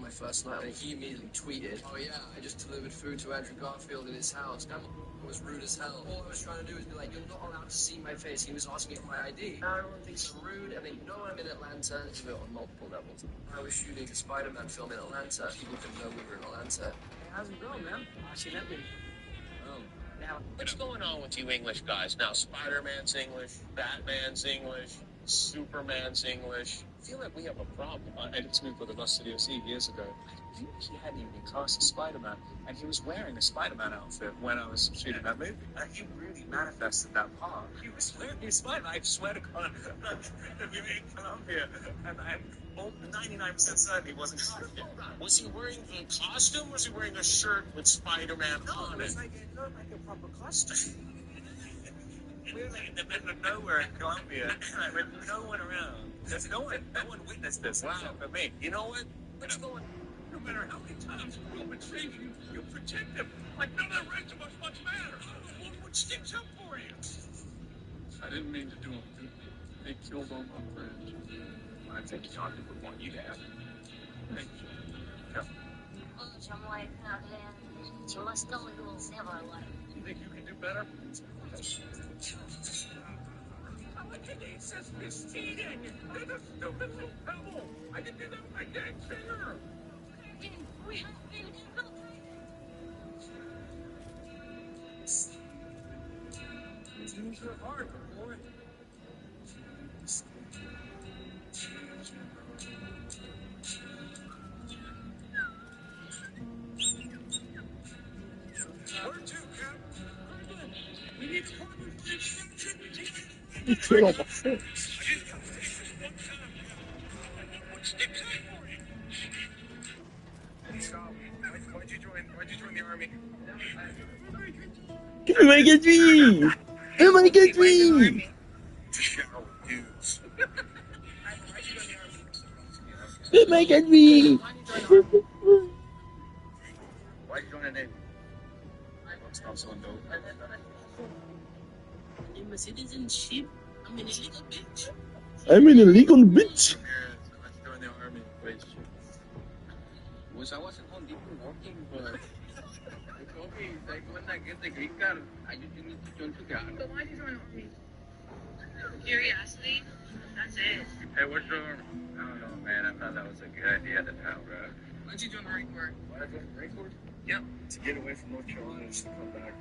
my first night, and he immediately tweeted, "Oh yeah, I just delivered food to Andrew Garfield in his house. That was rude as hell. All I was trying to do is be like, you're not allowed to see my face." He was asking me for my ID. Everyone thinks I'm rude, and they know I'm in Atlanta. It's on multiple levels. I was shooting a Spider-Man film in Atlanta. People didn't know we were in Atlanta. Hey, how's it going, man? Accidentally. Oh. Now, what's going on with you English guys? Now, Spider-Man's English, Batman's English, Superman's English. I feel like we have a problem. I did speak with a Studio C years ago. I think he hadn't even cast as Spider-Man, and he was wearing a Spider-Man outfit when I was shooting that movie. And he really manifested that part. He was wearing Spider-Man. I swear to God, that we were in Colombia, and I'm 99% certain he wasn't Spider-Man. Was he wearing a costume, or was he wearing a shirt with Spider-Man on it? It looked like a proper costume. We were like in the middle of nowhere in Colombia, like, with no one around. There's no one witnessed this except for me. You know what? What's going on? No matter how many times Roman saves you, you protect him. Like none of the rest of us much matter. What sticks up for you? I didn't mean to do him good. They killed all my friends. I think John would want you to have it. Thank you. Yeah. You think you can do better? It says misleading. They're the stupid little pebble. I can do that with my dang finger. Things are hard, boy. Where to, Cap? We need Kill him. Why'd you join the army? Bg3! Bg3! Bg3! Why'd you join the Navy? In my citizenship, I'm an illegal bitch. I'm an illegal bitch. Let's join the army. Wait. I wasn't home Depot working, but they told me like when I get the green card, I just need to join the army. But why did you join the army? Curiosity. That's it. Hey, what's the army? I don't know, man. I thought that was a good idea at the time, bro. Why'd you join the Marine Corps? Why did I join the Marine Corps? Yep. To get away from North Carolina, just to come back.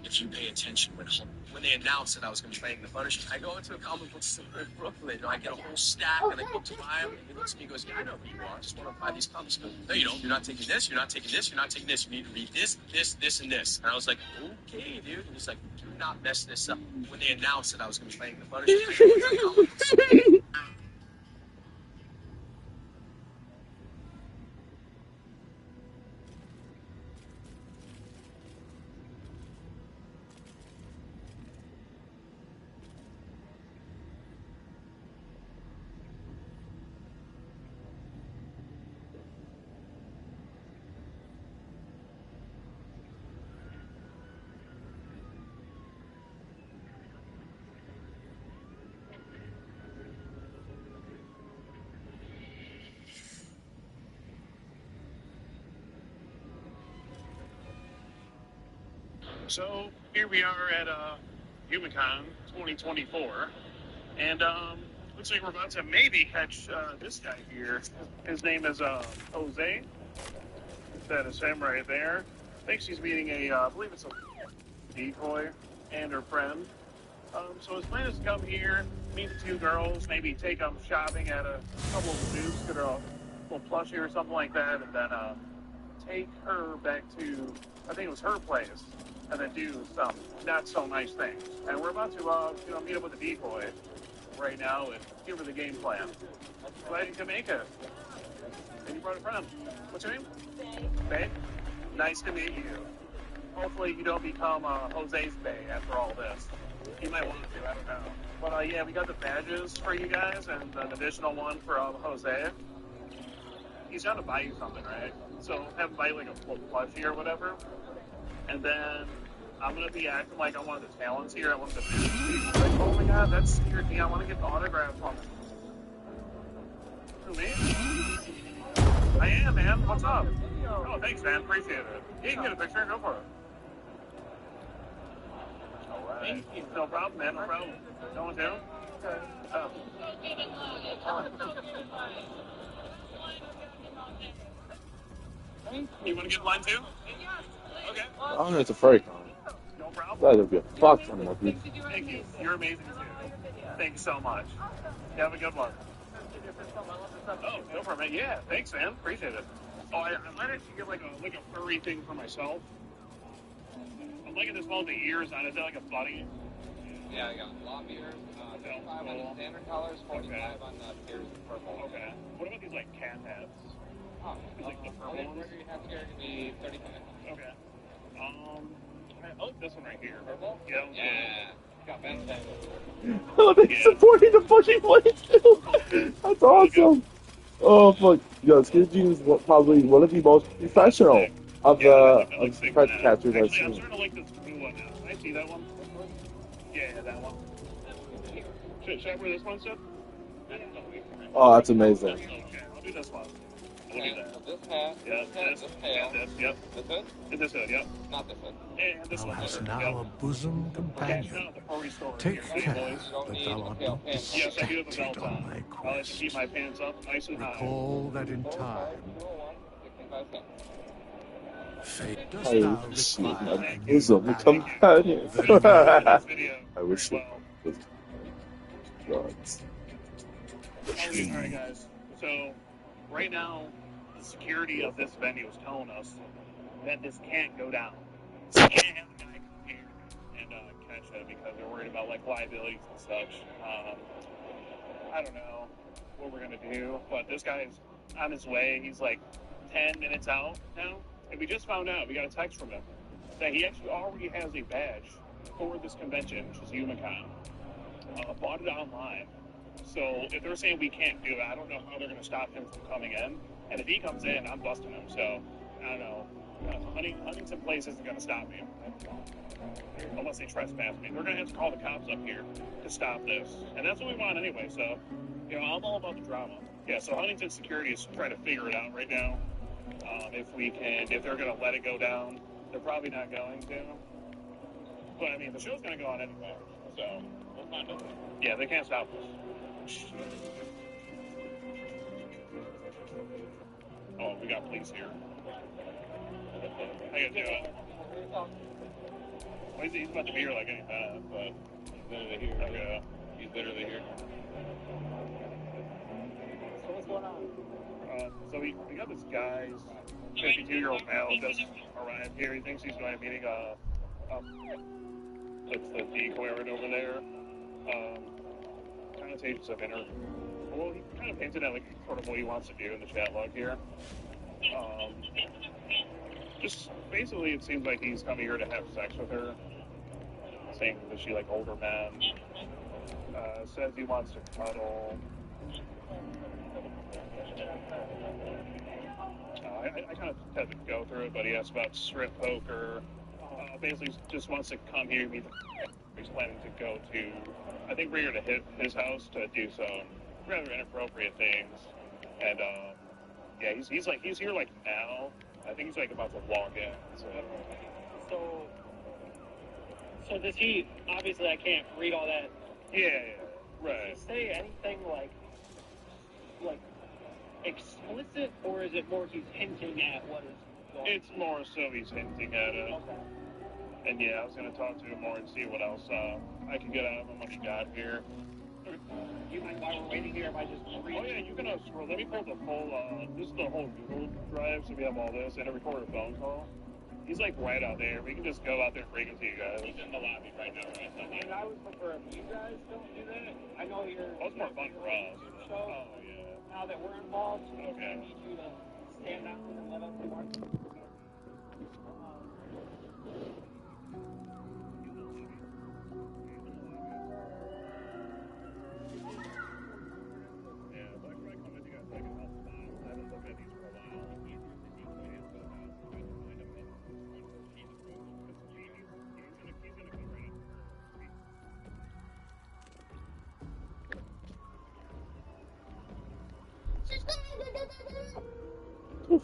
If you pay attention when they announced that I was going to be playing the Punisher, I go into a comic book store in Brooklyn, and I get a whole stack, and I go to buy them, and he looks at me and goes, "Yeah, I know who you are. I just want to buy these comics." He goes, "No, you don't. You're not taking this. You're not taking this. You're not taking this. You need to read this, this, this, and this." And I was like, "Okay, dude." And he's like, "Do not mess this up." When they announced that I was going to be playing the Punisher, I go into a comic book store. So here we are at HumanCon 2024, and looks like we're about to maybe catch this guy here. His name is Jose. That is him right there. Thinks he's meeting I believe it's a decoy and her friend. So his plan is to come here, meet the two girls, maybe take them shopping at a couple of the booths, get a little plushie or something like that, and then take her back to, I think it was her place, and then do some not so nice things. And we're about to meet up with the decoy right now and give her the game plan. Glad you could make it. And you brought a friend. What's your name? Bae. Nice to meet you. Hopefully you don't become Jose's Bae after all this. You might want to, I don't know. But yeah, we got the badges for you guys and an additional one for Jose. He's trying to buy you something, right? So have him buy like a plushie or whatever. And then I'm going to be acting like I'm one of the talents here. I want the booths. Like, oh my god, that's weird. I want to get the autograph from him. Who, me? Yeah, man. What's up? Oh, thanks, man. Appreciate it. Yeah, you can get a picture. Go for it. All right. No problem, man. No problem. Going to? Oh. You want to get in line too? Okay. I don't know, it's a furry con. No problem. That'll be a fuck ton of people. Thank you. You're amazing too. Thank you so much. You have a good one. Oh, no problem. Yeah, thanks, man. Appreciate it. Oh, I might actually get like a furry thing for myself. I'm liking this one with the ears on. Is that like a bunny? Yeah, I got lop ears, 35 on the standard colors, 45 on the pierced purple. Okay. What about these like cat hats? Oh, These like the purple ones? you have here to be 35. Okay. I like this one right here. Purple? Yeah. Yeah. Got Ben Oh, they supported the fucking play too. That's awesome. Oh fuck, yo, Skid Gene is probably one of the most professional of the professional catchers I've Actually, I'm seen. starting to like this blue one now. Can I see that one? Yeah, that one. Should I wear this one, Seth? Oh, that's amazing. Okay, I'll do this one. We'll do that. This hat, Yeah, this tail, and this, yep. this hood, And this hood, yep. not this hood. And this Thou one. hast Yep. now a bosom Okay, companion. now the furry store. Take Here, care boys. that thou art not Yes, I do have a distracted belt on on. thy I like to keep quest. my pants up nice and high. Recall that in time, 65 cents. fate dost I thou wish require my a new bosom man. companion. I wish it was drugs. Alright, guys. So, right now, the security of this venue is telling us that this can't go down. So, we can't have the guy come here and catch it because they're worried about like liabilities and such. I don't know what we're gonna do, but this guy is on his way. He's like 10 minutes out now, and we just found out. We got a text from him that he actually already has a badge for this convention, which is UMACON. Bought it online. So if they're saying we can't do it, I don't know how they're going to stop him from coming in. And if he comes in, I'm busting him. So I don't know. Huntington Place isn't going to stop me unless they trespass me. They're going to have to call the cops up here to stop this, and that's what we want anyway. So I'm all about the drama. Yeah. So Huntington Security is trying to figure it out right now. If they're going to let it go down, they're probably not going to. But I mean, the show's going to go on anyway. So we'll find out. Yeah, they can't stop us. Oh, we got police here. How you doing? Well, he's about to be here like any time, but he's literally here. Okay. He's literally here. So what's going on? So we got this guy's 52-year-old male just arrived here. He thinks he's going to be meeting it's the decoy right over there. Connotations of well, he kind of painted out like sort of what he wants to do in the chat log here. Just basically, it seems like he's coming here to have sex with her, saying that she like older men. Says he wants to cuddle. I kind of had to go through it, but he asked about strip poker. Basically, just wants to come here. He's planning to go to, I think, bring her to his house to do some rather inappropriate things. And yeah, he's here like now. I think he's like about to walk in. So does he? Obviously, I can't read all that. Yeah, right. Does he say anything like explicit, or is it more he's hinting at what is going on? It's more so he's hinting at it. Okay. And yeah, I was gonna talk to him more and see what else I can get out of him when he got here. You mind while we're waiting here if I just read? Oh yeah, you can scroll. Let me pull the full. This is the whole Google Drive, so we have all this and a recorded phone call. He's like right out there. We can just go out there and bring him to you guys. He's in the lobby right now, right? And I would prefer if you guys don't do that. I know you're. Oh, it's more fun for us. So Oh yeah. now that we're involved, Okay. I need you to stand out and let us work. Yeah, so I can probably come with you guys so I can help him out. I haven't looked at these for a while. He's gonna come right in. Oof.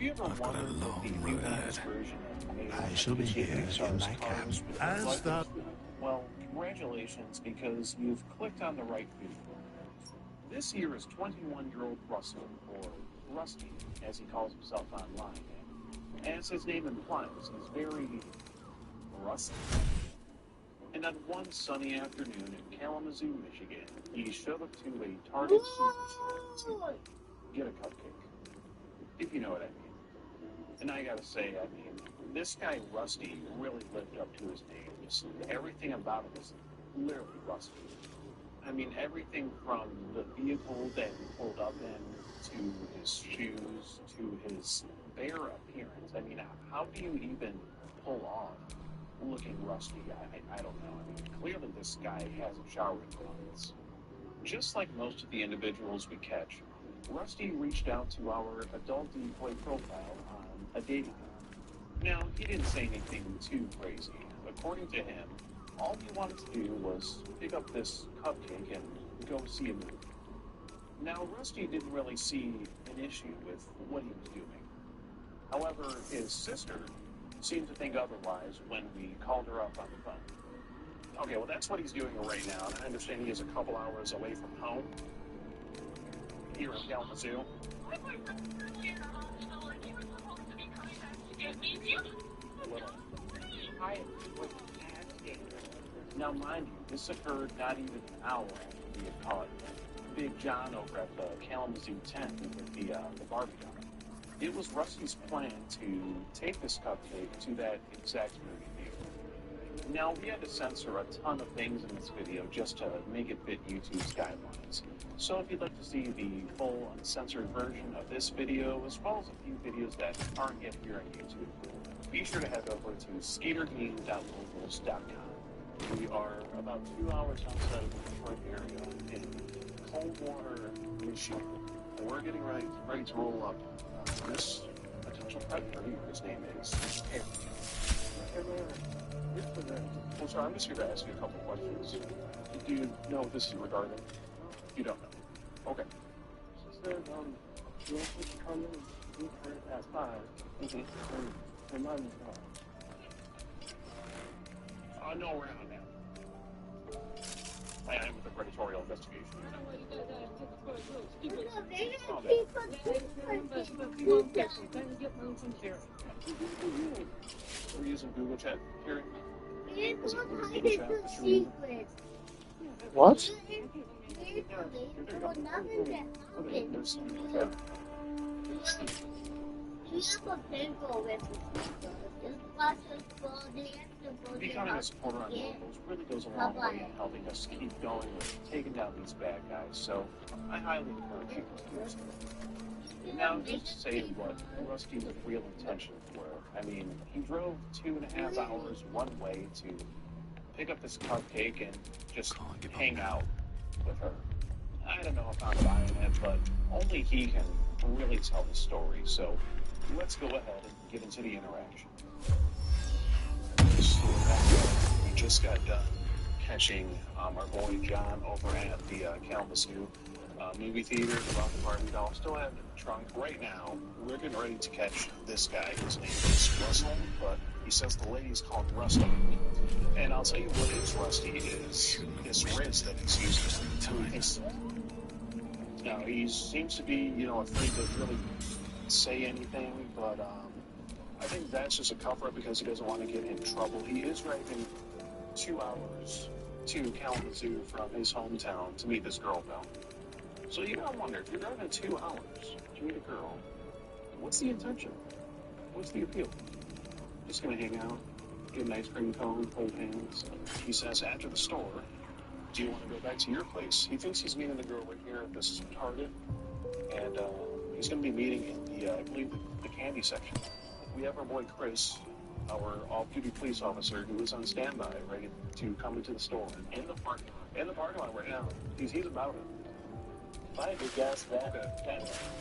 you ever I've got a wondered what the long road newest ahead. version of made I shall be here in my cabin as the... Well, congratulations, because you've clicked on the right video. This here is 21-year-old Russell, or Rusty, as he calls himself online. And as his name implies, he's very rusty. And on one sunny afternoon in Kalamazoo, Michigan, he showed up to a Target superstore to get a cupcake, if you know what I mean. And I gotta say, I mean, this guy Rusty really lived up to his name. Just everything about him is literally Rusty. I mean, everything from the vehicle that he pulled up in, to his shoes, to his bare appearance. I mean, how do you even pull off looking rusty? I don't know. I mean, clearly this guy hasn't showered in months. Just like most of the individuals we catch, Rusty reached out to our adult decoy profile on a dating app. Now, he didn't say anything too crazy. According to him, all he wanted to do was pick up this cupcake and go see a movie. Now, Rusty didn't really see an issue with what he was doing. However, his sister seemed to think otherwise when we called her up on the phone. Okay, well, that's what he's doing right now, and I understand he is a couple hours away from home here in Kalamazoo. Now, mind you, this occurred not even an hour after we had caught Big John over at the Kalamazoo tent with the Barbie doll. It was Rusty's plan to take this cupcake to that exact movie theater. Now, we had to censor a ton of things in this video just to make it fit YouTube's guidelines. So if you'd like to see the full uncensored version of this video, as well as a few videos that aren't yet here on YouTube, be sure to head over to skatergame.locals.com. We are about 2 hours outside of the Detroit area in Coldwater, Michigan. And we're getting ready to roll up this potential predator here. His name is Harry. Well, sorry, I'm just here to ask you a couple questions. Do you know what this is regarding? You don't know. Okay. She said, you want to come in and meet her at 5. Mm-hmm. And mine is not. No, we're not now. I am with the predatory investigation. We're using Google Chat here. What? Becoming a supporter on locals really goes a long way in helping us keep going with taking down these bad guys, so I highly encourage you to do so. Now, just to say what Rusty's real intentions were, I mean, he drove 2.5 hours one way to pick up this cupcake and just hang out with her. I don't know if I'm buying it, but only he can really tell the story, so let's go ahead and get into the interaction. So we just got done catching our boy John over at the Kalamazoo movie theater about the Barbie doll. Still have it in the trunk. Right now, we're getting ready to catch this guy. His name is Russell, but he says the lady's called Rusty. And I'll tell you what is Rusty is this Riz that he's using to his... Now, he seems to be, afraid to really say anything, but I think that's just a cover-up because he doesn't want to get in trouble. He is driving 2 hours to Kalamazoo from his hometown to meet this girl, though. So you gotta wonder, if you're driving 2 hours to meet a girl, what's the intention? What's the appeal? Just gonna hang out, get an ice cream cone, hold hands. He says after the store, do you want to go back to your place? He thinks he's meeting the girl right here at this Target, and he's gonna be meeting in the, I believe, the candy section. We have our boy Chris, our off-duty police officer, who is on standby, ready to come into the store. In the parking lot right now. He's about it. If I had to guess that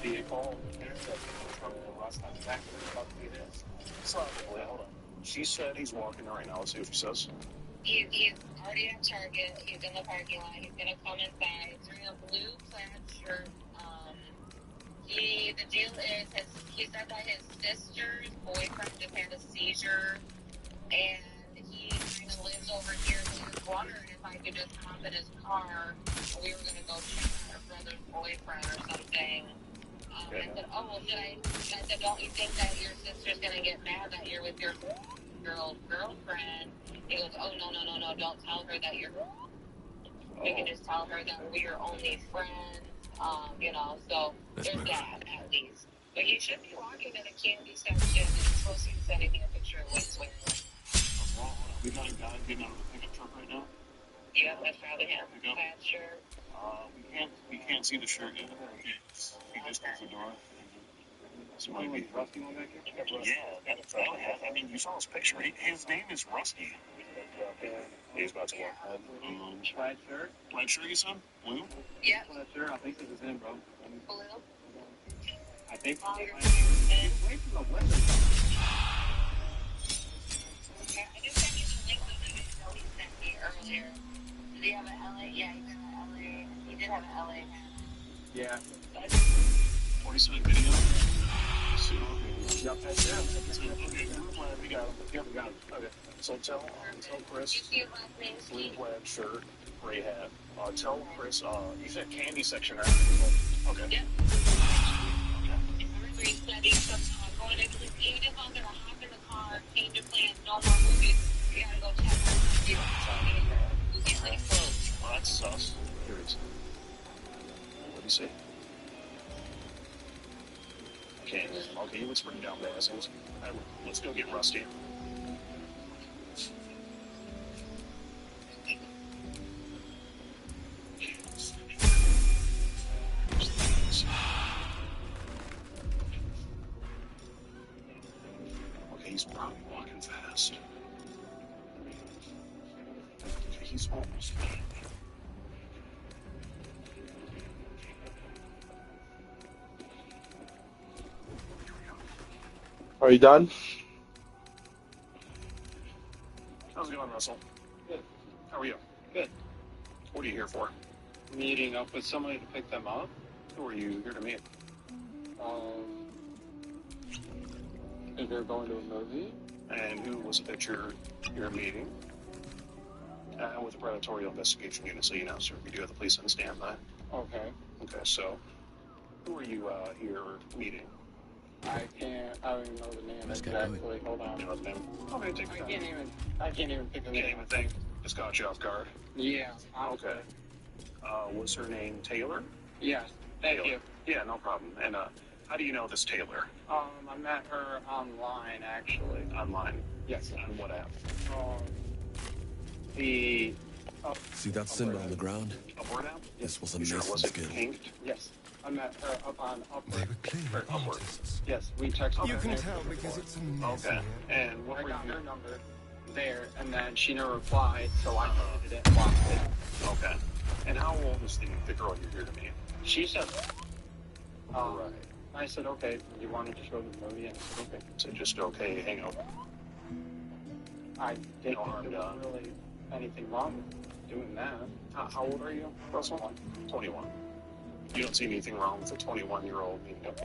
vehicle that from the last time back to the company is. Probably, hold on. She said he's walking right now. Let's see what she says. He's already at Target. He's in the parking lot. He's gonna come inside. He's wearing a blue plaid shirt. He The deal is, he said that his sister's boyfriend just had a seizure, and he kind of lives over here. So he was wondering if I could just hop in his car, and we were going to go check her brother's boyfriend or something. I said, oh, well, I said, don't you think that your sister's going to get mad that you're with your girlfriend? He goes, oh, no, don't tell her that you're... You can just tell her that we're only friends, so there's that, at least. But he should be walking in a candy section, and he's supposed to be sending me a picture of what he's wearing. We got a guy getting out of the pickup truck right now. Yeah, that's probably him. Plaid shirt. We can't see the shirt yet. He just closed the door. So might be Rusty one back here? Yeah, I mean, you saw his picture. His name is Rusty. He's about to walk. Plaid shirt? Plaid shirt, you said? Blue? Yeah. Plaid shirt, I think this is him, bro. Blue. I think Oh, you're away from the window. Okay, I just sent you the link to the video he sent me earlier. Did he have an LA? Yeah, he did have an LA. He did have an LA. Yeah. 47 video? Yep, that's him. Okay, we got him. Yeah, we got him. Okay. So tell Chris, You see his last name, blue Steve? plaid shirt, gray hat. Tell Chris, you said candy section, right? Okay. Yep. Remember he said he's going to, even if I'm going to hop in the car, change of plans, no more movies, we got to go check out the movie like closed. Well, that's sus. Here it is. What do you say? Okay, he looks pretty down bad. So let's go get Rusty. Okay, he's probably walking fast. Okay, he's almost back. Are you done? How's it going, Russell? Good. How are you? Good. What are you here for? Meeting up with somebody to pick them up. Who are you here to meet? If they're going to a movie. And who was it that you're meeting? With the Predatory Investigation Unit, so you know, sir. We do have the police on standby. Okay. Okay, so who are you here meeting? I don't even know the name exactly. Hold on. You know the name? Okay, take your time. I can't even pick the Can't name. even think. Just caught you off guard. Yeah. Okay. Was her name Taylor? Yes. Thank Taylor. you. Yeah, no problem. And how do you know this Taylor? I met her online, actually. Online? Yes. On what app? The... See that symbol on the ground? Upward app? This was a You sure it Mason wasn't skill. pinked? Yes. I met her up on They Upward. were clearly Upward. artists. Yes, we texted. You her can name tell before. because it's a Mason. Okay. And what I were got you... her number there, and then she never replied, so I deleted it and blocked it. Okay. And how old is the girl you're here to meet? She said, Right. I said, okay, you want to just go to the movie? And I said, okay. So just okay, hang out. I didn't No think harm there was done. really anything wrong with doing that. How old are you, Russell? 21. You don't see anything wrong with a 21-year-old meeting up?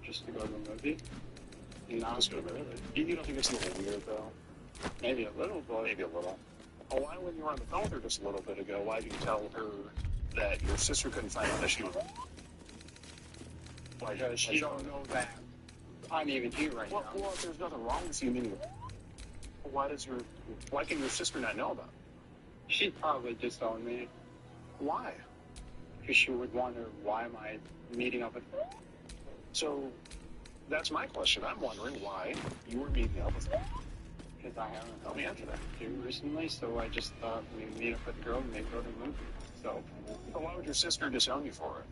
Just to go to the movie? Not Just go to the movie. You don't think it's a little weird, though? maybe a little, but Maybe a little. Oh, why, when you were on the phone with her just a little bit ago, why did you tell her that your sister couldn't find out that she was... Why because she don't know that I'm even here right now. Well, if there's nothing wrong with you meeting her, why can your sister not know about it? She'd probably disown me Why? because she would wonder why am I meeting up with her. So, that's my question. I'm wondering why you were meeting up with her. Because I haven't Help me answer that. too recently, so I just thought we'd meet up with the girl and maybe go to the movie. So, But why would your sister disown you for it?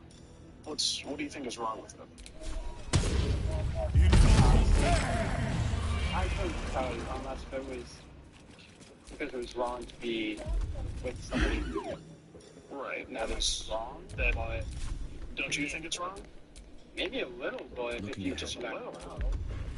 What do you think is wrong with it? I couldn't tell you unless it was wrong to be with somebody. Right. That is wrong, That, but don't you think it's wrong? maybe a little, but if Looking you at just it. back Well, around.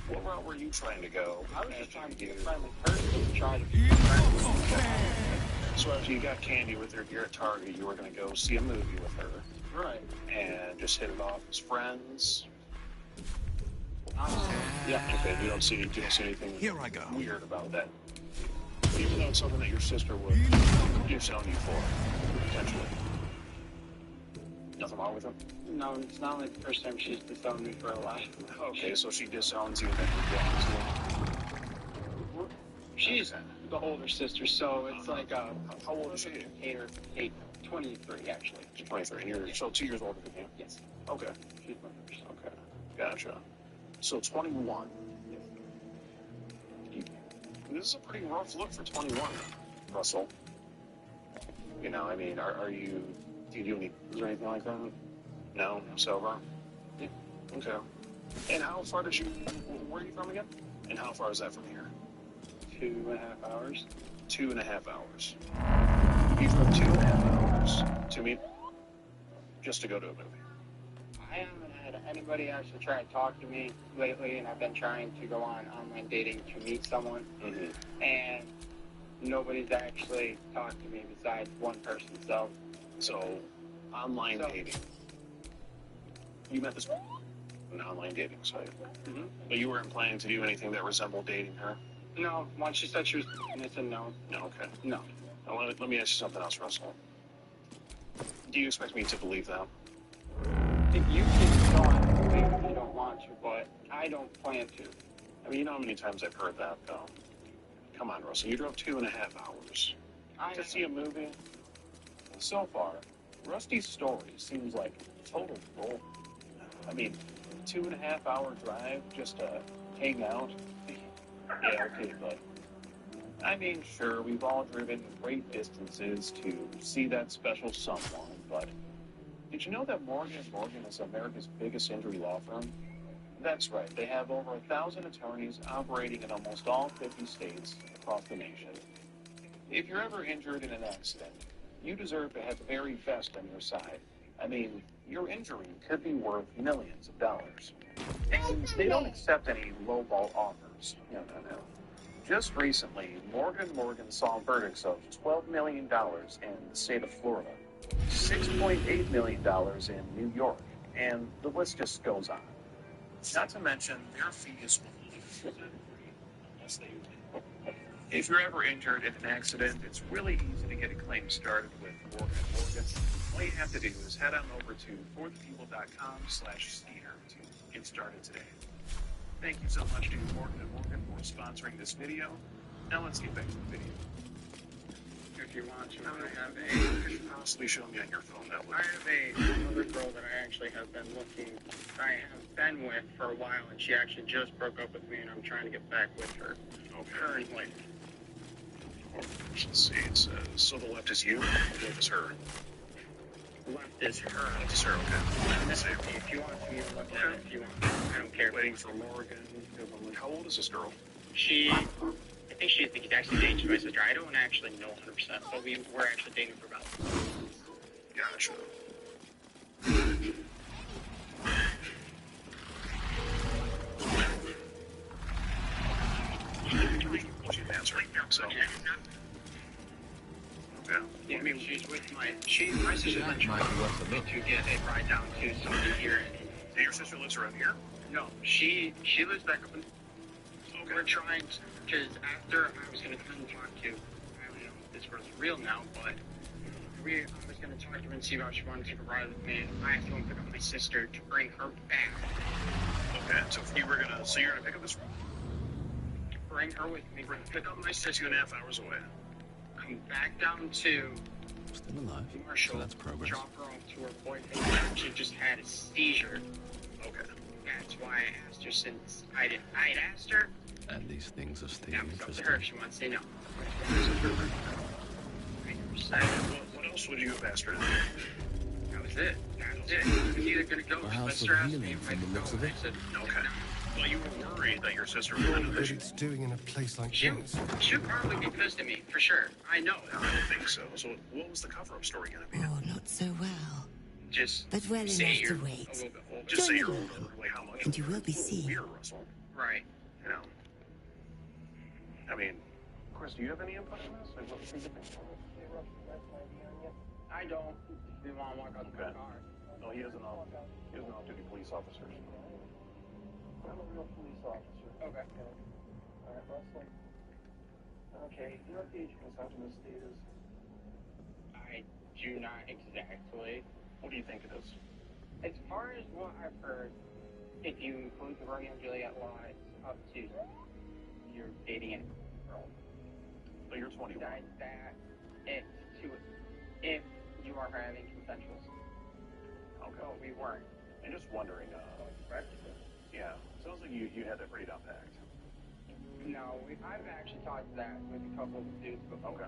what route were you trying to go? I was just trying to be a friendly person, try to be friendly. So after you got candy with her here at Target, you were going to go see a movie with her. Right. And just hit it off as friends. Yeah. Okay, you don't see anything Here I go. weird about that. Even though it's something that your sister would disown you for, potentially. Nothing wrong with him? No, it's not like the first time she's disowned me for a life. Okay, so she disowns you and then rejects you. She's the older sister, so it's like How old is she? 23 actually. She's 23, and you're so 2 years older than you? Yes. Okay. She's my first. Okay. Gotcha. So 21. This is a pretty rough look for 21, Russell. You know, I mean, are you, do you do any, is there anything like that? No? Sober? Yeah. Okay. And how far did you, where are you from again? And how far is that from here? 2.5 hours. 2.5 hours. You drove 2.5 hours to meet, just to go to a movie. I haven't had anybody actually try and talk to me lately, and I've been trying to go on online dating to meet someone, and nobody's actually talked to me besides one person. So online dating. You met this an online dating site, but you weren't planning to do anything that resembled dating her. No, once she said she was, and I said no. No, okay. No. Now, let me ask you something else, Russell. Do you expect me to believe that? You can go on and believe if you don't want to, but I don't plan to. I mean, you know how many times I've heard that, though. Come on, Russell. You drove 2.5 hours to see a movie. So far, Rusty's story seems like total bull. I mean, 2.5 hour drive just to hang out. Yeah, okay, but I mean, sure, we've all driven great distances to see that special someone, but did you know that Morgan & Morgan is America's biggest injury law firm? That's right. They have over 1,000 attorneys operating in almost all 50 states across the nation. If you're ever injured in an accident, you deserve to have the very best on your side. I mean, your injury could be worth millions of dollars. And they don't accept any lowball offers. No. Just recently, Morgan & Morgan saw verdicts of $12 million in the state of Florida, $6.8 million in New York, and the list just goes on. Not to mention, their fee is yes, they do. If you're ever injured in an accident, it's really easy to get a claim started with Morgan & Morgan. All you have to do is head on over to forthepeople.com/Steer to get started today. Thank you so much to Morgan & Morgan for sponsoring this video. Now let's get back to the video. If you want to, Could you possibly show me on your phone that I have another girl that I actually have been with for a while, and she actually just broke up with me, and I'm trying to get back with her. Currently. Let's see, it says, so the left is you, the left is her. Left is her. Left is her, okay. Let's see. If you want to, you can look at it if you want. I don't care. Waiting for Morgan. How old is this girl? I think she's the exact same age as my sister. I don't actually know 100%, but we were actually dating for about. Gotcha. She's answering, so. Okay. Yeah, I mean, she's with my sister's been trying to get a ride down to somebody here. So your sister lives around here? No, she lives back up in. Okay. We're trying to, because after I was going to come and talk to, I don't know if this girl's real now, but I was going to talk to her and see if she wanted to take a ride with me. I have to go and pick up my sister to bring her back. Okay, so you're gonna pick up this. Bring her with me. Pick up my sister 2.5 hours away. Come back down to Still alive. Marshall. So that's progress. Drop her off to her boyfriend. She just had a seizure. Okay. That's why I asked her since I had asked her. And these things are still That was up to interesting. her if she wants to say no. What else would you have asked her to do? That was it. That's it. He was either going to go Well, how's sister the asked me healing if I from the could looks go. of I it? said, Okay. Well, you were worried that your sister was What going to it's doing in a place like She this. would probably be pissed at me, for sure. I know. I don't think so. So what was the cover-up story going to be? Oh, not so well. Just But well say enough you're to a wait. little bit older. Just say Join you're the older, like how much? And you will be seen. Weird, Russell. Right. You know. I mean, Chris, do you have any input on this? Like, what do you think? I don't. If you want to walk out to my car. No, he isn't an off-duty police officer. I'm a real police officer. Okay. Alright, Leslie. Okay, you know what the age of consumption of the state is? I do not exactly. What do you think it is? As far as what I've heard, if you include the Romeo and Juliet law, it's up to you're dating a girl. So you're 21. Besides that, it's to if you are having consensual. Okay. But we weren't. I'm just wondering, yeah, sounds like you had that pretty down packed. No, I've actually talked to that with a couple of dudes before. Okay.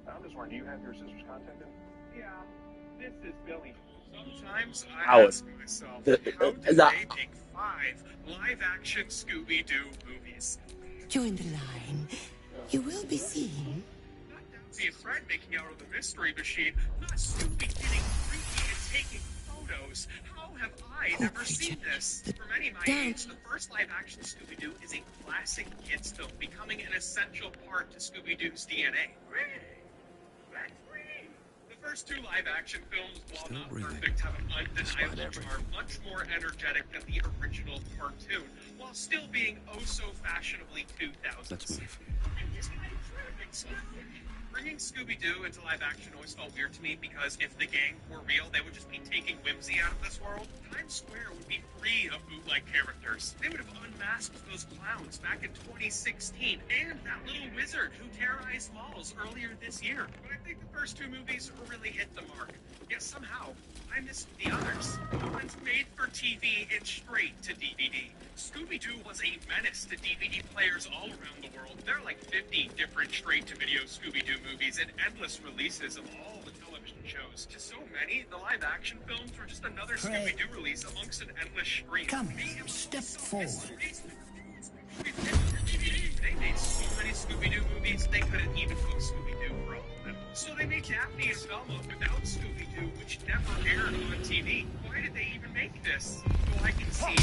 I'm just wondering, do you have your sister's contact in? Yeah, this is Billy. Sometimes I Howard. ask myself, The- how did that- they make 5 live-action Scooby-Doo movies? Join the line. You will be seen. Not Doubtsy and Fred making out of the mystery machine, not Scooby getting freaky and taking photos. How have I Poor never seen creature. this? The For many my damn- age, the first live-action Scooby-Doo is a classic kids film, becoming an essential part to Scooby-Doo's DNA. The first 2 live-action films, while Still not breathing, perfect, have an despite undeniable everything. charm, much more energetic than the original cartoon, while still being oh so fashionably 2000s. Let's move. Bringing Scooby-Doo into live action always felt weird to me because if the gang were real, they would just be taking whimsy out of this world. Times Square would be free of bootleg characters. They would have unmasked those clowns back in 2016 and that little wizard who terrorized malls earlier this year. But I think the first 2 movies really hit the mark. Yet somehow, I missed the others. The ones made for TV and straight to DVD. Scooby-Doo was a menace to DVD players all around the world. There are like 50 different straight-to-video Scooby-Doo movies and endless releases of all the television shows. To so many, the live-action films were just another Craig. Scooby-Doo release amongst an endless stream. Come, They step forward. They made so many Scooby-Doo movies, they couldn't even put Scooby-Doo for all of them. So they made Daphne and Velma without Scooby-Doo, which never aired on TV. Why did they even make this? Well, I can see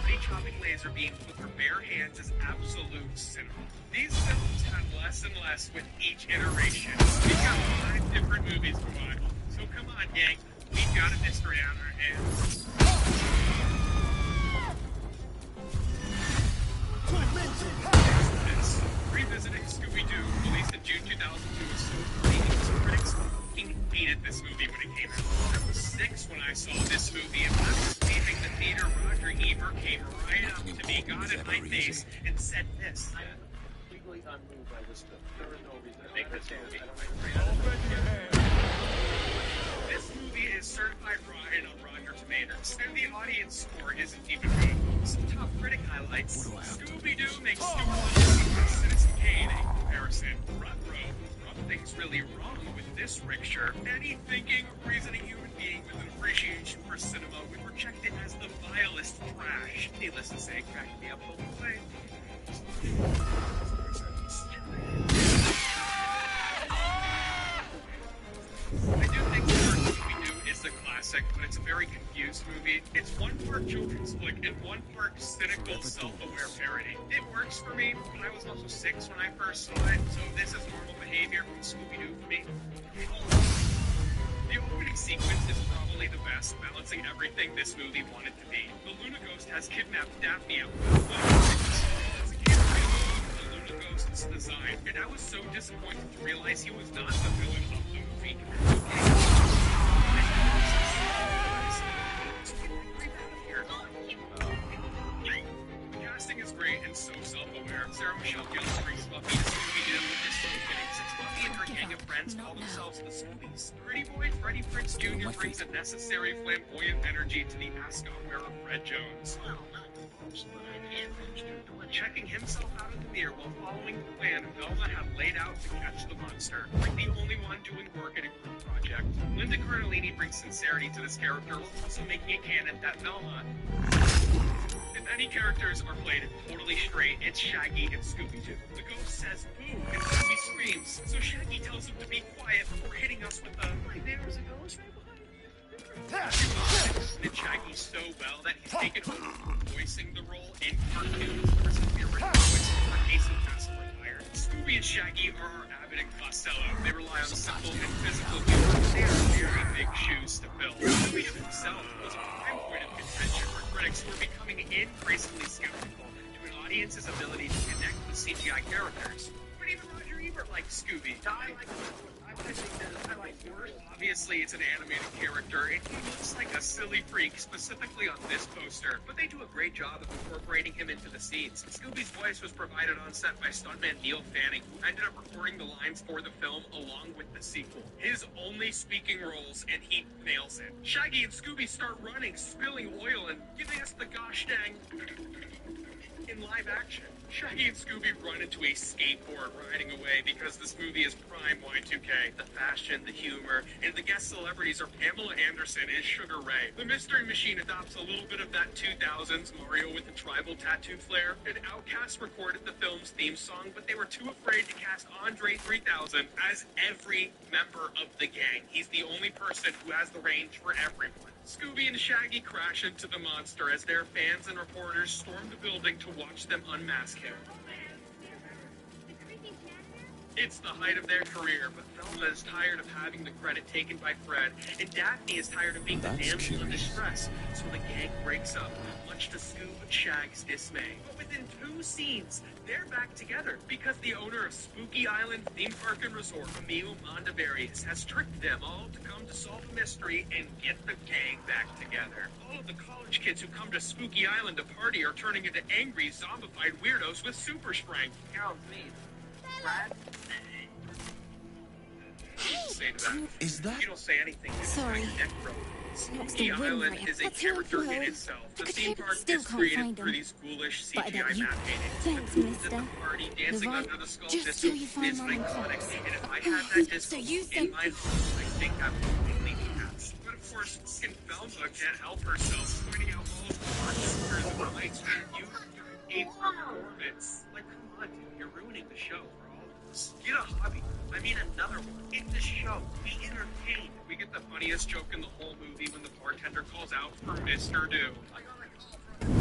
body chopping laser beams with her bare hands is absolute cinema. These films had less and less with each iteration. We've got 5 different movies to watch. So come on, gang. We've got a mystery on our hands. This, revisiting Scooby-Doo, released in June 2002, was so great because critics fucking hated this movie when it came out. I was 6 when I saw this movie, and when I was leaving the theater, Roger Ebert came right up to me, got in my face, and said this. I'm legally unmoved by this film. There is no reason to Make this movie. This movie is certified rotten on Rotten Tomatoes, and the audience score isn't even good. Some top critic highlights. Scooby-Doo makes Stuart Little and Citizen Kane a comparison. Nothing's really wrong with this rickshaw. Any thinking, reasoning human being with an appreciation for cinema would reject it as the vilest trash. Needless to say, cracked me up all the way. I do think the first Scooby-Doo is a classic, but it's a very confused movie. It's one part children's flick and one part cynical, self-aware parody. It works for me, but I was also 6 when I first saw it, so this is normal behavior from Scooby-Doo for me. The opening sequence is probably the best, balancing everything this movie wanted to be. The Luna Ghost has kidnapped Daphne out with as a kid, the Luna Ghost's design, and I was so disappointed to realize he was not the villain of the movie. The casting is great and so self-aware. Sarah Michelle Gellar brings Buffy to Scooby-Doo with this fitting, since Buffy and her gang of friends call themselves the Scoobies. Pretty boy Freddie Prinze Jr. brings a necessary flamboyant energy to the ascot wearer Fred Jones. Checking himself out in the mirror while following the plan Velma had laid out to catch the monster, like the only one doing work in a group project. Linda Cardellini brings sincerity to this character while also making it canon that Velma. If any characters are played totally straight, it's Shaggy and Scooby-Doo. The ghost says boo and Scooby screams, so Shaggy tells him to be quiet before hitting us with the "Wait, there's a ghost right behind you." And Shaggy so well that he's taken over voicing the role in cartoons versus the original voice for Casey Castle retired. Scooby and Shaggy are our Abbott and Costello. They rely on simple and physical humor. They are very big shoes to fill. Scooby himself was a prime point of contention for critics who are becoming increasingly skeptical to an audience's ability to connect with CGI characters. But even Roger Ebert likes Scooby. I like Worth. Obviously, it's an animated character, and he looks like a silly freak, specifically on this poster. But they do a great job of incorporating him into the scenes. Scooby's voice was provided on set by stuntman Neil Fanning, who ended up recording the lines for the film along with the sequel. His only speaking roles, and he nails it. Shaggy and Scooby start running, spilling oil, and giving us the gosh dang in live action. Shaggy and Scooby run into a skateboard riding away because this movie is prime Y2K. The fashion, the humor, and the guest celebrities are Pamela Anderson and Sugar Ray. The Mystery Machine adopts a little bit of that 2000s Mario with the tribal tattoo flair. And Outkast recorded the film's theme song, but they were too afraid to cast Andre 3000 as every member of the gang. He's the only person who has the range for everyone. Scooby and Shaggy crash into the monster as their fans and reporters storm the building to watch them unmask him. It's the height of their career, but Velma is tired of having the credit taken by Fred, and Daphne is tired of being the damsel in distress, so the gang breaks up, much to Scoob and Shag's dismay. But within 2 scenes, they're back together, because the owner of Spooky Island Theme Park and Resort, Emil Mondavarius, has tricked them all to come to solve a mystery and get the gang back together. All of the college kids who come to Spooky Island to party are turning into angry, zombified weirdos with super strength. Count me. Brad? Is that? You don't say anything. Sorry. Spooky Island is a character in itself. The theme park is created through these foolish CGI map paintings. Thanks, The food at mister. the party, dancing under the skull Just disco till you find is mine iconic. first. And if I had that disco So you in think- my home, I think I would completely pass. But of course, fucking Velma can't help herself, pointing out all of the monsters and relates to you a performance. Like, come on, dude, you're ruining the show for all of us. Get a hobby. I mean, another one. In the show, be entertained. We get the funniest joke in the whole movie when the bartender calls out for Mr. Do. I got a call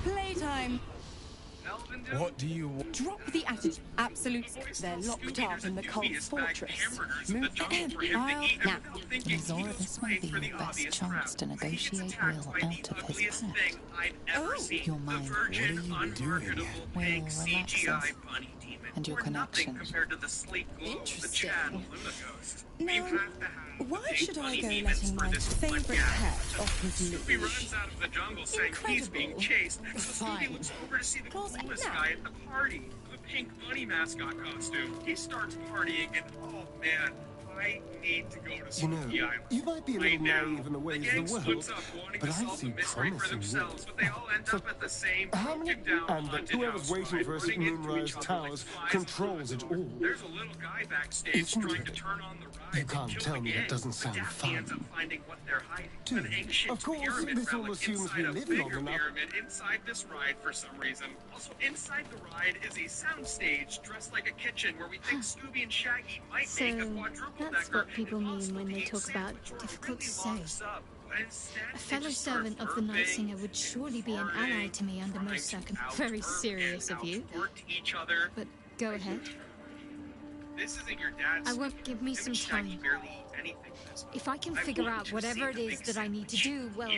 from Playtime. Melvin Do. What do you want? Drop the attitude. Absolute. They're locked up in the cult fortress. Move Now, in Zora, this may be your best chance to negotiate Will out of his pact. Your mind, what are you doing? Will relaxes, and your connection. Compared to the sleek glow of the Chad Luna ghost. Now, why should I go letting my favorite pet off his Scooby leash? runs out of the jungle saying he's being Incredible. chased, so Scooby Fine. looks over to see the Claws, coolest now. guy at the party, the pink bunny mascot costume. He starts partying and, oh man, I need to go to You Spooky know, Island. you might be a Right little now. naive in the ways The of gang the world, splits up wanting but to I solve the see mystery promise for in you. themselves, but they all end up at the same How many? broken down And haunted whoever's house waiting ride, for us at running into Moonrise each other Towers like flies controls through it the door. all. There's a little guy backstage Isn't trying it? to turn on the ride. You and can't kill tell the me that gang, doesn't but sound Daphne ends fun. up finding what they're hiding. Dude, An ancient of course, pyramid this all relic assumes inside we a live bigger long enough. pyramid inside this ride for some reason. Also, inside the ride is a soundstage dressed like a kitchen where we think Scooby and Shaggy might So, make a quadruple that's decker. what people mean when they talk about difficult to say. A fellow servant of the Night Singer would surely be an ally to me under most circumstances. Very serious of you. Each other. But go ahead. This isn't your dad's. I won't give me some time. Barely eat anything this If I can figure out whatever it is that I need to do, well,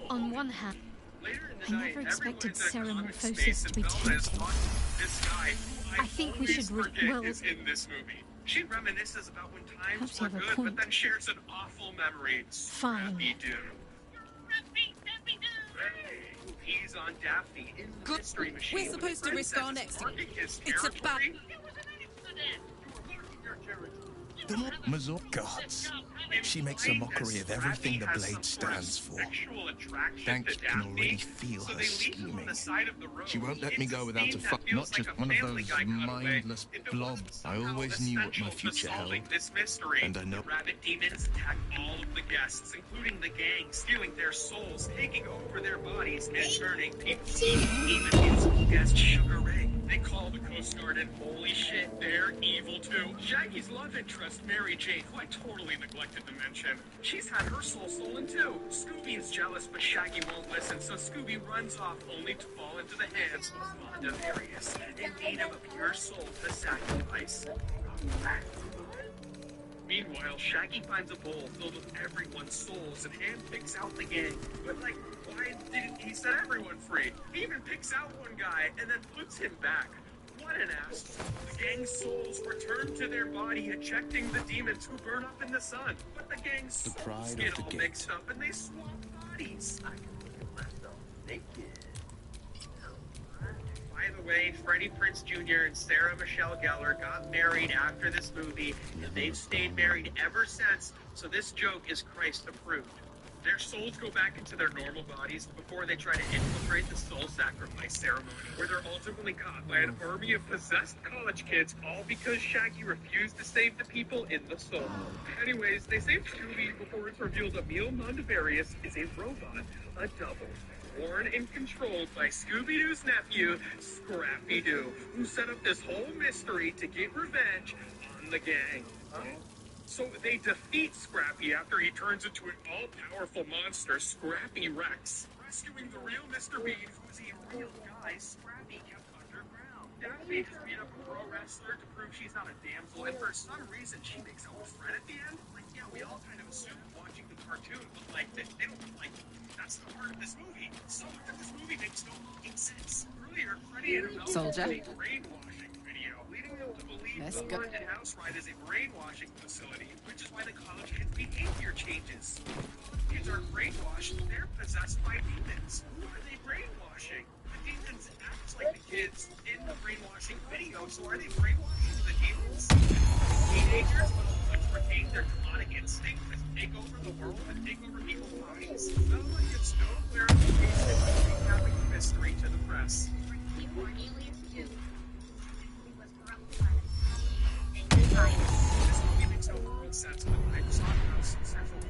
on one hand, I never expected Sarah Morphosis to be tempting. I think we should well, is in this movie. She reminisces about when times Perhaps were you have a good, point. but then shares an awful memory. Fine. Scrappy-Doo. He's on Daphne in the Mystery Machine. We're supposed to risk our next. It's about. Mazor gods. She makes a mockery of everything the blade stands for. Dank can already feel her scheming. She won't let me go without a fuck. Not just one of those mindless blobs. I always knew what my future held. And I know. Rabbit demons attack all of the guests, including the gang, stealing their souls, taking over their bodies, and turning people evil, even into guest Sugar Ray. They call the Coast Guard and holy shit, they're evil too. Shaggy's love interest, Mary Jane, who I totally neglected to mention. She's had her soul stolen too. Scooby is jealous, but Shaggy won't listen, so Scooby runs off only to fall into the hands of Wanda Various in need of a pure soul to sacrifice. Meanwhile, Shaggy finds a bowl filled with everyone's souls and handpicks out the gang. But, like, why didn't he set everyone free? He even picks out one guy and then puts him back. What an ass. The gang's souls return to their body, ejecting the demons who burn up in the sun. But the gang's souls get all mixed up and they swap bodies. I can left them naked. By the way, Freddie Prinze Jr. and Sarah Michelle Gellar got married after this movie, and they've stayed married ever since, so this joke is Christ approved. Their souls go back into their normal bodies before they try to infiltrate the soul sacrifice ceremony, where they're ultimately caught by an army of possessed college kids, all because Shaggy refused to save the people in the soul. Anyways, they save Scooby before it's revealed Emil Mondavarius is a robot, a double, born and controlled by Scooby-Doo's nephew, Scrappy-Doo, who set up this whole mystery to get revenge on the gang. So they defeat Scrappy after he turns into an all-powerful monster, Scrappy Rex, rescuing the real Mr. Bean, who's a real guy Scrappy kept underground. Daphne just beat up a pro wrestler to prove she's not a damsel, and for some reason she makes a friend at the end. Like, yeah, we all kind of assumed watching the cartoon, but like, they don't like. That's the part of this movie. So much of this movie makes no fucking sense. Earlier, Freddie and Velma did a brainwashing video, leading them to believe the haunted house ride is a brainwashing facility, which is why the college kids' behavior changes. College kids are brainwashed, they're possessed by demons. Who are they brainwashing? The demons act like the kids in the brainwashing video, so are they brainwashing the demons? Teenagers will retain their demonic instinct to take over the world and take over people's bodies. Velma gives no clarification on recapping the mystery to the press. This movie makes no real sense, but I just thought it was successful.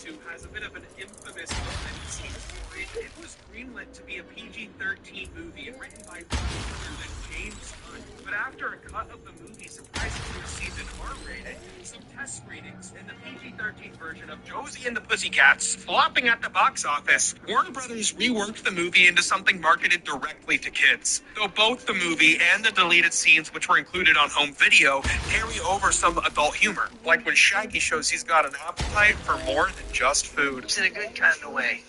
2002 has a bit of an infamous behind-the-scenes story. It was greenlit to be a PG-13 movie and written by none other than James Gunn. But after a cut of the movie surprisingly received an R rating, some test screenings, and the PG-13 version of Josie and the Pussycats flopping at the box office, Warner Brothers reworked the movie into something marketed directly to kids. Though both the movie and the deleted scenes which were included on home video carry over some adult humor, like when Shaggy shows he's got an appetite for more than just food. It's in a good kind of way.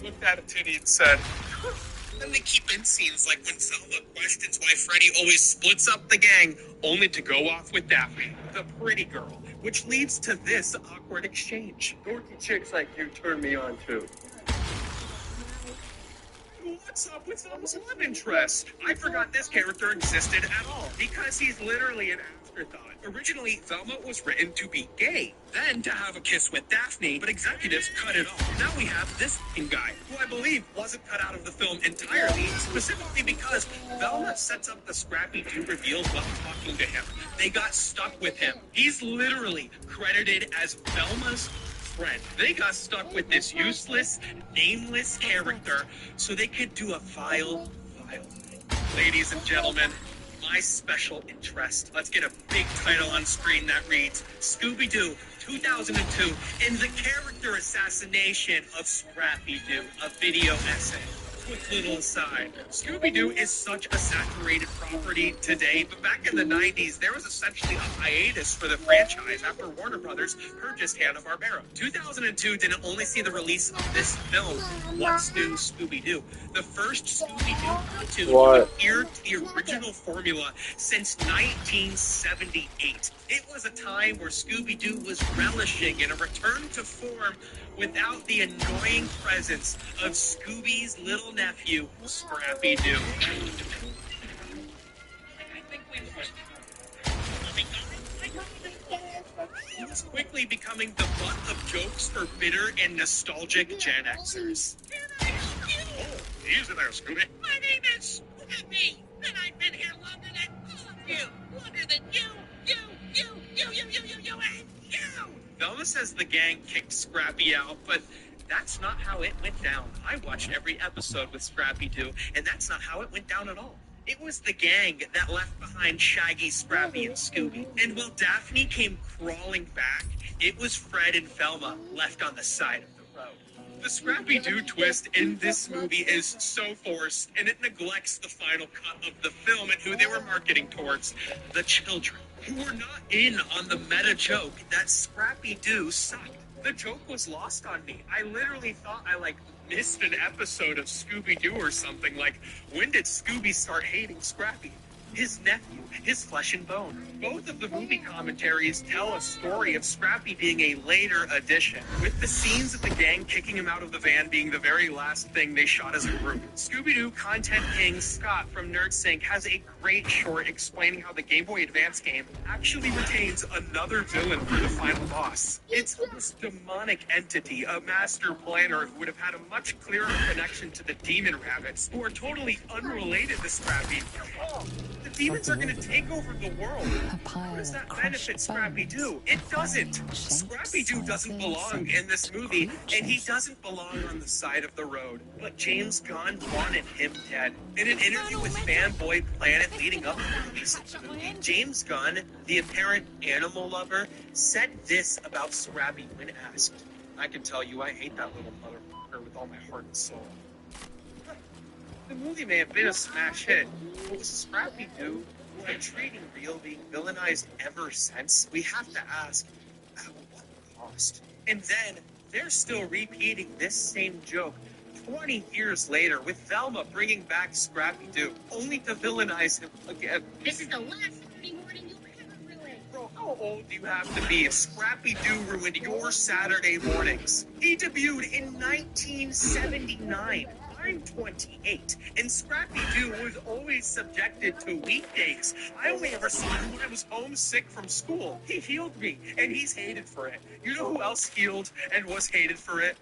Looked at a titty and said, then they keep in scenes like when Velma questions why Freddy always splits up the gang, only to go off with Daphne, the pretty girl, which leads to this awkward exchange. Dorky chicks like you turn me on too. What's up with Velma's love interest? I forgot this character existed at all, because he's literally an afterthought. Originally, Velma was written to be gay, then to have a kiss with Daphne, but executives cut it off. Now we have this fucking guy, who I believe wasn't cut out of the film entirely, specifically because Velma sets up the Scrappy-Doo reveal while talking to him. They got stuck with him. He's literally credited as Velma's friend. They got stuck with this useless, nameless character so they could do a vile thing. Ladies and gentlemen, my special interest. Let's get a big title on screen that reads Scooby-Doo 2002 in the character assassination of Scrappy-Doo, a video essay. Quick little aside, Scooby-Doo is such a saturated property today, but back in the 90s, there was essentially a hiatus for the franchise after Warner Brothers purchased Hanna-Barbera. 2002 didn't only see the release of this film, What's New Scooby-Doo, the first Scooby-Doo cartoon to adhere to the original formula since 1978. It was a time where Scooby-Doo was relishing in a return to form without the annoying presence of Scooby's little nephew, Scrappy-Doo. He was quickly becoming the butt of jokes for bitter and nostalgic Gen Xers. Oh, easy there, Scooby. My name is Scooby, and I've been here longer than all of you. Longer than you, and you. Velma says the gang kicked Scrappy out, but That's not how it went down. I watched every episode with Scrappy-Doo, and that's not how it went down at all. It was the gang that left behind Shaggy, Scrappy, and Scooby. And while Daphne came crawling back, it was Fred and Velma left on the side of the road. The Scrappy-Doo twist in this movie is so forced, and it neglects the final cut of the film and who they were marketing towards, the children, who were not in on the meta joke that Scrappy-Doo sucked. The joke was lost on me. I literally thought I, missed an episode of Scooby-Doo or something. When did Scooby start hating Scrappy? His nephew, his flesh and bone. Both of the movie commentaries tell a story of Scrappy being a later addition, with the scenes of the gang kicking him out of the van being the very last thing they shot as a group. Scooby-Doo content king Scott from NerdSync has a great short explaining how the Game Boy Advance game actually retains another villain for the final boss. It's this demonic entity, a master planner who would have had a much clearer connection to the demon rabbits, who are totally unrelated to Scrappy. The demons are going to take over the world. How does that benefit Scrappy-Doo? It doesn't. Scrappy-Doo doesn't belong in this movie, and he doesn't belong on the side of the road. But James Gunn wanted him dead. In an interview with Fanboy Planet leading up to the release of the movie, James Gunn, the apparent animal lover, said this about Scrappy when asked. I can tell you I hate that little motherfucker with all my heart and soul. The movie may have been a smash hit, but with Scrappy-Doo, who I'm treating real, being villainized ever since, we have to ask, at what cost? And then, they're still repeating this same joke 20 years later, with Velma bringing back Scrappy-Doo, only to villainize him again. This is the last Saturday morning you'll ever ruin. Bro, how old do you have to be if Scrappy-Doo ruined your Saturday mornings? He debuted in 1979. I'm 28, and Scrappy-Doo was always subjected to weekdays. I only ever saw him when I was homesick from school. He healed me, and he's hated for it. You know who else healed and was hated for it?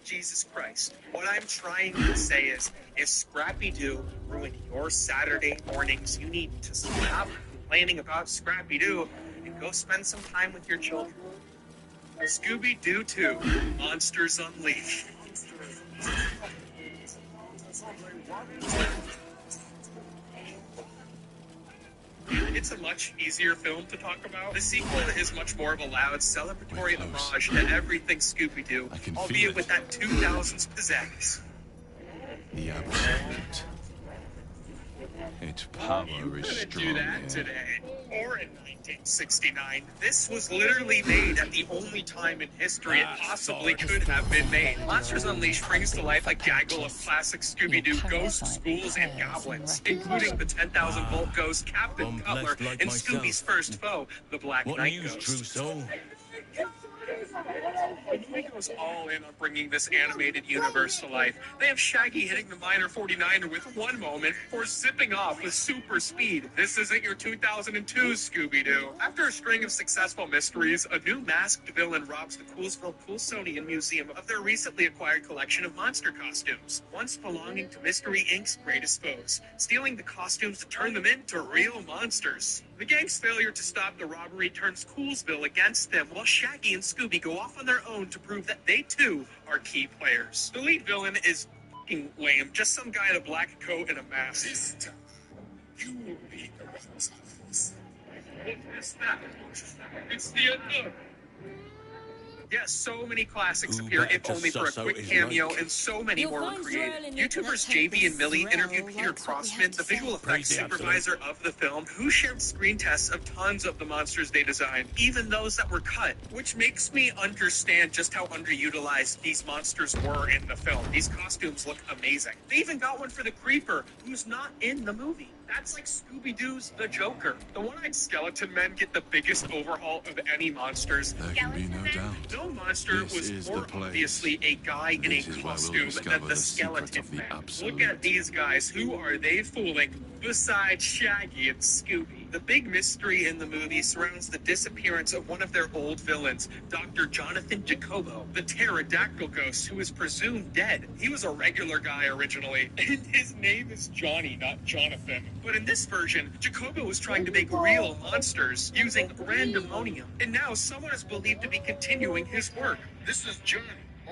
Jesus Christ. What I'm trying to say is, if Scrappy-Doo ruined your Saturday mornings, you need to stop complaining about Scrappy-Doo and go spend some time with your children. Scooby-Doo 2, Monsters Unleashed. It's a much easier film to talk about. The sequel is much more of a loud, celebratory homage to everything Scooby-Doo, albeit with that 2000s pizzazz. The absolute. Its power is strong. Do that today, or in 1969. This was literally made at the only time in history it possibly could have been made. Monsters Unleashed brings to life a gaggle of classic Scooby-Doo ghosts, ghouls, and goblins, including the 10,000-volt ghost Captain Cutler and Scooby's first foe, the Black Knight Ghost. The movie goes all in on bringing this animated universe to life. They have Shaggy hitting the minor 49er with one moment, or zipping off with super speed. This isn't your 2002 Scooby-Doo. After a string of successful mysteries, a new masked villain robs the Coolsville Coulsonian Museum of their recently acquired collection of monster costumes, once belonging to Mystery Inc.'s greatest foes, stealing the costumes to turn them into real monsters. The gang's failure to stop the robbery turns Coolsville against them, while Shaggy and Scooby go off on their own to prove that they too are key players. The lead villain is fucking lame, just some guy in a black coat and a mask. This time, you will be the ones. What is that? It's the end. Yes, so many classics appear, if only for a quick cameo, and so many more were created. YouTubers JV and Millie interviewed Peter Crossman, the visual effects supervisor of the film, who shared screen tests of tons of the monsters they designed, even those that were cut, which makes me understand just how underutilized these monsters were in the film. These costumes look amazing. They even got one for the Creeper, who's not in the movie. That's like Scooby-Doo's The Joker. The one-eyed skeleton men get the biggest overhaul of any monsters. There can be no doubt. No monster was more obviously a guy in a costume than the skeleton man. Look at these guys. Who are they fooling besides Shaggy and Scooby? The big mystery in the movie surrounds the disappearance of one of their old villains, Dr. Jonathan Jacobo, the pterodactyl ghost who is presumed dead. He was a regular guy originally, and his name is Johnny, not Jonathan. But in this version, Jacobo was trying to make real monsters using randomonium, and now someone is believed to be continuing his work. This is Johnny.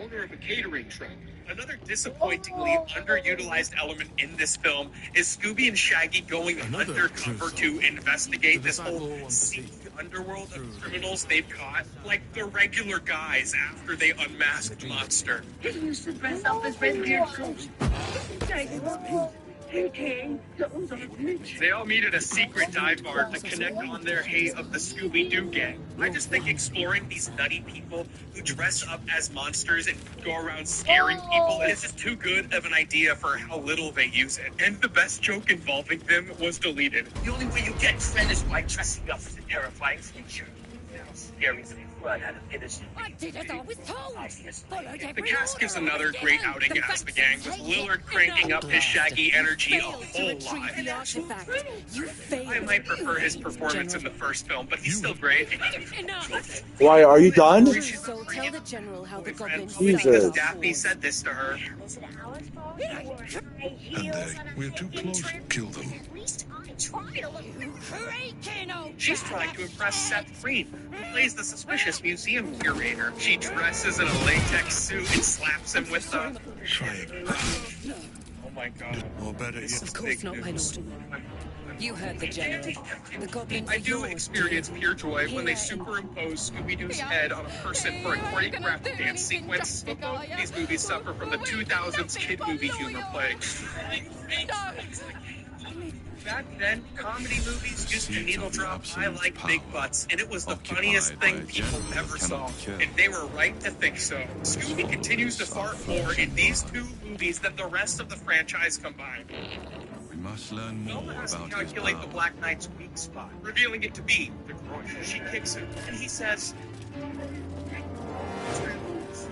owner of a catering truck. Another disappointingly underutilized element in this film is Scooby and Shaggy going undercover to investigate this whole seedy underworld of criminals they've caught, like the regular guys after they unmask the monster. He used to dress up as Redbeard ghost. They all meet at a secret dive bar to connect on their hate of the Scooby-Doo gang. I just think exploring these nutty people who dress up as monsters and go around scaring people is just too good of an idea for how little they use it. And the best joke involving them was deleted. The only way you get friend is by dressing up as a terrifying creature. Now scary as they flood out of innocent. I did as I was told. The cast gives another great outing as the gang, with Lillard cranking up his Shaggy energy a whole lot. I might prefer his performance in the first film, but he's still great. Why, are you done? So tell the general how the goblins Jesus. Daphne said this to her. And we're too close to kill them. She's trying to impress Seth Green, who plays the suspicious museum curator. She dresses in a latex suit and slaps him with the... Try it. Oh my god. Or better This yet. is Of course big not, my news. lord. You heard the general. The goblins I are do yours. experience pure joy when they superimpose Scooby-Doo's head on a person for a choreographed dance sequence. But both of these movies suffer from the 2000s kid movie humor plague. Back then, comedy movies used to needle drop I like big butts, and it was the funniest thing people ever saw. And they were right to think so. Scooby continues to fart more in these two movies than the rest of the franchise combined. We must learn more Velma has to about his calculate the power. Black Knight's weak spot, revealing it to be the groin. She kicks him, and he says...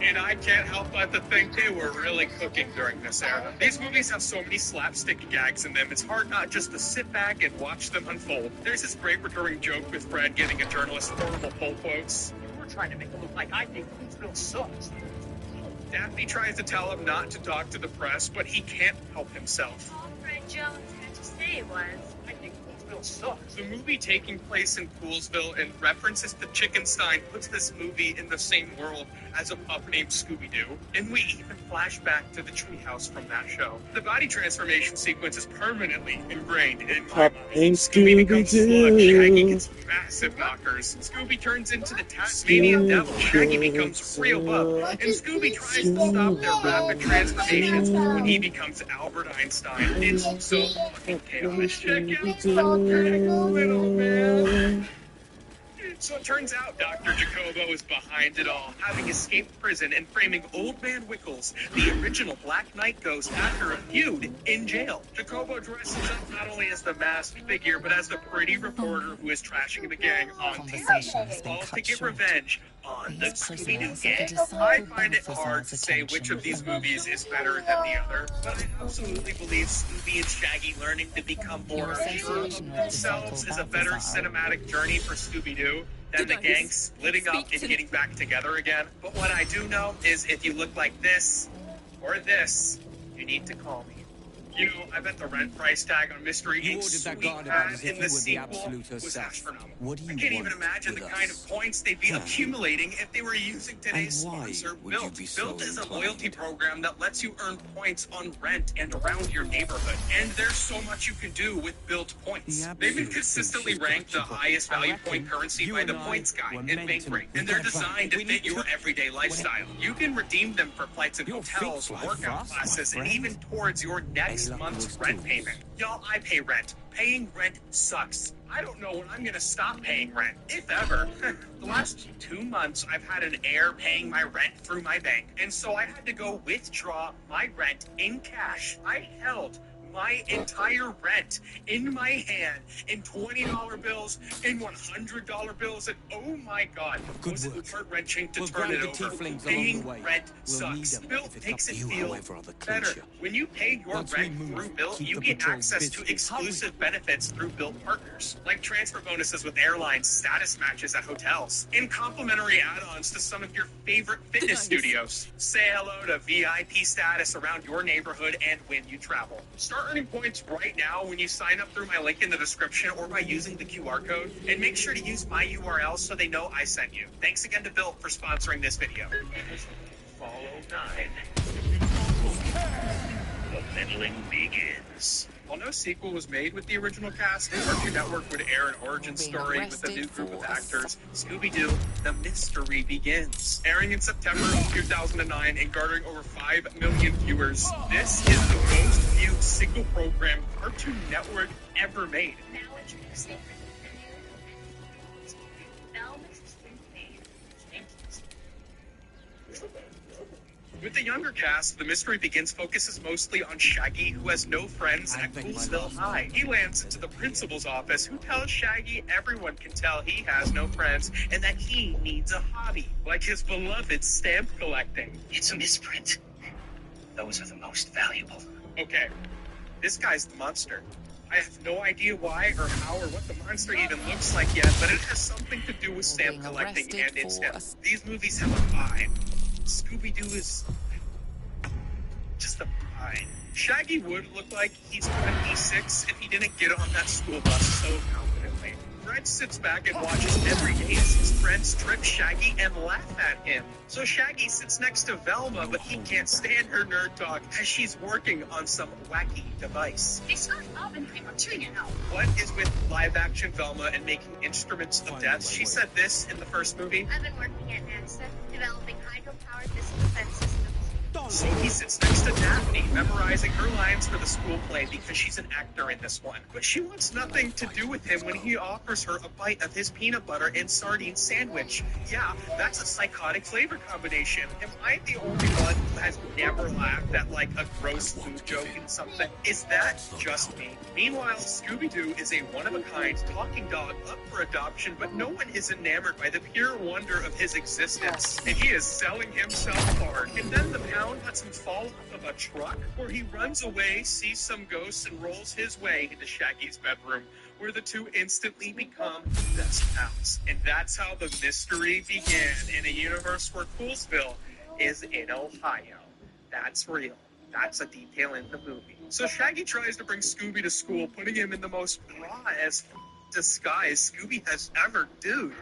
And I can't help but to think they were really cooking during this era. These movies have so many slapstick gags in them, it's hard not just to sit back and watch them unfold. There's this great recurring joke with Fred giving a journalist horrible pull quotes. We're trying to make it look like I think Queensville sucks. Daphne tries to tell him not to talk to the press, but he can't help himself. All Fred Jones had to say was, I think Queensville sucks. The movie taking place in Poolsville and references to Chickenstein puts this movie in the same world as a pup named Scooby-Doo, and we even flash back to the treehouse from that show. The body transformation sequence is permanently ingrained in my mind. Scooby becomes Slug, Shaggy gets massive knockers, Scooby turns into the Tasmanian Devil, Shaggy becomes real buff, and Scooby tries to stop their rapid transformations when he becomes Albert Einstein. It's so fucking chaotic. Check out little man. So it turns out Dr. Jacobo is behind it all, having escaped prison and framing Old Man Wickles, the original Black Knight ghost, after a feud in jail. Jacobo dresses up not only as the masked figure, but as the pretty reporter who is trashing the gang on TV, all to get revenge on the Scooby-Doo gang. I find it hard to say which of these movies is better than the other, but I absolutely believe Scooby and Shaggy learning to become more sure of themselves is a better cinematic journey for Scooby-Doo than the gang splitting up and getting back together again. But what I do know is if you look like this or this, you need to call me. You know, I bet the rent price tag on Mystery Inc.'s that sweet guard about hat as in if the he were the sequel absolute was herself. astronomical. What do you I can't even want imagine the with kind us? of points they'd be accumulating if they were using today's And why sponsor, would you Built. be so Built is a inclined? loyalty program that lets you earn points on rent and around your neighborhood. And there's so much you can do with Built points. They've been consistently ranked the highest value point currency by the Points Guide and Bankrate, and they're designed to fit your everyday lifestyle. You can redeem them for flights and hotels, workout classes, and even towards your next month's rent payment. Y'all, I pay rent. Paying rent sucks. I don't know when I'm gonna stop paying rent, if ever. The last 2 months, I've had an heir paying my rent through my bank, and so I had to go withdraw my rent in cash. I held my entire rent in my hand in $20 bills, in $100 bills, and oh my god, was it heart-wrenching to turn it over. Paying rent sucks. Built makes it feel better. When you pay your rent through Built, you get access to exclusive benefits through Built partners, like transfer bonuses with airlines, status matches at hotels, and complimentary add-ons to some of your favorite fitness studios. Say hello to VIP status around your neighborhood and when you travel. Start earning points right now when you sign up through my link in the description or by using the QR code, and make sure to use my URL so they know I sent you. Thanks again to Built for sponsoring this video. Follow 9. The meddling begins. While no sequel was made with the original cast, Cartoon Network would air an origin story with a new group of actors, Scooby-Doo, The Mystery Begins. Airing in September of 2009 and garnering over 5 million viewers, this is the most viewed single program Cartoon Network ever made. Now introducing With the younger cast, The Mystery Begins focuses mostly on Shaggy, who has no friends at Coolsville High. He lands into the principal's office, who tells Shaggy everyone can tell he has no friends and that he needs a hobby, like his beloved stamp collecting. It's a misprint. Those are the most valuable. Okay, this guy's the monster. I have no idea why or how or what the monster even looks like yet, but it has something to do with stamp collecting and it's him. These movies have a vibe. Scooby-Doo is just a vibe. Shaggy would look like he's 26 if he didn't get on that school bus so confidently. Fred sits back and watches every day as his friends trip Shaggy and laugh at him. So Shaggy sits next to Velma, but he can't stand her nerd talk as she's working on some wacky device. They start Oppenheimer too, you know. What is with live-action Velma and making instruments of death? She said this in the first movie. I've been working at NASA, developing hydro-powered missile defense systems. So he sits next to Daphne, memorizing her lines for the school play because she's an actor in this one. But she wants nothing to do with him when he offers her a bite of his peanut butter and sardine sandwich. Yeah, that's a psychotic flavor combination. Am I the only one who has never laughed at like a gross food joke in something? Is that just me? Meanwhile, Scooby-Doo is a one-of-a-kind talking dog up for adoption, but no one is enamored by the pure wonder of his existence. And he is selling himself hard. And then the pound lets him fall off of a truck, where he runs away, sees some ghosts, and rolls his way into Shaggy's bedroom, where the two instantly become best pals. And that's how the mystery began, in a universe where Coolsville is in Ohio. That's real. That's a detail in the movie. So Shaggy tries to bring Scooby to school, putting him in the most raw as disguise Scooby has ever dude.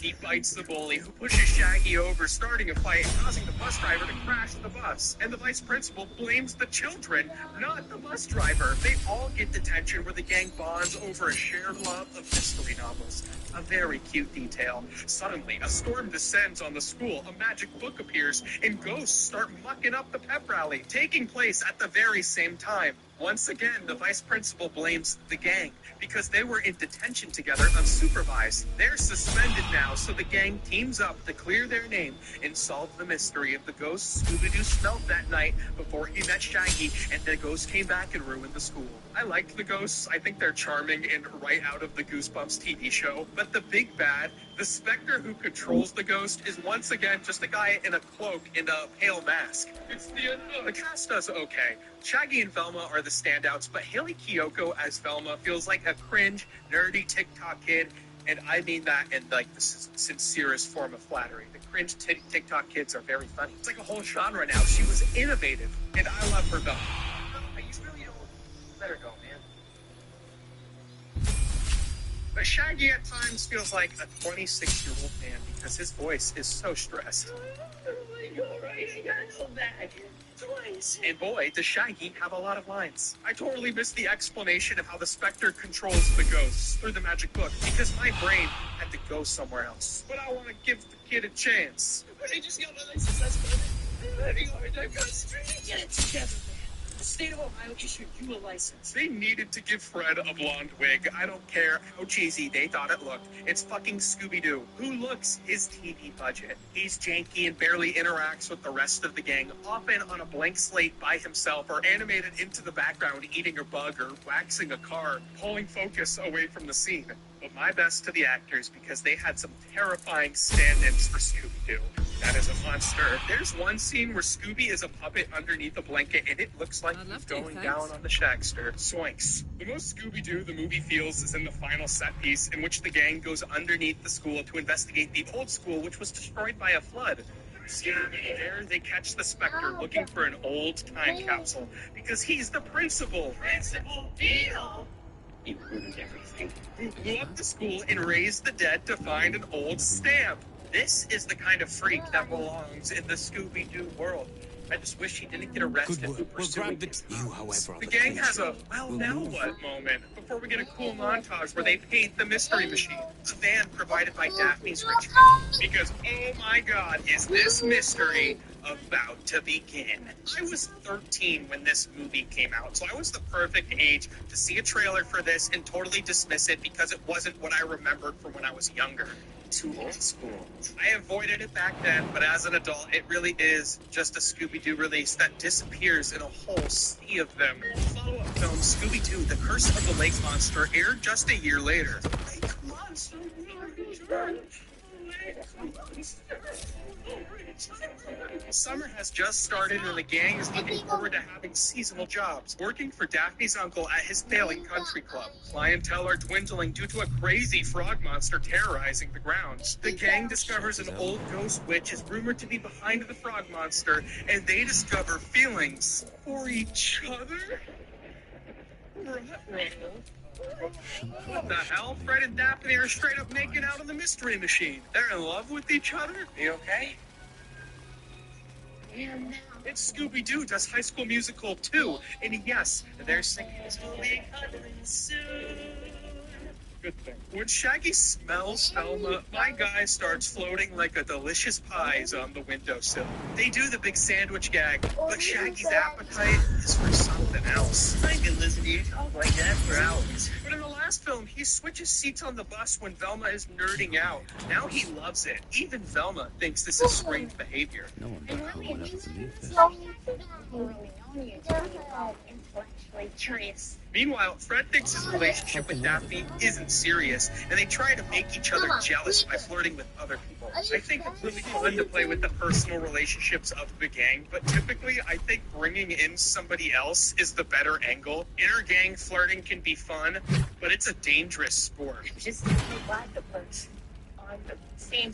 He fights the bully, who pushes Shaggy over, starting a fight and causing the bus driver to crash the bus. And the vice principal blames the children, not the bus driver. They all get detention, where the gang bonds over a shared love of mystery novels. A very cute detail. Suddenly, a storm descends on the school, a magic book appears, and ghosts start mucking up the pep rally, taking place at the very same time. Once again, the vice principal blames the gang because they were in detention together unsupervised. They're suspended now, so the gang teams up to clear their name and solve the mystery of the ghost Scooby-Doo smelled that night before he met Shaggy, and the ghost came back and ruined the school. I liked the ghosts. I think they're charming and right out of the Goosebumps TV show. But the big bad, the specter who controls the ghost, is once again just a guy in a cloak and a pale mask. It's the cast does okay. Shaggy and Velma are the standouts, but Haley Kiyoko as Velma feels like a cringe, nerdy TikTok kid, and I mean that in like the sincerest form of flattery. The cringe TikTok kids are very funny. It's like a whole genre now. She was innovative, and I love her though. I really don't let her go, man. But Shaggy at times feels like a 26-year-old man because his voice is so stressed. And boy, does Shaggy have a lot of lines. I totally missed the explanation of how the Spectre controls the ghosts through the magic book because my brain had to go somewhere else. But I want to give the kid a chance. But I just got my license last month. I'm having a hard time concentrating. Get it together, man. The state of Ohio issued you a license. They needed to give Fred a blonde wig. I don't care how cheesy they thought it looked. It's fucking Scooby-Doo. Who looks his TV budget? He's janky and barely interacts with the rest of the gang, often on a blank slate by himself or animated into the background eating a bug or waxing a car, pulling focus away from the scene. But my best to the actors because they had some terrifying stand-ins for Scooby-Doo. That is a monster. There's one scene where Scooby is a puppet underneath a blanket and it looks like he's going down on the Shagster. Zoinks. The most Scooby-Doo the movie feels is in the final set piece in which the gang goes underneath the school to investigate the old school which was destroyed by a flood. There they catch the Spectre looking for an old time capsule because he's the principal. Principal Beetle! You ruined everything. Who blew up the school and raised the dead to find an old stamp. This is the kind of freak that belongs in the Scooby-Doo world. I just wish he didn't get arrested for pursuing this. You, however, The gang has a, well, now what moment before we get a cool montage where they paint the mystery machine. A van provided by Daphne's rich friend. Because, oh my god, is this mystery about to begin. I was 13 when this movie came out, so I was the perfect age to see a trailer for this and totally dismiss it because it wasn't what I remembered from when I was younger. Too old school. I avoided it back then, but as an adult, it really is just a Scooby-Doo release that disappears in a whole sea of them. Follow-up film Scooby-Doo, The Curse of the Lake Monster aired just a year later. Lake Monster will return. Lake Monster will return. Summer has just started and the gang is looking forward to having seasonal jobs. Working for Daphne's uncle at his failing country club. Clientele are dwindling due to a crazy frog monster terrorizing the grounds. The gang discovers an old ghost witch is rumored to be behind the frog monster, and they discover feelings for each other. What the hell? Fred and Daphne are straight up making out on the mystery machine. They're in love with each other? You okay? It's Scooby-Doo does High School Musical 2. And yes, they're singing "We'll be cuddling soon." Good thing. When Shaggy smells Velma, my guy starts floating like a delicious pies on the windowsill. They do the big sandwich gag, but Shaggy's appetite is for something else. I can listen to you talk like that for hours. But in the last film, he switches seats on the bus when Velma is nerding out. Now he loves it. Even Velma thinks this is strange behavior. No one back home would ever believe this. Intellectually curious. Meanwhile, Fred thinks his relationship with Daphne isn't serious, and they try to make each other jealous by flirting with other people. I think it's really fun to play with the personal relationships of the gang, but typically I think bringing in somebody else is the better angle. Inter-gang flirting can be fun, but it's a dangerous sport. Just glad the person on the same.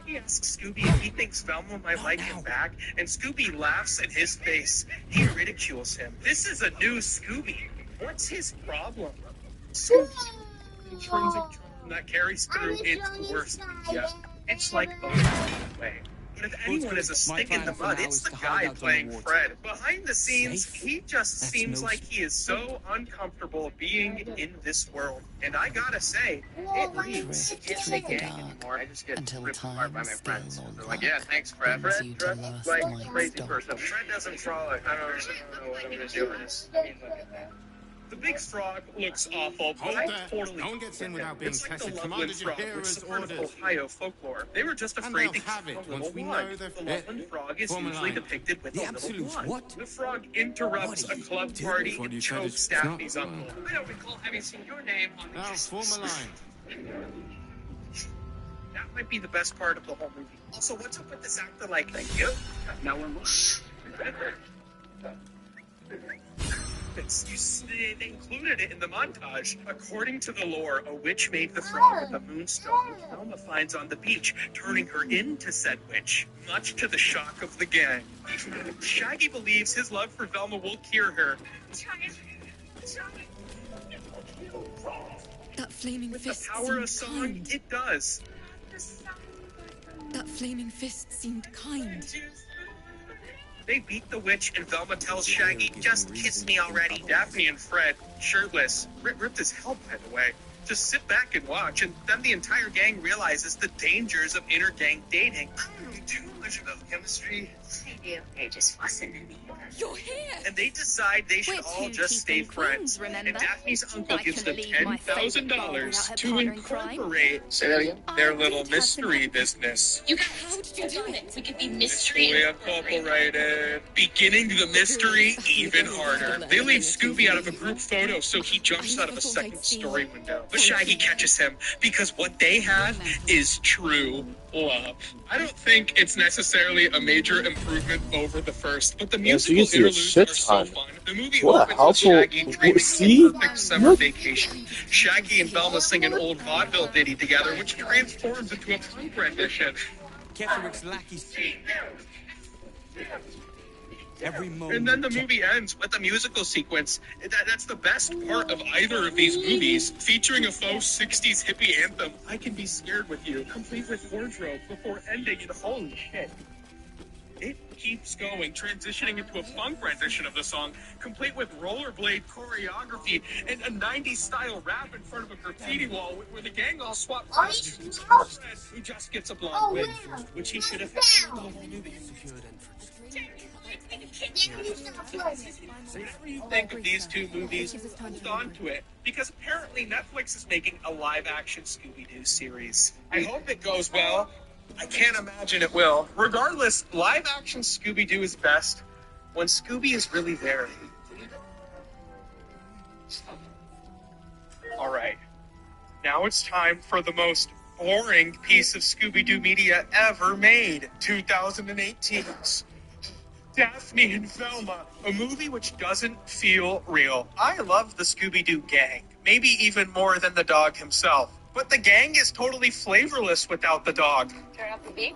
He asks Scooby if he thinks Velma might like him back, and Scooby laughs in his face. He ridicules him. This is a new Scooby. What's his problem? Scooby's intrinsic charm that carries through its worst. Yeah, it's like a way. But if anyone is a stick in the mud, it's the guy playing Fred. Behind the scenes, he just seems like he is so uncomfortable being in this world. And I gotta say, it leads to the gang anymore. I just get ripped apart by my friends. They're like, yeah, thanks, Fred. Fred dressed like a crazy person. Fred doesn't frolic. I don't know what I'm gonna do with this. I mean, look at that. The big frog looks awful, but I totally no one gets in without being it's like tested. the Loveland frog, which is part of Ohio folklore. They were just afraid to keep a little one. The Loveland frog is usually depicted with a little one. What? The frog interrupts a club party and chokes Daphne's uncle. I don't recall having seen your name on the form a line. That might be the best part of the whole movie. Also, what's up with this actor like, thank you? No one will. They included it in the montage. According to the lore, a witch made the frog with a moonstone, which Velma finds on the beach, turning her into said witch, much to the shock of the gang. Shaggy believes his love for Velma will cure her. That flaming With fist the power of seemed song, kind. it does. That flaming fist seemed kind. They beat the witch, and Velma tells Shaggy, just kiss me already. Daphne and Fred, shirtless, ripped as hell, by the way, just sit back and watch, and then the entire gang realizes the dangers of inter-gang dating. I don't know too much about chemistry. They do. They're just fussing at me. You're here! And they decide they should all just stay friends. And Daphne's uncle gives them $10,000 to incorporate their little mystery business. You guys, how did you do it? We could be mystery. We incorporated. Beginning the mystery even harder. They leave Scooby out of a group photo, so he jumps out of a second story window. But Shaggy catches him because what they have is true love. I don't think it's necessarily a major improvement over the first, but the musical interludes are so fun. The movie opens with Shaggy dreaming of a perfect summer vacation. Shaggy and Velma sing an old vaudeville ditty together, which transforms into a punk rendition. Keswick's lackey. Every moment. And then the movie ends with a musical sequence. That's the best part of either of these movies, featuring a faux 60s hippie anthem, I Can Be Scared With You, complete with wardrobe, before ending in holy shit. It keeps going, transitioning into a funk rendition of the song, complete with rollerblade choreography and a 90s style rap in front of a graffiti wall where the gang all swap costumes. Fred, who just gets a blonde wig, which he should have had the whole movie. Whatever you think of these two movies, hold on to it, because apparently Netflix is making a live-action Scooby-Doo series. I hope it goes well. I can't imagine it will. Regardless, live-action Scooby-Doo is best when Scooby is really there. All right, now it's time for the most boring piece of Scooby-Doo media ever made, 2018's Daphne and Velma, a movie which doesn't feel real. I love the Scooby-Doo gang, maybe even more than the dog himself. But the gang is totally flavorless without the dog. Turn up the beat.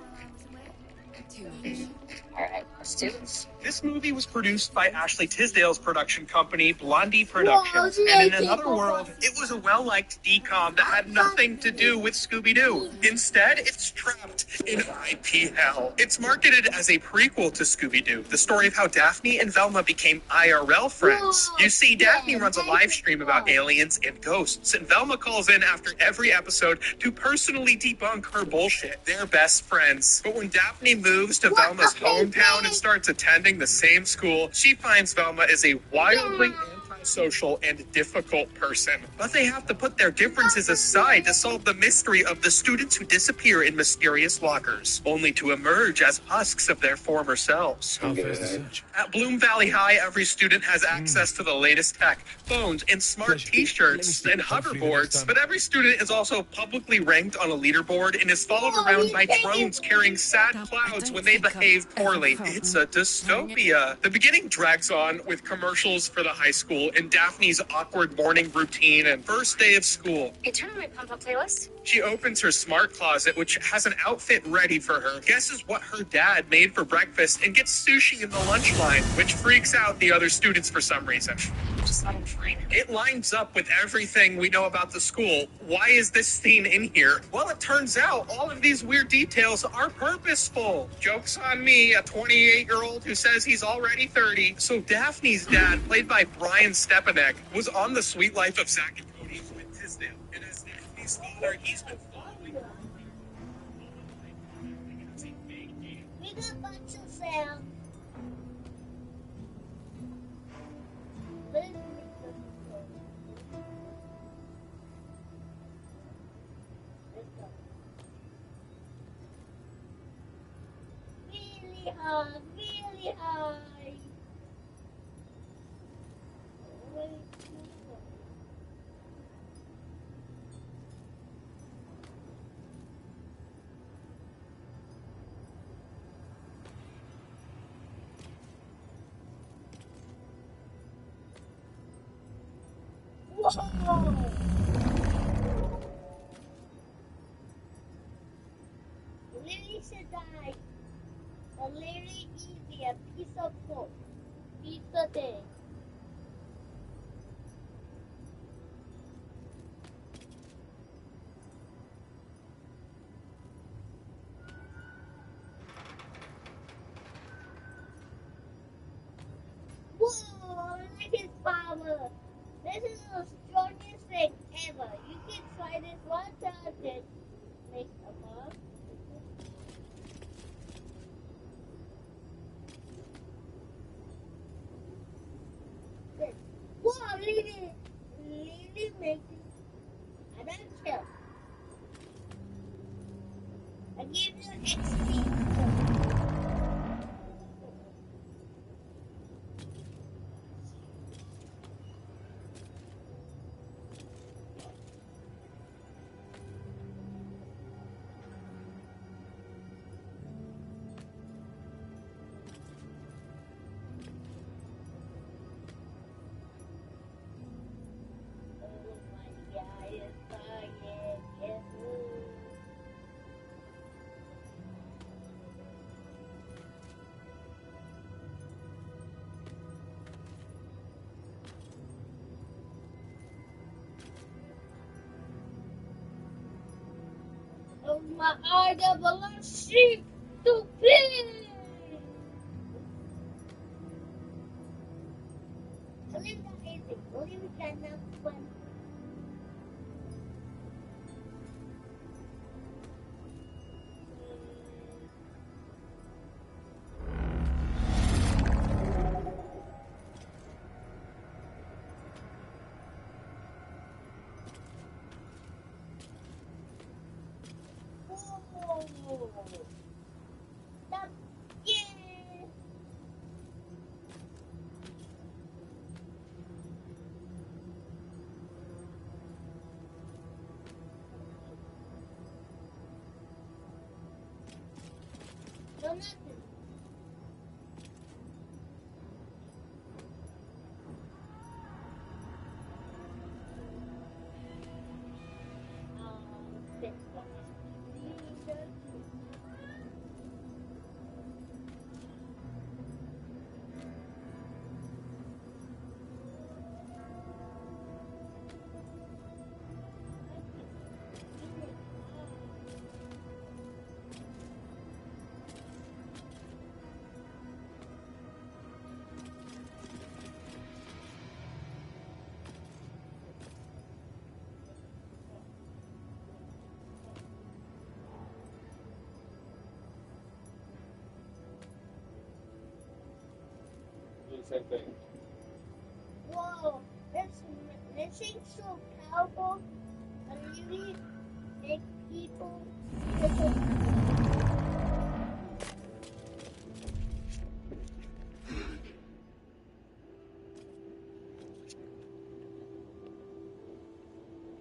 Too much. All right, let's do this. This movie was produced by Ashley Tisdale's production company, Blondie Productions, and in another world, it was a well-liked DCOM that had nothing to do with Scooby-Doo. Instead, it's trapped in IP hell. It's marketed as a prequel to Scooby-Doo, the story of how Daphne and Velma became IRL friends. You see, Daphne runs a live stream about aliens and ghosts, and Velma calls in after every episode to personally debunk her bullshit. They're best friends. But when Daphne moves to Velma's hometown and starts attending the same school, she finds Velma is a wildly antisocial and difficult person. But they have to put their differences aside to solve the mystery of the students who disappear in mysterious lockers, only to emerge as husks of their former selves. How fast the search? At Bloom Valley High, every student has access to the latest tech, phones, and smart t-shirts and hoverboards. But every student is also publicly ranked on a leaderboard and is followed around by drones carrying sad clouds when they behave poorly. It's a dystopia. The beginning drags on with commercials for the high school and Daphne's awkward morning routine and first day of school. Hey, turn on my pump-up playlist. She opens her smart closet, which has an outfit ready for her, guesses what her dad made for breakfast, and gets sushi in the lunch line, which freaks out the other students for some reason. Just let him find it. It lines up with everything we know about the school. Why is this scene in here? Well, it turns out all of these weird details are purposeful. Joke's on me, a 28-year-old who says he's already 30. So Daphne's dad, played by Brian Stepanek, was on The Sweet Life of Zack and Cody with Tisdale. And as Daphne's father, he's been following her. We got bunch of sale. Really high, really high. Whoa! Lily should die. The Lily easy, a piece of food. Pizza day. Whoa, look at his power. This is the strongest thing ever. You can try this one time, then make a mark. Whoa, Lily makes it. I don't kill. I give you XP. My order belongs sheep to pig. Only that easy. Only we can have fun. Stop. Yeah. No, nothing. Same thing. Whoa, this thing's so powerful. And really make people.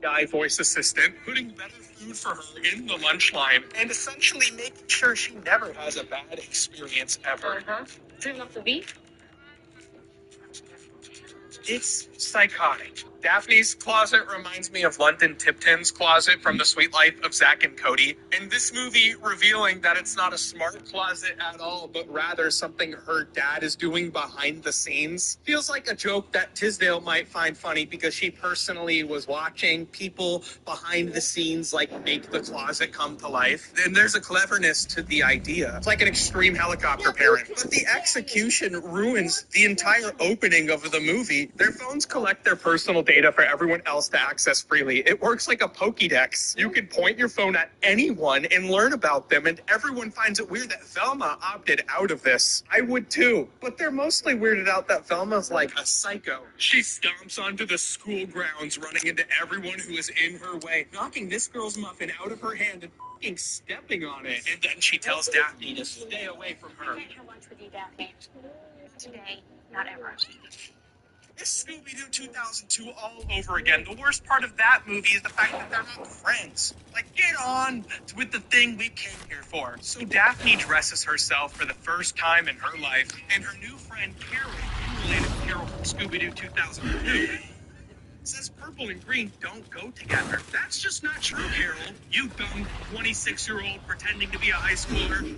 AI voice assistant, putting better food for her in the lunch line, and essentially making sure she never has a bad experience ever. Turn off the beef. It's psychotic. Daphne's closet reminds me of London Tipton's closet from The Sweet Life of Zack and Cody. In this movie, revealing that it's not a smart closet at all, but rather something her dad is doing behind the scenes. Feels like a joke that Tisdale might find funny because she personally was watching people behind the scenes like make the closet come to life. And there's a cleverness to the idea. It's like an extreme helicopter parent. But the execution ruins the entire opening of the movie. Their phones collect their personal data for everyone else to access freely. It works like a Pokédex. You can point your phone at anyone and learn about them, and everyone finds it weird that Velma opted out of this. I would too. But they're mostly weirded out that Velma's like a psycho. She stomps onto the school grounds, running into everyone who is in her way, knocking this girl's muffin out of her hand and f***ing stepping on it. And then she tells Daphne to stay away from her. I can't have lunch with you, Daphne. Today, not ever. It's Scooby-Doo 2002 all over again. The worst part of that movie is the fact that they're not friends. Like, get on with the thing we came here for. So Daphne dresses herself for the first time in her life, and her new friend Carol, related to Carol from Scooby-Doo 2002, says purple and green don't go together. That's just not true, Carol. You dumb 26-year-old pretending to be a high schooler.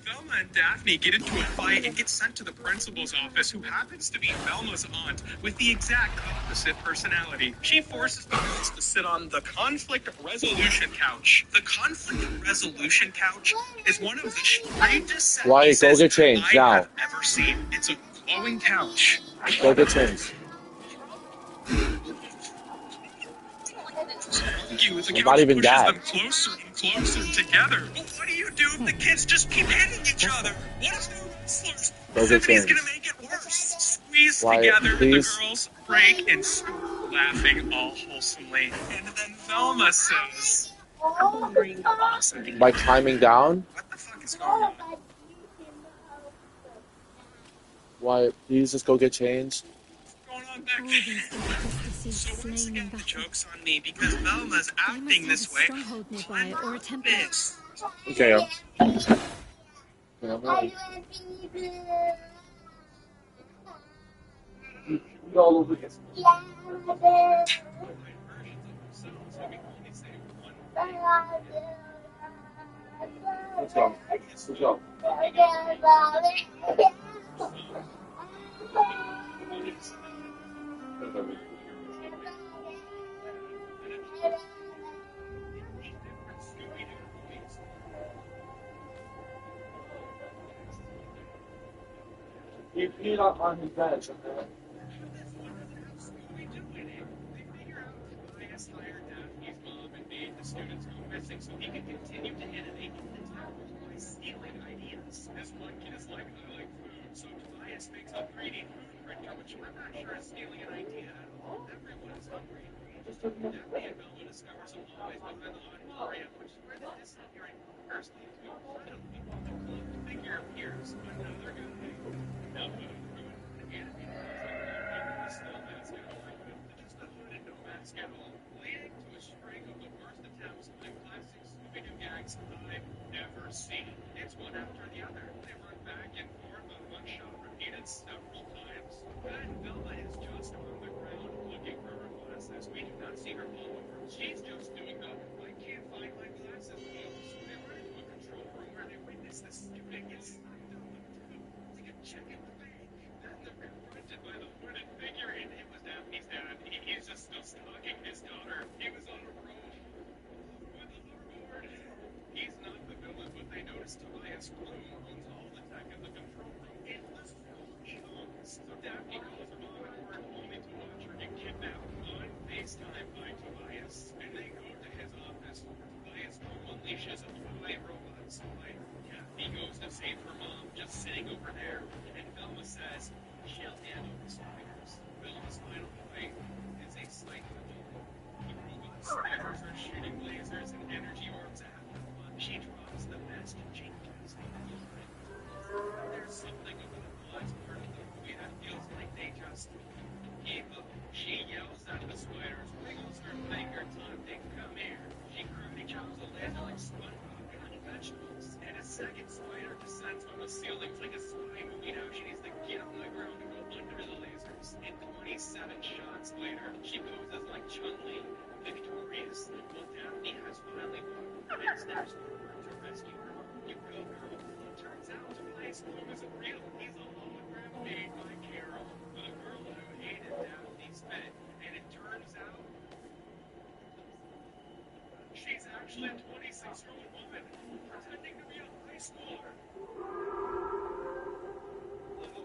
Velma and Daphne get into a fight and get sent to the principal's office, who happens to be Velma's aunt with the exact opposite personality. She forces the girls to sit on the conflict resolution couch. The conflict resolution couch is one of the strangest set Why? pieces Go get changed I now. have ever seen. It's a glowing couch. Go get changed. With the I'm couch not even pushes dad. them closer and closer together. But what do you do if the kids just keep hitting each other? What if the wrestlers? Go get Somebody's changed. gonna make it worse. Squeeze Why, together, please? the girls break and start laughing all wholesomely. And then Velma says, "Purple and green go awesome together." By climbing down? What the fuck is going on? Why? Please just go get changed. Going on back So once again, the joke's on me because Velma's acting this way. Stronghold nearby or a temple. This. Okay. Yeah, I'm ready. All over this. Let's go. Let's go. He peed on his bench. Tobias hired Daphne's mom and made the students go missing so he could continue to innovate in the town by stealing ideas. This one kid is like, I like food, so Tobias makes a 3D food printer, which I'm not sure is stealing an idea at all. Everyone is hungry. Daphne and Velma discover some lies behind the auditorium, which is where the disappearing workers lead to. Suddenly, the cloaked figure appears, another guy. Now, the animated the snow mask and all, just a hood and no mask at all, leading to a string of the worst attempts at classic Scooby-Doo gags I've ever seen. It's one after the other. They run back and forth on one shot repeated several times. Then Velma is just on the ground looking for her glasses. We do not see her follow her. She's just doing the I can't find my glasses deals. They run into a control room where they witness this student get signed on them too. Like a check in the bank. Then they're confronted by the hooded figure, and it was Daphne's dad. He's just still stalking his daughter. He was on a road with a hoverboard. He's not the villain, but they notice Tobias Bloom owns all the tech in the control room. It was all he owns. So Daphne calls her mom at work only to watch her get kidnapped on FaceTime by Tobias. And they go to his office. Tobias Bloom unleashes a toy robot spider. Daphne goes to save her mom, just sitting over there. And Velma says she'll handle the spiders. Velma's final fight is a sight for the robot spiders are shooting lasers and energy orbs at her. She drops the best changes. There's something about the last part of the movie that feels like they just gave up. She yells at the spiders, wiggles her finger, taunting, come here. She karate chops a laser like SpongeBob cutting vegetables. And a second spider descends from the ceiling like a spy movie. Now she needs to get on the ground and go under the lasers. And 27 shots later, she poses like Chun-Li, victorious. Well, Daphne has finally won. And snaps forward to rescue her. You go, girl. Turns out Tobias Bloom isn't real. He's a hologram made by Carol, the girl who hated Daphne's fit. And it turns out she's actually a 26-year-old woman pretending to be a high schooler.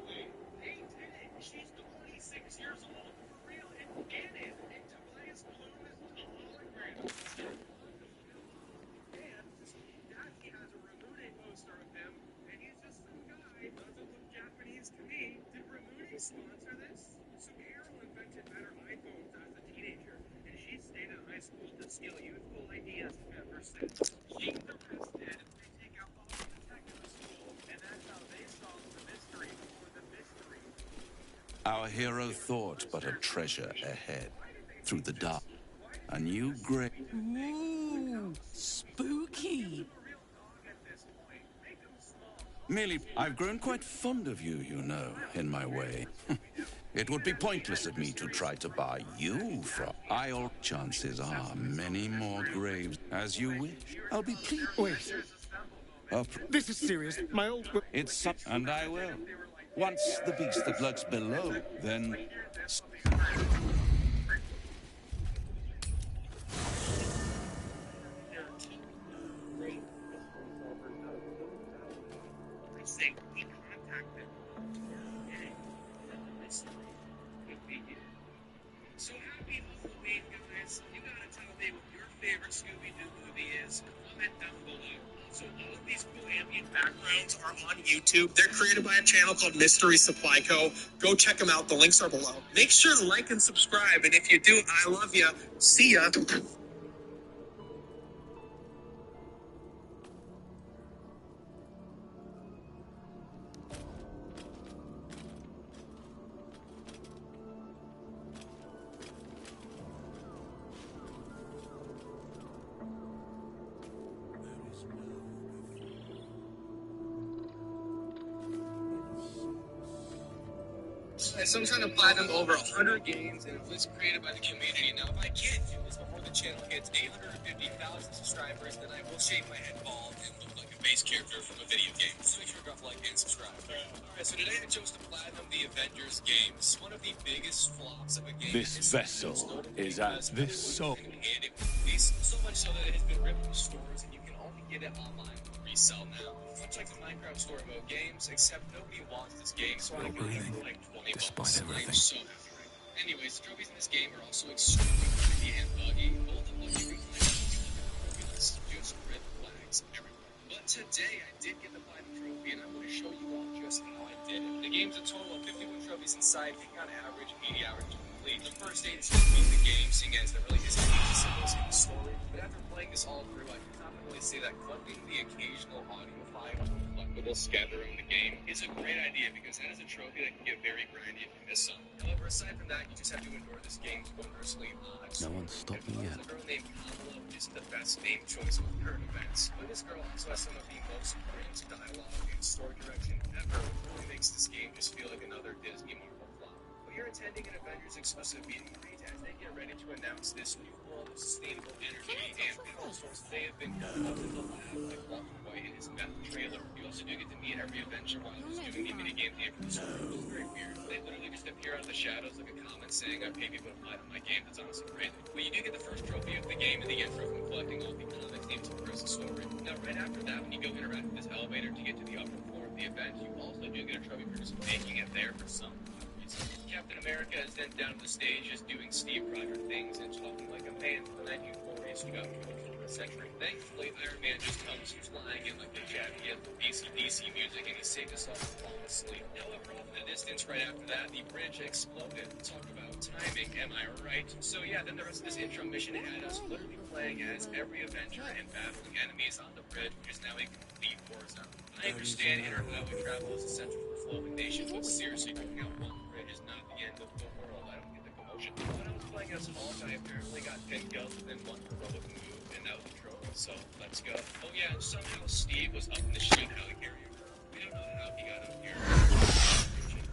Wait, they did it. She's 26 years old for real and canon. And Tobias Bloom is a hologram. And Daphne has a Ramune poster of him, and he's just some guy. Doesn't look Japanese to me. Did Ramune sponsor this? So Carol invented better iPhones as a teenager, and she stayed in high school to steal youthful ideas ever since. She's arrested. They take out all of the tech in the school, and that's how they solve the mystery for the mystery. Our hero thought but a treasure ahead. Through the dark, a new grave. Ooh, spooky. Merely, I've grown quite fond of you, you know, in my way. It would be pointless of me to try to buy you from. Chances are many more graves as you wish. I'll be pleased. Wait. This is serious. My old... It's up, and I will. Once the beast that lurks below, then... Say he contacted gang. Mystery could be here. So happy Halloween, guys. You gotta tell me what your favorite Scooby-Doo movie is. Comment down below. So all of these cool ambient backgrounds are on YouTube. They're created by a channel called Mystery Supply Co. Go check them out. The links are below. Make sure to like and subscribe. And if you do, I love you. See ya. Some kind of platinum over 100 games, and it was created by the community. Now, if I can't do this before the channel hits 850,000 subscribers, then I will shave my head bald and look like a base character from a video game. So make sure to drop a like and subscribe. Alright, so today I chose to platinum the Avengers game. This is one of the biggest flops of a game. This vessel is at this soul. And it released so much so that it has been ripped from stores, and you can only get it online for sell now. Much like the Minecraft story mode games, except nobody wants this game, so I got it for like 20 bucks. I'm so happy right now. Anyways, the trophies in this game are also extremely creepy and buggy. All the buggy just red flags everywhere. But today I did get the platinum trophy, and I'm going to show you all just how I did it. The game's a total of 51 trophies inside, taking on average 80 hours to complete. The first 8 is to beat the game, seeing as there really isn't any symbols in the story. But after playing this all through, I can confidently say that collecting the occasional audio file from collectibles scattered around the game is a great idea, because that is a trophy that can get very grindy if you miss some. However, aside from that, you just have to endure this game's wondrously odd story. No one's stopped me yet. A girl named Kamala is the best name choice with current events. But this girl also has some of the most brilliant dialogue and story direction ever, which really makes this game just feel like another Disney Marvel flop. But you're attending an Avengers exclusive meet and greet as they get ready to announce this new world of sustainable energy and power source they have been cooking up in the lab, like Walter White in his meth trailer. You also do get to meet every Avenger while he's doing the minigame the episode. It was very weird. They literally just appear out of the shadows like a comment saying, I pay people to fight on my game. That's honestly crazy. But you do get the first trophy of the game in the intro from collecting all the comics needed to progress the story. Now, right after that, when you go interact with this elevator to get to the upper floor of the event, you also do get a trophy for just making it there for some reason. Captain America is then down on the stage just doing Steve Rogers things and talking like a man from the 1940s who got through the 21st century. Thankfully, Iron Man just comes flying in like a jet. He has DC music and he saved us all from falling asleep. However, off in the distance right after that, the bridge exploded. Talk about timing, am I right? So yeah, then the rest of this intro mission had us literally playing as every Avenger and battling enemies on the bridge, which is now a complete war zone. I understand interhighway travel is essential for flowing nations, but seriously, going out one bridge is not the end of the world. I don't get the commotion. When I was playing as Hulk, I apparently got 10 kills within one heroic move, and that was the trophy, so let's go. Oh yeah, and somehow Steve was up in the shield helicarrier. We don't know how he got up here,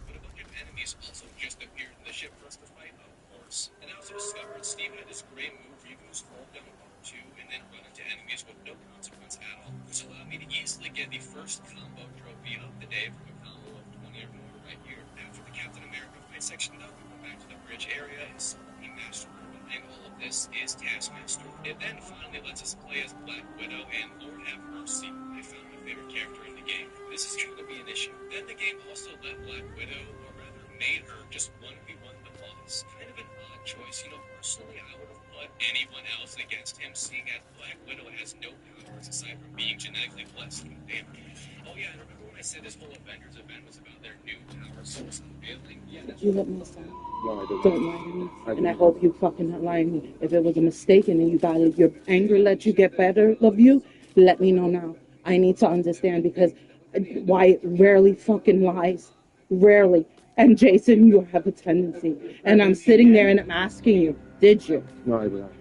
but a bunch of enemies also just appeared in the ship for us to fight, of course. And I also discovered Steve had this great move where you can just hold down R2 and then run into enemies with no consequence at all, which allowed me to easily get the first combo trophy of the day from a combo of 20 or more right here. After the Captain America fight section, though, we go back to the bridge area and see the mastermind behind all of this is Taskmaster. It then finally lets us play as Black Widow, and Lord have mercy, I found my favorite character in the game. This is going to be an issue. Then the game also let Black Widow, or rather made her, just 1v1 the boss. Kind of an odd choice, you know. Personally, I would have put anyone else against him, seeing as Black Widow has no powers aside from being genetically blessed with damage. Oh yeah, and remember when I said this whole Avengers event was about their new power source unveiling? Yeah, that's You let me stop. No, I didn't. Don't lie to me. And I hope you fucking not lying to me. If it was a mistake and you got your anger let you get better of you, let me know now. I need to understand, because Wyatt rarely fucking lies. Rarely. And Jason, you have a tendency. And I'm sitting there and I'm asking you, did you? No, I didn't.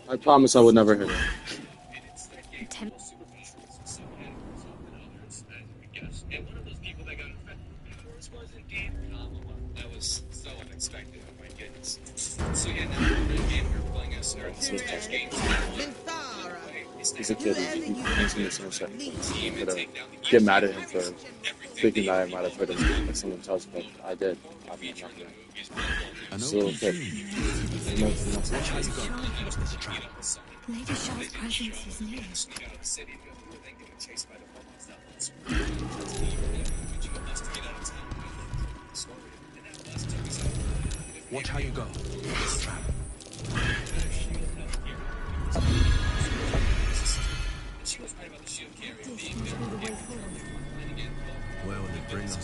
I promise I would never hit it. And one of those people that got affected with powers was indeed Kamala. That was so unexpected, oh my goodness. So yeah, now we're in a game we're playing as Sarah. This is just games. He's a kid. He makes me so upset. I'm gonna get mad at him for thinking that I might have hurt him like someone else, but I did. I'm not gonna. Still okay. Lady Shaw's presence is near. Watch how you go. Trap. Where will it bring us?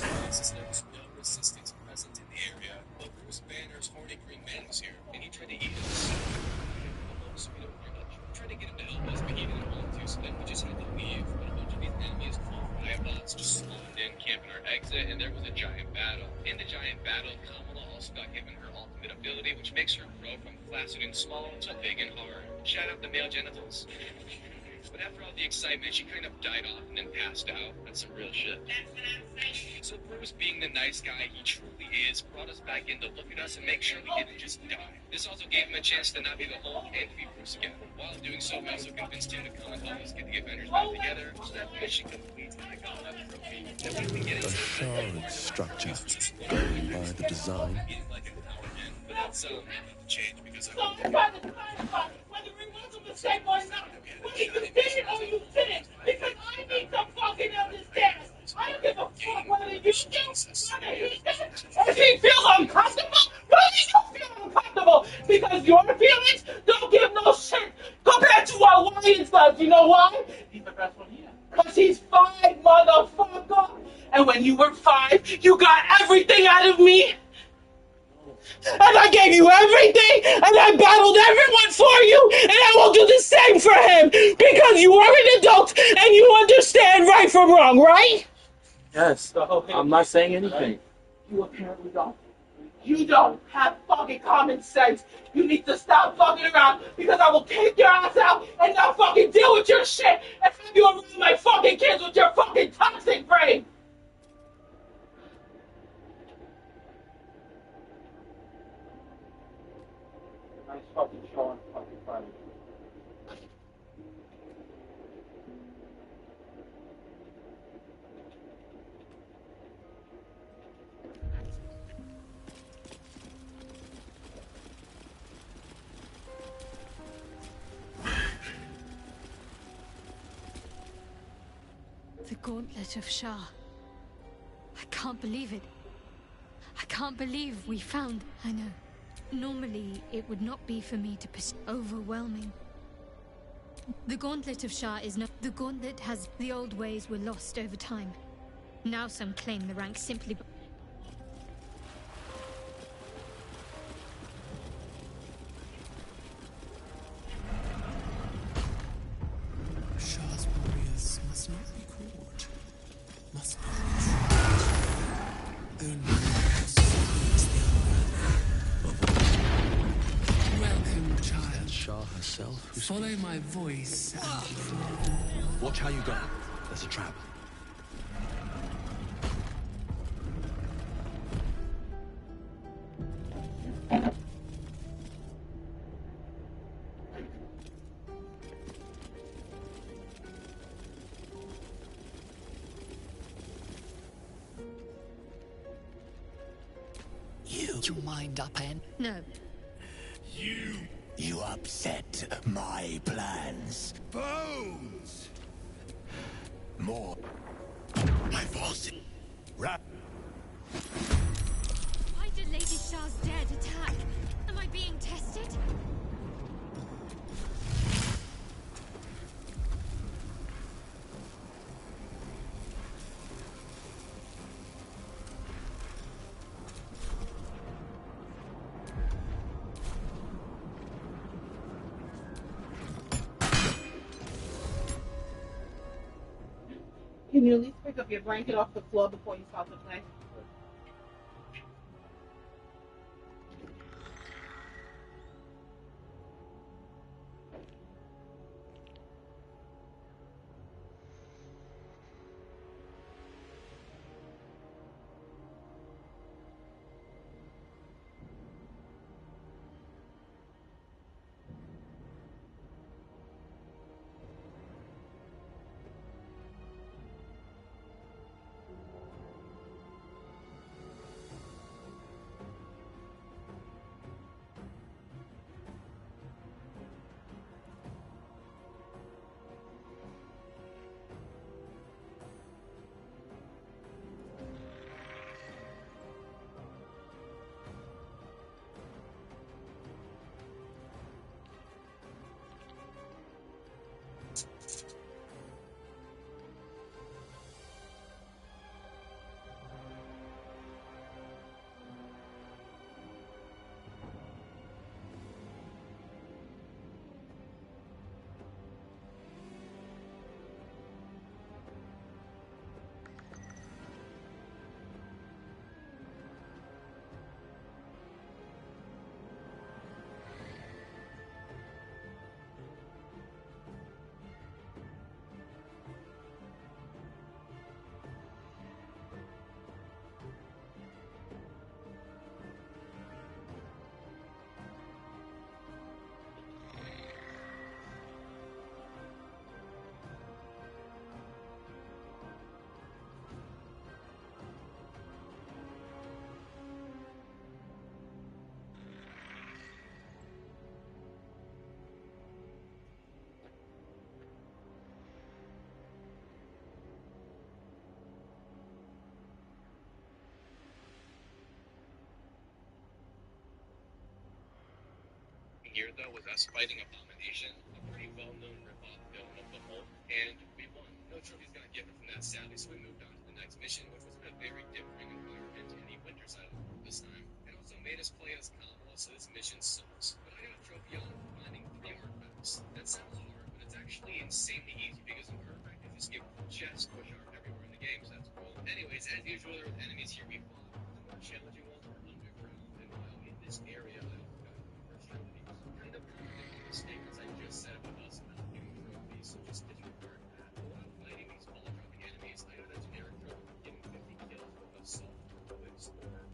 There's no resistance present in the area, but Bruce Banner's horny green man was here, and he tried to eat us. We tried to get him to help us, but he didn't want to, so then we just had to leave. But a bunch of these enemies called Riobots just spawned in, camping our exit, and there was a giant battle. In the giant battle, Kamala also got given her ultimate ability, which makes her grow from flaccid and small to big and hard. Shout out the male genitals. But after all the excitement, she kind of died off and then passed out. That's some real shit. So Bruce, being the nice guy he truly is, brought us back in to look at us and make sure we didn't just die. This also gave him a chance to not be the Hulk and to be Bruce again. While doing so, we also convinced him to come and help us get the Avengers back together. So that mission complete, and I got that trophy. Then we can get A shard structure, going by the design. But it's change because So I'm trying to clarify whether it was a mistake or not. Whether you did it or you didn't. Because I need to fucking understand. I don't give a fuck whether you do, whether he does. If he feels uncomfortable, whether you feel uncomfortable. Because your feelings don't give no shit compared to what Lions does. You know why? He's the best one here. Because he's 5, motherfucker. And when you were 5, you got everything out of me. And I gave you everything, and I battled everyone for you, and I will do the same for him, because you are an adult, and you understand right from wrong, right? Yes. I'm not saying anything. You apparently don't. You don't have fucking common sense. You need to stop fucking around, because I will kick your ass out, and not fucking deal with your shit, and have you around my fucking kids with your fucking toxic brain. Nice fucking show on fucking Friday. The Gauntlet of Shah. I can't believe it. I can't believe we found... I know. Normally, it would not be for me to pursue. Overwhelming. The Gauntlet of Shah is not... The Gauntlet has... The old ways were lost over time. Now some claim the rank simply... Shah's warriors must not be caught. Must be only is the unworthy. Welcome, child. Shah herself? Follow my voice. Watch how you go. There's a trap. You mind up, Ann? No. You upset my plans. Bones! More. My force. Why did Lady Shah's dead attack? Am I being tested? Can you at least pick up your blanket off the floor before you start to play? here, though, was us fighting Abomination, a pretty well-known rip-off villain of the Hulk, and we won. No trophies got given from that, sadly, so we moved on to the next mission, which was in a very differing environment in the Winter Side of the world this time. It also made us play as Kamala, so this mission sucks. But I got a trophy on it for finding 3 artifacts. That sounds hard, but it's actually insanely easy because an artifact can just give chest push art everywhere in the game, so that's cool. Anyways, as usual, there were enemies here we fought. The more challenging ones were underground, and while in this area, I also got numerous trophies. Kind of contradicting the statements I just said about us not getting trophies, so just disregard that. But while fighting these ball-dropping enemies, I got a generic trophy for getting 50 kills with Assault to Explorer.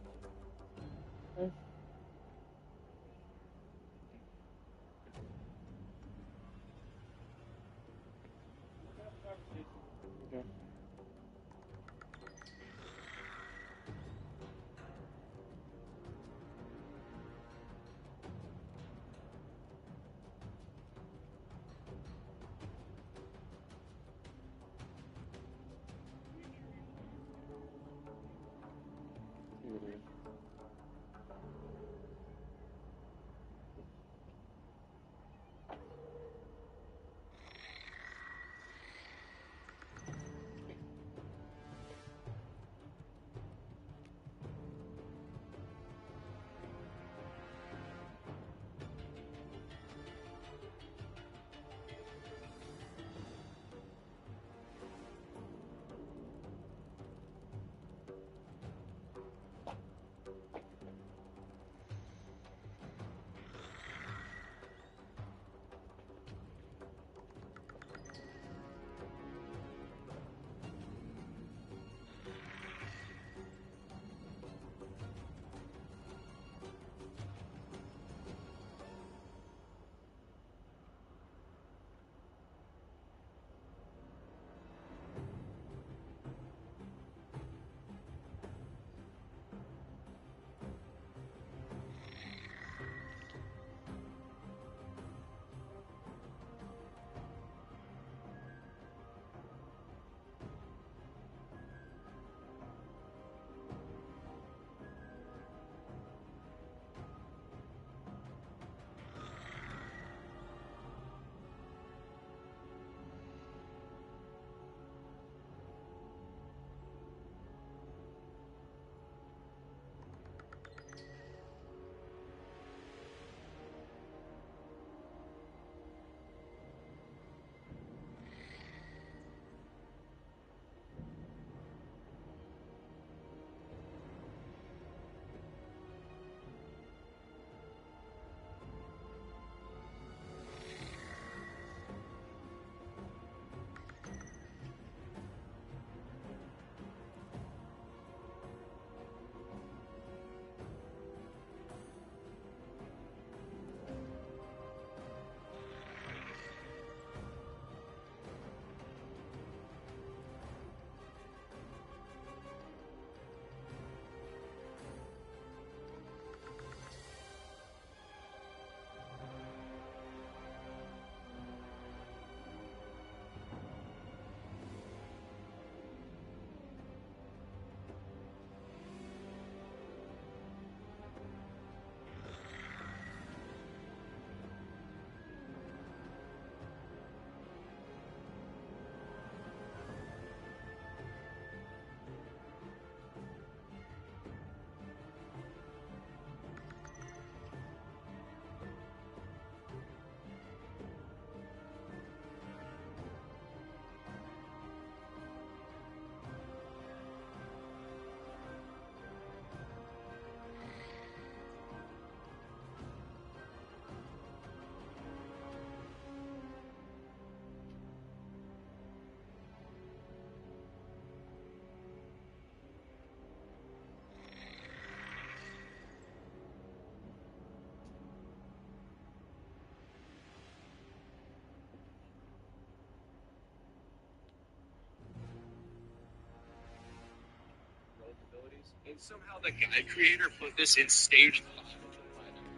And somehow the guide creator put this in stage 5, which is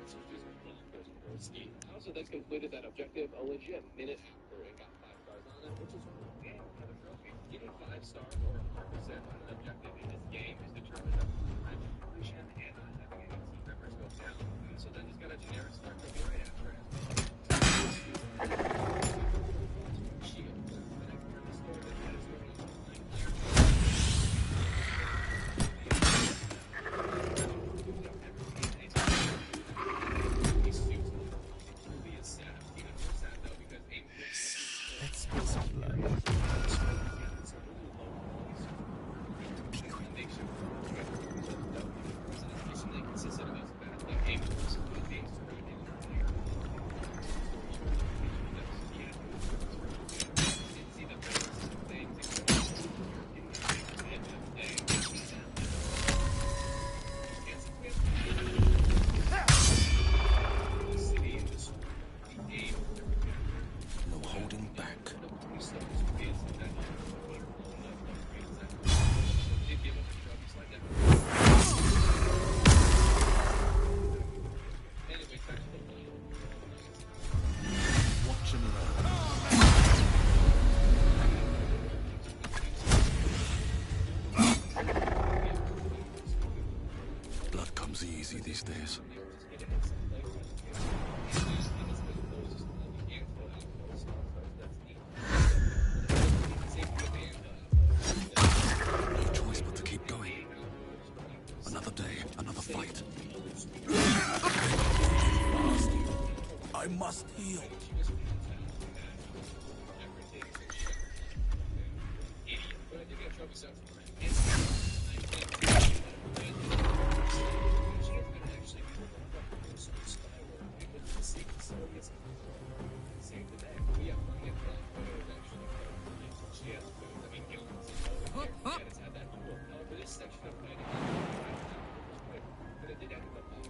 just bonkers broski. I also then completed that objective a legit minute after and got 5 stars on it, which is cool. And we have a trophy. Getting 5 stars or 100% on an objective in this game is determined by time completion and not having any team members go down. So then just got a generic star trophy right after it. Let's get some blood. Be quick. No holding back. Watch and learn. Blood comes easy these days. No choice but to keep going. Another day, another fight. I must heal.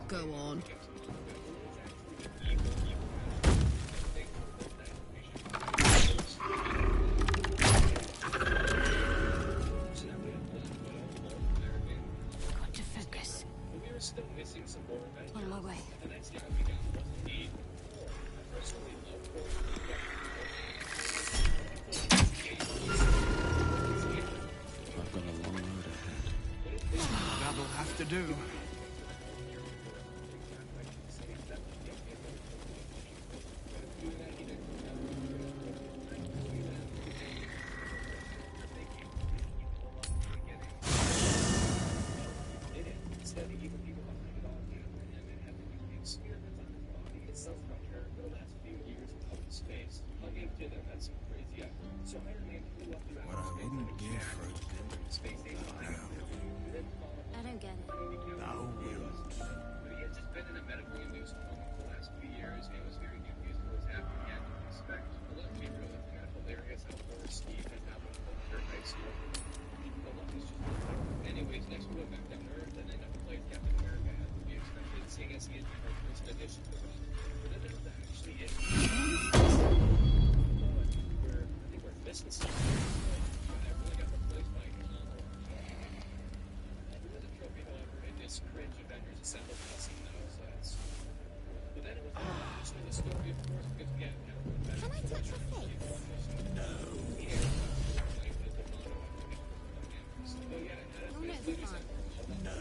Go on. Got to focus. On my way. I've got a long road ahead. That'll have to do. What I wouldn't give for it. I don't get it. Thou wilt. He's just been in a medical induced coma for the last few years and was very confused with what's happening. He had to expect. But let's be real, the medical areas how poor Steve has now been put through high school. But look, he's just anyways, next we'll go back down to Earth and then have to play Captain America as we expected, seeing as he is the first person addition to us. But then there's actually it. I think we're missing something. I really got replaced by the trophy, however, in this cringe Avengers Assemble cutscene though, so that's... But then it was just the story, of course, because we had... Can I touch your face? No. You're no fun. No.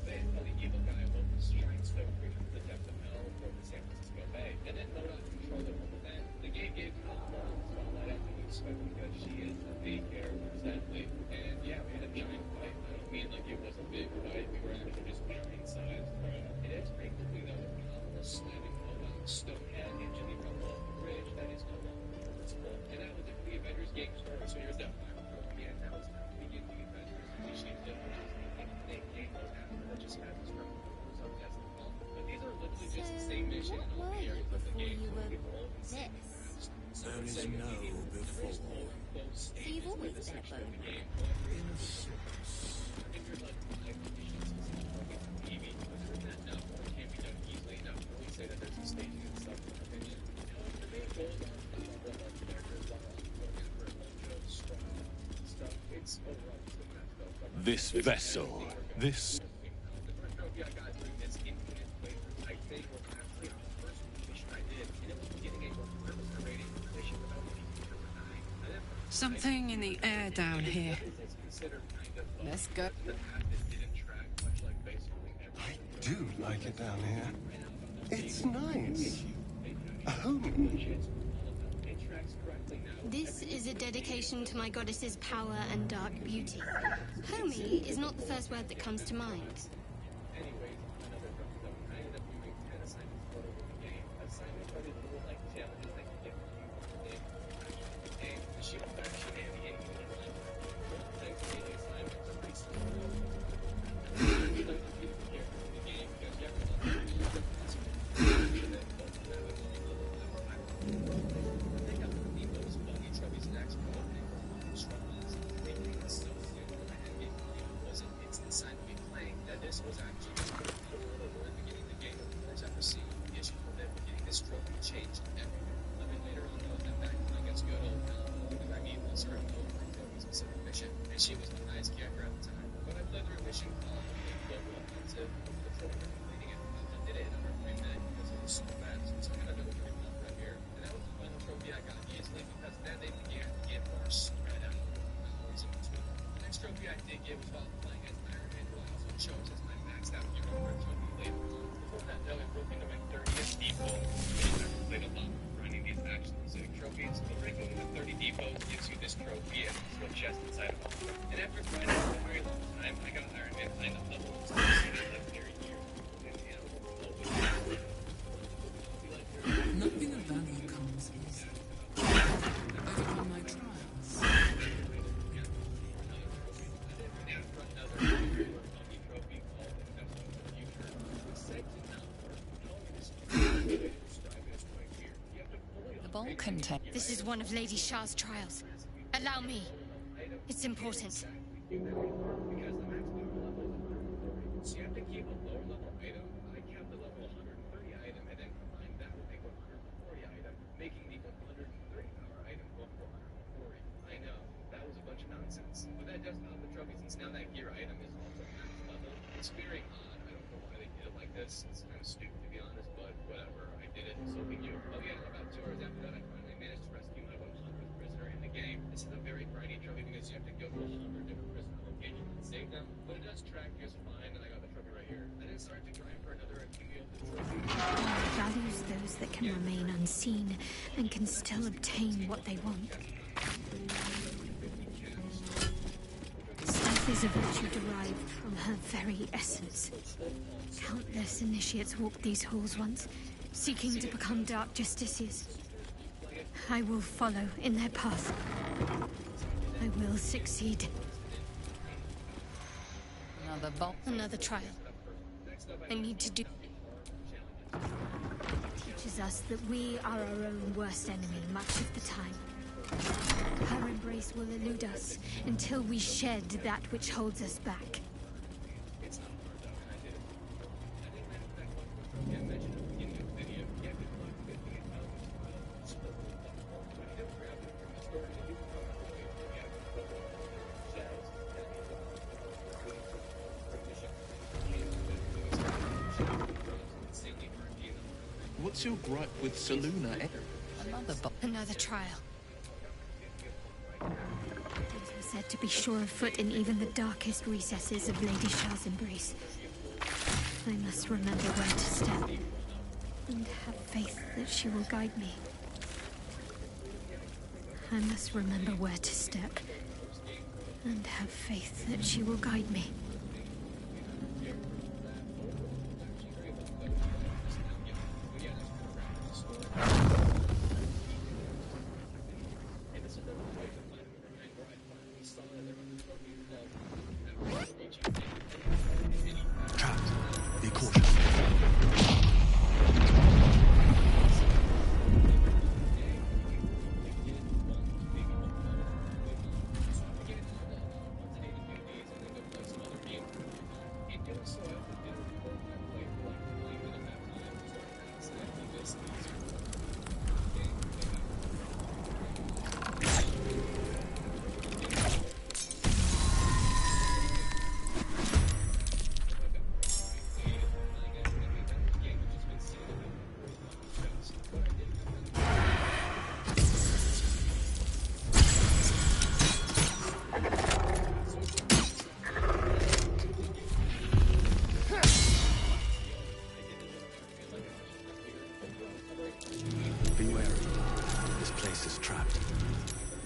The evil guy of the strength stone creature from the depth of hell from the San Francisco Bay. And then Mona controlled it from then. The game gave her the spotlight after we expected because she is the main character, sadly. And yeah, we had a giant fight. I don't mean like it was a big fight. We were actually just giant sized. It is pretty quickly though, the phenomenal slamming of Stonehead into the rumble of the bridge that is no longer reversible. And that was the Avengers game story. So here's that final throw again. Now it's time to begin the Avengers. And she did just had this from but these are literally just the same mission in all the areas of the game. There is no before. So you've always been a bone. This vessel, this... Something in the air down here. Let's go. I do like it down here. It's nice. This is a dedication to my goddess's power and dark beauty. Homie is not the first word that comes to mind. She was a nice character at the time, but I played through a mission called Global Offensive over the trophy for completing it. I did it in under 3 minutes because it was so fast. So I kind of know what we're doing right here. And that was the final trophy I got easily because then they began to get more spread out hours in between. The next trophy I did get was while playing as Iron Man, who I also chose as my maxed out hero for a trophy later on. Before that, though, I broke into my 30th depot. I've played a lot running these action-specific trophies. But breaking into 30 depots gives you this trophy and this little chest inside of all. And after grinding for a very long time, I got Iron Man behind the level. So I lived there a year. Nothing of value comes easy. Overcome my trials. The bowl contains. This is one of Lady Shah's trials. Allow me. It's important. So you have to keep a lower level item. I kept the level 130 item and then combined that with a 140 item, making the 130 power item go up to 140. I know, that was a bunch of nonsense. But that does help the trophy since now that gear item is also max level. It's very odd. I don't know why they did it like this. It's kind of stupid to be honest, but whatever. I did it, so be you. Oh yeah, about 2 hours after that, I finally managed to rescue my 100th prisoner in the game. This is a very grindy trophy because you have to go to 100 different prisoner locations and save them. But it does track just fine, and I got the trophy right here. I then started to grind for another accumulative trophy. Values those that can remain unseen and can still obtain what they want. Stealth is a virtue derived from her very essence. Countless initiates walked these halls once, seeking to become dark justiciars. I will follow in their path. I will succeed. Another bowl. Another trial. I need to do. Teaches us that we are our own worst enemy much of the time. Her embrace will elude us until we shed that which holds us back. What's your gripe with Saluna? Another trial. These were said to be sure of foot in even the darkest recesses of Lady Shah's embrace. I must remember where to step, and have faith that she will guide me. I must remember where to step, and have faith that she will guide me. Be cautious.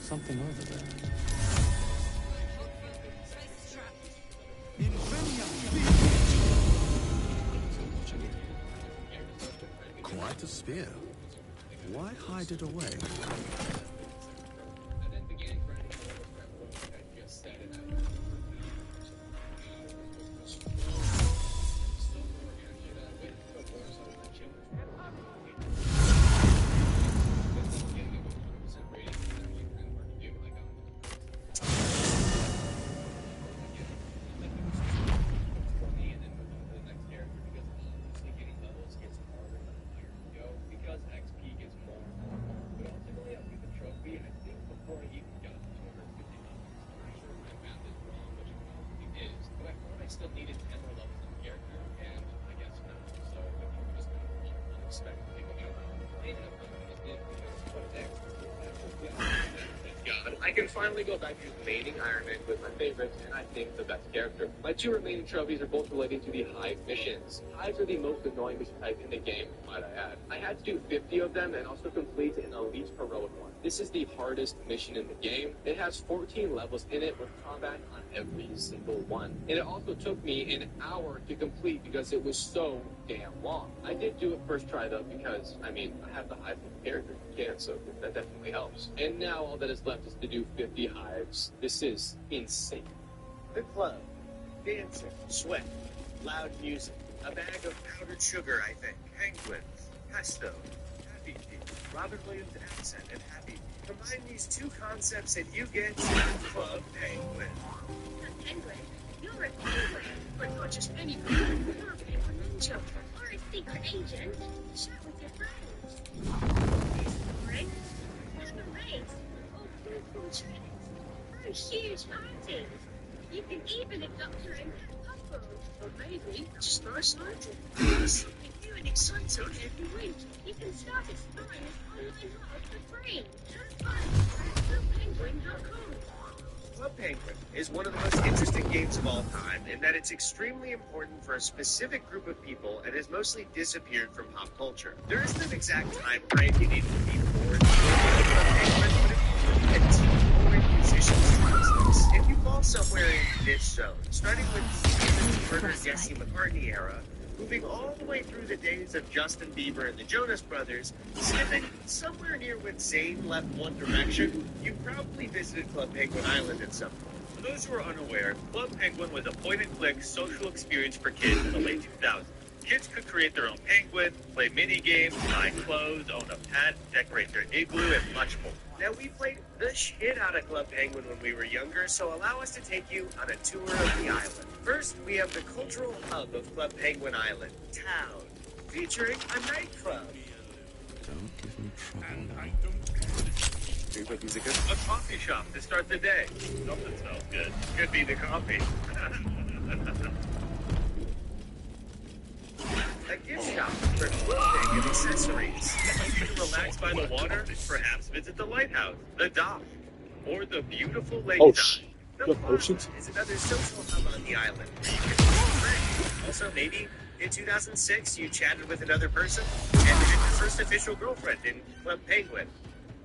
Something over there. Quite a spear. Why hide it away? I can finally go back to remaining Iron Man with my favorites, and I think the best character. My two remaining trophies are both related to the Hive missions. Hives are the most annoying mission type in the game, might I add. I had to do 50 of them and also complete an Elite Heroic one. This is the hardest mission in the game. It has 14 levels in it with combat on every single one. And it also took me an hour to complete because it was so damn long. I did do it first try though because, I mean, I have the Hive character can, so that definitely helps. And now all that is left is to do 50 hives. This is insane. The club, dancing, sweat, loud music, a bag of powdered sugar, I think, penguins, pesto, happy feet, Robert Williams' accent, and happy. Combine these two concepts and you get Club Penguin. A penguin? You're a penguin, but not just any penguin. You're a penguin ninja, or a secret agent. Chat with your friends. Right? Have a race, or cool tricks, or a huge party. You can even adopt your own couple, or maybe just throw a scientist. There's something new and exciting every week. You can start exploring this online world for free. Have fun at clubpenguin.com. Club Penguin is one of the most interesting games of all time in that it's extremely important for a specific group of people and has mostly disappeared from pop culture. There isn't an exact time frame you need to be bored Club Penguin, but it's important musicians concepts. If you fall somewhere in this zone, starting with the Burger Jesse McCartney era, moving all the way through the days of Justin Bieber and the Jonas Brothers, skipping somewhere near when Zayn left One Direction, you probably visited Club Penguin Island at some point. For those who are unaware, Club Penguin was a point-and-click social experience for kids in the late 2000s. Kids could create their own penguin, play mini-games, buy clothes, own a pet, decorate their igloo, and much more. Now, we played the shit out of Club Penguin when we were younger, so allow us to take you on a tour of the island. First, we have the cultural hub of Club Penguin Island, Town, featuring a nightclub. Don't give me trouble now. A coffee shop to start the day. Something smells good. Could be the coffee. A gift shop for clothing and accessories. You can relax by the water, perhaps visit the lighthouse, the dock, or the beautiful lake dive. The potions is another social hub on the island where you can meet friends. Also, maybe in 2006 you chatted with another person and met your first official girlfriend in Club Penguin.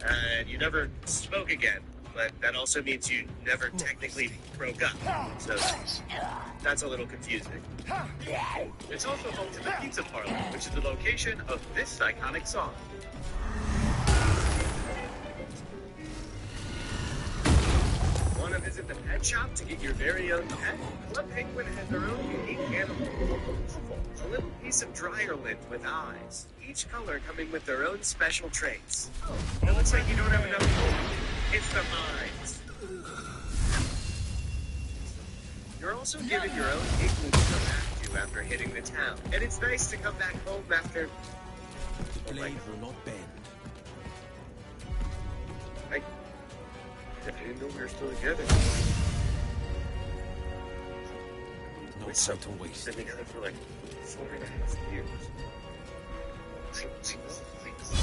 And you never spoke again, but that also means you never technically broke up. So that's a little confusing. It's also home to the Pizza Parlor, which is the location of this iconic song. Want to visit the pet shop to get your very own pet? Club Penguin has their own unique animal. A little piece of dryer lint with eyes, each color coming with their own special traits. Oh, it looks like you don't have enough room. It's the mines. You're also given your own igloo to come back to after hitting the town. And it's nice to come back home after... The blade will not bend. I didn't know we were still together. No time to waste. Been together for like 4.5 years.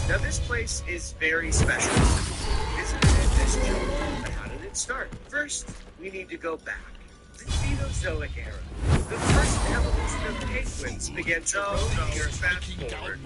Now this place is very special. Visited it this June, but how did it start? First, we need to go back. The Cenozoic era. The first evolution of penguins began to roam here fast forward.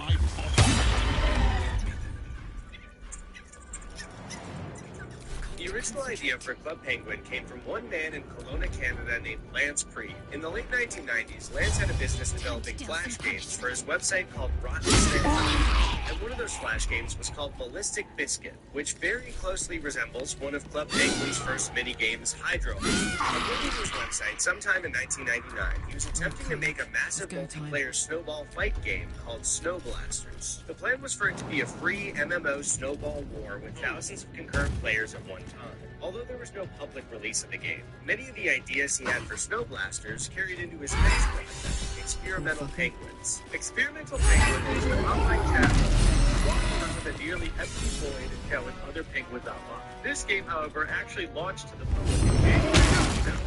You original idea for Club Penguin came from one man in Kelowna, Canada named Lance Preed. In the late 1990s, Lance had a business developing flash games for his website called Rotten Snake, and one of those flash games was called Ballistic Biscuit, which very closely resembles one of Club Penguin's first mini-games, Hydro. According to his website, sometime in 1999, he was attempting to make a massive multiplayer snowball fight game called Snow Blasters. The plan was for it to be a free MMO snowball war with thousands of concurrent players at one time. Although there was no public release of the game, many of the ideas he had for Snow Blasters carried into his next project, Experimental Penguins. Experimental Penguin was an online chat walking around a nearly empty void and telling other penguins online. This game, however, actually launched to the public in January 2000.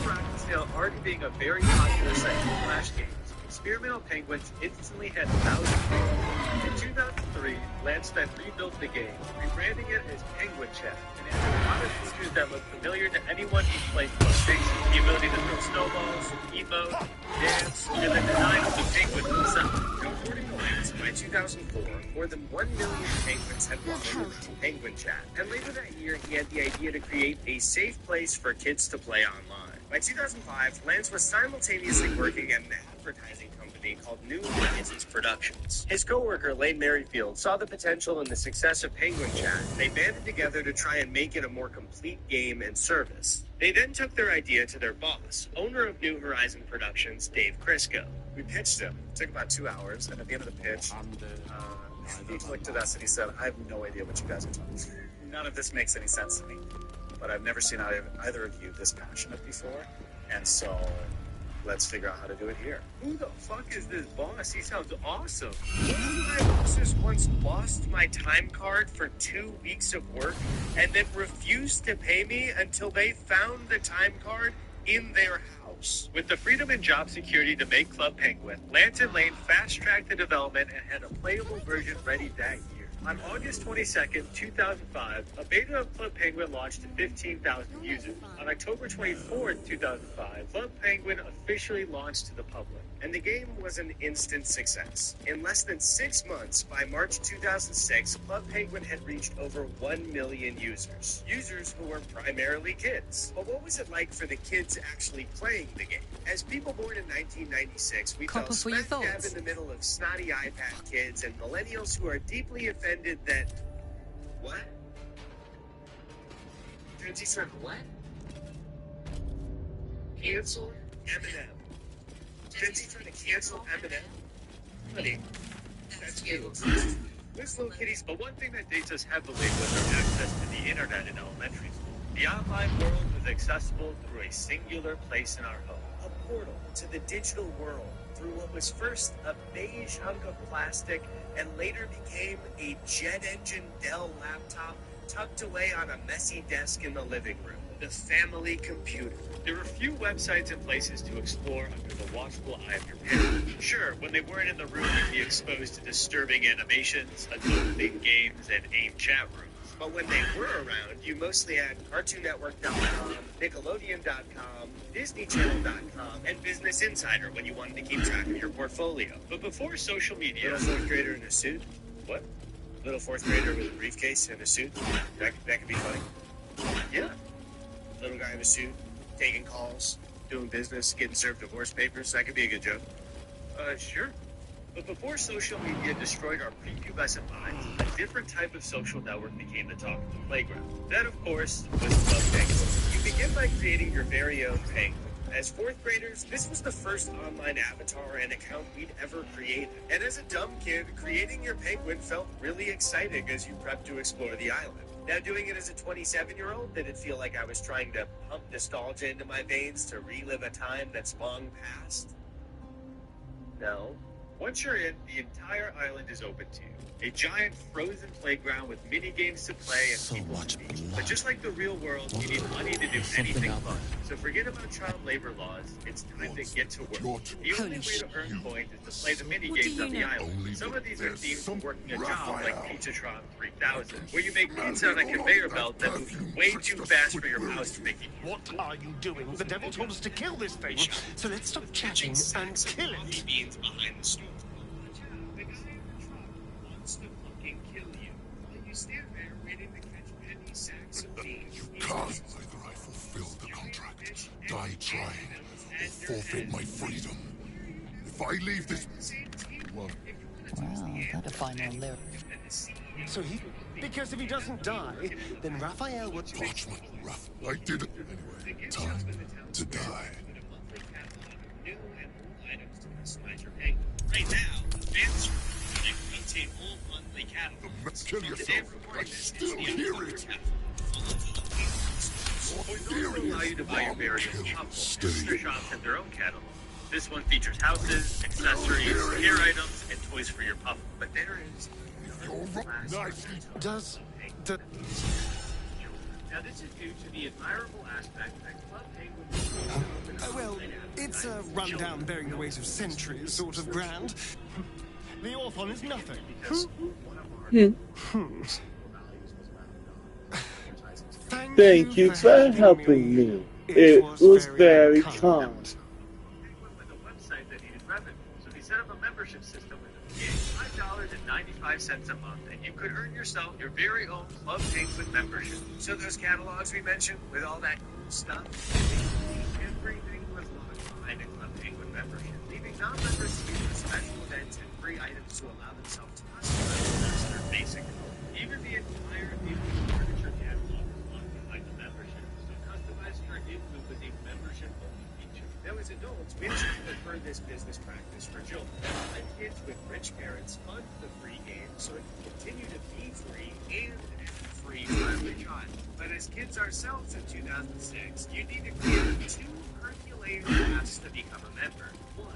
Rackensdale already being a very popular site for flash games, Experimental Penguins instantly had thousands of fans. In 2003, Lance then rebuilt the game, rebranding it as Penguin Chat, and added a lot of features that look familiar to anyone who's played Club Penguin. The ability to throw snowballs, emote, dance, and the design of the penguins themselves. According to Lance, by 2004, more than 1 million penguins had logged into Penguin Chat, and later that year he had the idea to create a safe place for kids to play online. By 2005, Lance was simultaneously working at an advertising company called New Horizons Productions. His co-worker, Lane Merrifield, saw the potential in the success of Penguin Chat. They banded together to try and make it a more complete game and service. They then took their idea to their boss, owner of New Horizon Productions, Dave Crisco. We pitched him. It took about 2 hours, and at the end of the pitch, he looked at us and he said, I have no idea what you guys are talking about. None of this makes any sense to me. But I've never seen either of you this passionate before, and so let's figure out how to do it here. Who the fuck is this boss? He sounds awesome. One of my bosses once lost my time card for 2 weeks of work and then refused to pay me until they found the time card in their house. With the freedom and job security to make Club Penguin, Lance and Lane fast-tracked the development and had a playable version ready that year. On August 22nd, 2005, a beta of Club Penguin launched to 15,000 users. On October 24th, 2005, Club Penguin officially launched to the public, and the game was an instant success. In less than 6 months, by March 2006, Club Penguin had reached over 1 million users. Users who were primarily kids. But what was it like for the kids actually playing the game? As people born in 1996, we fell smack dab in the middle of snotty iPad kids and millennials who are deeply offended that... What? Gen Z said what? Cancel Eminem. Gen Z trying to cancel Eminem? Honey, that's cute. This little kitties, but one thing that dates us heavily was our access to the internet in elementary school. The online world was accessible through a singular place in our home. A portal to the digital world through what was first a beige hunk of plastic and later became a jet engine Dell laptop tucked away on a messy desk in the living room. The family computer. There were few websites and places to explore under the watchful eye of your parents. Sure, when they weren't in the room, you'd be exposed to disturbing animations, adult-themed games, and AIM chat rooms. But when they were around, you mostly had CartoonNetwork.com, Nickelodeon.com, DisneyChannel.com, and Business Insider when you wanted to keep track of your portfolio. But before social media... Little fourth grader in a suit? What? Little fourth grader with a briefcase and a suit? That could be funny. Yeah. Little guy in a suit, taking calls, doing business, getting served divorce papers. That could be a good joke. Sure. But before social media destroyed our prepubescent minds, a different type of social network became the talk of the playground. That, of course, was Club Penguin. You begin by creating your very own penguin. As fourth graders, this was the first online avatar and account we'd ever created. And as a dumb kid, creating your penguin felt really exciting as you prepped to explore the island. Now, doing it as a 27-year-old, did it feel like I was trying to pump nostalgia into my veins to relive a time that's long past? No. Once you're in, the entire island is open to you. A giant frozen playground with mini games to play and people to meet. But just like the real world, you need money to do anything fun. So forget about child labor laws. It's time to get to work. The only way to earn coins is to play the mini games on the island. Some of these are themed to working a job like Pizzatron 3000, where you make pizza on a conveyor belt that moves way too fast for your mouse to make it. What are you doing? The devil told us to kill this thing, so let's stop chatting and kill it. Beans behind the store. The guy in the truck wants to fucking kill you. While you stand there waiting to catch penny sacks of beans. forfeit my freedom. If I leave this... Well, that a final lyric. So he... Because if he doesn't die, then Raphael would... Parchment, rough. I did it. Anyway, time to die. Right now, fans rotate old monthly catalogs. Kill yourself. I still hear it. Allow you to buy your berries in their shops and their own catalog. This one features houses, accessories, gear items, and toys for your puff. But there is Does the... Now this is due to the admirable aspect that Club Penguin... well, it's a rundown bearing the weight of centuries sort of grand. The orphan is nothing. Thank you for helping me. It was very kind. With a website that needed revenue, so they set up a membership system with $5.95 a month, and you could earn yourself your very own Club Penguin membership. So those catalogs we mentioned, with all that cool stuff, everything was locked behind a Club Penguin membership, leaving non-members to use special events and free items to allow themselves to customize their basic home. Even the entire furniture catalog is locked behind the membership, so customize your igloo with a membership-only feature. Now, as adults, we actually prefer this business practice for children. Let kids with rich parents fund the free game so it can continue to be free and free for every child. But as kids ourselves in 2006, you need to clear 2 Herculean tasks to become a member. 1,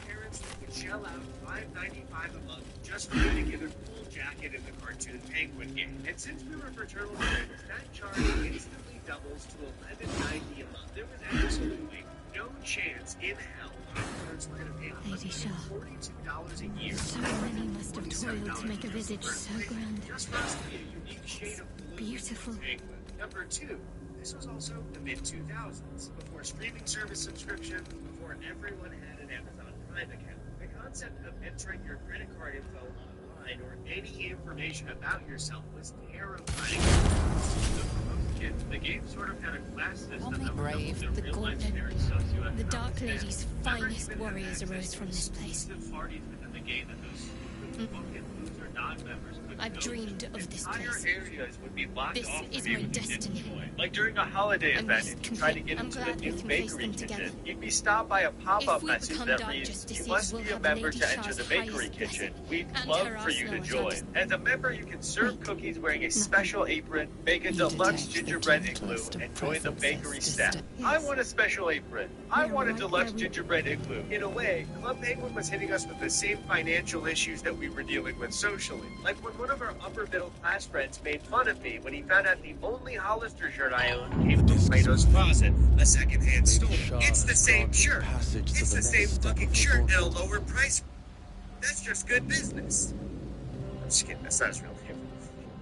parents that would shell out $5.95 a month just for you to get a cool jacket in the cartoon Penguin game. And since we were fraternal twins, that charge instantly doubles to $11.90 a month. There was absolutely no chance in hell my parents were going to pay Lady Shaw. $42 a year. So many must have toiled to make a visage so grand. Just for us to be a unique shade of blue. Beautiful. Number 2, this was also the mid-2000s, before streaming service subscriptions, before everyone had an Amazon Prime account. The concept of entering your credit card info online or any information about yourself was terrifying. So for most kids, the game sort of had a class system that Brave, was the real life Gauntlet, socioeconomic. the Dark Lady's finest warriors arose from this place. Parties within the game that those fucking loser non-members couldn't I've go dreamed to. of this Entire place. areas would be blocked This off is from you my if you didn't destiny. join. Like during a holiday I'm event, just if you try to get I'm into the glad new we can face bakery them kitchen, together. you'd be stopped by a pop-up If we message become that dark reads, justices, "You must we'll be a have member Lady to enter Shaw's the bakery highest kitchen. blessing. We'd And love her for you to arsenal join." As a member, you can serve cookies wearing a special apron, bake a deluxe gingerbread igloo, and join the bakery staff. I want a special apron. I want a deluxe gingerbread igloo. In a way, Club Penguin was hitting us with the same financial issues that we were dealing with socially. Like when one of our upper middle class friends made fun of me when he found out the only Hollister shirt I owned came from Plato's Closet, a secondhand store. It's the same shirt. It's the same fucking shirt at a lower price. That's just good business. I'm just kidding. That's not his real name.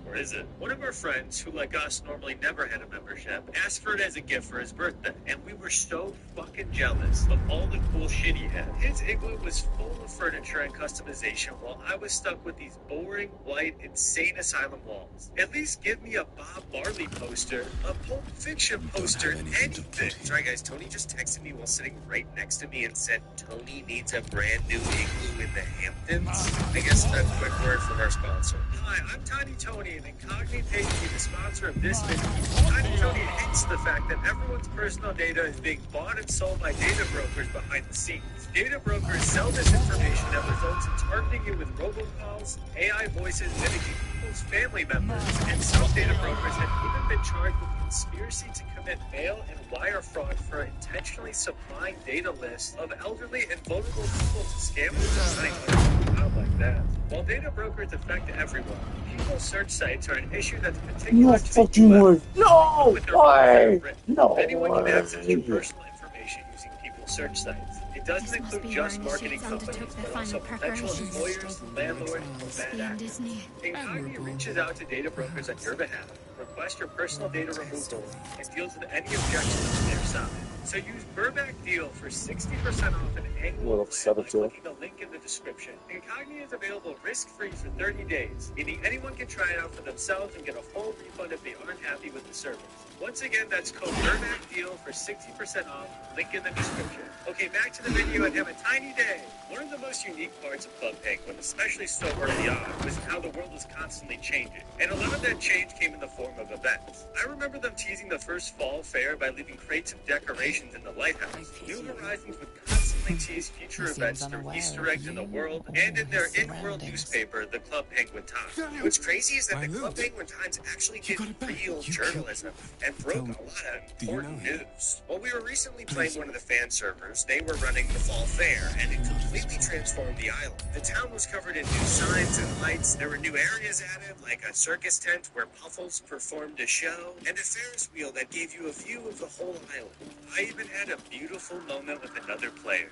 Or is it? One of our friends, who like us normally never had a membership, asked for it as a gift for his birthday, and we were so fucking jealous of all the cool shit he had. His igloo was full of furniture and customization, while I was stuck with these boring, white, insane asylum walls. At least give me a Bob Marley poster, a Pulp Fiction poster, anything. Sorry guys, Tony just texted me while sitting right next to me and said Tony needs a brand new igloo in the Hamptons. I guess a quick word from our sponsor. Hi, I'm Tiny Tony, and Incognito pays to be the sponsor of this video. Tiny Tony hates the fact that everyone's personal data is being bought and sold by data brokers behind the scenes. Data brokers sell this information that results in targeting you with robocalls, AI voices mimicking people's family members, and some data brokers have even been charged with conspiracy to commit mail and wire fraud for intentionally supplying data lists of elderly and vulnerable people to scammers. Not like that. While data brokers affect everyone, people search sites are an issue that's particular No to the fucking US. word. No way. No Anyone can access your way. personal information using people's search sites. It doesn't include just marketing companies, but also potential employers, landlords, and bad actors. Incognito reaches out to data brokers on your behalf, requests your personal data removal, and deals with any objections on their side. So use Burback Deal for 60% off an annual plan by clicking the link in the description. Incogni is available risk-free for 30 days, meaning anyone can try it out for themselves and get a full refund if they aren't happy with the service. Once again, that's code BURNACDEAL for 60% off. Link in the description. Okay, back to the video and have a tiny day. One of the most unique parts of Club Penguin, especially so early on, was how the world was constantly changing. And a lot of that change came in the form of events. I remember them teasing the first fall fair by leaving crates of decorations in the lighthouse. New Horizons would constantly tease future events through Easter eggs in the world and in their in-world newspaper, the Club Penguin Times. What's crazy is that the Club Penguin Times actually did real journalism and broke a lot of important news. While we were recently playing one of the fan servers, they were running the fall fair, and it completely transformed the island. The town was covered in new signs and lights. There were new areas added, like a circus tent where Puffles performed a show, and a Ferris wheel that gave you a view of the whole island. I even had a beautiful moment with another player.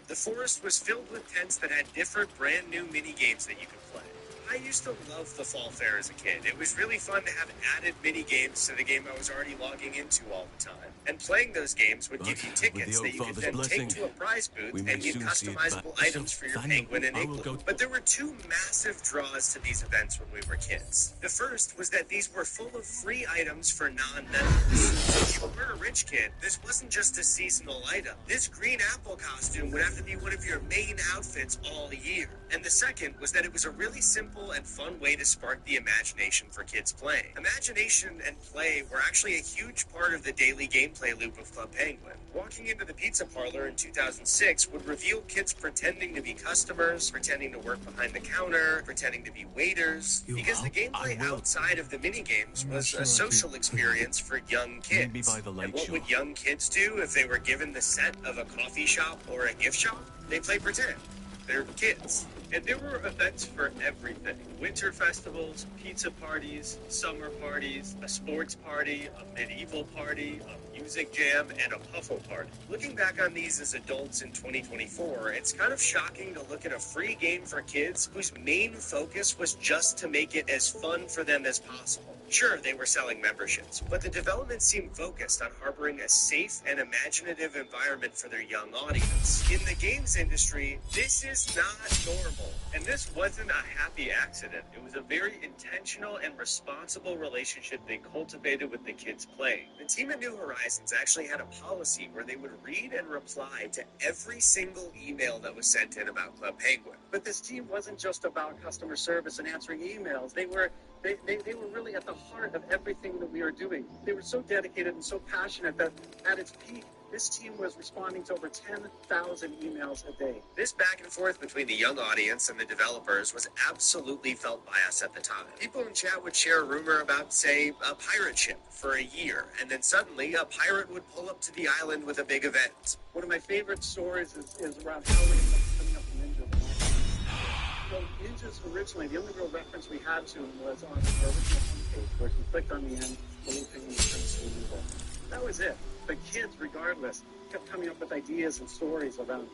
The forest was filled with tents that had different brand new mini games that you could play. I used to love the fall fair as a kid. It was really fun to have added mini games to the game I was already logging into all the time. And playing those games would give you tickets that you could then take to a prize booth and get customizable items for your penguin and igloo. But there were two massive draws to these events when we were kids. The first was that these were full of free items for non-members. So if you were a rich kid, this wasn't just a seasonal item. This green apple costume would have to be one of your main outfits all year. And the second was that it was a really simple and fun way to spark the imagination for kids playing. Imagination and play were actually a huge part of the daily gameplay loop of Club Penguin. Walking into the pizza parlor in 2006 would reveal kids pretending to be customers, pretending to work behind the counter, pretending to be waiters, because the gameplay outside of the minigames was a social experience for young kids. And what would young kids do if they were given the set of a coffee shop or a gift shop? They play pretend. They're kids. And there were events for everything. Winter festivals, pizza parties, summer parties, a sports party, a medieval party, a music jam, and a puffle party. Looking back on these as adults in 2024, it's kind of shocking to look at a free game for kids whose main focus was just to make it as fun for them as possible. Sure, they were selling memberships, but the development seemed focused on harboring a safe and imaginative environment for their young audience. In the games industry, this is not normal. And this wasn't a happy accident. It was a very intentional and responsible relationship they cultivated with the kids playing. The team at New Horizons actually had a policy where they would read and reply to every single email that was sent in about Club Penguin. But this team wasn't just about customer service and answering emails. They were really at the heart of everything that we are doing. They were so dedicated and so passionate that at its peak, this team was responding to over 10,000 emails a day. This back and forth between the young audience and the developers was absolutely felt by us at the time. People in chat would share a rumor about, say, a pirate ship for a year, and then suddenly a pirate would pull up to the island with a big event. One of my favorite stories is around how we ended up coming up with Ninja. So Ninjas originally, the only real reference we had to them was on our original homepage, where if you clicked on the end, the little thing was turned to a Ninja. That was it. But kids, regardless, kept coming up with ideas and stories around,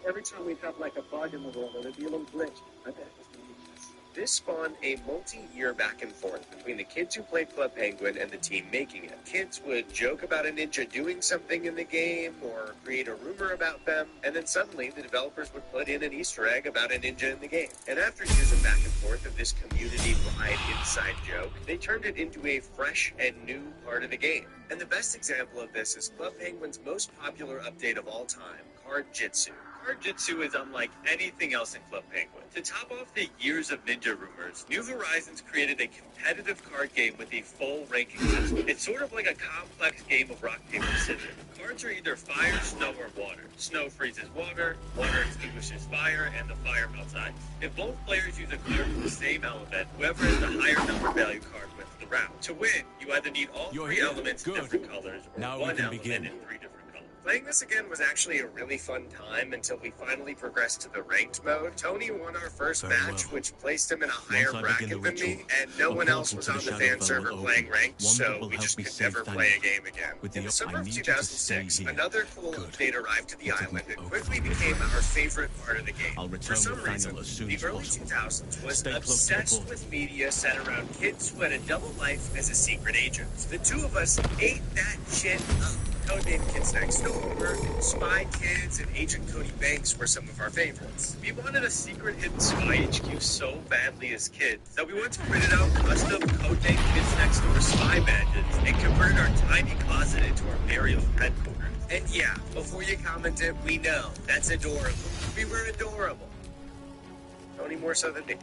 every time we'd have like a bug in the world, or there'd be a little glitch, I bet it was Ninjas. This spawned a multi-year back and forth between the kids who played Club Penguin and the team making it. Kids would joke about a ninja doing something in the game or create a rumor about them, and then suddenly the developers would put in an Easter egg about a ninja in the game. And after years of back and forth of this community-wide inside joke, they turned it into a fresh and new part of the game. And the best example of this is Club Penguin's most popular update of all time, Card Jitsu. Card Jitsu is unlike anything else in Club Penguin. To top off the years of ninja rumors, New Horizons created a competitive card game with a full ranking system. It's sort of like a complex game of rock, paper, scissors. Cards are either fire, snow, or water. Snow freezes water, water extinguishes fire, and the fire melts ice. If both players use a card with the same element, whoever has the higher number value card wins the round. To win, you either need all three elements in different colors, or one element in 3 different colors. Playing this again was actually a really fun time until we finally progressed to the ranked mode. Tony won our first match, which placed him in a higher bracket than me, and no one else was on the fan server playing ranked, so we just could never play a game again. In the summer of 2006, another cool update arrived to the island and quickly became our favorite part of the game. For some reason, the early 2000s was obsessed with media set around kids who had a double life as a secret agent. The two of us ate that shit up. Codenamed Kids Next Door, Spy Kids, and Agent Cody Banks were some of our favorites. We wanted a secret hidden spy HQ so badly as kids that we once printed out custom codenamed Kids Next Door spy badges and converted our tiny closet into our burial headquarters. And yeah, before you commented, we know, that's adorable. We were adorable. Only more so than me.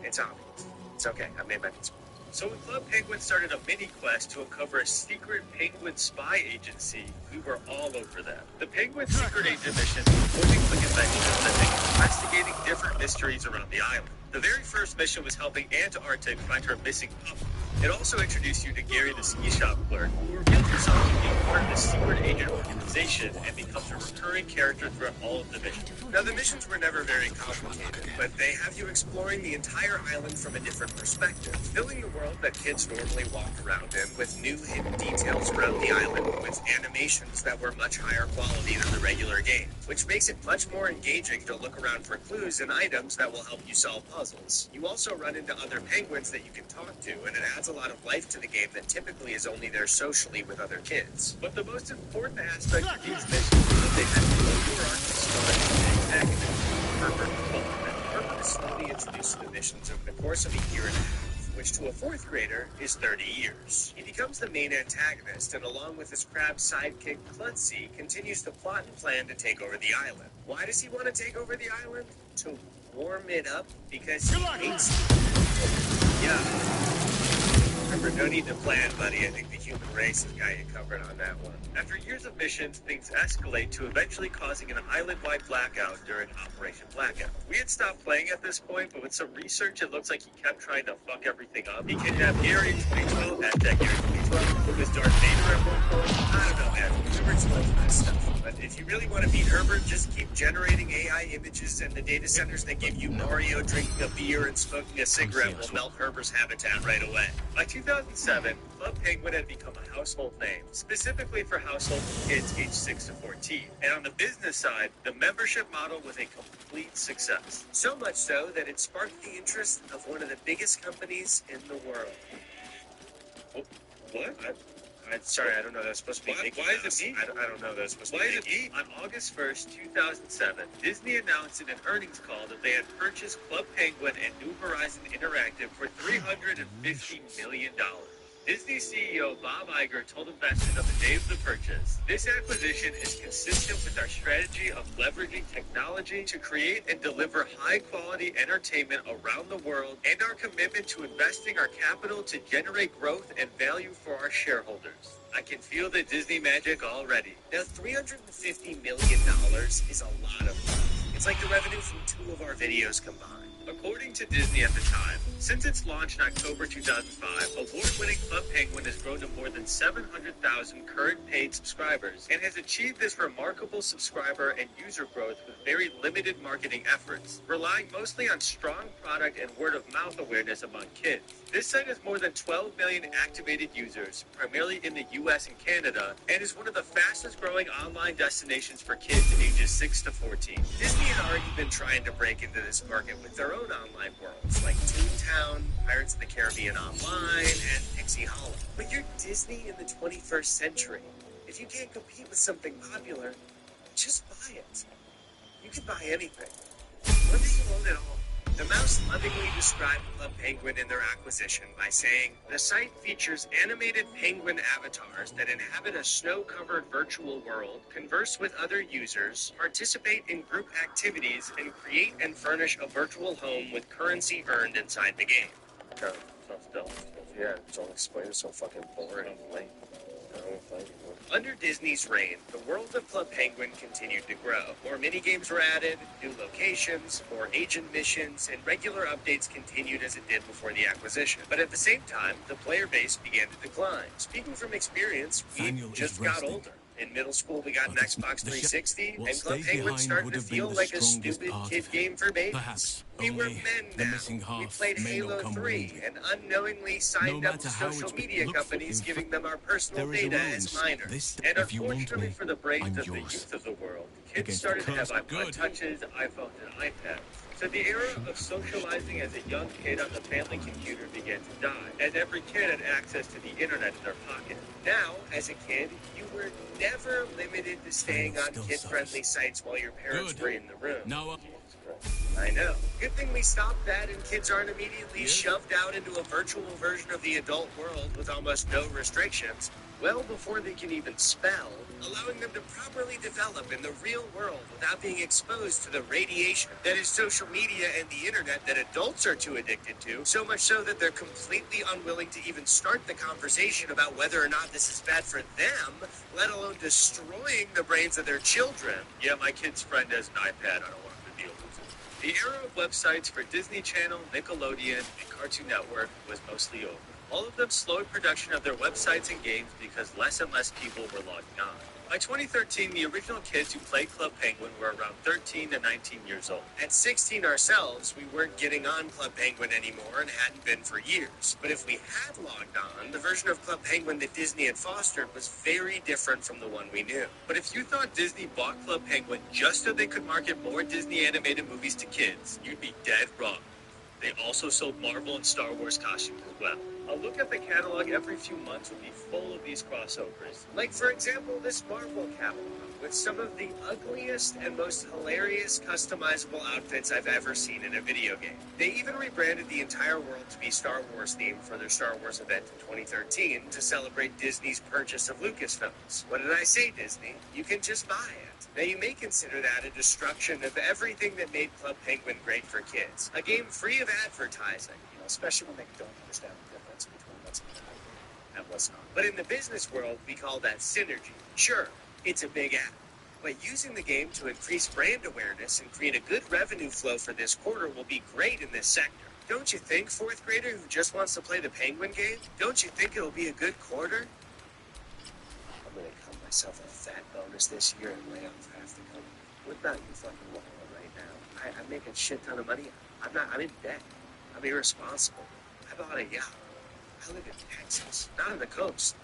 It's obvious. It's okay, I made my peace. So when Club Penguin started a mini-quest to uncover a secret Penguin spy agency, we were all over that. The Penguin secret agent mission was point-and-click adventures that make investigating different mysteries around the island. The very first mission was helping Antarctic find her missing pup. It also introduced you to Gary the ski shop clerk, who revealed himself to be part of the secret agent organization and becomes a recurring character throughout all of the missions. Now, the missions were never very complicated, but they have you exploring the entire island from a different perspective, filling the world that kids normally walk around in with new hidden details around the island, with animations that were much higher quality than the regular game, which makes it much more engaging to look around for clues and items that will help you solve puzzles. You also run into other penguins that you can talk to, and it adds a lot of life to the game that typically is only there socially with other kids. But the most important aspect of these missions is that they have the overarching story and antagonist, Herbert Coleman. Herbert is slowly introduced to the missions over the course of a year and a half, which to a fourth grader is 30 years. He becomes the main antagonist, and along with his crab sidekick Klutzy, continues to plot and plan to take over the island. Why does he want to take over the island? To warm it up? Because he hates it. Yeah. Remember, no need to plan, buddy. I think the human race has got you covered on that one. After years of missions, things escalate to eventually causing an island-wide blackout during Operation Blackout. We had stopped playing at this point, but with some research, it looks like he kept trying to fuck everything up. He kidnapped Gary in 2012, hashtag Gary 2012, took his Darth Vader at one point. I don't know, man. Herbert's full of that stuff. But if you really want to beat Herbert, just keep generating AI images, and the data centers that give you Mario drinking a beer and smoking a cigarette will melt Herbert's habitat right away. By 2007, Club Penguin had become a household name, specifically for household kids aged 6 to 14. And on the business side, the membership model was a complete success. So much so that it sparked the interest of one of the biggest companies in the world. Oh, what? Sorry, I don't know. That's supposed to be Mickey Mouse. Why is it me? I don't know. That's supposed to be Mickey. Why is it me? On August 1st, 2007, Disney announced in an earnings call that they had purchased Club Penguin and New Horizon Interactive for $350 million. Disney CEO Bob Iger told investors on the day of the purchase, "This acquisition is consistent with our strategy of leveraging technology to create and deliver high-quality entertainment around the world and our commitment to investing our capital to generate growth and value for our shareholders. I can feel the Disney magic already." Now, $350 million is a lot of money. It's like the revenue from 2 of our videos combined. According to Disney at the time, since its launch in October 2005, award-winning Club Penguin has grown to more than 700,000 current paid subscribers and has achieved this remarkable subscriber and user growth with very limited marketing efforts, relying mostly on strong product and word-of-mouth awareness among kids. This site has more than 12 million activated users, primarily in the US and Canada, and is one of the fastest-growing online destinations for kids ages 6 to 14. Disney had already been trying to break into this market with their own online worlds, like Toontown, Pirates of the Caribbean Online, and Pixie Hollow. But you're Disney in the 21st century. If you can't compete with something popular, just buy it. You can buy anything. One day you own it all. The Mouse lovingly described Club Penguin in their acquisition by saying, "The site features animated penguin avatars that inhabit a snow-covered virtual world, converse with other users, participate in group activities, and create and furnish a virtual home with currency earned inside the game." Yeah, don't explain it so fucking boring. Under Disney's reign, the world of Club Penguin continued to grow. More minigames were added, new locations, more agent missions, and regular updates continued as it did before the acquisition. But at the same time, the player base began to decline. Speaking from experience, we just got older. In middle school, we got an Xbox 360, What and Club stayed Penguin behind started would to have been feel the like a strongest stupid part kid of it. game for babies. Perhaps We were only men the now. missing We half played may Halo not come 3 willingly. and unknowingly signed No up to matter how social it's media looked for, companies if giving them our personal there is a data will as in minors. this, And if you want unfortunately me, for the brains I'm of the yours. youth of the world, kids Against the started to have curse. iPod Good. Touches, iPhones, and iPads. So the era of socializing as a young kid on the family computer began to die, and every kid had access to the internet in their pocket. Now, as a kid, you were never limited to staying on kid-friendly sites while your parents were in the room. Now, I know. Good thing we stopped that and kids aren't immediately shoved out into a virtual version of the adult world with almost no restrictions, well before they can even spell, allowing them to properly develop in the real world without being exposed to the radiation that is social media and the internet that adults are too addicted to, so much so that they're completely unwilling to even start the conversation about whether or not this is bad for them, let alone destroying the brains of their children. Yeah, my kid's friend has an iPad. I don't want him to deal with it. The era of websites for Disney Channel, Nickelodeon, and Cartoon Network was mostly over. All of them slowed production of their websites and games because less and less people were logging on. By 2013, the original kids who played Club Penguin were around 13 to 19 years old. At 16 ourselves, we weren't getting on Club Penguin anymore and hadn't been for years. But if we had logged on, the version of Club Penguin that Disney had fostered was very different from the one we knew. But if you thought Disney bought Club Penguin just so they could market more Disney animated movies to kids, you'd be dead wrong. They also sold Marvel and Star Wars costumes as well. A look at the catalog every few months would be full of these crossovers. Like, for example, this Marvel catalog with some of the ugliest and most hilarious customizable outfits I've ever seen in a video game. They even rebranded the entire world to be Star Wars themed for their Star Wars event in 2013 to celebrate Disney's purchase of Lucasfilms. What did I say, Disney? You can just buy it. Now, you may consider that a destruction of everything that made Club Penguin great for kids. A game free of advertising. Especially when they don't understand the difference between what's and what's not. But in the business world, we call that synergy. Sure, it's a big app. But using the game to increase brand awareness and create a good revenue flow for this quarter will be great in this sector. Don't you think, fourth grader who just wants to play the Penguin game? Don't you think it'll be a good quarter? I'm gonna cut myself a fat bonus this year and lay off half the company. What about you fucking walking right now? I'm making a shit ton of money. I'm in debt. I'm irresponsible. I bought a yacht. I live in Texas, not on the coast.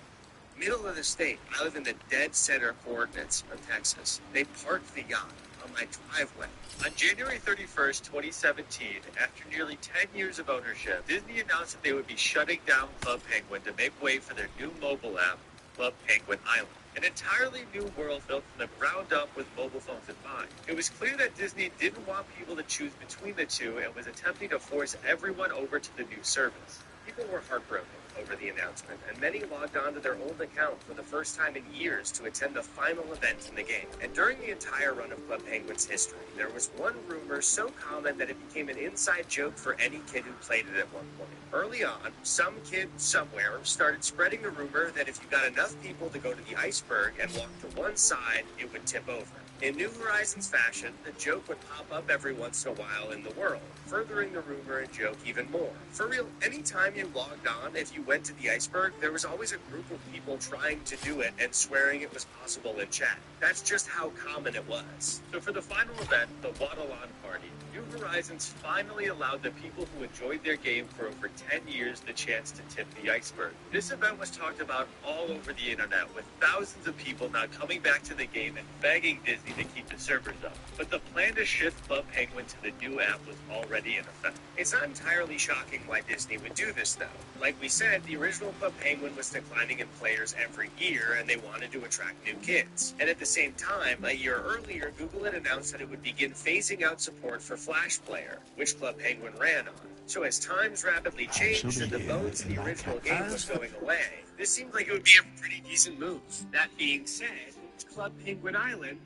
Middle of the state. I live in the dead center coordinates of Texas. They parked the yacht on my driveway. On January 31st, 2017, after nearly 10 years of ownership, Disney announced that they would be shutting down Club Penguin to make way for their new mobile app, Club Penguin Island. An entirely new world built from the ground up with mobile phones in mind. It was clear that Disney didn't want people to choose between the two and was attempting to force everyone over to the new service. People were heartbroken over the announcement, and many logged on to their old account for the first time in years to attend the final event in the game. And during the entire run of Club Penguin's history, there was one rumor so common that it became an inside joke for any kid who played it at one point. Early on, some kid somewhere started spreading the rumor that if you got enough people to go to the iceberg and walk to one side, it would tip over. In New Horizons fashion, the joke would pop up every once in a while in the world, furthering the rumor and joke even more. For real, anytime you logged on, if you went to the iceberg, there was always a group of people trying to do it and swearing it was possible in chat. That's just how common it was. So for the final event, the Waddle On Party, New Horizons finally allowed the people who enjoyed their game for over 10 years the chance to tip the iceberg. This event was talked about all over the internet, with thousands of people now coming back to the game and begging Disney to keep the servers up. But the plan to shift Club Penguin to the new app was already in effect. It's not entirely shocking why Disney would do this, though. Like we said, the original Club Penguin was declining in players every year, and they wanted to attract new kids. And at the same time, a year earlier, Google had announced that it would begin phasing out support for Flash Player, which Club Penguin ran on. So as times rapidly changed and the bones of the original game was going away, this seemed like it would be a pretty decent move. That being said, Club Penguin Island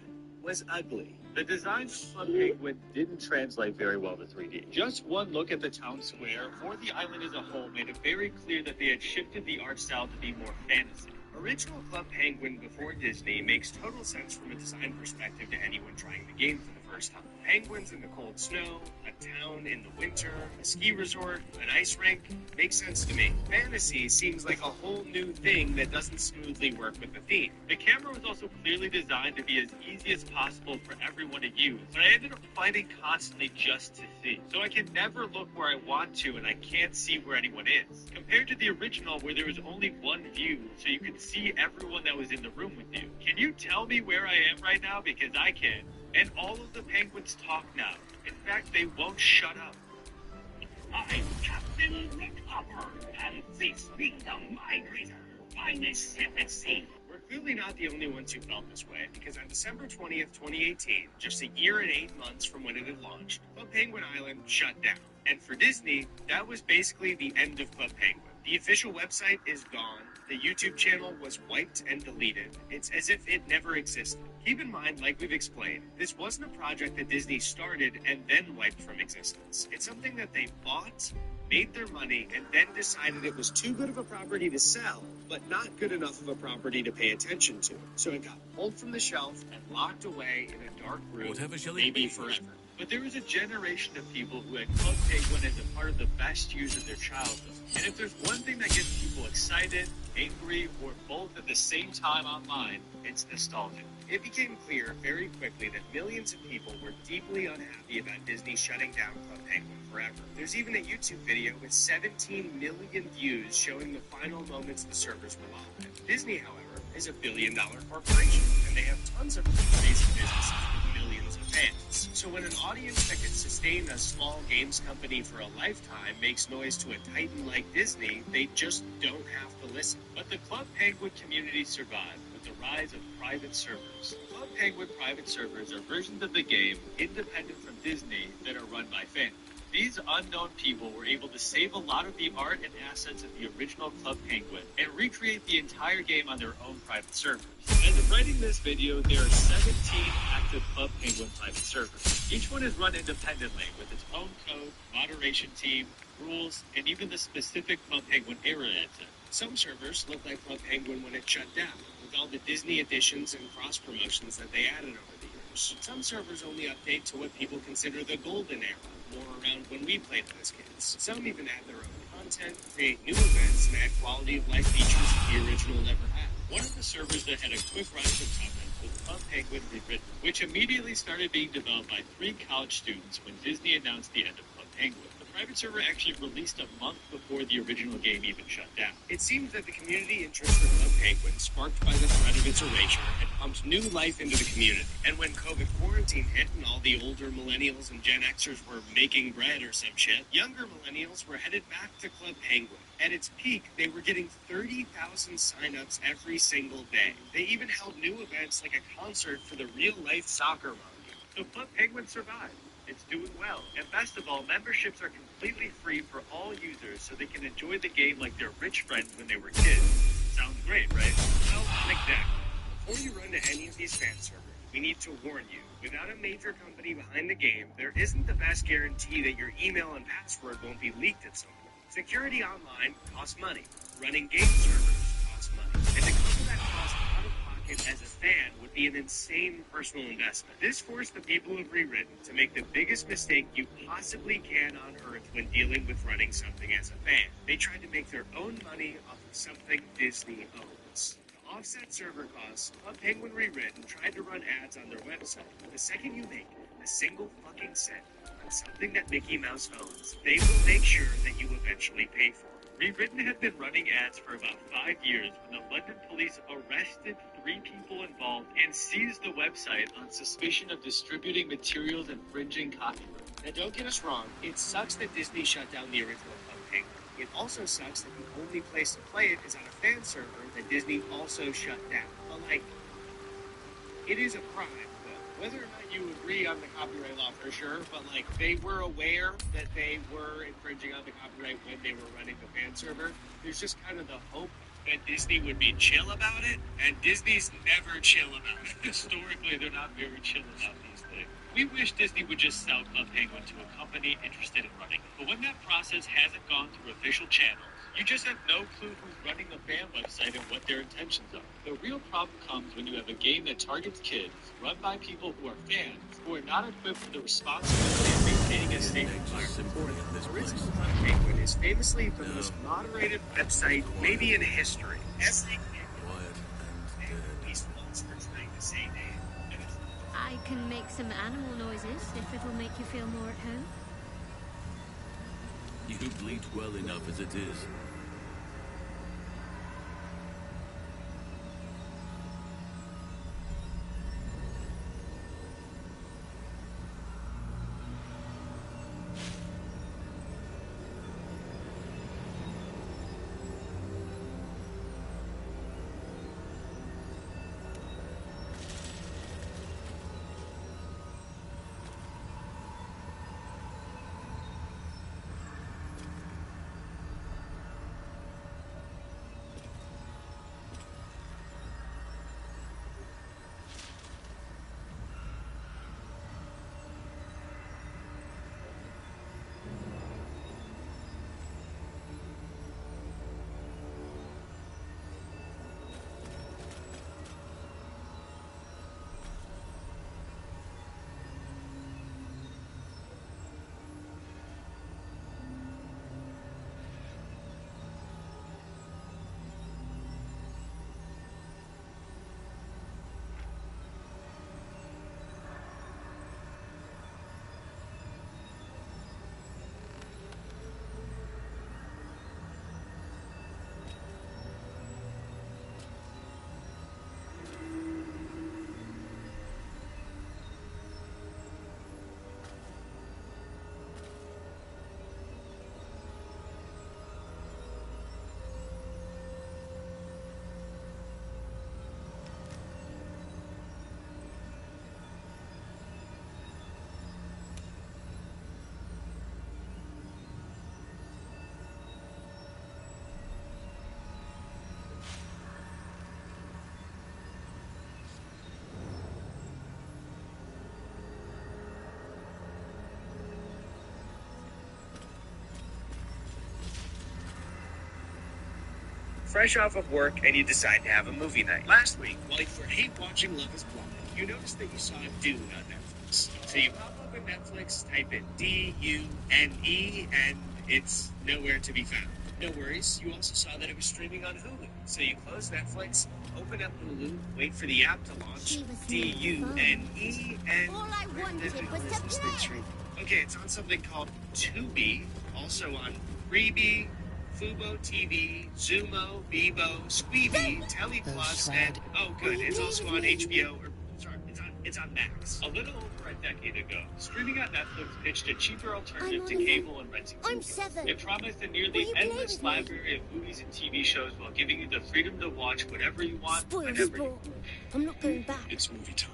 was ugly. The design of Club Penguin didn't translate very well to 3D. Just one look at the town square or the island as a whole made it very clear that they had shifted the art style to be more fantasy. Original Club Penguin before Disney makes total sense from a design perspective to anyone trying the game for the first time. Penguins in the cold snow, a town in the winter, a ski resort, an ice rink. Makes sense to me. Fantasy seems like a whole new thing that doesn't smoothly work with the theme. The camera was also clearly designed to be as easy as possible for everyone to use, but I ended up fighting constantly just to see. So I can never look where I want to and I can't see where anyone is. Compared to the original where there was only one view, so you could see everyone that was in the room with you. Can you tell me where I am right now? Because I can. And all of the penguins talk now. In fact, they won't shut up. I'm Captain Rickhopper, and this be the Migrator. Finest ship at sea. We're clearly not the only ones who felt this way, because on December 20th, 2018, just a year and 8 months from when it had launched, Club Penguin Island shut down. And for Disney, that was basically the end of Club Penguin. The official website is gone. The YouTube channel was wiped and deleted. It's as if it never existed. Keep in mind, like we've explained, this wasn't a project that Disney started and then wiped from existence. It's something that they bought, made their money, and then decided it was too good of a property to sell, but not good enough of a property to pay attention to. So it got pulled from the shelf and locked away in a dark room, maybe forever. But there was a generation of people who had Club Penguin as a part of the best years of their childhood. And if there's one thing that gets people excited, angry, or both at the same time online, it's nostalgia. It became clear very quickly that millions of people were deeply unhappy about Disney shutting down Club Penguin forever. There's even a YouTube video with 17 million views showing the final moments the servers were live. Disney, however, is a billion-dollar corporation, and they have tons of crazy businesses with millions of fans. So when an audience that could sustain a small games company for a lifetime makes noise to a titan like Disney, they just don't have to listen. But the Club Penguin community survived with the rise of private servers. Club Penguin private servers are versions of the game independent from Disney that are run by fans. These unknown people were able to save a lot of the art and assets of the original Club Penguin and recreate the entire game on their own private servers. As of writing this video, there are 17 active Club Penguin private servers. Each one is run independently with its own code, moderation team, rules, and even the specific Club Penguin era it's in. Some servers look like Club Penguin when it shut down, with all the Disney additions and cross-promotions that they added over the years. Some servers only update to what people consider the golden era, more around when we played as kids. Some even add their own content, create new events, and add quality of life features the original never had. One of the servers that had a quick rise of content was Club Penguin Rewritten, which immediately started being developed by 3 college students when Disney announced the end of Club Penguin. The private server actually released a month before the original game even shut down. It seems that the community interest for Club Penguin, sparked by the threat of its erasure, had pumped new life into the community. And when COVID quarantine hit and all the older millennials and Gen Xers were making bread or some shit, younger millennials were headed back to Club Penguin. At its peak, they were getting 30,000 signups every single day. They even held new events like a concert for the real-life soccer mom. So Club Penguin survived. It's doing well. And best of all, memberships are completely free for all users so they can enjoy the game like their rich friends when they were kids. Sounds great, right? Well, not exactly. Before you run to any of these fan servers, we need to warn you. Without a major company behind the game, there isn't the best guarantee that your email and password won't be leaked at some point. Security online costs money. Running game servers costs money. And to cover that cost out of pocket as a fan would be an insane personal investment. This forced the people of Rewritten to make the biggest mistake you possibly can on Earth when dealing with running something as a fan. They tried to make their own money off of something Disney owns. To offset server costs, Club Penguin Rewritten tried to run ads on their website. The second you make a single fucking cent on something that Mickey Mouse owns, they will make sure that you eventually pay for it. Rewritten had been running ads for about 5 years when the London police arrested 3 people involved and seized the website on suspicion of distributing materials infringing copyright. Now don't get us wrong, it sucks that Disney shut down the original Club Penguin. It also sucks that the only place to play it is on a fan server that Disney also shut down. But like, it is a crime. Whether or not you agree on the copyright law for sure, but like they were aware that they were infringing on the copyright when they were running the fan server. There's just kind of the hope that Disney would be chill about it, and Disney's never chill about it. Historically, they're not very chill about these things. We wish Disney would just sell Club Penguin to a company interested in running it. But when that process hasn't gone through official channels, You just have no clue who's running the fan website and what their intentions are. The real problem comes when you have a game that targets kids, run by people who are fans, who are not equipped with the responsibility of maintaining a safe environment. Original Hunt Penguin is famously the most moderated website maybe in history. As they peaceful for trying to say name. I can make some animal noises if it'll make you feel more at home. You bleat well enough as it is. Fresh off of work and you decide to have a movie night. Last week, while you were hate watching Love is Blind, you noticed that you saw Dune on Netflix. So you pop open Netflix, type in D-U-N-E, and it's nowhere to be found. No worries, you also saw that it was streaming on Hulu. So you close Netflix, open up Hulu, wait for the app to launch, D-U-N-E, and... All I wanted was to play. Okay, it's on something called Tubi, also on Freebie, Fubo TV, Zumo, Bebo, Squeebie, TelePlus, and oh good, it's also on HBO, or sorry, it's on Max. A little over a decade ago, streaming on Netflix pitched a cheaper alternative to cable and renting movies. It promised a nearly endless library of movies and TV shows while giving you the freedom to watch whatever you want, whenever you want. I'm not going back. It's movie time.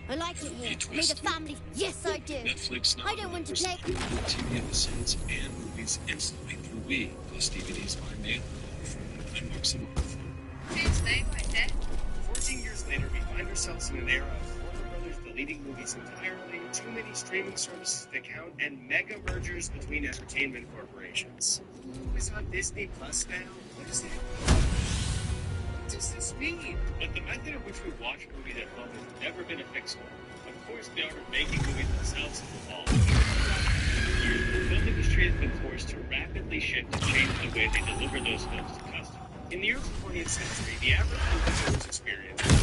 I like it here. Made a family. Yes, I do. Netflix now I don't want to play. TV episodes and movies instantly through Wii, plus DVDs by mail for $9 a month. 14 years later, we find ourselves in an era of Warner Brothers deleting movies entirely, too many streaming services to count, and mega mergers between entertainment corporations. Who is on Disney Plus now? What does that mean? What does this mean? But the method in which we watch movies at home has never been a fixed one. Of course, the art of making movies themselves has evolved. The film industry has been forced to rapidly shift and change the way they deliver those films to customers. In the early 20th century, the average moviegoer's experience was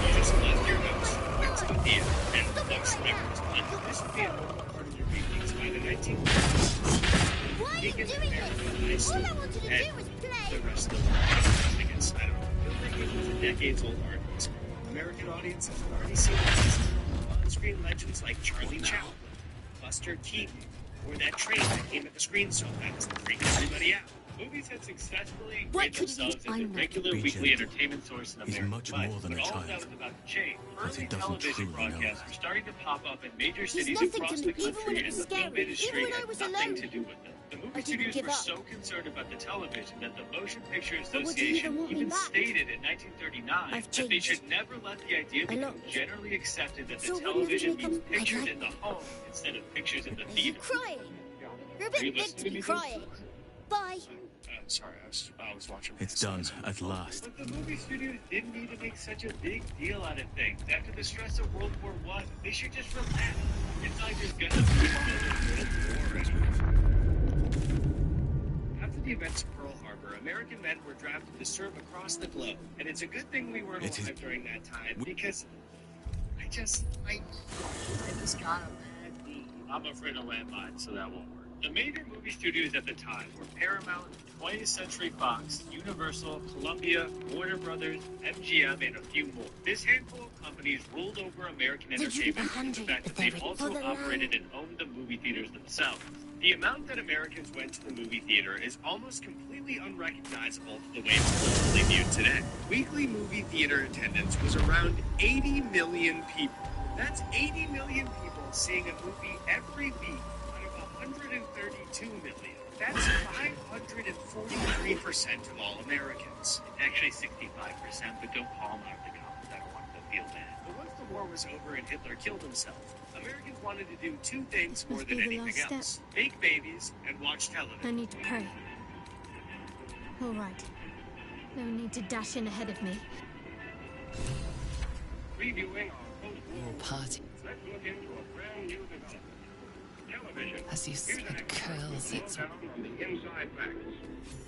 you just left your notes, went to the theater, and watched whatever was on this theater part of your evenings by the 1950s. Why are you doing this? All I wanted to do was play. The rest of the world, I guess, I don't know. Filmmaking was a decades-old art. American audiences have already seen on-screen legends like Charlie Chaplin, Buster Keaton, or that train that came at the screen so fast and freaked everybody out. Movies have successfully ingrained themselves as a regular weekly entertainment source in American much life, more than but a all child. of that was about to change. But he Early doesn't television truly know broadcasts that. were starting to pop up in major cities nothing across to the me, even when country, it and was the film scary, industry even when I had was nothing alone. to do with them. The movie I didn't studios give were up. so concerned about the television that the Motion Picture But what do you Association even want me even back? stated in 1939 I've that they changed. should never let the idea A become lot. generally accepted that So the when you television become- means pictures I like in the home instead of pictures in the Are you theater. crying? You're a Are you bit big listening to to be me, crying. Bye. sorry, I was watching. It's done at last. But the movie studios didn't need to make such a big deal out of things. After the stress of World War I, they should just relax. It's like there's gonna be another World War. After the events of Pearl Harbor, American men were drafted to serve across the globe, and it's a good thing we weren't alive during that time because I just got a bad knee. I'm afraid of landmines, so that won't work. The major movie studios at the time were Paramount, 20th Century Fox, Universal, Columbia, Warner Brothers, MGM, and a few more. This handful of companies ruled over American entertainment due to the fact that they also operated and owned the movie theaters themselves. The amount that Americans went to the movie theater is almost completely unrecognizable to the way it's normally viewed today. Weekly movie theater attendance was around 80 million people. That's 80 million people seeing a movie every week. 132 million. That's 543% of all Americans. Actually 65%, but don't call them out of the comments. I don't want them to feel bad. But once the war was over and Hitler killed himself, Americans wanted to do two things more than anything else. Make babies and watch television. I need to pray. All right. No need to dash in ahead of me. Previewing our Your party. Let's look into a brand new development. Television. As you said, curls its... On the inside facts.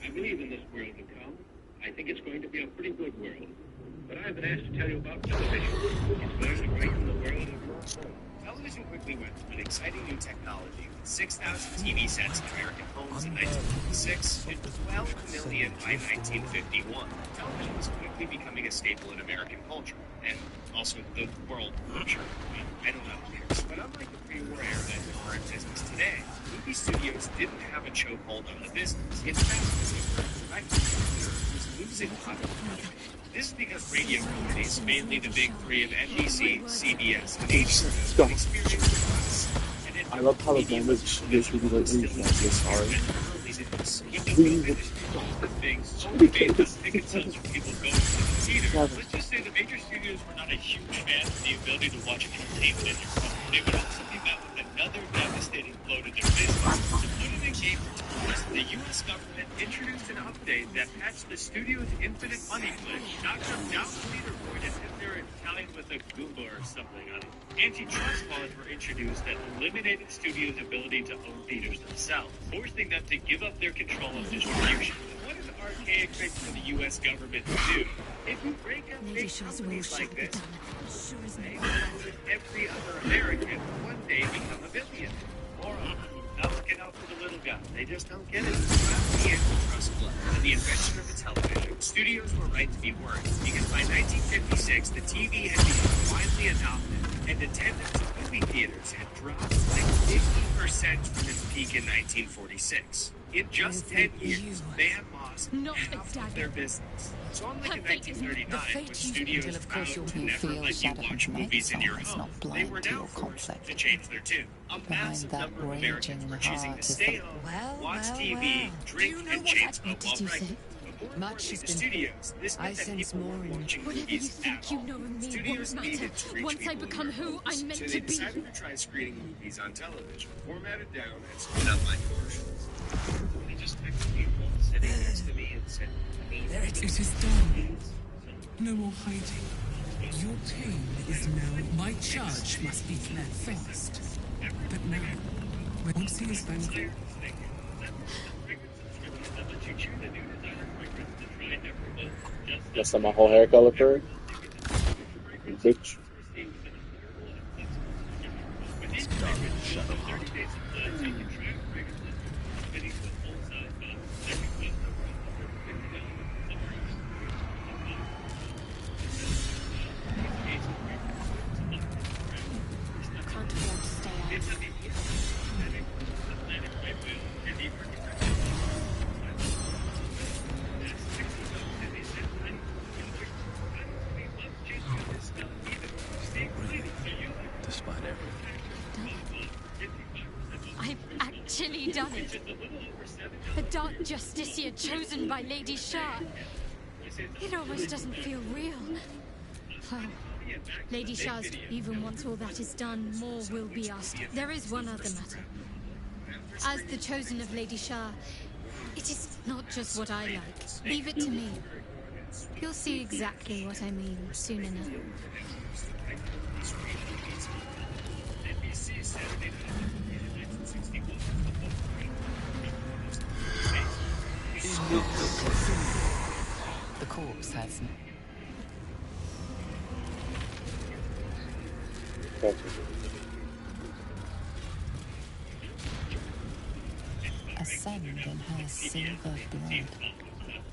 I believe in this world to come. I think it's going to be a pretty good world. But I've been asked to tell you about television. It's going to brighten the world across the world. Television quickly went from an exciting new technology with 6,000 TV sets in American homes in 1946 to 12 million by 1951. Television was quickly becoming a staple in American culture, and also the world culture. I don't know. But unlike the pre-war era that were in business today, movie studios didn't have a chokehold on the business. In fact, it was losing popularity. This is because radio companies, mainly the big three of NBC, CBS, and HBO, experienced loss. I love how the language gives me the internet. Sorry. Let's just say the major studios were not a huge fan of the ability to watch entertainment in your phone. They would also be met with another devastating blow to their business. To put it in game terms, the U.S. government introduced an update that patched the studio's infinite money glitch, knocked them down the leaderboard as if they're Italian with a Goomba or something on it. Antitrust laws were introduced that eliminated studios' ability to own theaters themselves, forcing them to give up their control of distribution. What an archaic thing for the U.S. government to do. If you break up big companies like this, they will, every other American, one day become a billionaire. Or not looking out for the little guy. They just don't get it. The antitrust law and the invention of the television, studios were right to be worried, because by 1956, the TV had become widely adopted, and attendance at movie theaters had dropped like 50% from its peak in 1946. In just 10 years, they had lost half of their business. So unlike in 1939, when studios vowed to never let you watch movies in your home, they were now forced to change their tune. A massive number of Americans were choosing to stay home, watch TV, drink, and chain smoke while pregnant. Much has been studios. This meant that people weren't watching Whatever you movies think at you all. know of me Studios won't needed matter to reach once I people become who I'm meant so to they be. decided to try screening movies on television, formatted down and split up like commercials. They just picked people sitting next to me and said, It is done. No more hiding. Your pain is now. My charge must be fled first. But now, once he is vanquished, That's my whole hair color for it. Bitch. It's done. Shut up. Can't afford to stay out. Despite everything. I've actually done it. The Dark Justiciar chosen by Lady Shah. It almost doesn't feel real. Well, Lady Shah's, even once all that is done, more will be asked. There is one other matter. As the chosen of Lady Shah, It is not just what I like. Leave it to me. You'll see exactly what I mean soon enough. The corpse has ascend in her silver blood.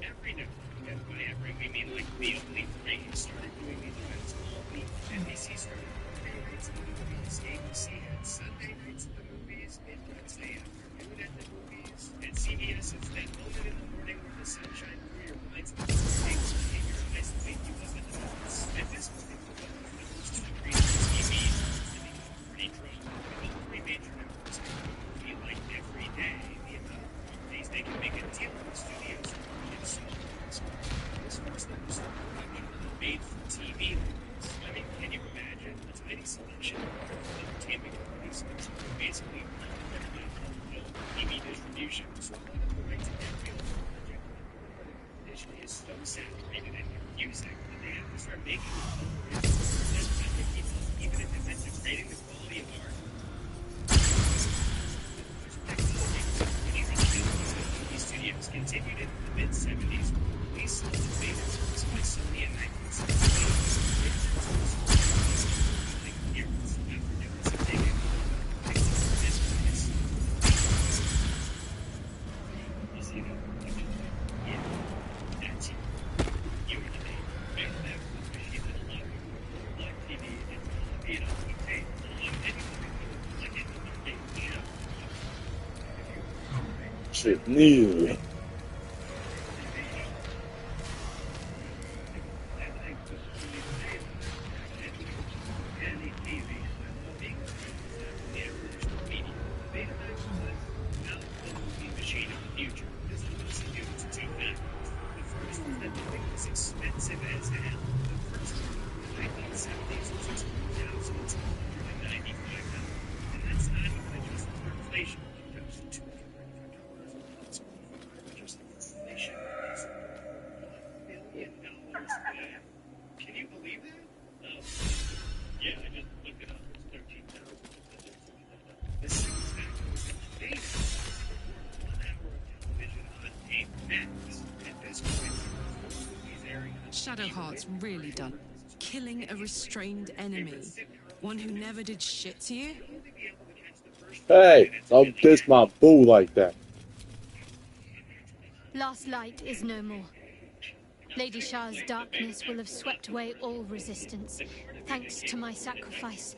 Every night, and by every we mean like the only three started doing these events all week. NBC started Monday nights at the movies, ABC had Sunday nights at the movies, and Wednesday afternoon at the movies, and CBS is that moment in the morning where the sun shines through your blinds and things in your eyes to wake you up in the movies. At this point, the films to agree on TV starts to become pretty drunk. With all three major networks making a movie like every day, the amount of properties they can make a deal with studios is so impossible. This forced them to start production of made-for-TV movies. I mean, can you imagine a tiny selection of entertainment companies controlling basically all of their film TV distribution? So a lot of the rights to every other project competition is so saturated and confusing that they have to start making it all original content that keep up, even if it meant degrading the quality of art. These studios continued into the mid-70s with the release of the Beta films by Sony in 是你。Can you believe that? Yeah, I just looked it up. It's 13,000. This is exactly 1 hour of television on 8 Max. At this point, movies airing on Shadowheart's really done. Killing a restrained enemy. One who never did shit to you? Hey, don't diss my boo like that. Last light is no more. Lady Shah's darkness will have swept away all resistance, thanks to my sacrifice.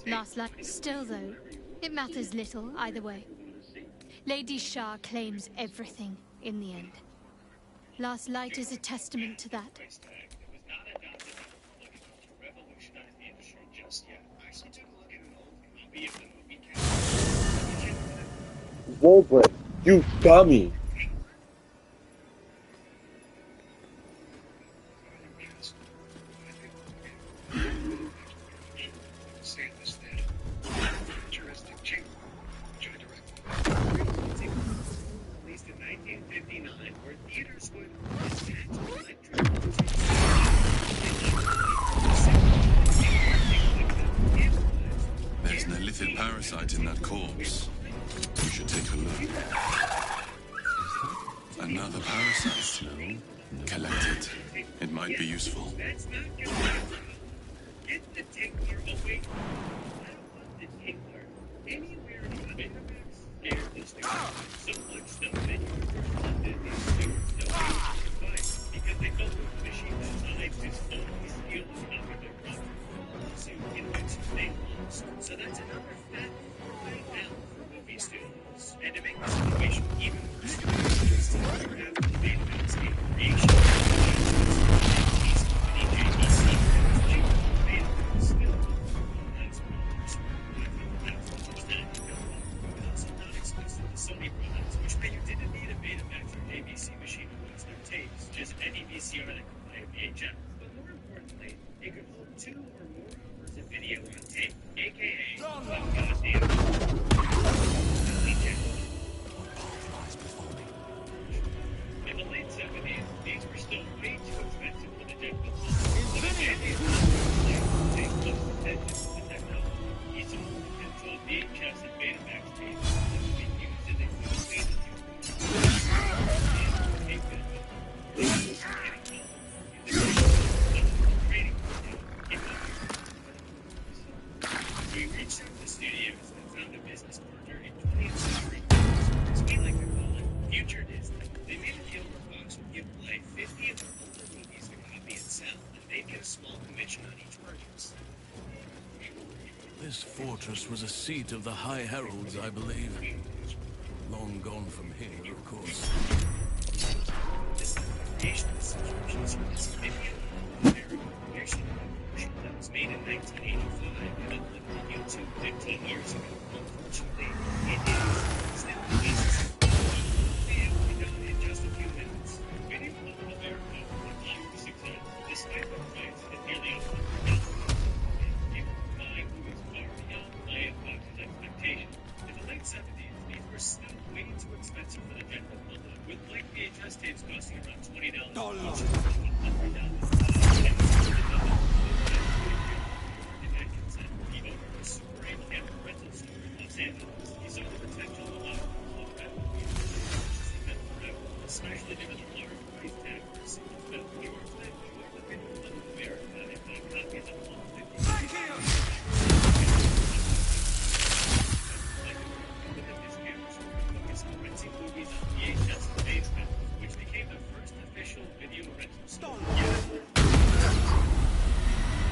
Last light. Still, though, it matters little either way. Lady Shah claims everything in the end. Last light is a testament to that. Wolverine, you dummy. Released in 1959, where theaters would There's an illithid parasite in that corpse. You should take a look. Another parasite. Collect it. It might be useful. That's not good. Get the tickler away. I don't want the tickler anywhere near Betamax. They're the so much stuff that you did these stewards don't fight because they felt the machine that is only steal is not what they're from. So in which they lost. So that's another fat right now for movie studios. And to make the situation even worse, just to have the Betamax game creation. Sony products, which meant you didn't need a Betamax or ABC machine to watch their tapes, just any VCR that could play a VHS. But more importantly, it could hold 2 or more hours of video on tape, aka goddamn. small commission on each purchase. This fortress was a seat of the High Heralds, I believe. Long gone from here, of course. This is the creation of subscriptions for this video creation that was made in 1985 and uploaded to YouTube 15 years ago. Unfortunately, it is still released. Video will be done in just a few minutes. Video of America with huge success, despite the price at nearly $100. People buy movies far beyond my Fox's expectations. In the late 70s, these were still way too expensive for the general public, with like VHS tapes costing around $20 each. Especially given the large price tag for a single film, you are spending more than video of America and buy copies of all 50. Right here! Renting movies on VHS and Basement, which became the first official video rental store.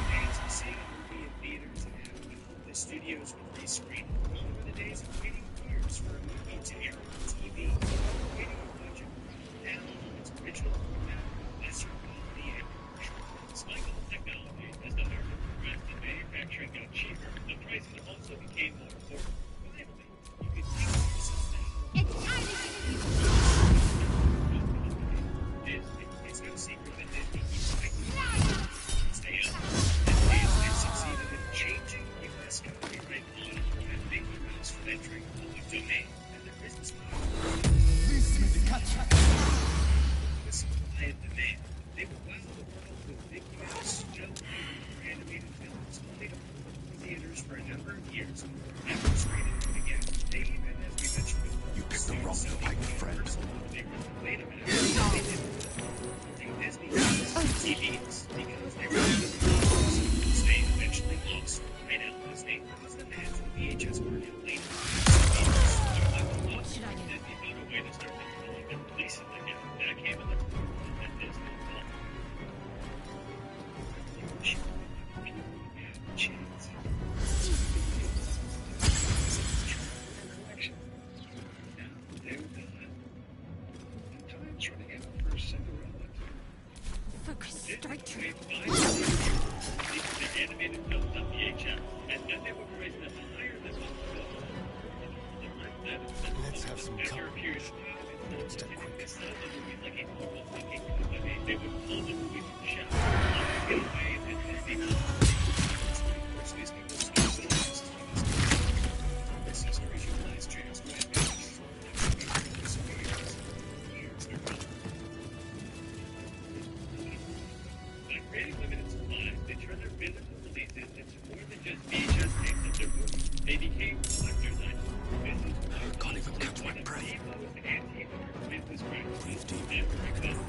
Days of seeing a movie in theaters and having the studios would rescreen. Those were the days of waiting years for a movie to air on TV. Waiting to watch it now its original format, lesser quality and commercial. Despite all technology, as the market progressed and manufacturing got cheaper, the prices also became more affordable. Finally, you could think to yourself now. Disney. It's no secret that Disney keeps fighting to stay up. Disney has succeeded in changing U.S. copyright law and making rules for entering public domain. And their business model was supply and demand. They will wow the world with Mickey Mouse, Joe for animated films, only to hold up in theaters for a number of years before ever screening them again. They even, as we mentioned before, You picked the wrong fight, friend. Wait a minute. They didn't think Disney TVs because they were they eventually lost. Right now, Disney was the man for the VHS market later. Should I do? Disney found a way to start controlling and releasing them again. That came in the form of Disney Plus. Chance. Collection. Now they're done. Time's running out for Cinderella. Focus, strike true. Their animated films on VHS, and then they would price them higher than most films. Let's have some After a period of time, instead of quick. Like a normal fucking company, they would pull the movie from the shelf, get away, and Disney would force these people to stop the last this is a regionalized chance to advance. Years they're gone. By creating limited supplies, they turned their physical releases into more than just VHS tapes of their movies. They became collector's items. I can't even catch my breath. Business practices ever existed.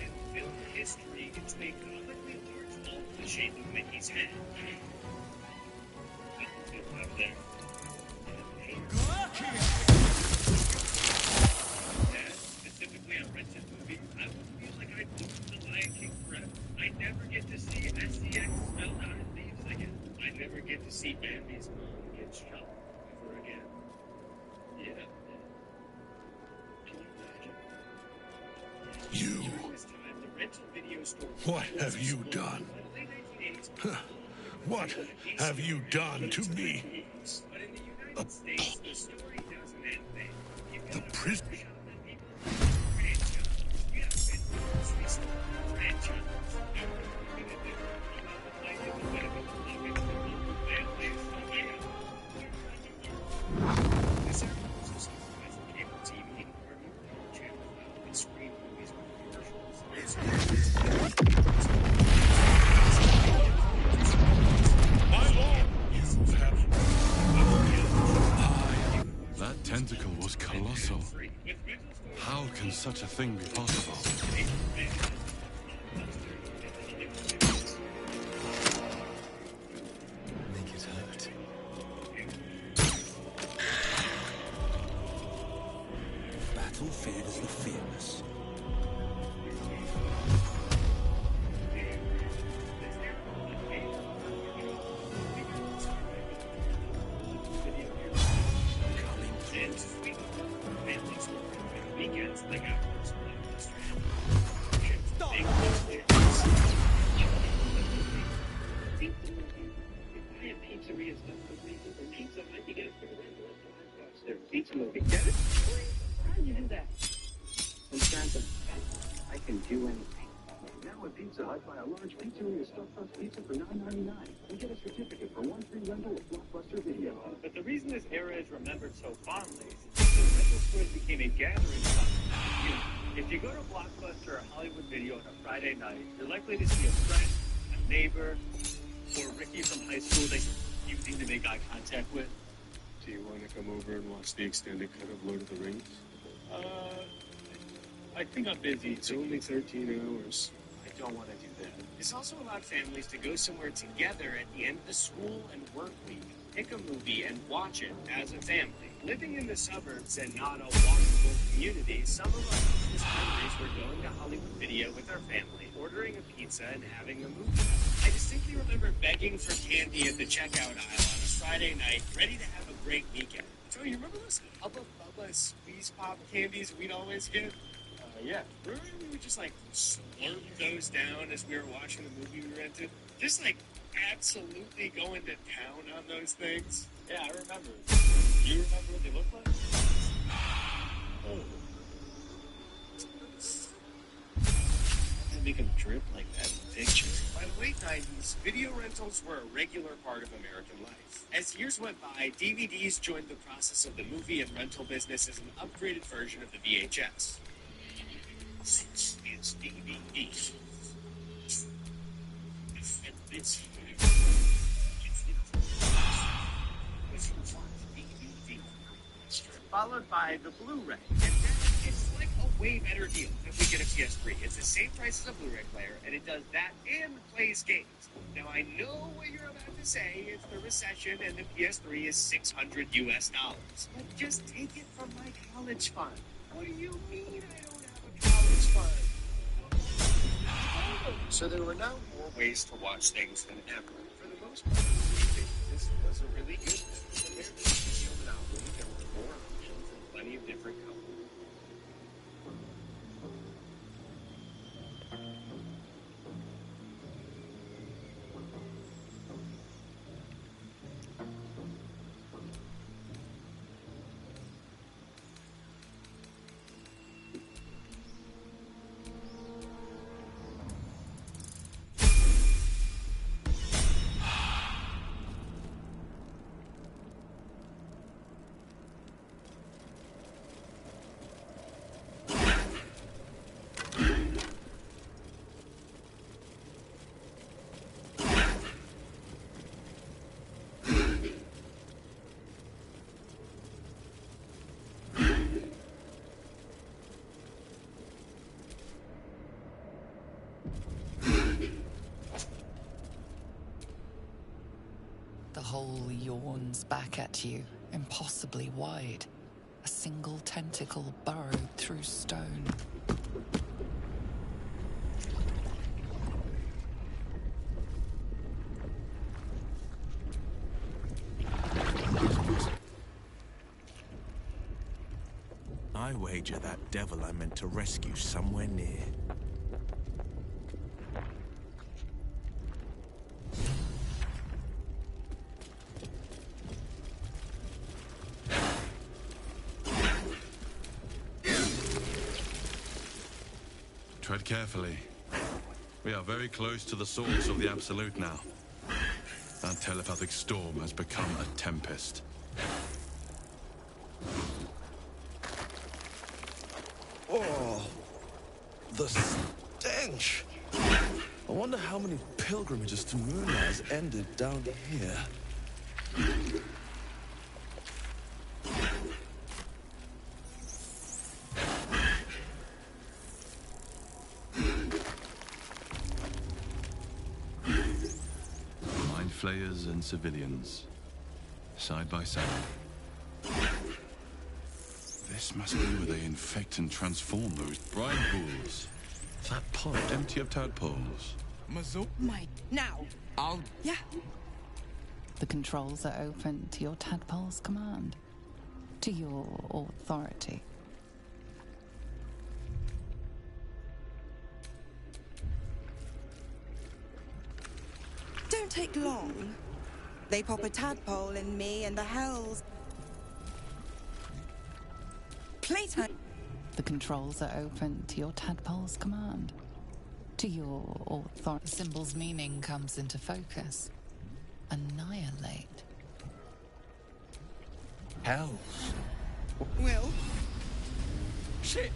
And film history into a comically large ball in the shape of Mickey's head. Up there. Specifically on rented movies, I would feel like I'd look for the Lion King forever. I never get to see SCX spelled out in leaves again. I never get to see Bambi's mom get shot ever again. Yeah. Can you imagine? You. During this time, the rental video store. What have you done? What have you done to me? But in the United States, the story doesn't end there. The prison. That tentacle was colossal. How can such a thing be possible? Make it hurt. Battlefield is the fearless. like Pizzeria stuff for people. The pizza might be getting from their pizza movie. Get it? How did you do that? I'm Santa. I can do anything. Now at Pizza Hut, buy a large pizzeria stuffed crust pizza for $9.99 and get a certificate for one free rental of Blockbuster Video. But the reason this era is remembered so fondly is because rental stores became a gathering spot. If you go to Blockbuster or Hollywood Video on a Friday night, you're likely to see a friend, a neighbor, or Ricky from high school that you're using to make eye contact with. Do you want to come over and watch the extended cut of Lord of the Rings? I think I'm busy. It's only 13 hours. I don't want to do that. This also allowed families to go somewhere together at the end of the school and work week, pick a movie, and watch it as a family. Living in the suburbs and not a walkable community, some of our closest memories were going to Hollywood Video with our family, ordering a pizza, and having a movie. I distinctly remember begging for candy at the checkout aisle on a Friday night, ready to have a great weekend. Joe, you remember those Hubba Bubba Squeeze Pop candies we'd always get? Yeah. Remember we would just, slurp those down as we were watching the movie we rented? Just, absolutely going to town on those things? Yeah, I remember. You remember what they looked like? Oh. To make them drip like that in the picture. By the late 90s, video rentals were a regular part of American life. As years went by, DVDs joined the process of the movie and rental business as an upgraded version of the VHS. This is DVD. It's followed by the Blu-ray. And then it's like a way better deal if we get a PS3. It's the same price as a Blu-ray player, and it does that and plays games. Now, I know what you're about to say. It's the recession, and the PS3 is $600 US. But just take it from my college fund. What do you mean I don't have a college fund? So there were now more ways to watch things than ever. For the most part, we think this was a really good thing. Compared to the video monopoly, there were more options and plenty of different colors. The hole yawns back at you, impossibly wide. A single tentacle burrowed through stone. I wager that devil I meant to rescue somewhere near. Tread carefully. We are very close to the source of the Absolute now. That telepathic storm has become a tempest. Oh, the stench! I wonder how many pilgrimages to Muna has ended down here. Mind flayers and civilians, side by side. This must be where they infect and transform those brine pools. That pod empty of tadpoles. Mike, now! Yeah. The controls are open to your tadpole's command. To your authority. take long. They pop a tadpole in me and the hells. Playtime. The controls are open to your tadpole's command. To your authority, symbol's meaning comes into focus. Annihilate. Hells. Will? Shit!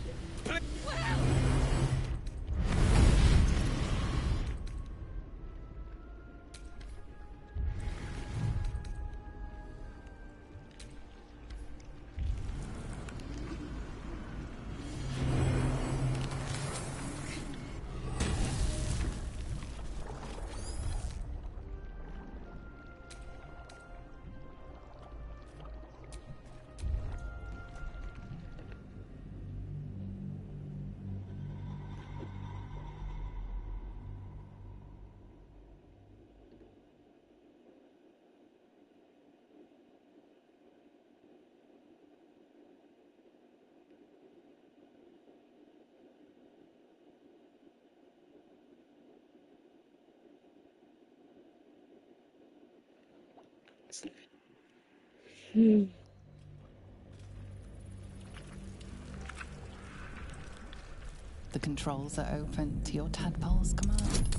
The controls are open to your tadpole's command.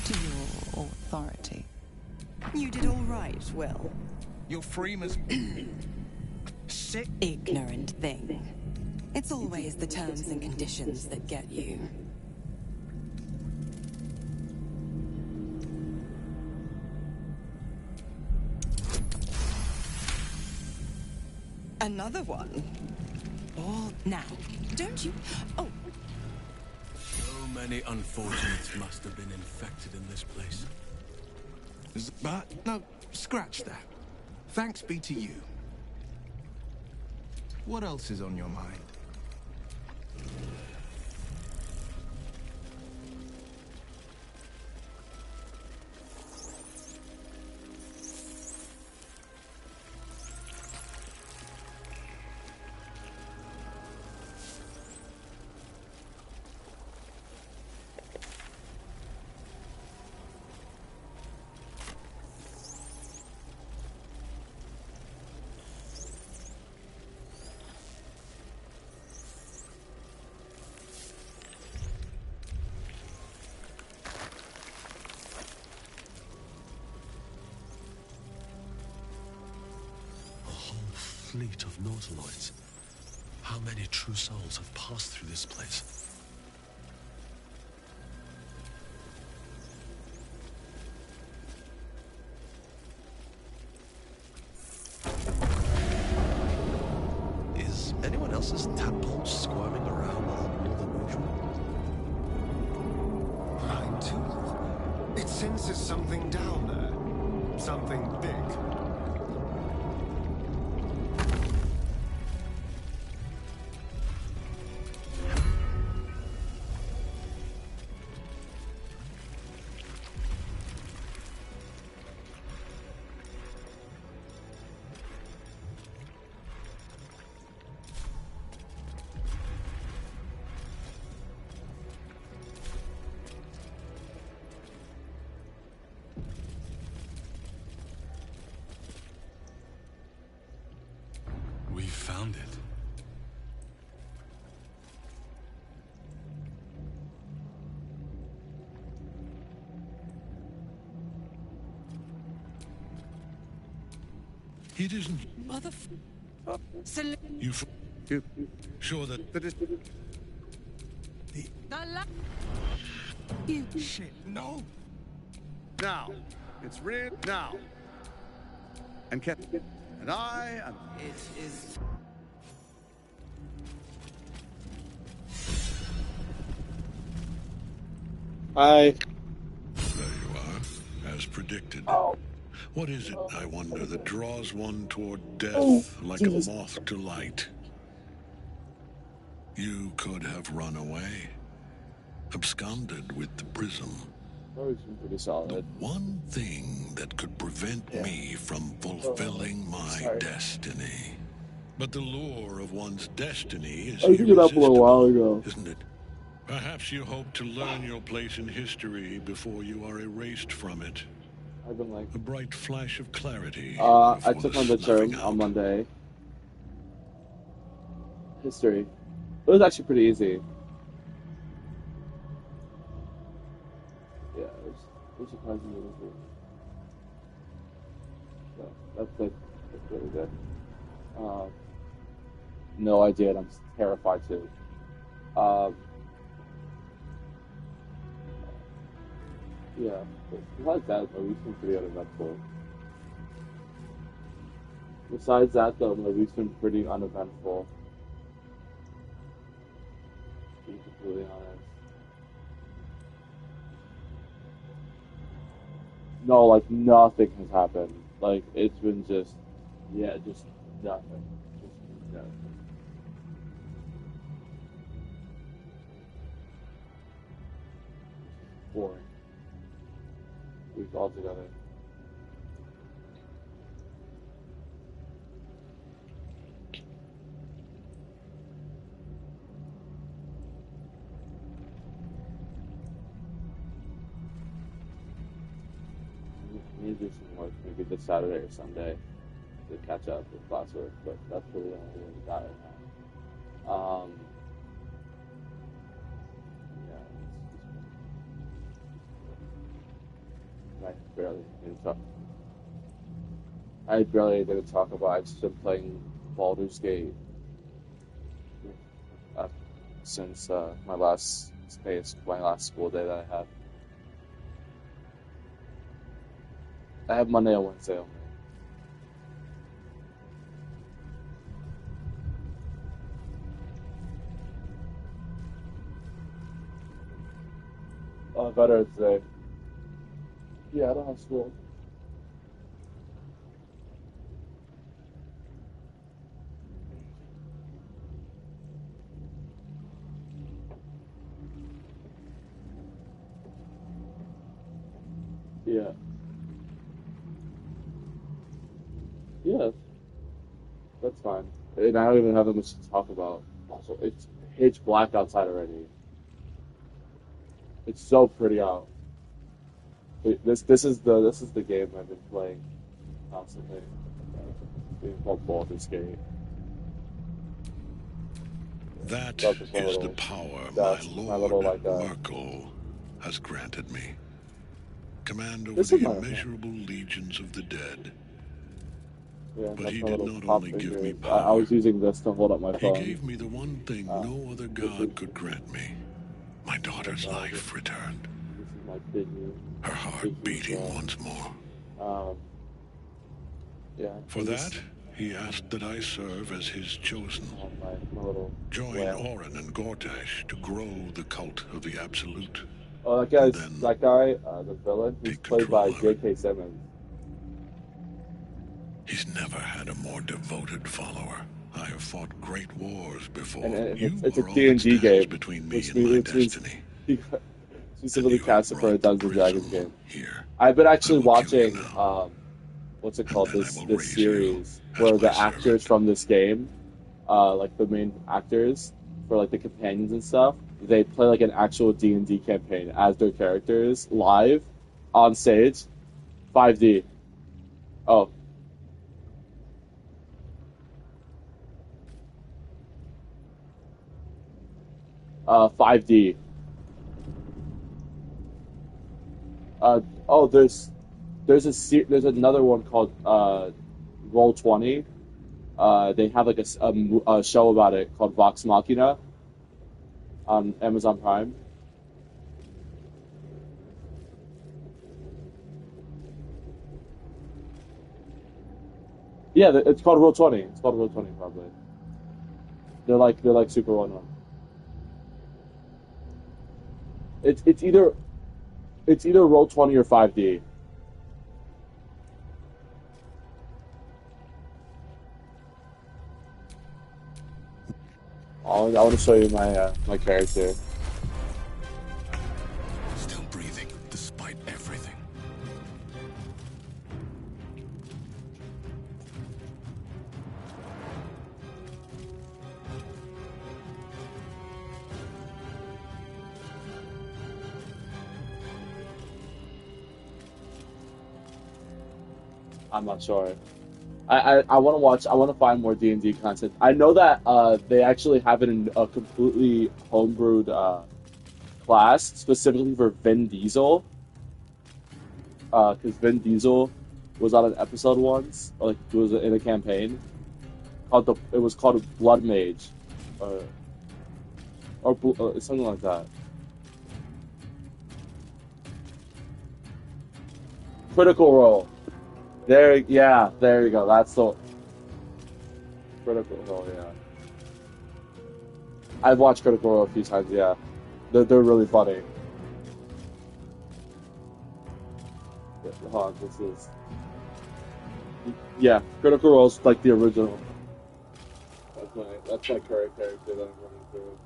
To your authority. You did all right, Will. Your Freeman's Sick. Ignorant thing. It's always the terms and conditions that get you. Another one? Oh, now, don't you... Oh. So many unfortunates must have been infected in this place. But, no, scratch that. Thanks be to you. What else is on your mind? Fleet of nautiloids. How many true souls have passed through this place? Is anyone else's tadpole squirming around more than usual? Mine too. It senses something down there. Something big. We found it. It isn't. You sure that is You shit, no. Now, it's real now. And Captain, and I am. It is. Hi. There you are, as predicted. Oh. What is it, I wonder, that draws one toward death like Jesus. a moth to light? You could have run away, absconded with the prism. Pretty solid. The one thing that could prevent me from fulfilling my destiny. But the lure of one's destiny is I picked it up a little while ago. isn't it? Perhaps you hope to learn your place in history before you are erased from it. I've been like a bright flash of clarity. I took my midterm on Monday. History. It was actually pretty easy. Yeah, it was surprisingly easy. So that's really good. No idea, and I'm terrified too. Yeah, besides that, my week's been pretty uneventful. Besides that, though, my week's been pretty uneventful. To be completely honest. No, like nothing has happened. Like it's been just, yeah, just nothing. Just nothing. Boring. Week altogether. I need to do some work maybe this Saturday or Sunday to catch up with classwork, but that's really the only way we got right now. Yeah, I barely didn't talk. I barely didn't talk about. I've just been playing Baldur's Gate since my last school day that I had. I have Monday and Wednesday only. Veterans Day. Yeah, I don't have school. Yeah. Yeah, that's fine. And I don't even have that much to talk about. Also, it's pitch black outside already. It's so pretty out. This is the game I've been playing constantly. Being called Baldur's Gate. That Love to play is the little power dust, my little lord like Merkel has granted me. Command over This the is my immeasurable legions of the dead. yeah. But That's he my did little not pop only give me fingers. I power, was using this to hold up my he phone. gave me the one thing no other god could grant me. My daughter's life returned. This is my Disney. Her heart beating once more. Yeah. For that, he asked that I serve as his chosen. My little Join lamp. Orin and Gortash to grow the cult of the Absolute. Oh, that guy, the villain, he's played by J.K. Simmons. He's never had a more devoted follower. I have fought great wars before. And you it's a are all that D&D stands game, between me which and my means destiny. specifically casted for a Dungeons & Dragons game. I've been actually watching, what's it called, this series where the actors from this game, like the main actors for like the companions and stuff, they play like an actual D&D campaign as their characters live on stage, 5D. Oh. 5D. There's another one called Roll20. They have like a show about it called Vox Machina on Amazon Prime. Yeah, it's called Roll20. It's called Roll20 probably. They're like super well known. It's either Roll20 or 5D. I want to show you my character. Still breathing, despite everything. I'm not sure. I want to watch. I want to find more D&D content. I know that they actually have it in a completely homebrewed class specifically for Vin Diesel. Because Vin Diesel was on an episode once, like it was in a campaign called it was called Blood Mage, or something like that. Critical Role. There you go. That's the Critical Role. Yeah, I've watched Critical Role a few times. Yeah, they're really funny. Hold on, this is Critical Role's like the original. That's my current character that I'm running through.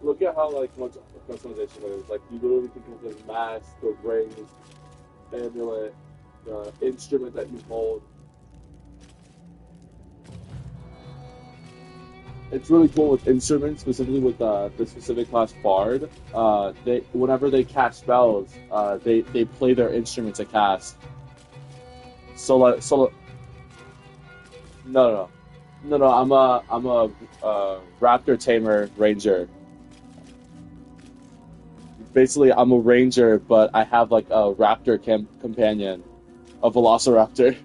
Look at how like much customization there is. Like you literally can put the mask, the rings, the amulet, the instrument that you hold. It's really cool with instruments, specifically with the specific class Bard. They whenever they cast spells, they play their instrument to cast. No. I'm a raptor tamer ranger. Basically, I'm a ranger, but I have like a raptor companion, a velociraptor.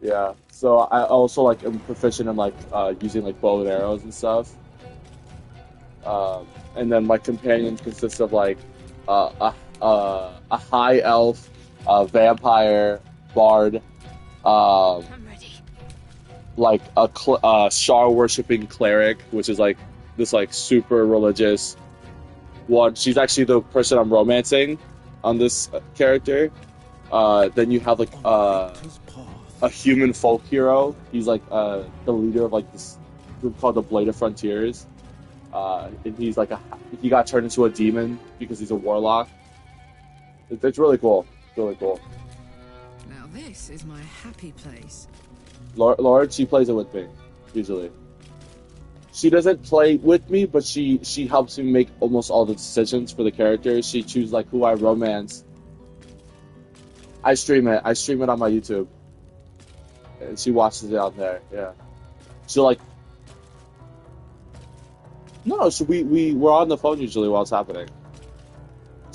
Yeah. So I also like am proficient in like using like bow and arrows and stuff. And then my companions consist of like a high elf, a vampire, bard, like a Shar worshipping cleric, which is like this like super religious one. She's actually the person I'm romancing on this character. Then you have like a human folk hero. He's like the leader of like this group called the Blade of Frontiers. And he got turned into a demon because he's a warlock. It's really cool. It's really cool. Now this is my happy place. Lauren, she plays it with me, usually. She doesn't play with me, but she helps me make almost all the decisions for the characters. She chooses like who I romance. I stream it on my YouTube. And she watches it out there, yeah. She'll like No, so we're on the phone usually while it's happening.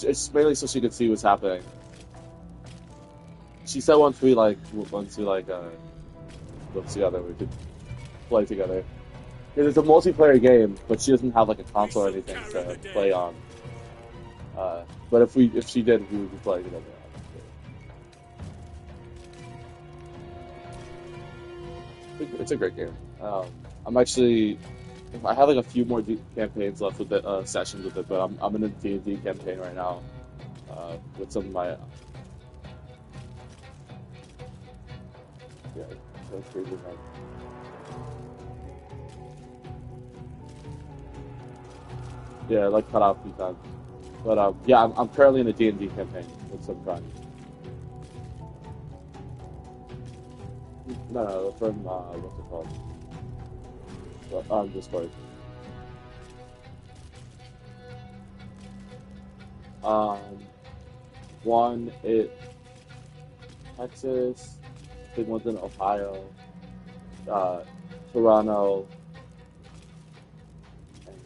It's mainly so she can see what's happening. She said once we look together, we could play together. Because it's a multiplayer game, but she doesn't have like a console or anything to play on. But if she did, we would be playing together. It's a great game. I have like a few more campaigns left with it, sessions with it, but I'm in a D&D campaign right now with some of my. Yeah, that's crazy. Yeah, like cut off a few times, but yeah, I'm currently in a D&D campaign with some friends. No, from what's it called? On Discord. One Texas, I think one's in Ohio, Toronto, and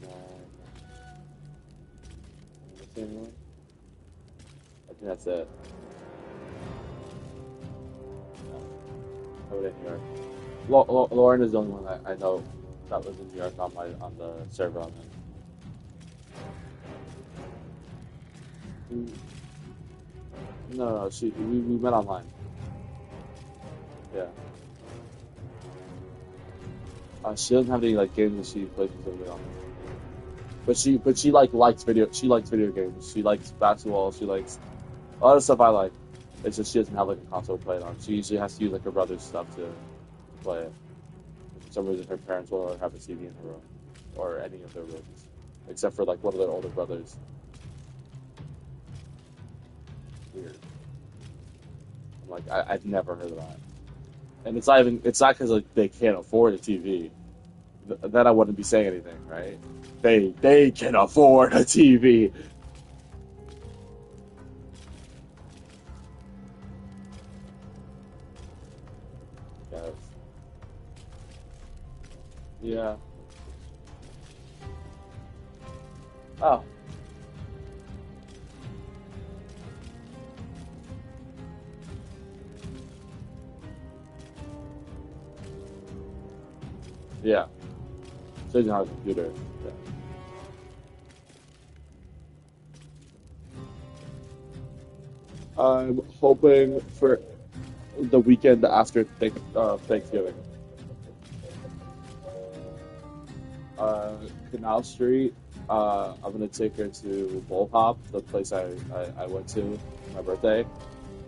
then I think that's it. Over in New York. Lauren is the only one that I know that lives in New York on the server I'm in. No, we met online. Yeah. She doesn't have any like games that she plays specifically on. But she likes video games. She likes basketball. She likes a lot of stuff I like. It's just she doesn't have like a console to play it on. She usually has to use like her brother's stuff to play it. For some reason, her parents will let her have a TV in her room or any of their rooms, except for like one of their older brothers. Weird. I'm like, I've never heard of that. And it's not because like they can't afford a TV. Then I wouldn't be saying anything, right? They can afford a TV. Yeah. Oh. Yeah. So he's not a computer. Yeah. I'm hoping for the weekend after Thanksgiving. Uh, Canal Street. I'm gonna take her to Bull Hop, the place I went to for my birthday.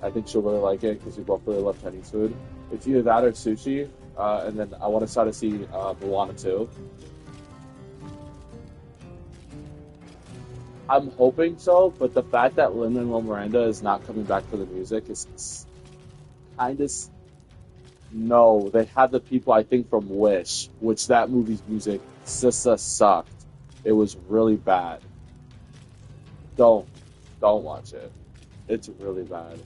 I think she'll really like it because we both really love Chinese food. It's either that or sushi, and then I want to try to see Moana 2. I'm hoping so, but the fact that Lin-Manuel Miranda is not coming back for the music is kind of no. They had the people I think from Wish, which that movie's music just sucked. It was really bad. Don't don't watch it. It's really bad.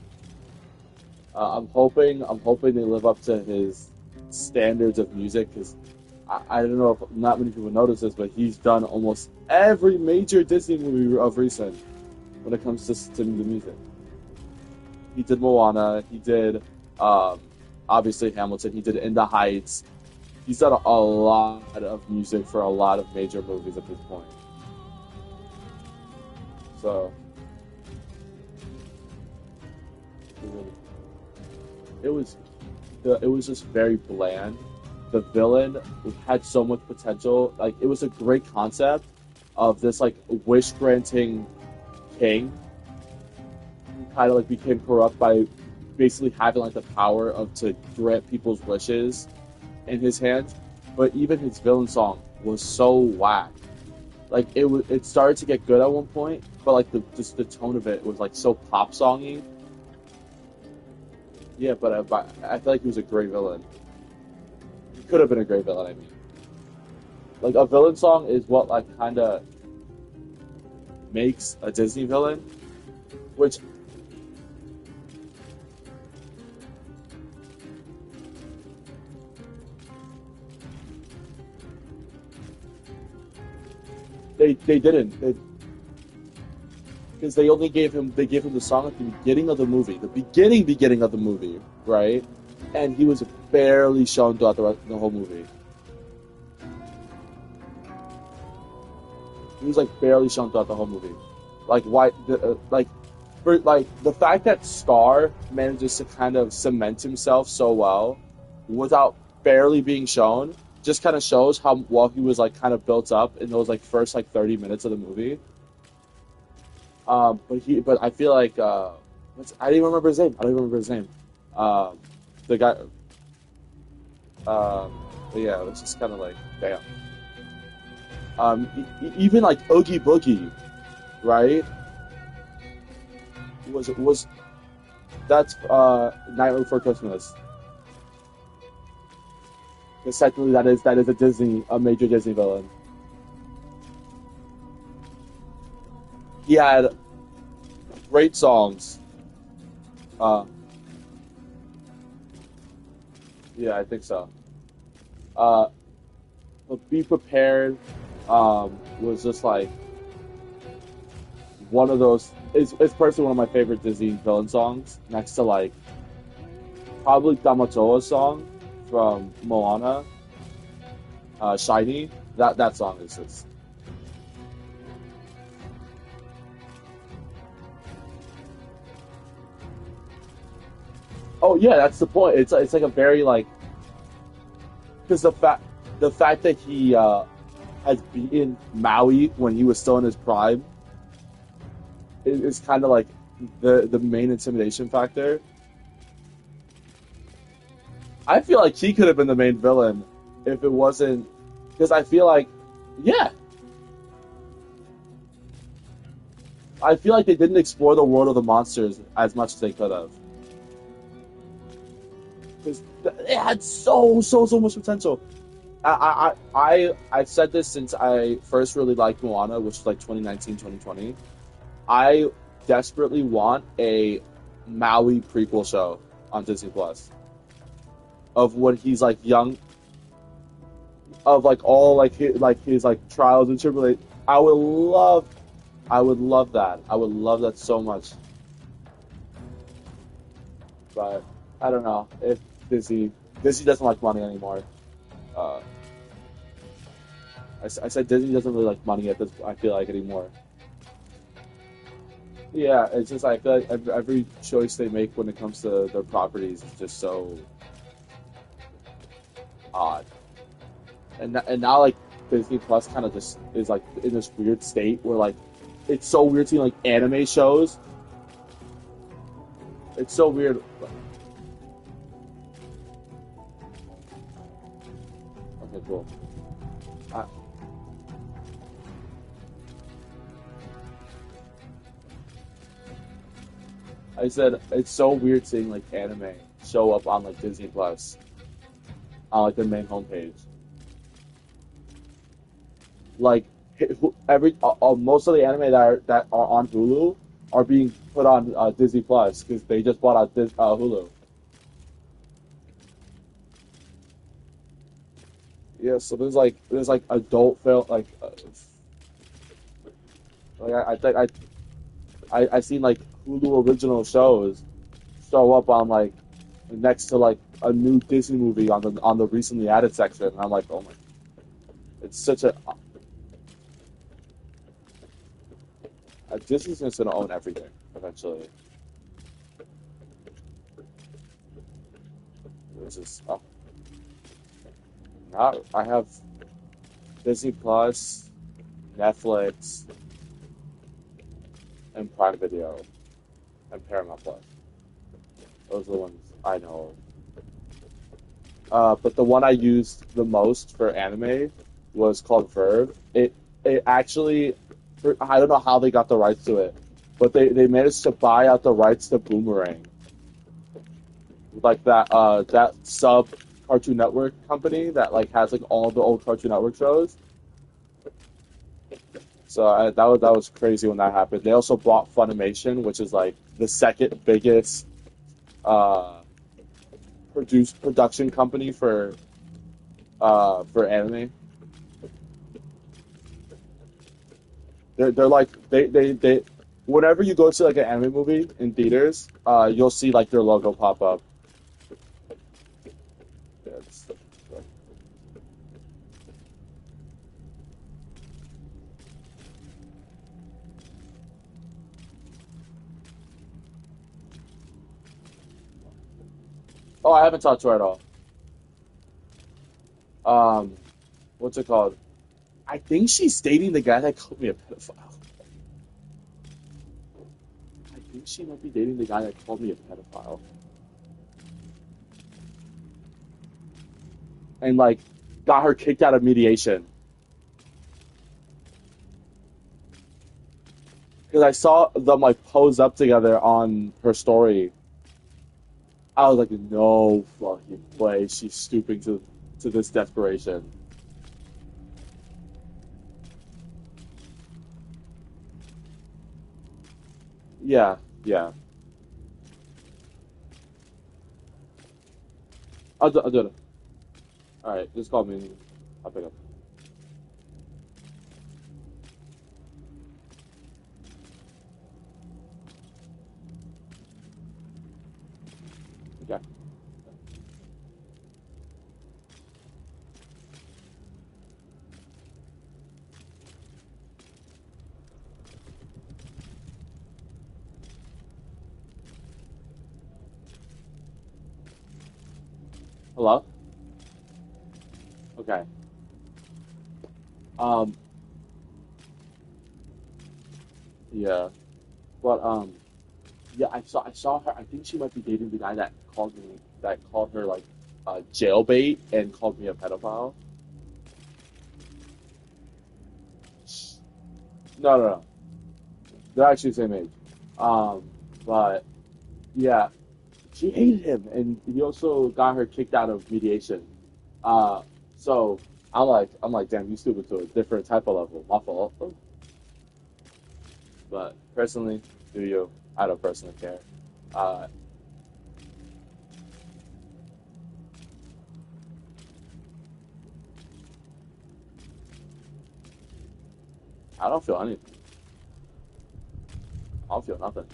I'm hoping they live up to his standards of music because I don't know if not many people notice this, but he's done almost every major Disney movie of recent when it comes to the music. He did Moana. He did obviously Hamilton. He did In the Heights. He's done a lot of music for a lot of major movies at this point. So it was it was just very bland. The villain had so much potential. Like it was a great concept of this like wish granting king who kind of like became corrupt by basically having like the power of to grant people's wishes in his hands. But even his villain song was so whack. Like it started to get good at one point, but like the tone of it was like so pop songy. Yeah, but I feel like he was a great villain. He could have been a great villain. I mean, like a villain song is what like kind of makes a Disney villain, which they didn't because they only gave him the song at the beginning of the movie, the beginning of the movie, right? And he was barely shown throughout the whole movie. He was like barely shown throughout the whole movie. Like why? Like the fact that Scar manages to kind of cement himself so well without barely being shown just kind of shows how well he was like kind of built up in those like first like 30 minutes of the movie. But I feel like I didn't even remember his name. I don't even remember his name. The guy. But yeah, it was just kind of like damn. Even like Oogie Boogie, right? Was that's Nightmare Before Christmas? Because technically that is a major Disney villain. He had great songs. Yeah, I think so. But Be Prepared was just like one of those. It's personally one of my favorite Disney villain songs, next to like probably Tamatoa's song from Moana, Shiny. That song is just. Oh yeah, that's the point. It's like a very like because the fact that he has beaten Maui when he was still in his prime is kind of like the main intimidation factor. I feel like he could have been the main villain if it wasn't because I feel like yeah. I feel like they didn't explore the world of the monsters as much as they could have. Because it had so much potential. I've said this since I first really liked Moana, which was like 2019, 2020. I desperately want a Maui prequel show on Disney Plus of when he's like young. of like all like his like trials and tribulations. I would love that. I would love that so much. But I don't know if Disney doesn't like money anymore. Uh, I said Disney doesn't really like money at this. I feel like anymore. Yeah, it's just I feel like every choice they make when it comes to their properties is just so odd. And now like Disney Plus kind of just is like in this weird state where like it's so weird seeing like anime shows. It's so weird. Okay, cool. I, I said it's so weird seeing like anime show up on like Disney Plus on like the main homepage. Like every most of the anime that are on Hulu are being put on Disney Plus because they just bought out Hulu. Yeah, so there's like adult film like I think I seen like Hulu original shows show up on like next to like a new Disney movie on the recently added section, and I'm like, oh my, it's such a Disney's just gonna own everything eventually. It's just now I have Disney Plus, Netflix, and Prime Video, and Paramount Plus. Those are the ones I know. But the one I used the most for anime was called Verve. It actually, I don't know how they got the rights to it, but they managed to buy out the rights to Boomerang, like that sub Cartoon Network company that like has like all the old Cartoon Network shows. So that was crazy when that happened. They also bought Funimation, which is like the second biggest uh, production company for anime. They're like they whenever you go to like an anime movie in theaters, you'll see like their logo pop up. Yeah, oh, I haven't talked to her at all. Um, what's it called? I think she's dating the guy that called me a pedophile. I think she might be dating the guy that called me a pedophile. And like got her kicked out of mediation. Because I saw them like pose up together on her story. I was like, no fucking way. She's stooping to this desperation. Yeah, yeah. I'll do it. All right, just call me. I'll pick up. Okay. Hello? Okay. Um, yeah. But yeah, I saw her. I think she might be dating the guy that called her like jailbait and called me a pedophile. No, no, no. They're actually the same age. Um, but yeah, she hated him, and he also got her kicked out of mediation. Uh, so I'm like, damn, you stupid to a different type of level. My fault. But personally, do you? I don't personally care. Uh, I don't feel anything. I don't feel nothing.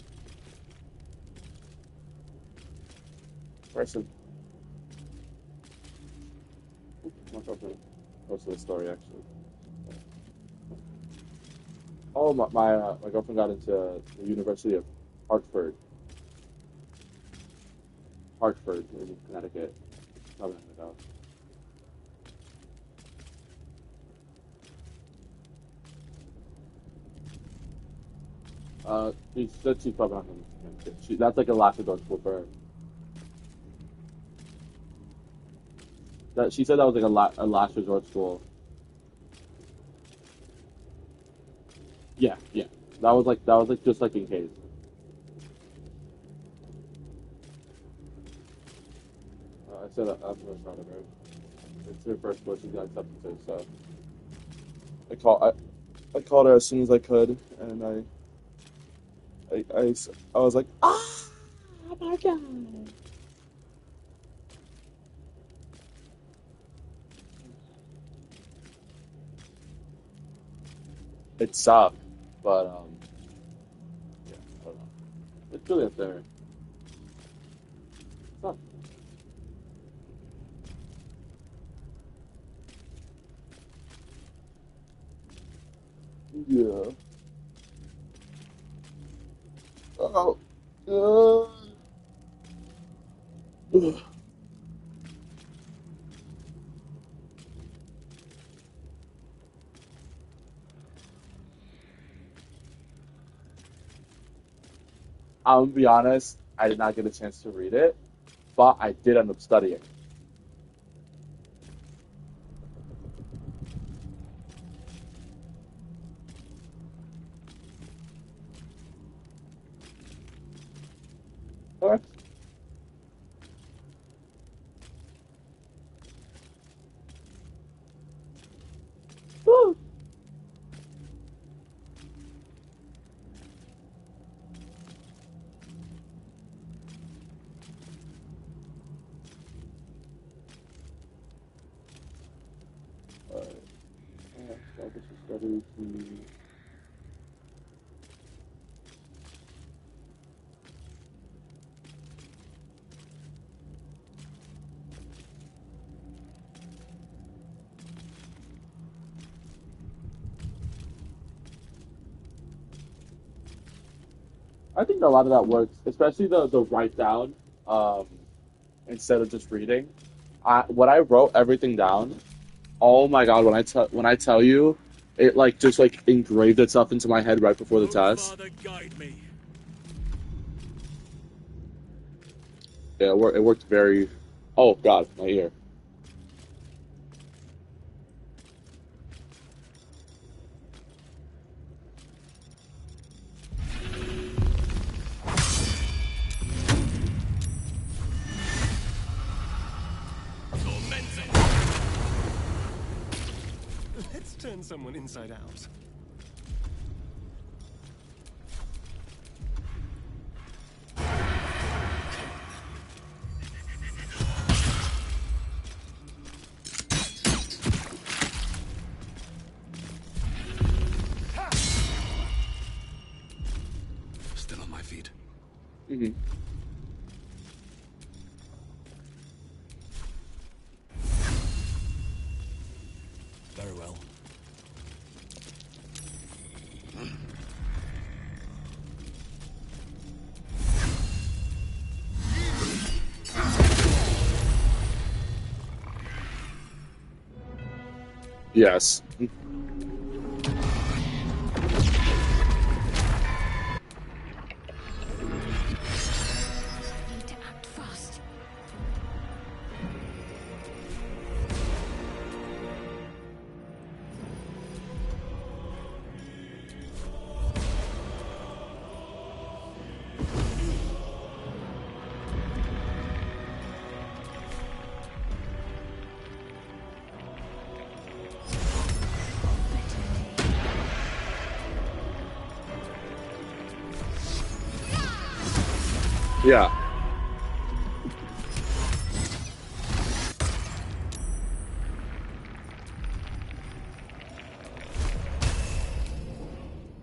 Person. I'll go to the story actually. Oh, my girlfriend got into the University of Hartford. Hartford in Connecticut. Probably not gonna go. She said she's probably not gonna. That's like a last resort school for her. That she said that was like a last resort school. Yeah, yeah. That was like just like in case. I said I'm really proud of her. It's her first school she got accepted to, so I called her as soon as I could, and I was like, oh my god. It sucked, but yeah, I don't know. It's really up there. It's not. Yeah. Oh. Ugh. I'm gonna be honest, I did not get a chance to read it, but I did end up studying. Okay. Woo. Alright. So I guess we study to... I think a lot of that works, especially the write down, instead of just reading. When I wrote everything down, oh my god, when I tell you, it like just like engraved itself into my head right before the test. Father, guide me. Yeah, it worked very. Oh god, my ear. Let's turn someone inside out. Still on my feet. Mm-hmm. Very well. Yes. Need to act fast. Yeah.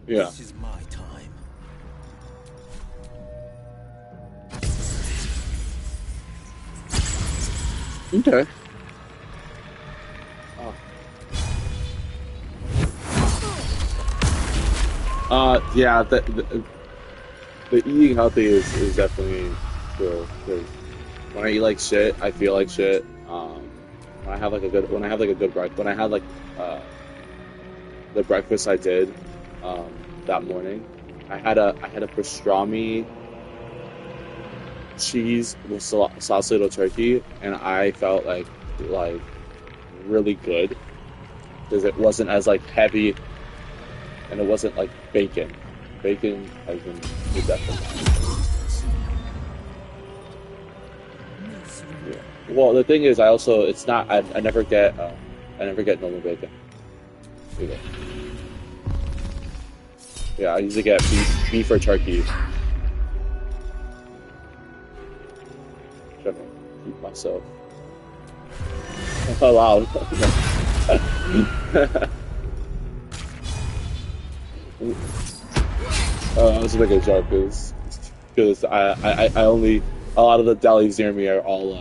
Yeah. This is my time. Okay. Yeah, the eating healthy is definitely true. Because when I eat like shit, I feel like shit. When I have like a good breakfast, when I had like uh the breakfast I did that morning, I had a pastrami cheese with sausalito turkey, and I felt like really good because it wasn't as like heavy and it wasn't like bacon. Bacon has been the death of mine. Yeah. Well, the thing is, it's not I never get normal bacon either. Yeah, I usually get beef or turkey. Trying to keep myself. Oh wow. I was making a joke because I only a lot of the delis near me are all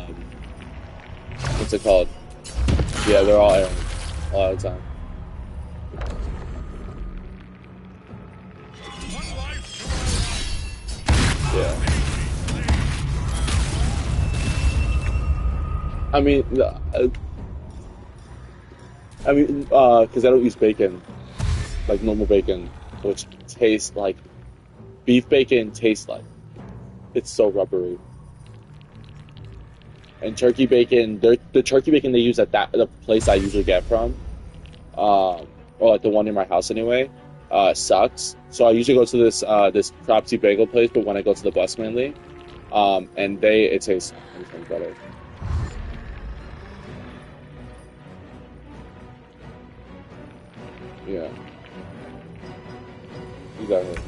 what's it called? Yeah, they're all Aaron a lot of the time. Yeah. I mean, because I don't use bacon, like normal bacon, which tastes like beef bacon tastes like. It's so rubbery. And turkey bacon, the turkey bacon they use at the place I usually get from, or like the one in my house anyway, sucks. So I usually go to this Cropsy bagel place, but when I go to the bus mainly, and it tastes better. Yeah, exactly.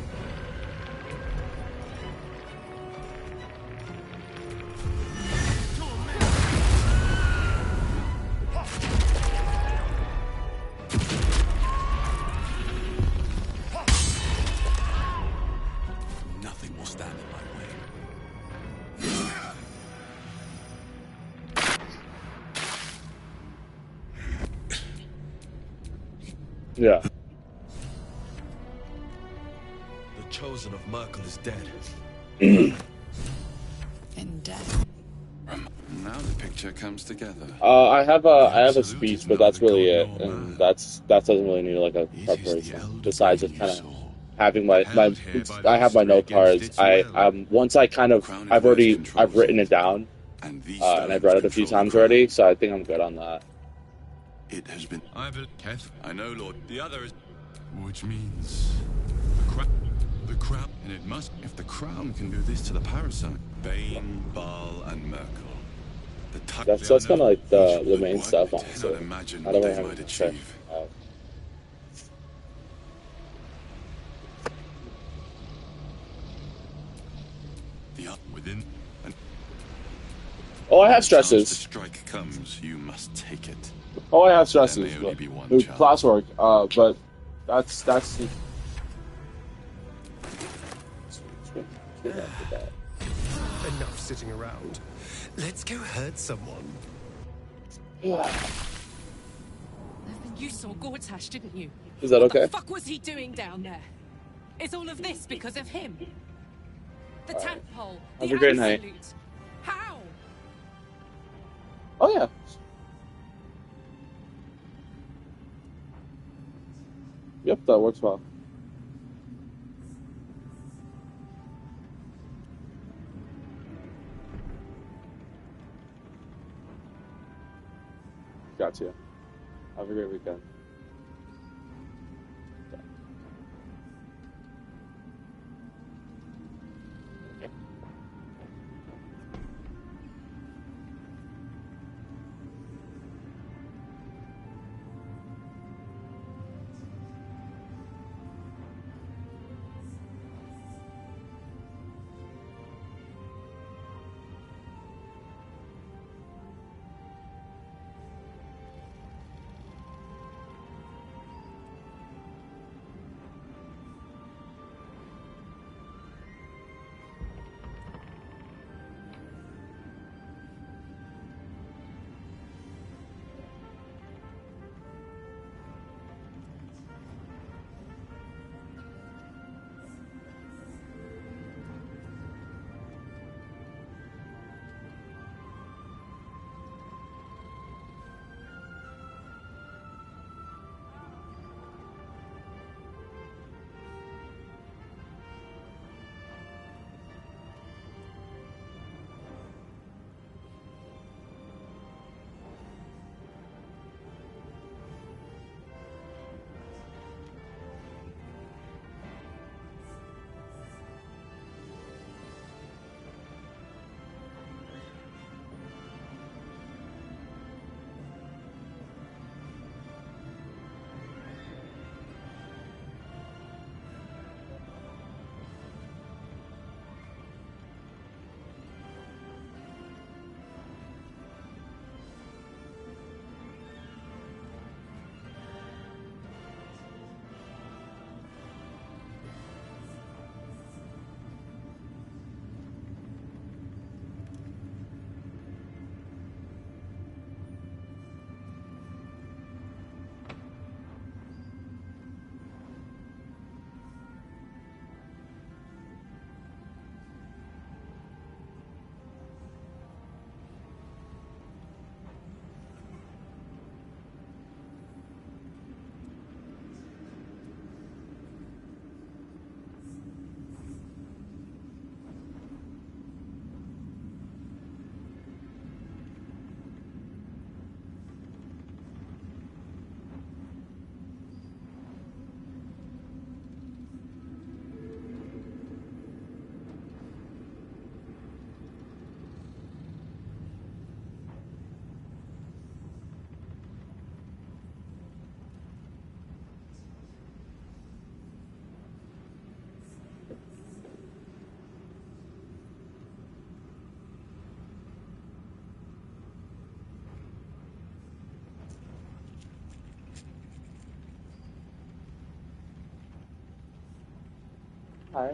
Nothing will stand in my way. Yeah. The chosen of Merkel is dead. In death. Now the picture comes together. I have a speech, but that's really it, and that doesn't really need like a preparation. Besides just kind of having I have my note cards. Once I've written it down, and I've read it a few times already, so I think I'm good on that. It has been. Keth. I know, Lord. The other is. Which means the crown, and it must. If the crown can do this to the parasite, Bane, Baal, and Merkel. That's kind of like the main stuff, honestly. Imagine I what don't they really might have to achieve. Within. Oh, I have The stresses. strike comes, you must take it. Oh, I have stresses. There may only be one But, chance. classwork. But that's. Enough sitting around. Let's go hurt someone. Yeah. You saw Gortash, didn't you? Is that okay? What the fuck was he doing down there? Is all of this because of him? The tadpole, the Have a great night. absolute. How? Oh yeah. Yep, that works well. Gotcha. Have a great weekend. Hi.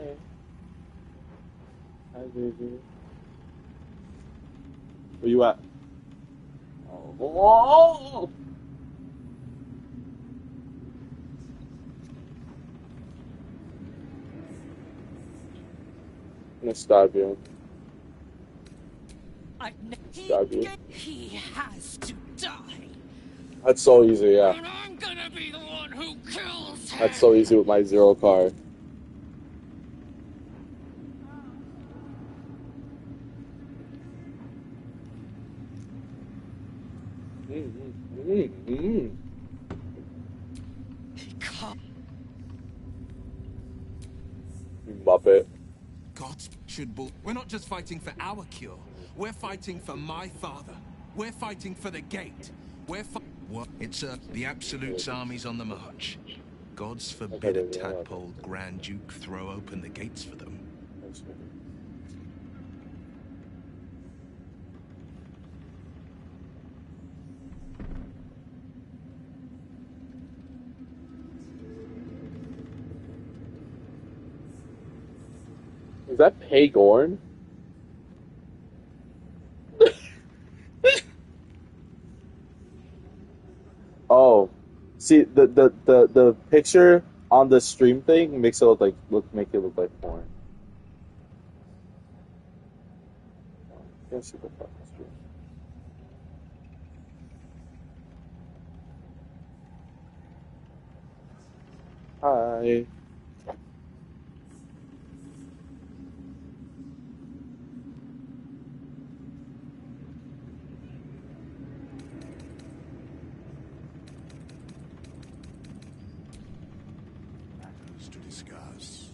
Hi, baby. Where you at? Oh. I'm gonna stab you. Stab you. He has to die. That's so easy, yeah. And I'm gonna be the one who kills him. That's so easy with my zero car. You muppet. God should bull. We're not just fighting for our cure. We're fighting for my father. We're fighting for the gate. What? It's the Absolute's army's on the march. Gods forbid a tadpole Grand Duke throw open the gates for them. Is that Pagorn? Oh, see the picture on the stream thing makes it make it look like porn. Can't see the fucking stream. Hi. To discuss.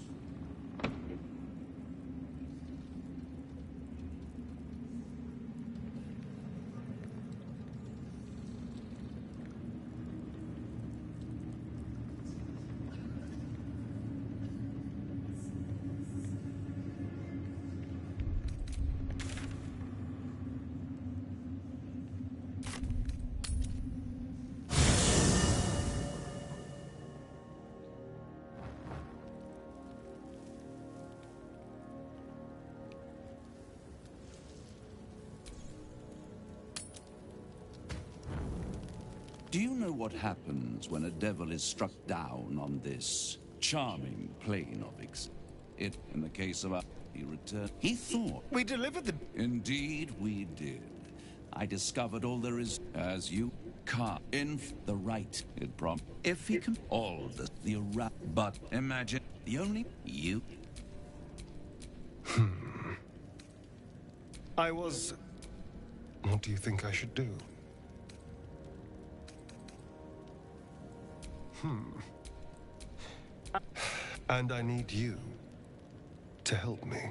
Do you know what happens when a devil is struck down on this charming plane of it, in the case of he returned. He thought we delivered the. Indeed, we did. I discovered all there is as you can't in the right. It prom. If he can all the but imagine the only you. I was. What do you think I should do? And I need you to help me.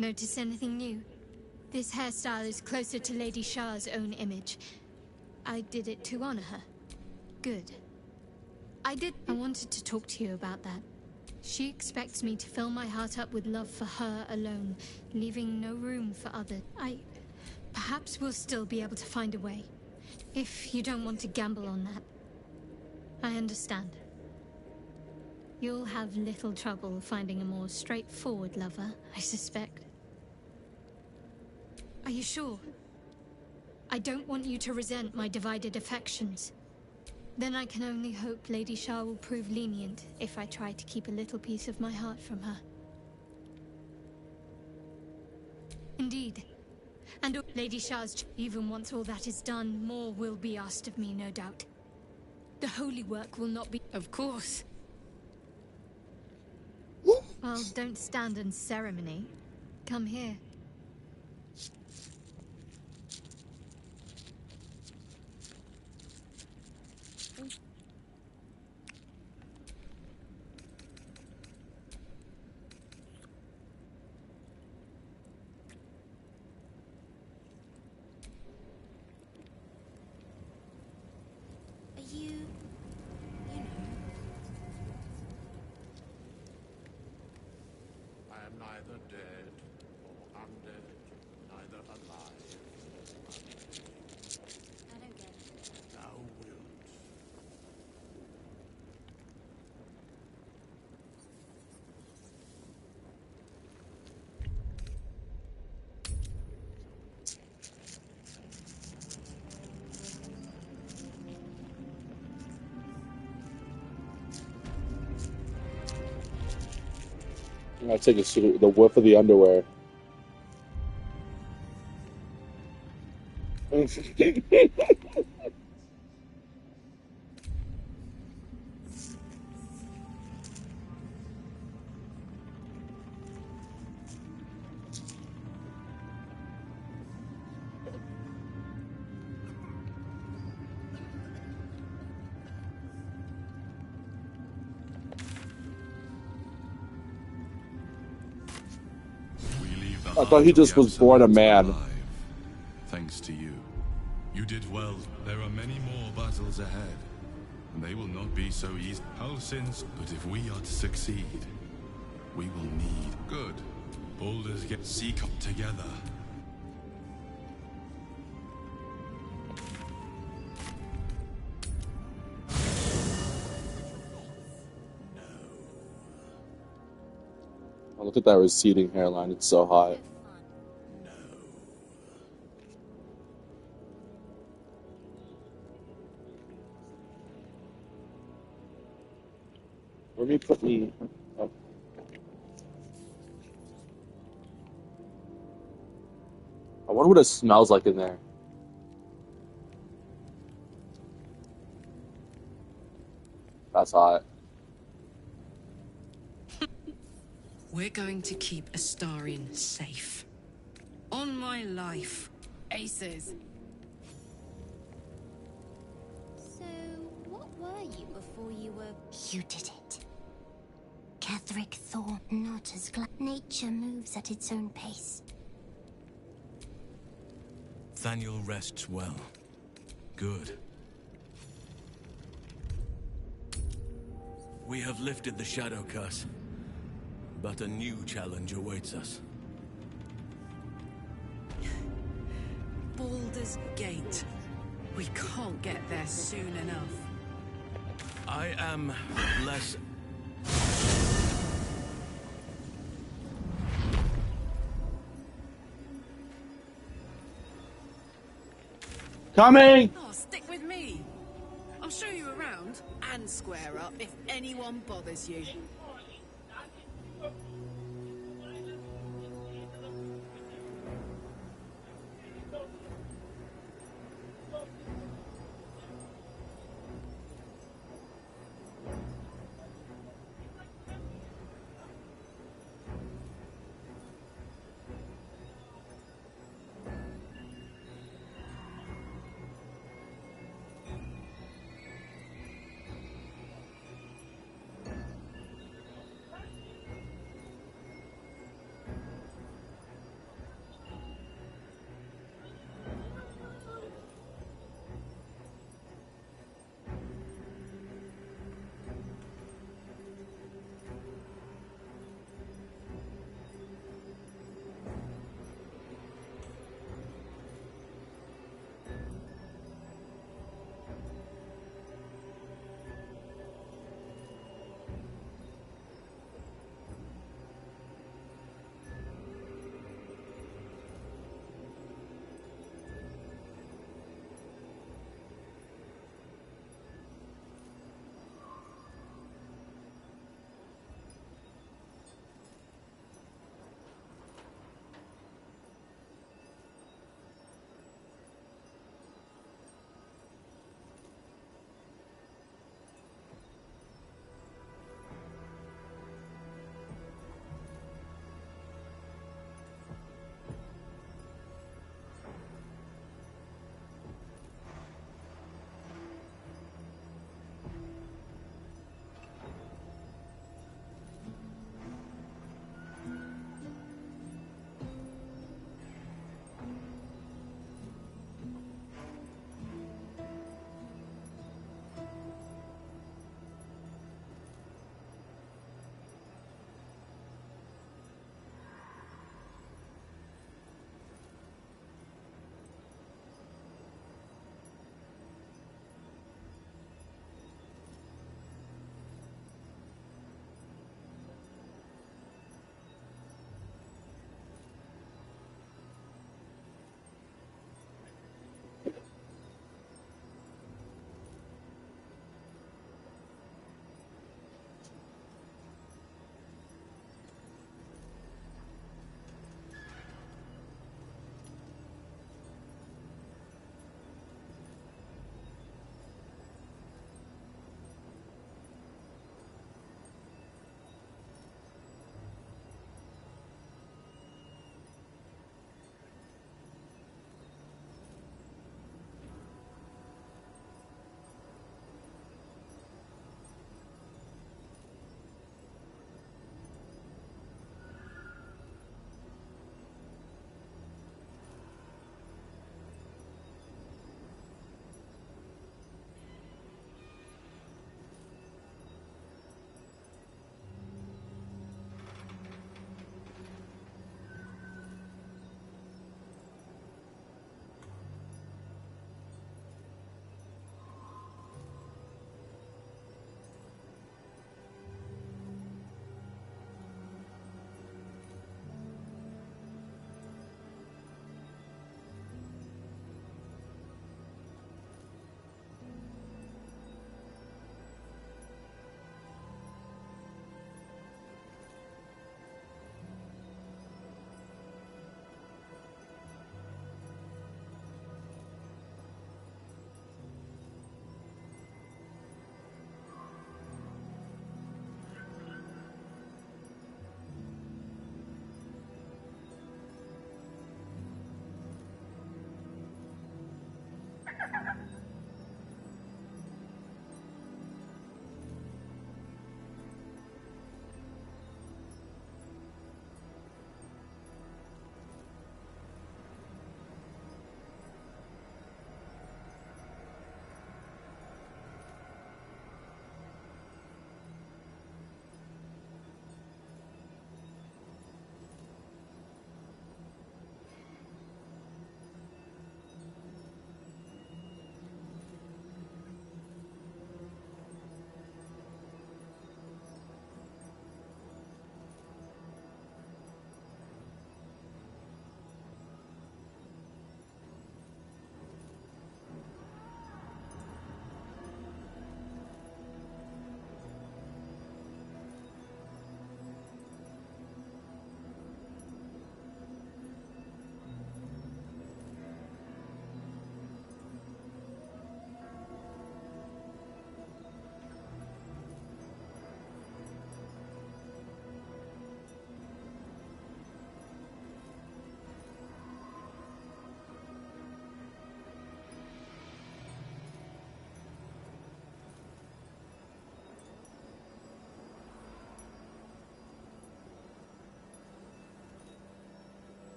Notice anything new? This hairstyle is closer to Lady Shah's own image. I did it to honor her. Good. I wanted to talk to you about that. She expects me to fill my heart up with love for her alone, leaving no room for others. Perhaps we'll still be able to find a way. If you don't want to gamble on that. I understand. You'll have little trouble finding a more straightforward lover, I suspect. Are you sure? I don't want you to resent my divided affections. Then I can only hope Lady Shah will prove lenient if I try to keep a little piece of my heart from her. Indeed. And Lady Shah's, even once all that is done, more will be asked of me, no doubt. The holy work will not be... Of course. Well, don't stand in ceremony. Come here. I take the whiff of the underwear. I thought he just was born a man. Thanks to you. You did well. There are many more battles ahead, and they will not be so easy. Halsin's, but if we are to succeed, we will need good. Boulders get seek together. Oh, look at that receding hairline. It's so hot. Let me put me up. I wonder what it smells like in there. That's hot. We're going to keep Astarion safe. On my life. Aces. So, what were you before you were... You did it. Catherick Thorn, not as glad. Nature moves at its own pace. Thaniel rests well. Good. We have lifted the Shadow Curse, but a new challenge awaits us. Baldur's Gate. We can't get there soon enough. I am less... Coming! Oh, stick with me. I'll show you around and square up if anyone bothers you.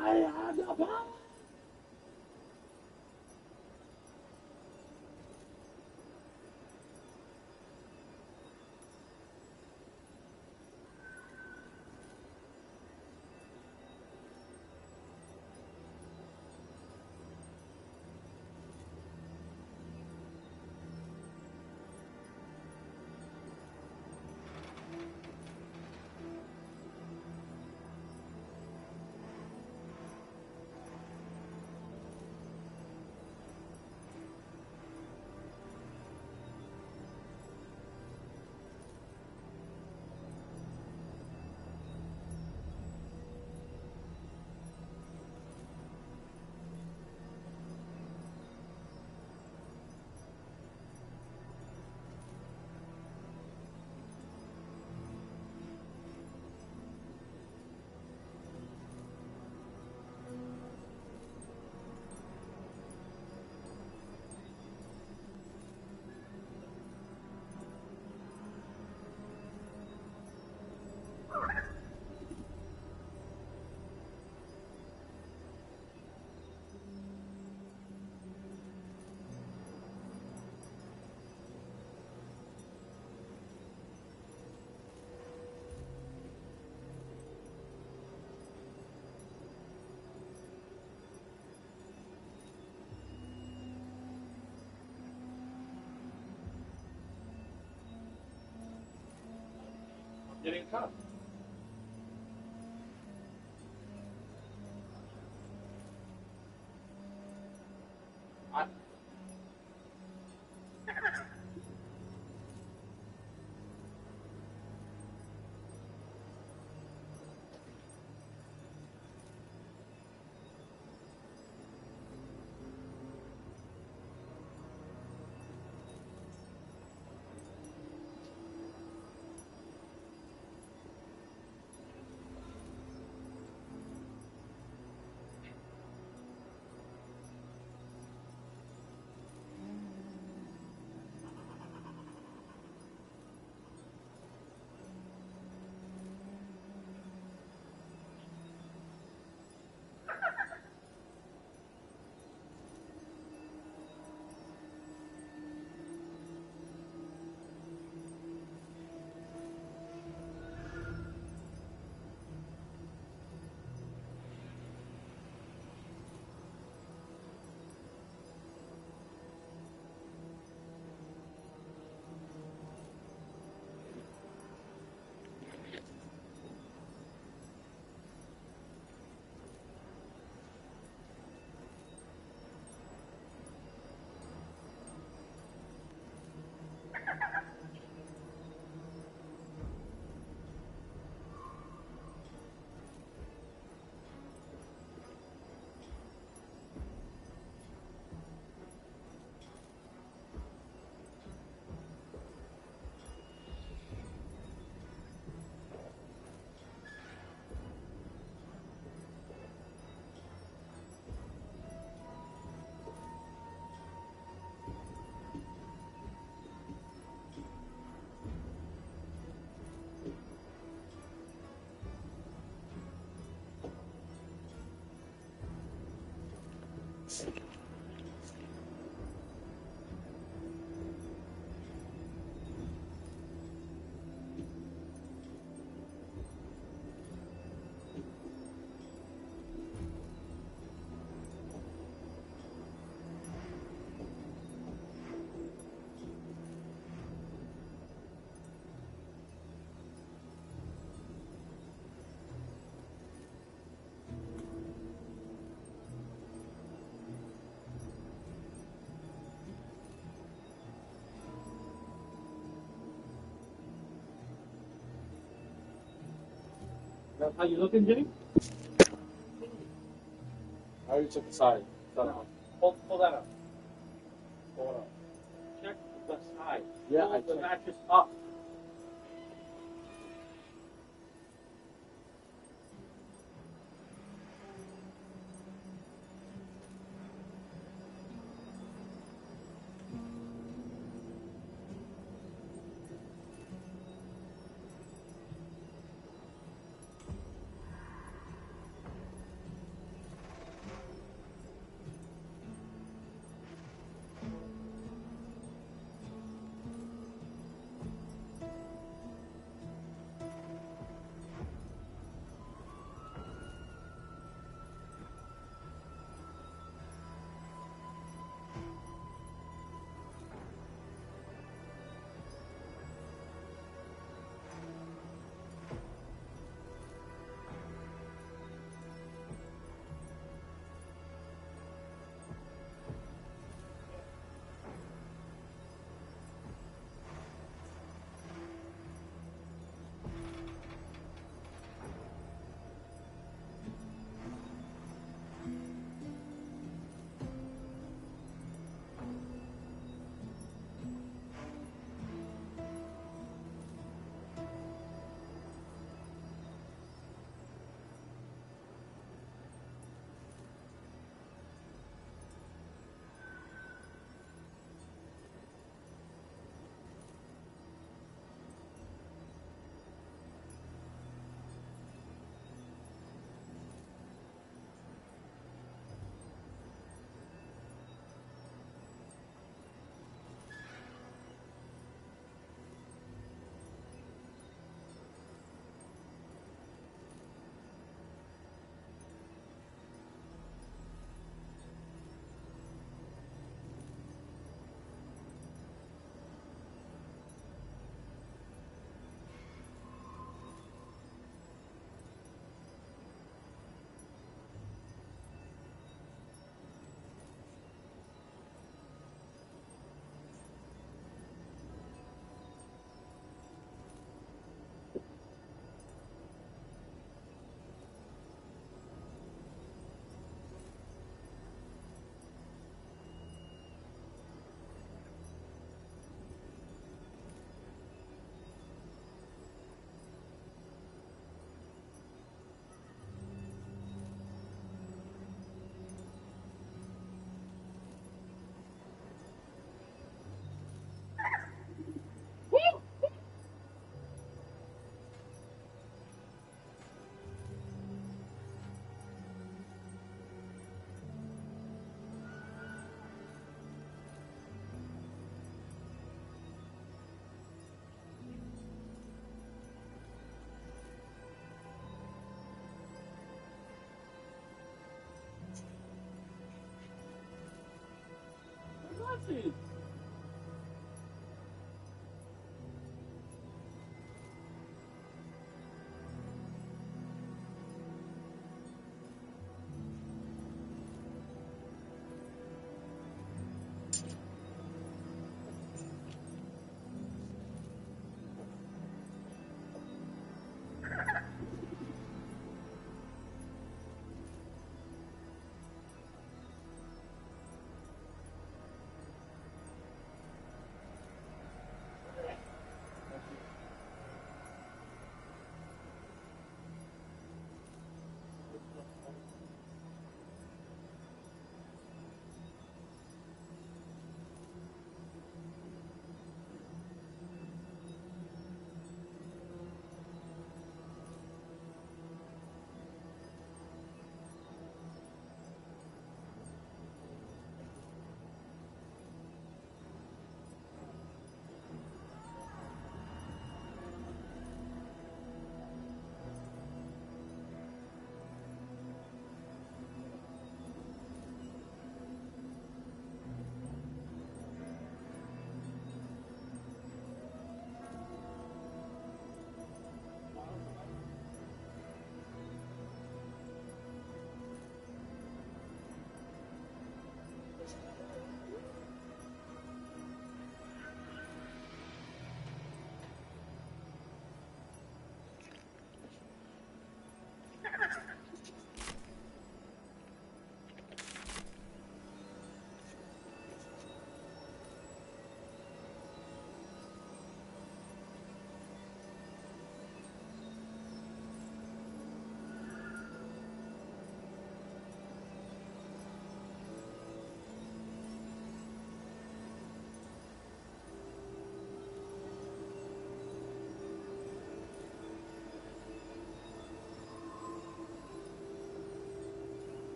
I have the power. Getting cut. That's how you looking, Jimmy? I already took the side. Pull that up. Pull it up. Check the side. Yeah, pull the mattress up.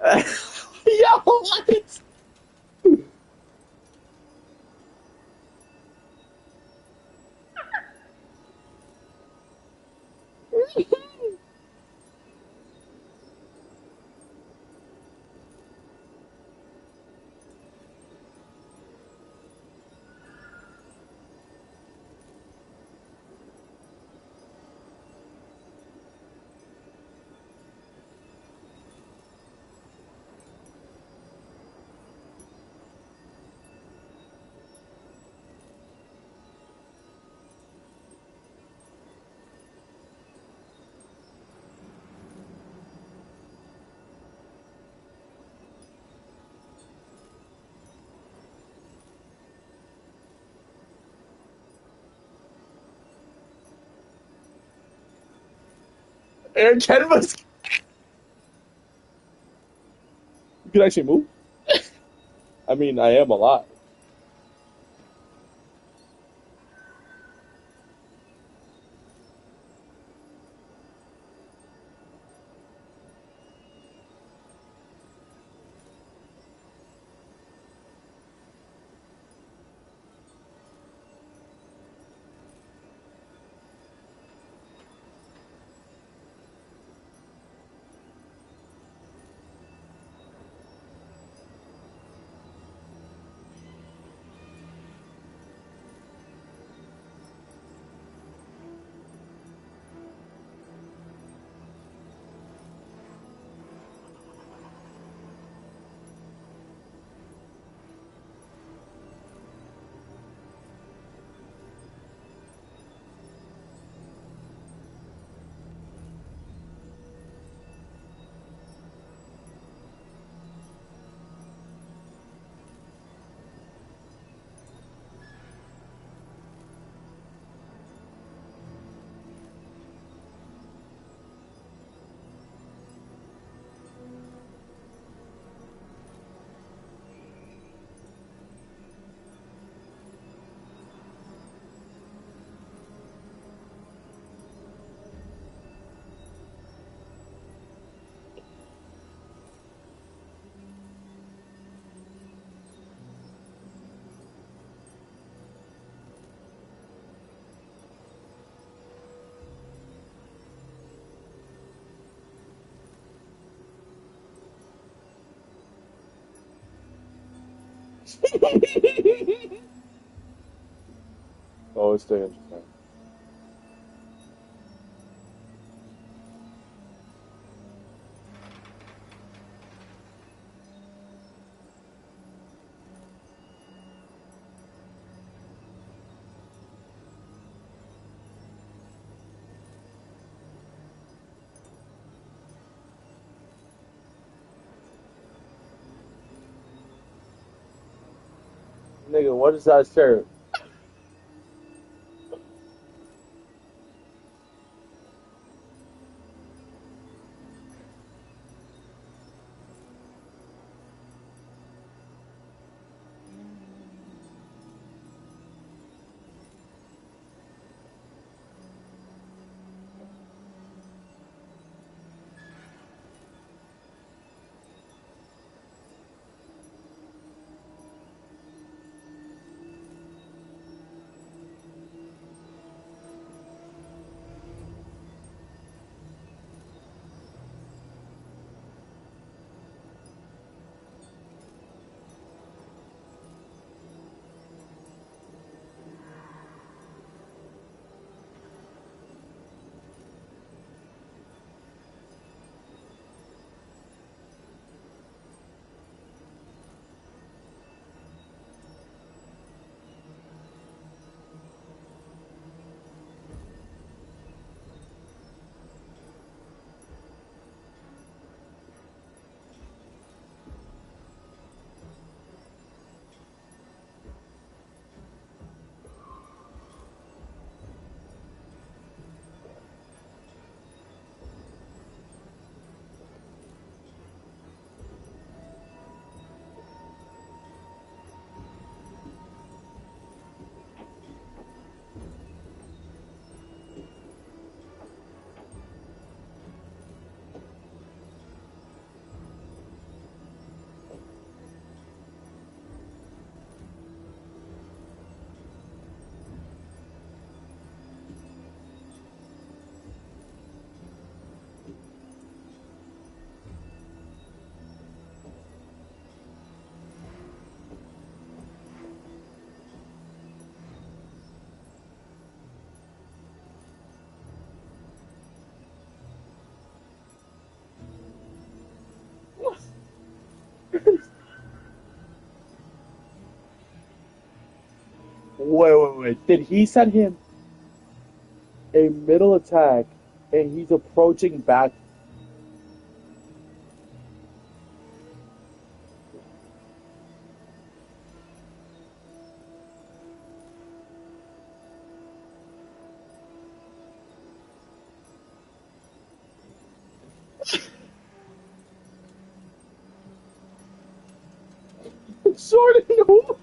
Yo, what? Aaron Ken was. You can actually move. I mean, I am a lot. Oh, it's still interesting. Nigga, what is that shirt? Did he send him a middle attack and he's approaching back? Jordan, no.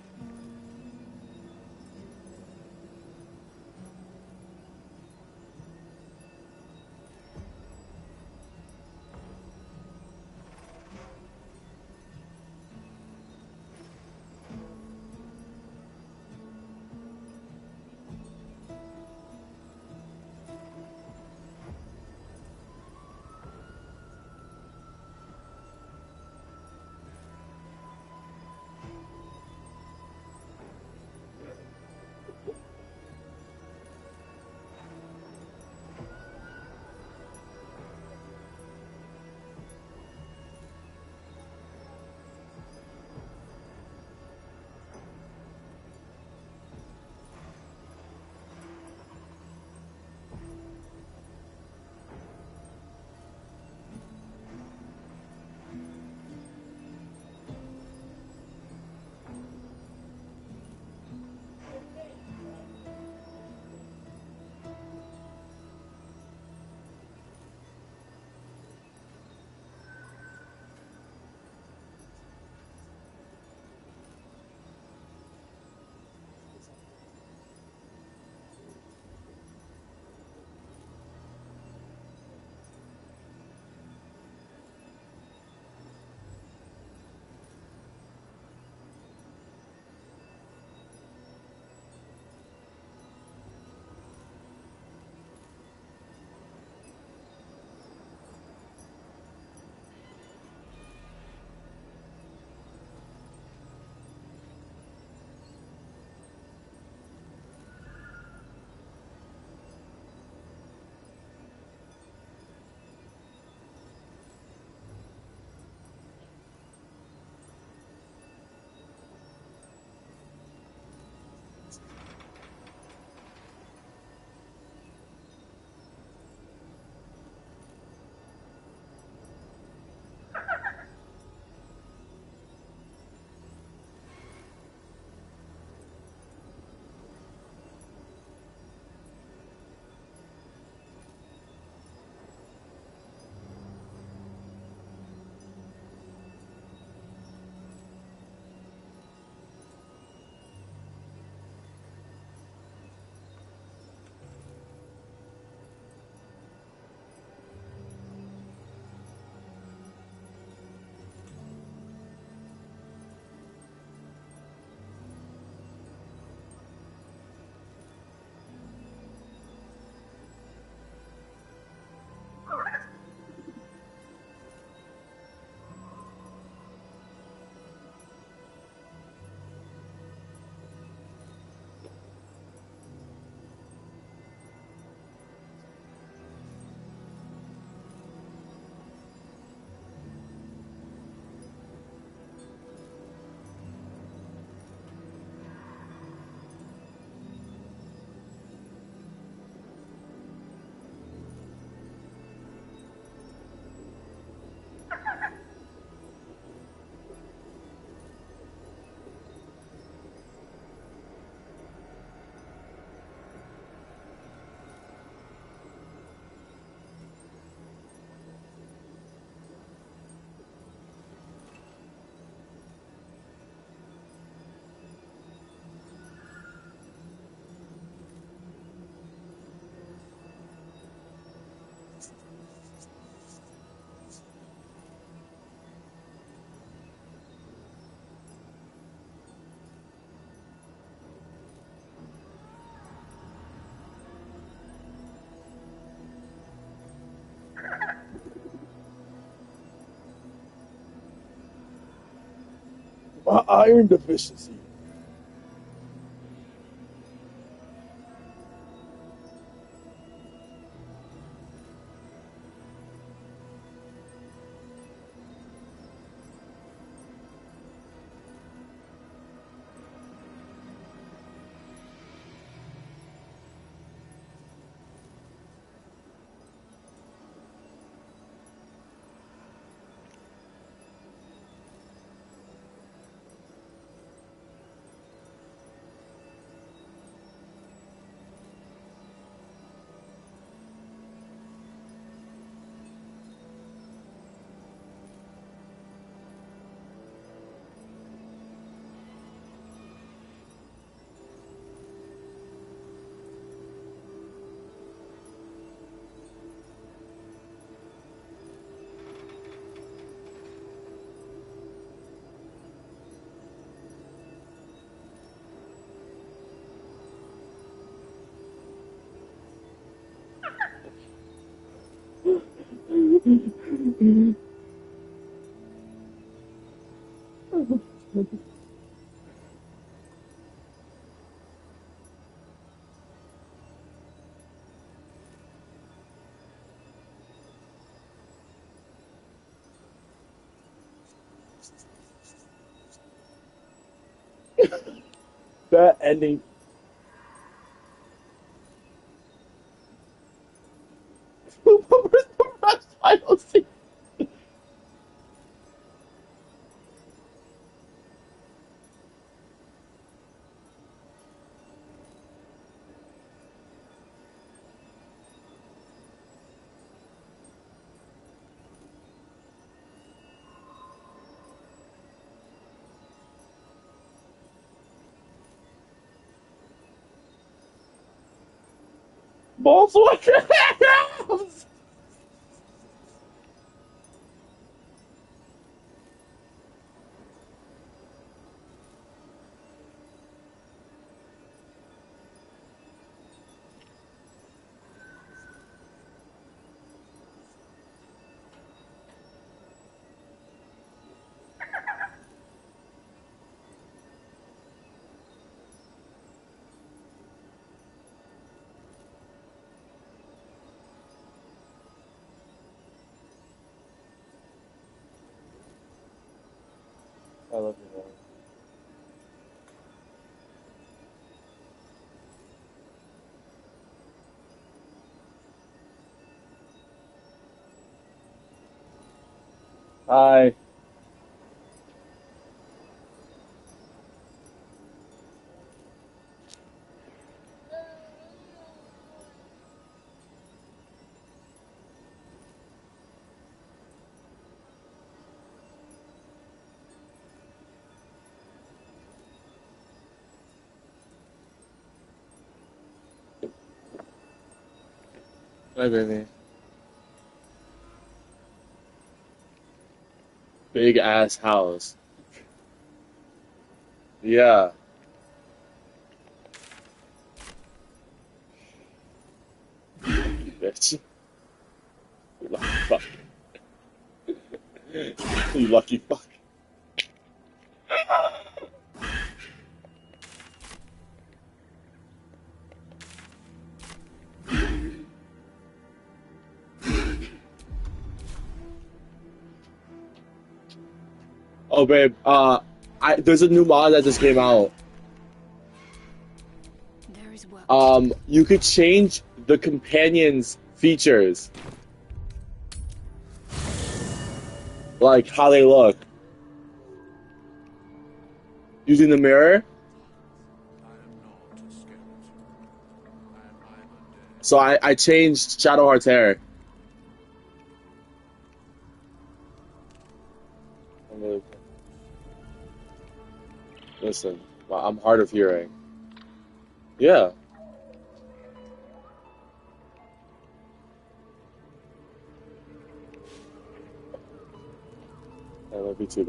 My iron deficiency. That ending. What was the best final scene? Balls what? I love you, man. Hi. Hi, baby. Big ass house. Yeah. Bitch. You lucky fuck. You lucky fuck. Oh, babe. There's a new mod that just came out. You could change the companions' features, like how they look, using the mirror. So I changed Shadowheart's hair. Listen, I'm hard of hearing. Yeah. I love you too,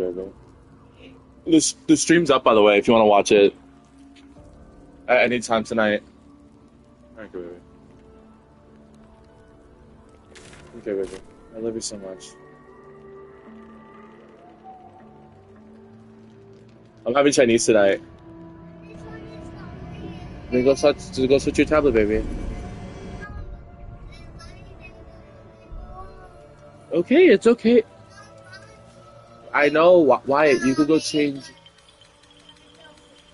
baby. The stream's up, by the way, if you want to watch it at any time tonight. Okay, baby. Okay, baby. I love you so much. I'm having Chinese tonight. Then go switch your tablet, baby. Okay, it's okay. I know, Wyatt. You can go change.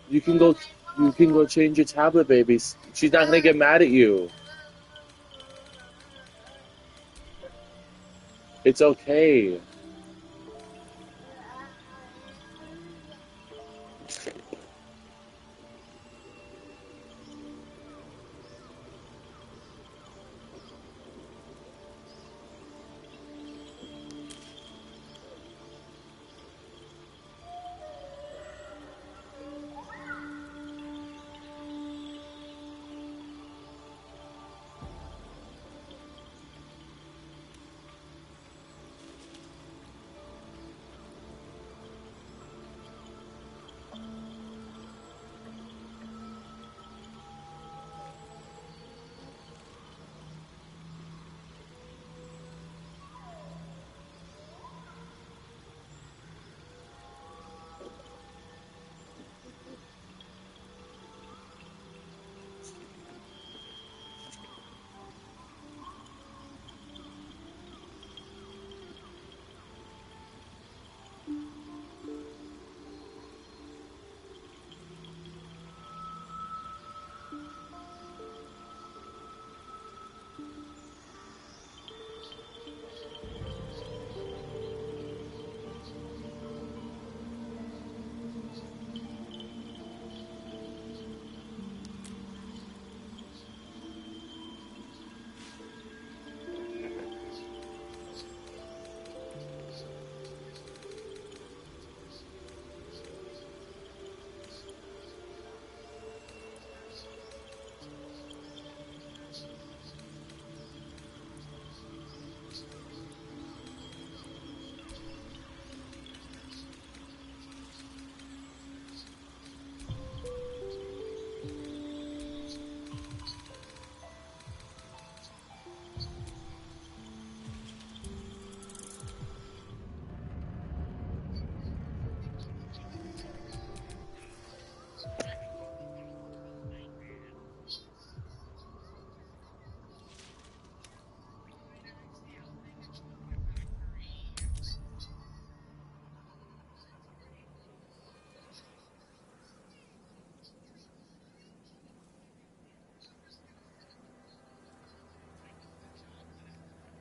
You can go. You can go change your tablet, baby. She's not gonna get mad at you. It's okay.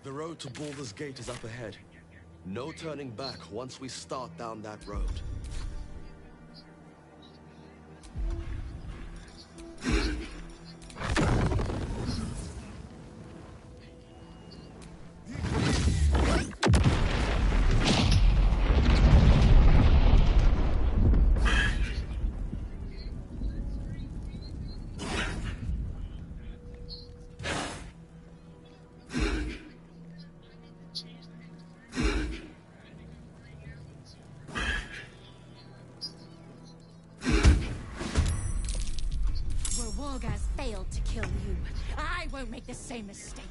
The road to Baldur's Gate is up ahead. No turning back once we start down that road. Wargaz failed to kill you. I won't make the same mistake.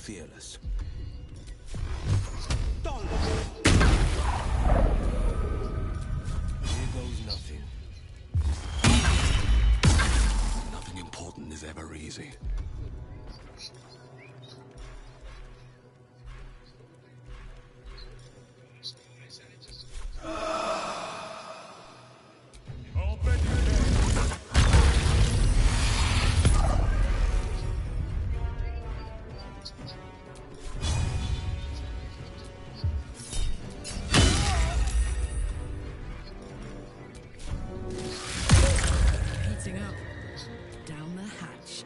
Fearless. Here goes nothing. Nothing important is ever easy. Up. Down the hatch.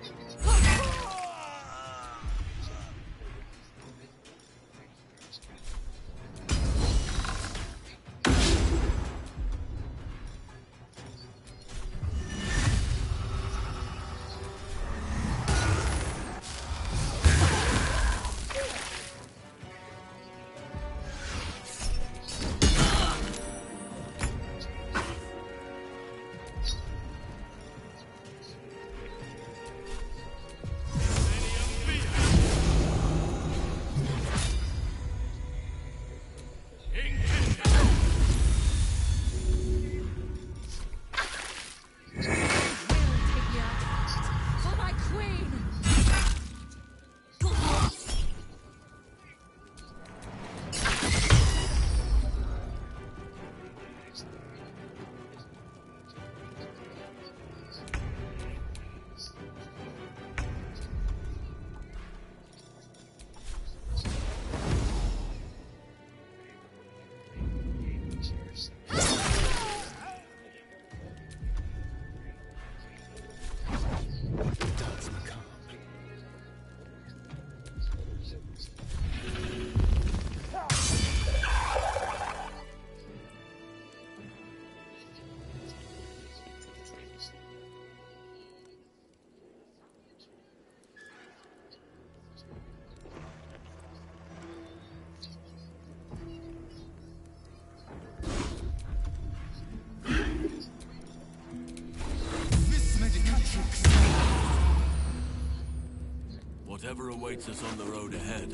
Whatever awaits us on the road ahead,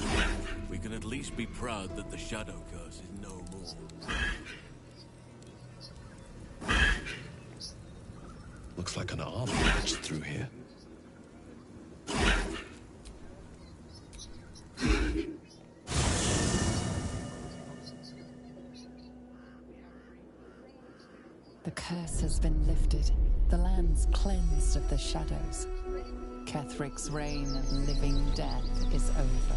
we can at least be proud that the Shadow Curse is no more. Looks like an army marched through here. The curse has been lifted. The land's cleansed of the shadows. Kethric's reign of living death is over.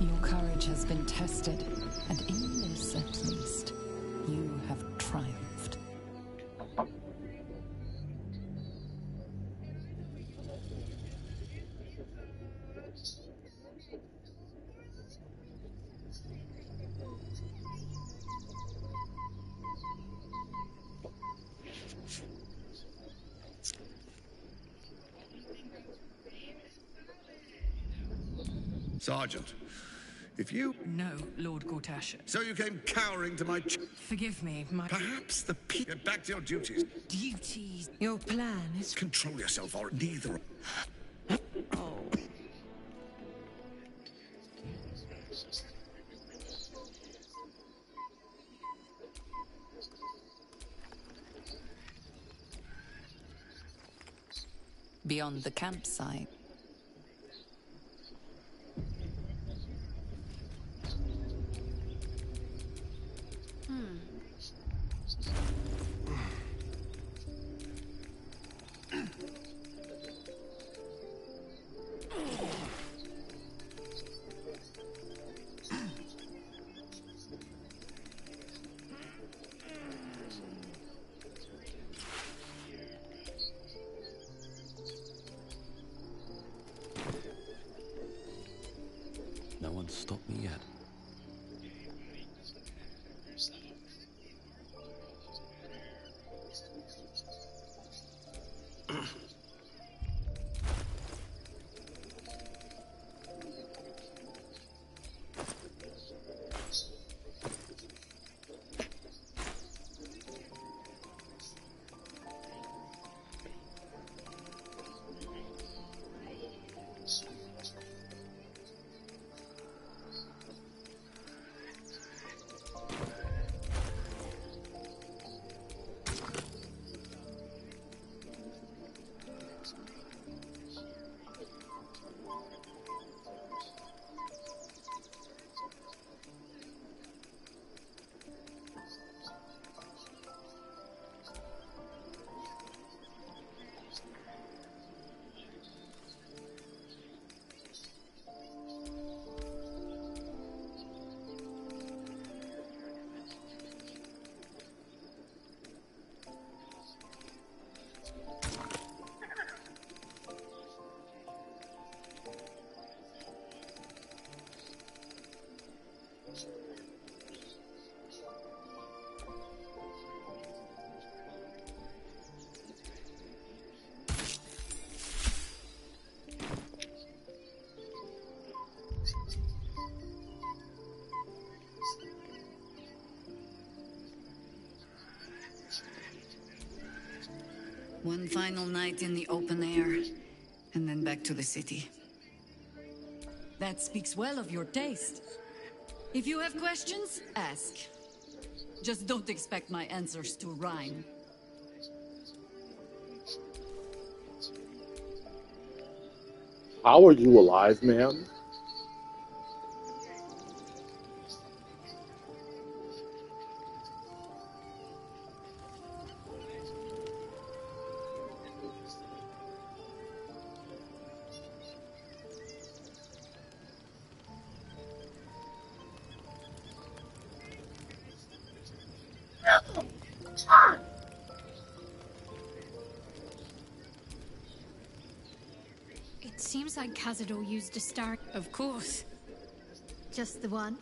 Your courage has been tested, and in this at least, you have triumphed. Sergeant, if you... No, Lord Gortash. So you came cowering to my... Forgive me, my... Perhaps the Get back to your duties. Duties? Your plan is... Control yourself, or neither... Oh. Beyond the campsite, No one's stopped me yet. One final night in the open air, and then back to the city. That speaks well of your taste. If you have questions, ask. Just don't expect my answers to rhyme. How are you alive, ma'am? It seems like Cazador used a star. Of course. Just the one?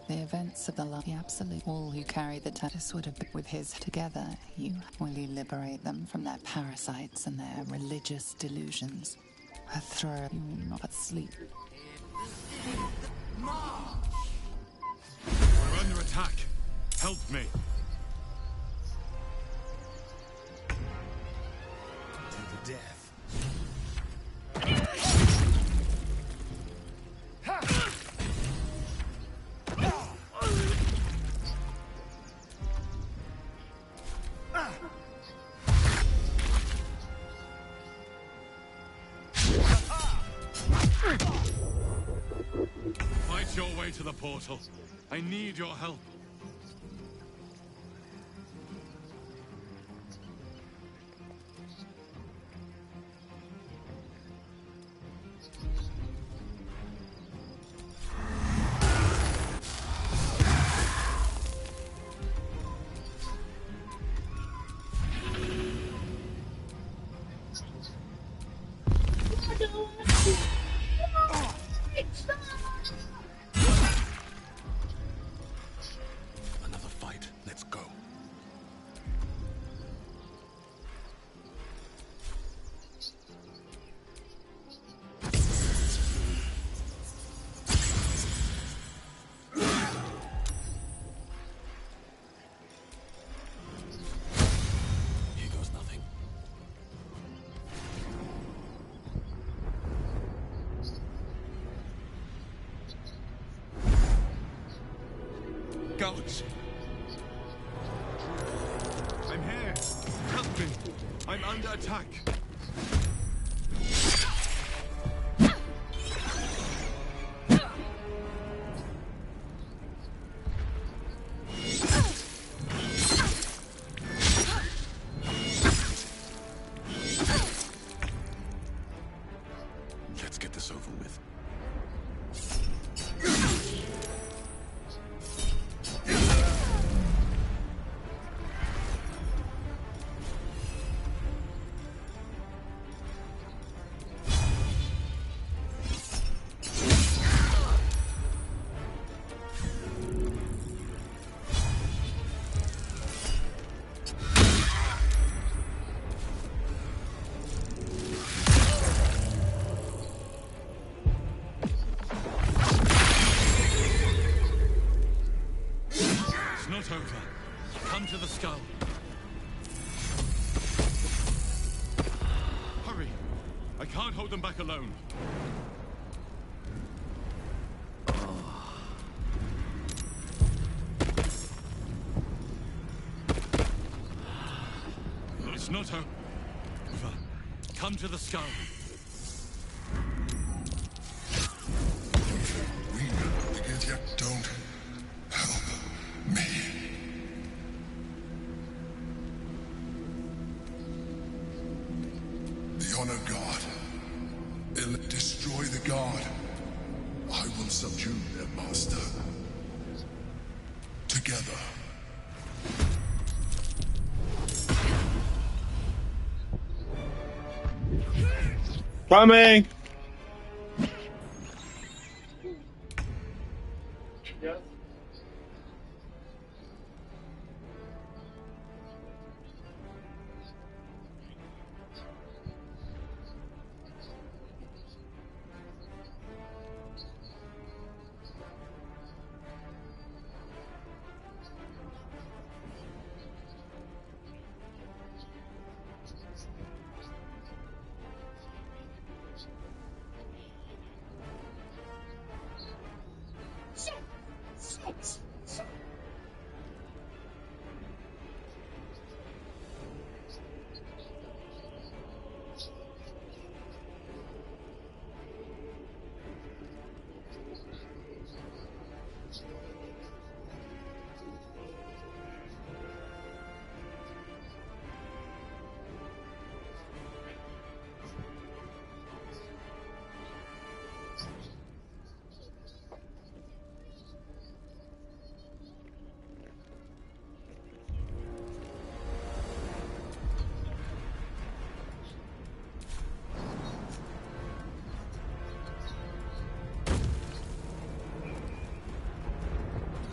the events of the absolute all who carry the Tatus would have been with his together. Will you liberate them from their parasites and their religious delusions? A throw you will not sleep. We're under attack. Help me. To the death. your way to the portal. I need your help. Another fight. Let's go. Here goes nothing. Guards! I'm here. Help me. I'm under attack. Let's get this over with. It's not over. Come to the skull. Hurry. I can't hold them back alone. It's not over. Come to the skull. Don't help me. The honor god. Destroy the god. I will subdue their master. Together. Coming!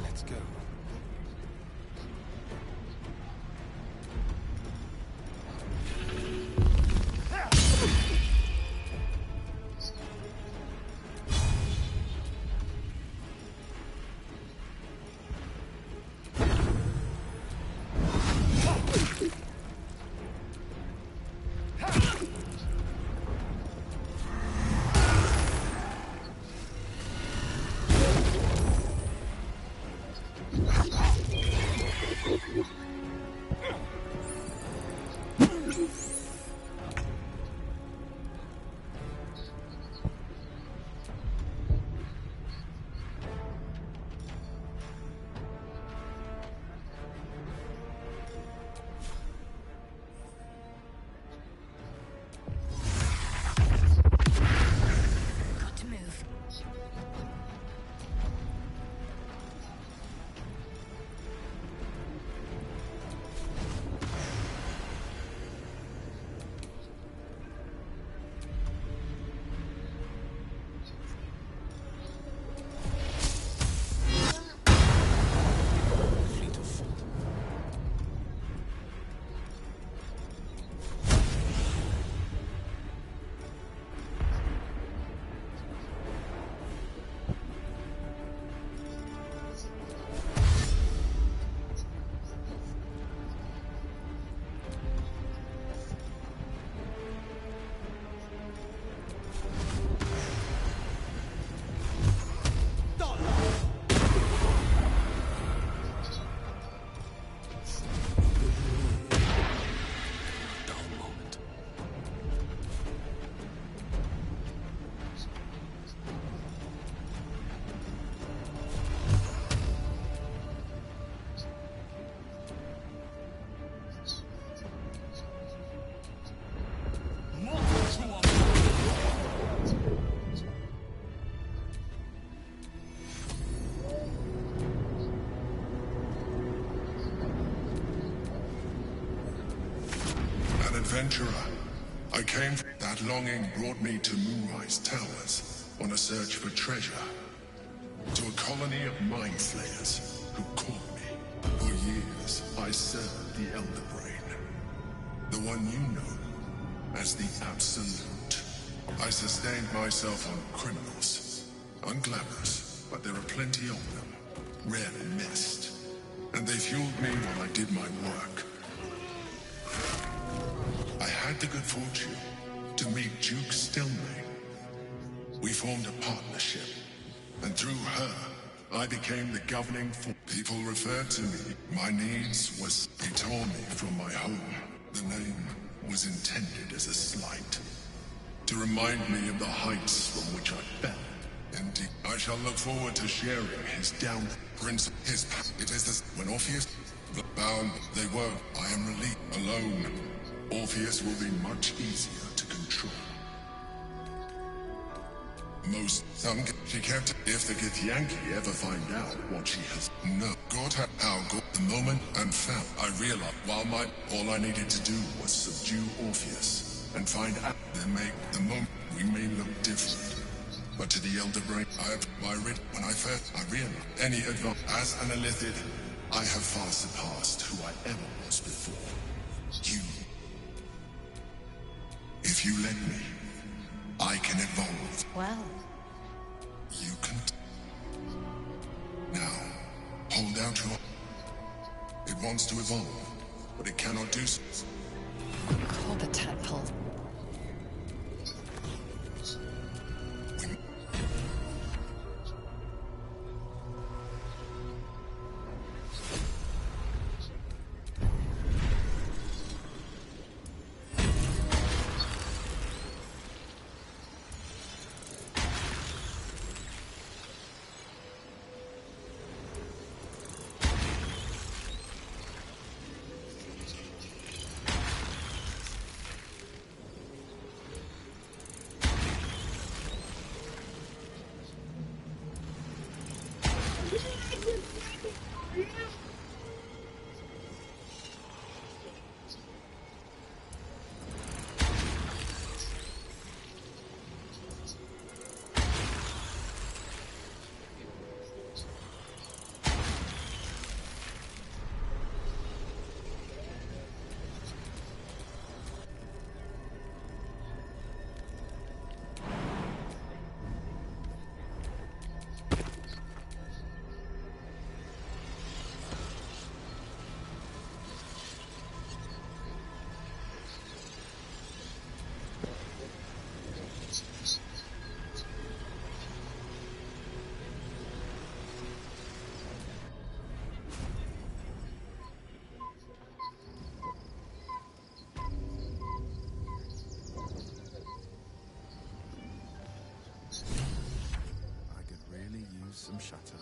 Let's go. adventurer. I came. That longing brought me to Moonrise Towers on a search for treasure. To a colony of mind flayers who caught me. For years, I served the Elder Brain. The one you know as the Absolute. I sustained myself on criminals. Unglamorous, but there are plenty of them. Rarely missed. And they fueled me while I did my work. I had the good fortune to meet Duke Stilmane. We formed a partnership, and through her, I became the governing force. People referred to me. My needs was he tore me from my home. The name was intended as a slight, to remind me of the heights from which I fell. Indeed, I shall look forward to sharing his down prince. It is this when Orpheus bound they were. I am relieved alone. Orpheus will be much easier to control. She kept. If the Githyanki ever find out what she has, no. God, how good. The moment and found. I realized while all I needed to do was subdue Orpheus and find out. Then make the moment we may look different. But to the Elder Brain, when I first, I realized any advance. As an Illithid, I have far surpassed who I ever was before. You. If you let me, I can evolve. Well. You can. Now, hold out your. It wants to evolve, but it cannot do so. Call the tadpole. Some shatter.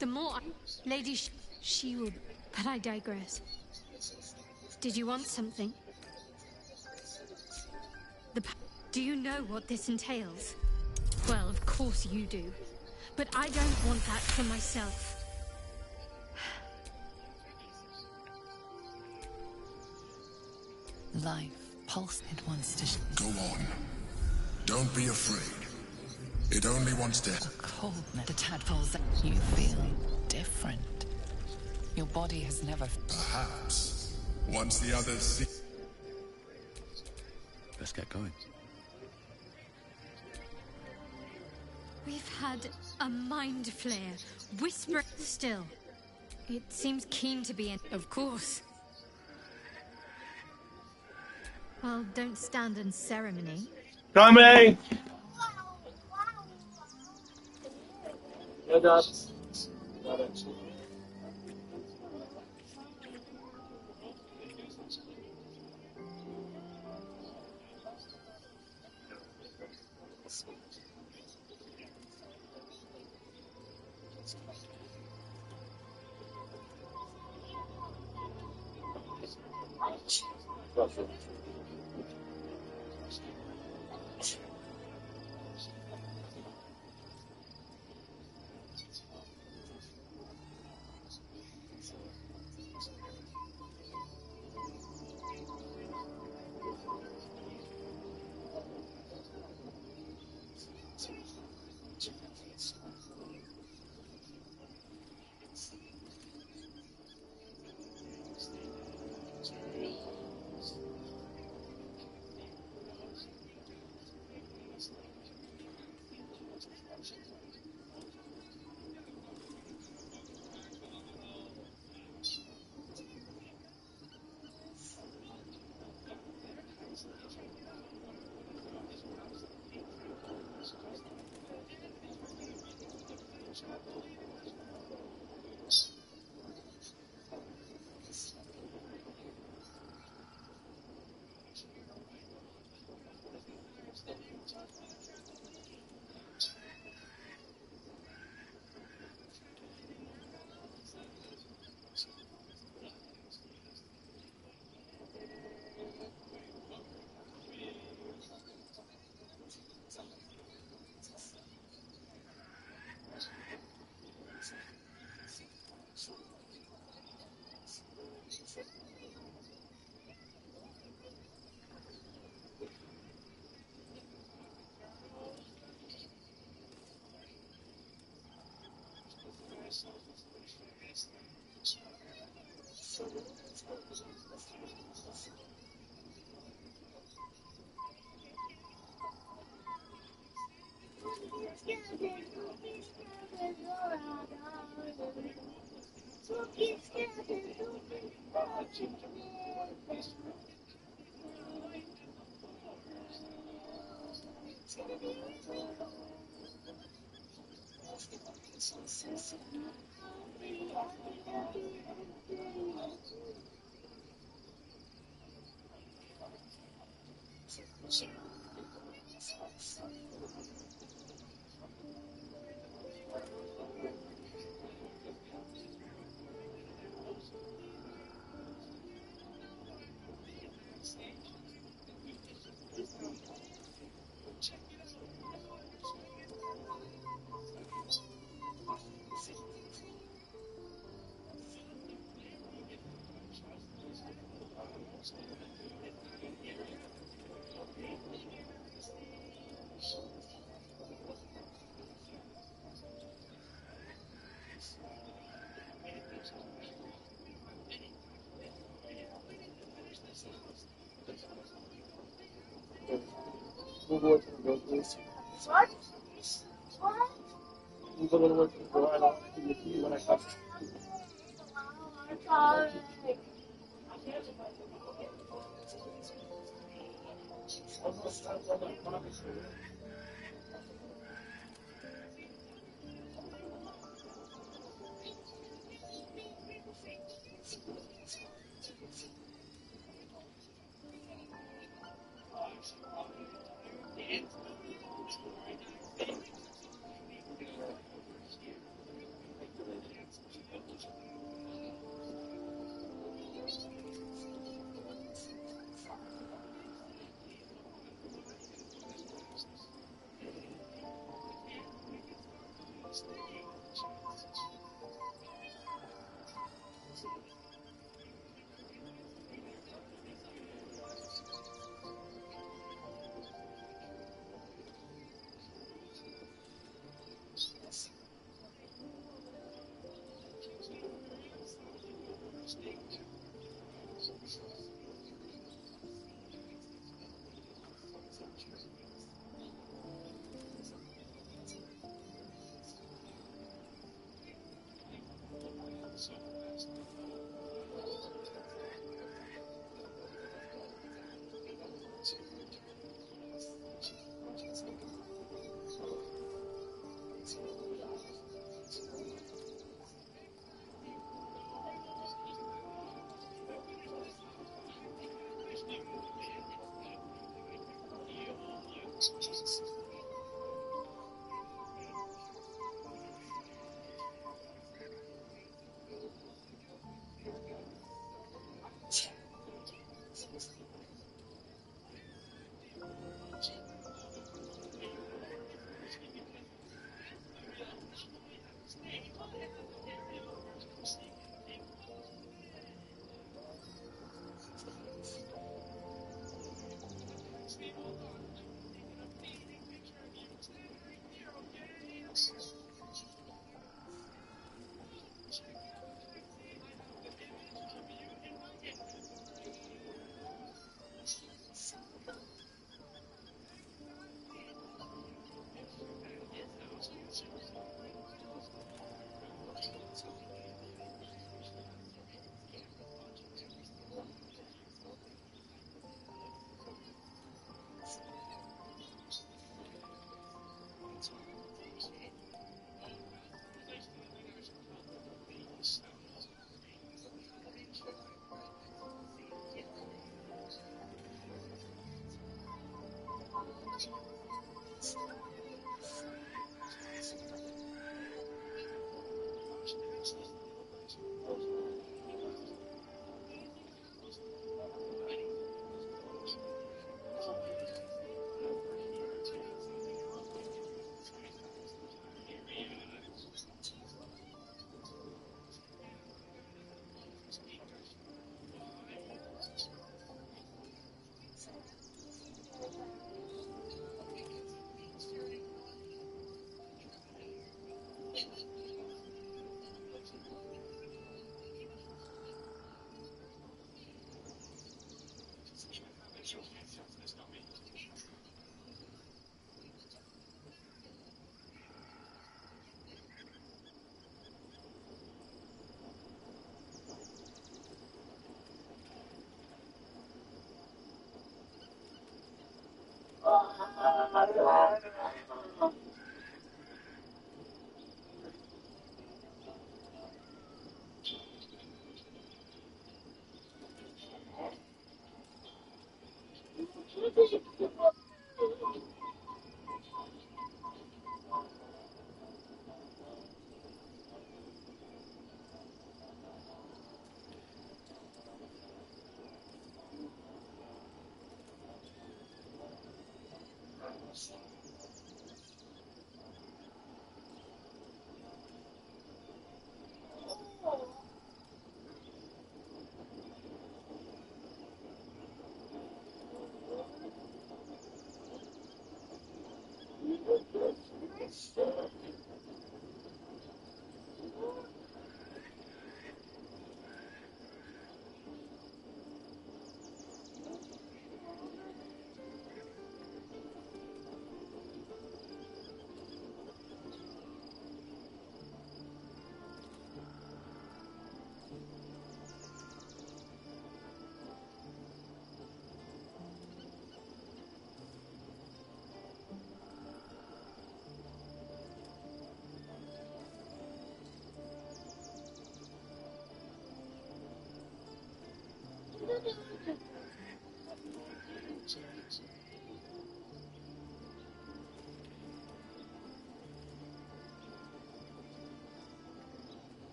The more Lady she will, but I digress. Did you want something? Do you know what this entails? Well, of course you do. But I don't want that for myself. Life, pulse, it wants to... Go on. Don't be afraid. It only wants to... A coldness. The tadpoles, you feel different. Your body has never... Perhaps. Once the others see... Let's get going. We've had a mind flare. Whisper still. It seems keen to be in... Of course. Well, don't stand in ceremony. Coming! Good up. Got it. Google it and go please. What? What? Google it and go. I don't see when I come.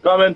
Coming.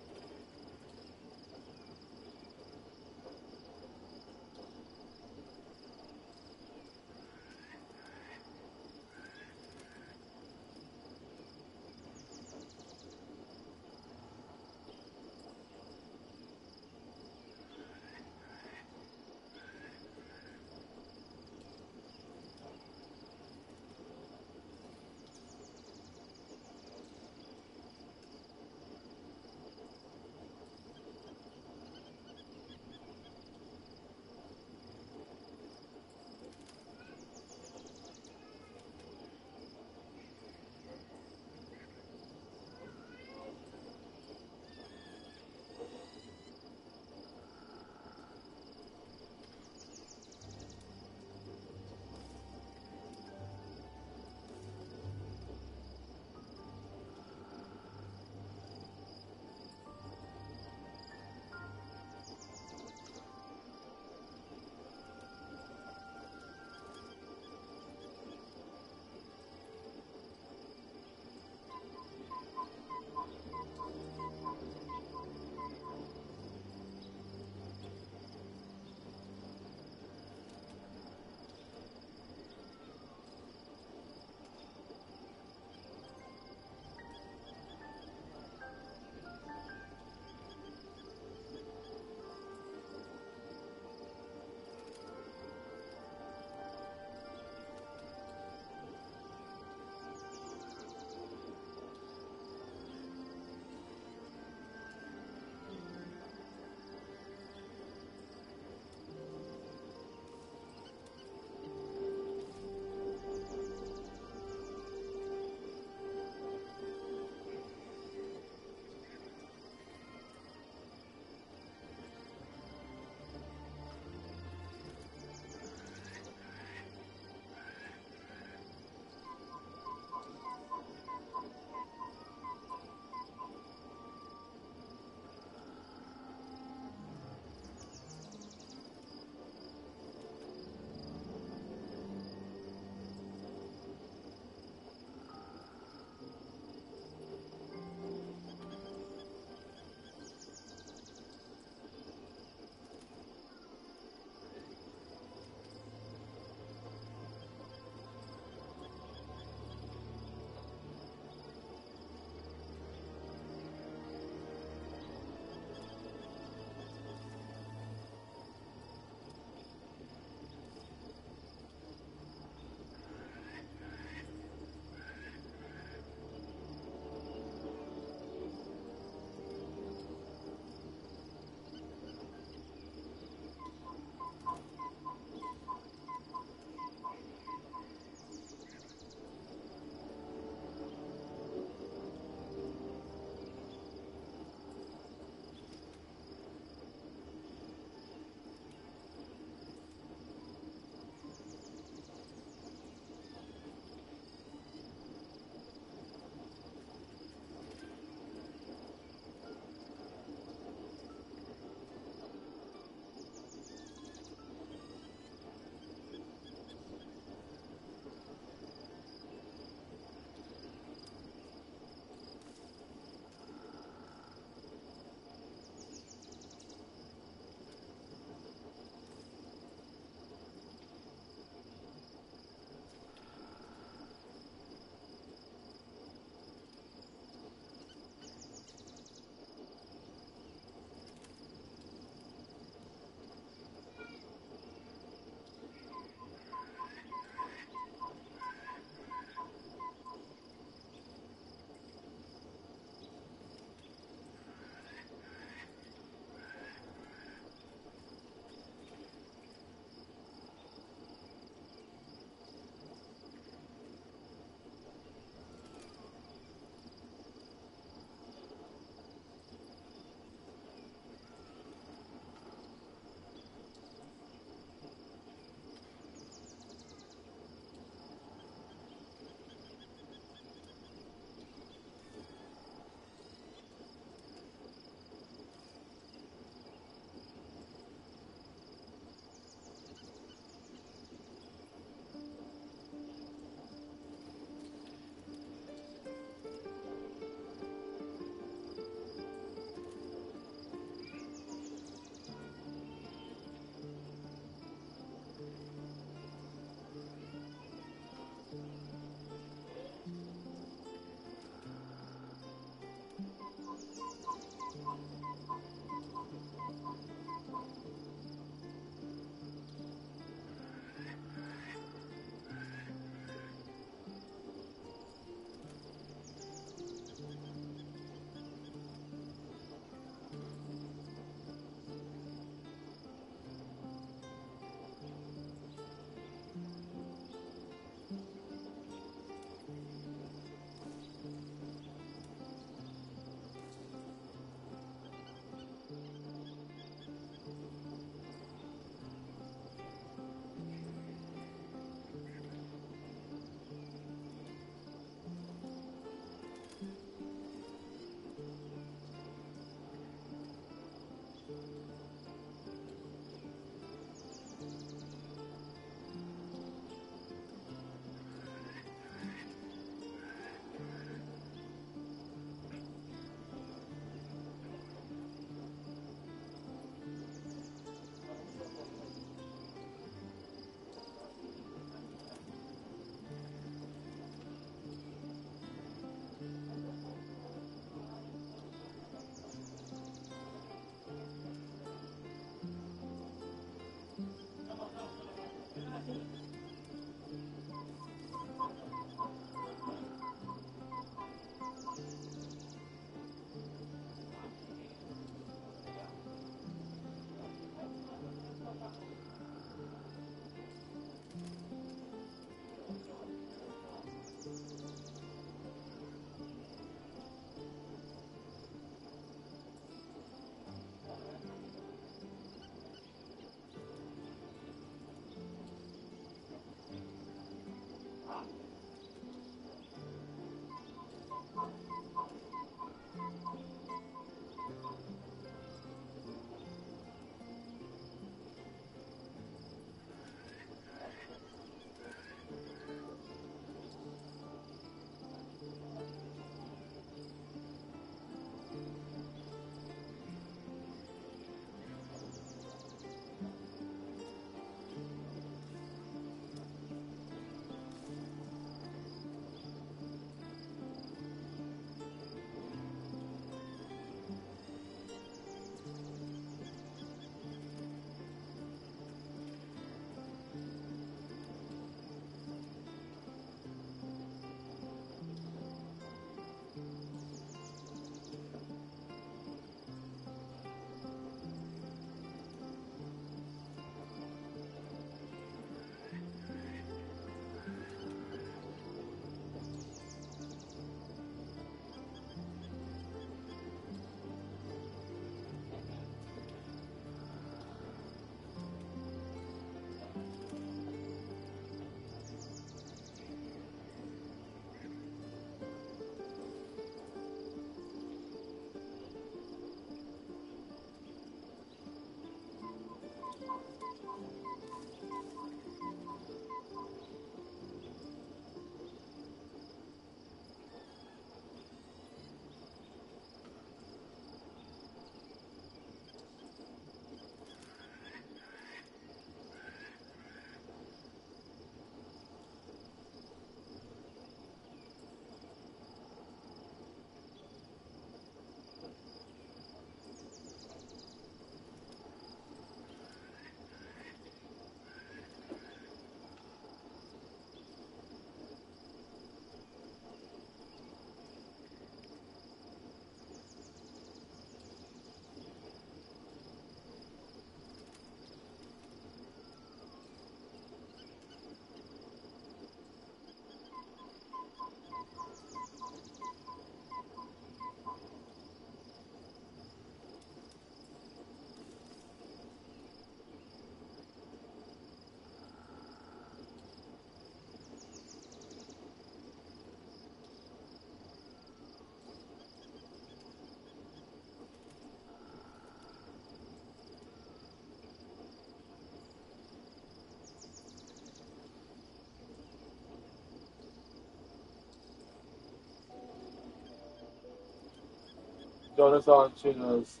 Donuts on tunas.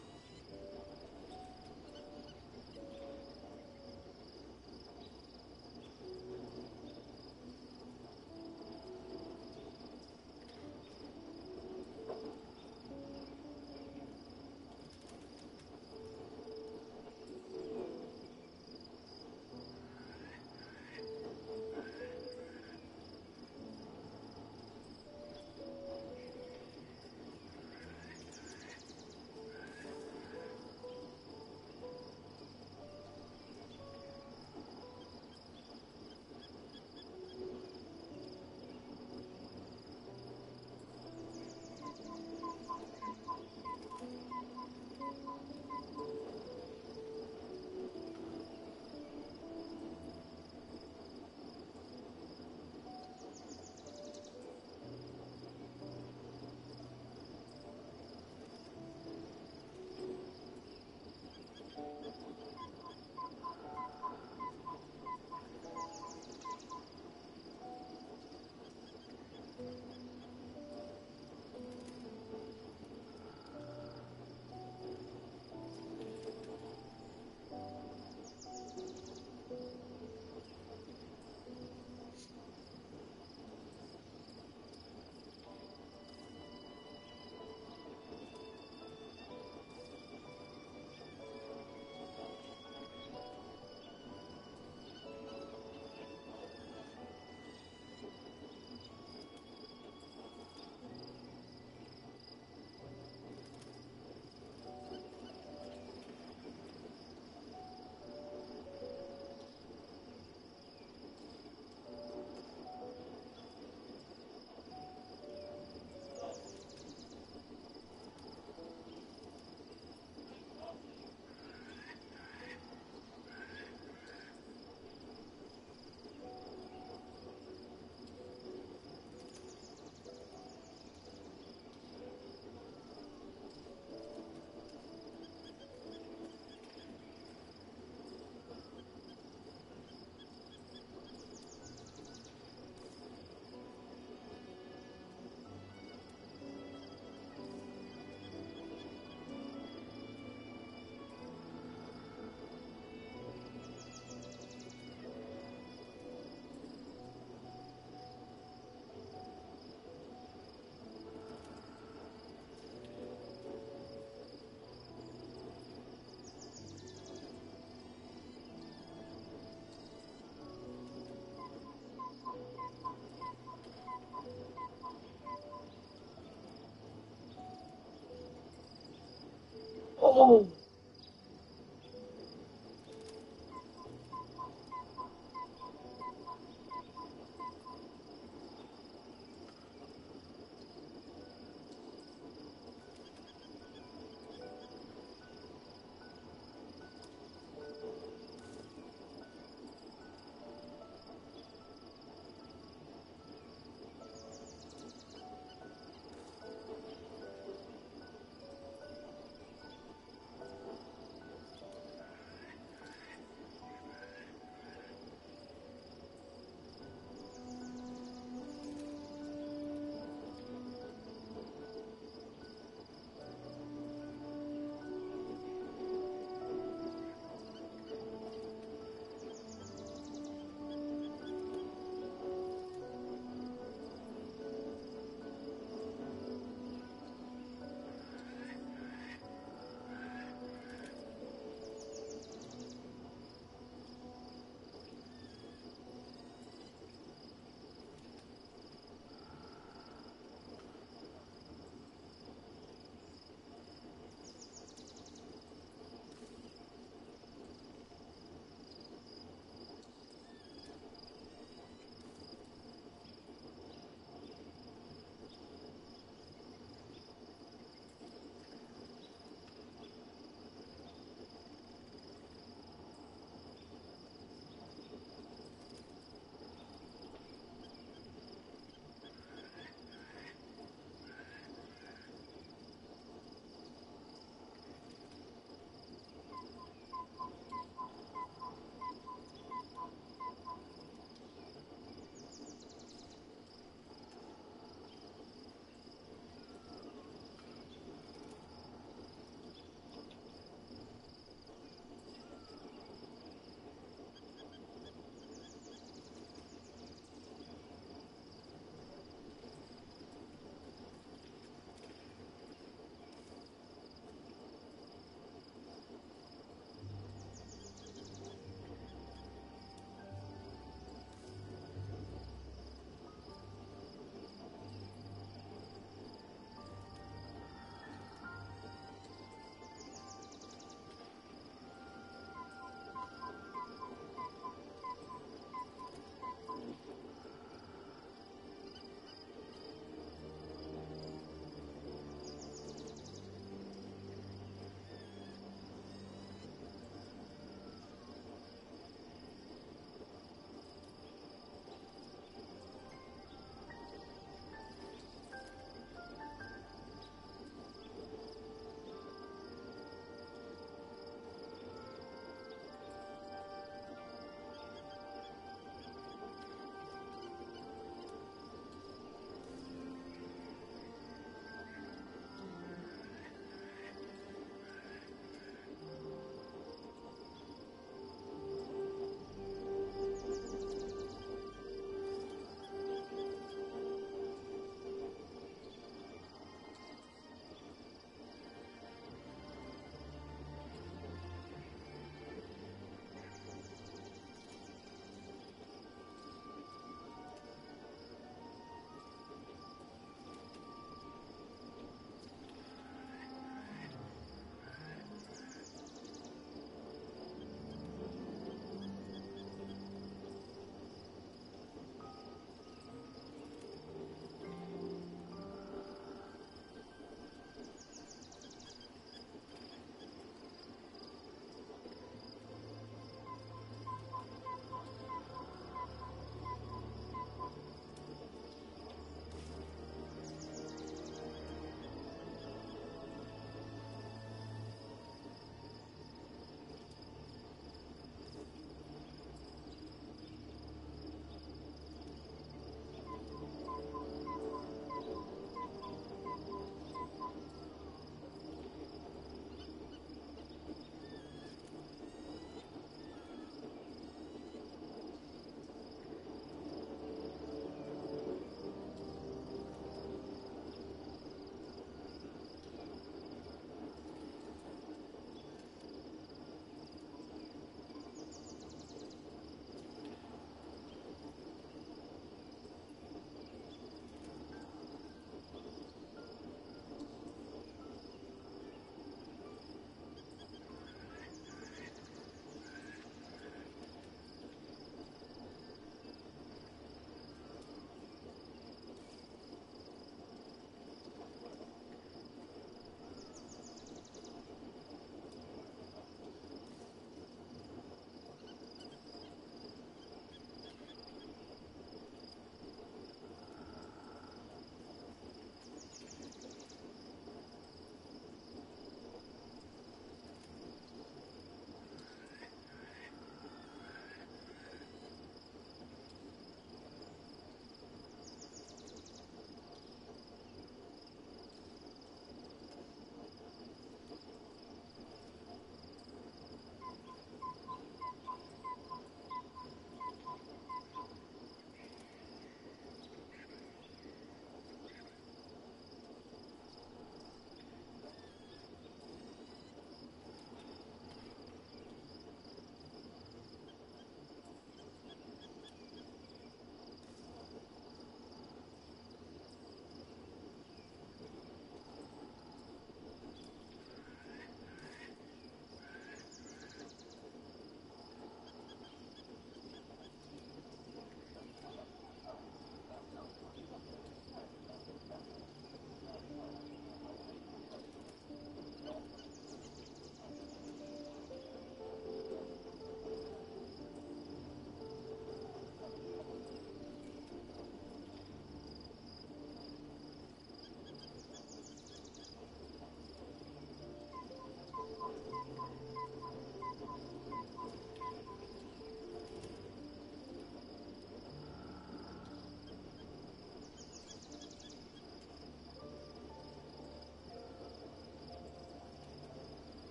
Oh.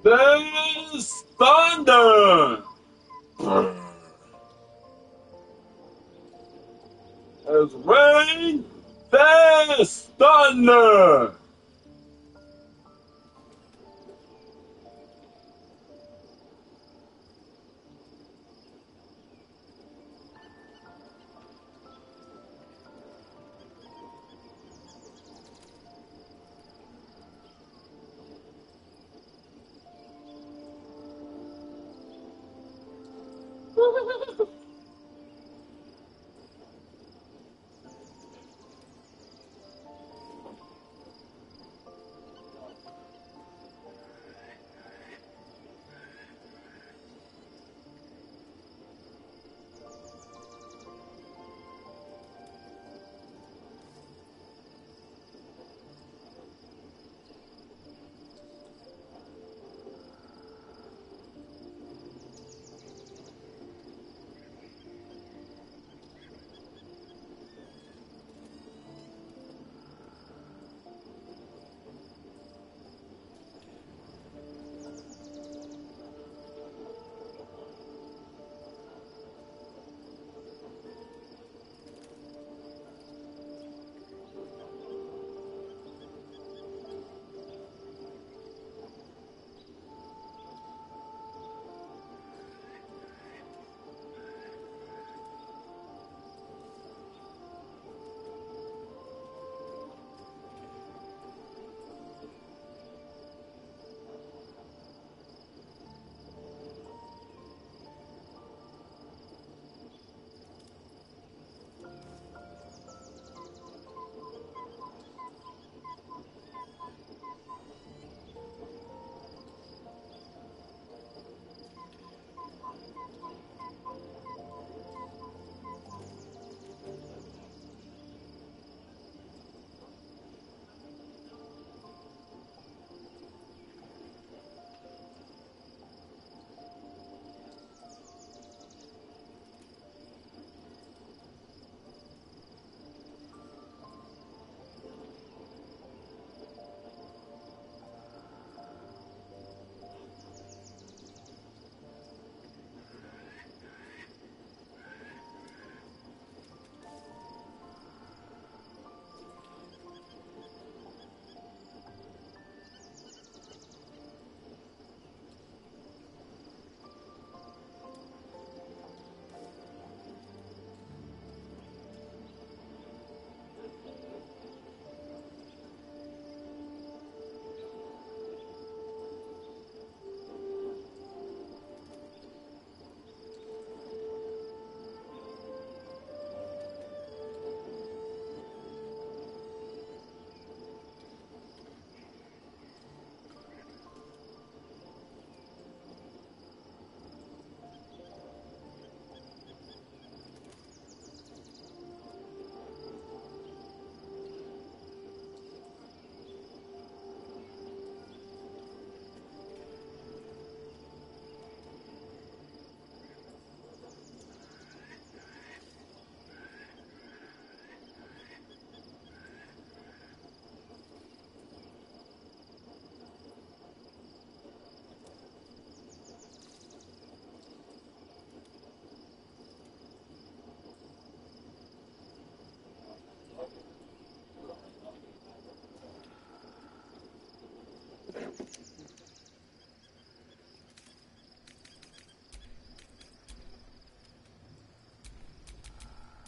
There's thunder! There's rain! There's thunder!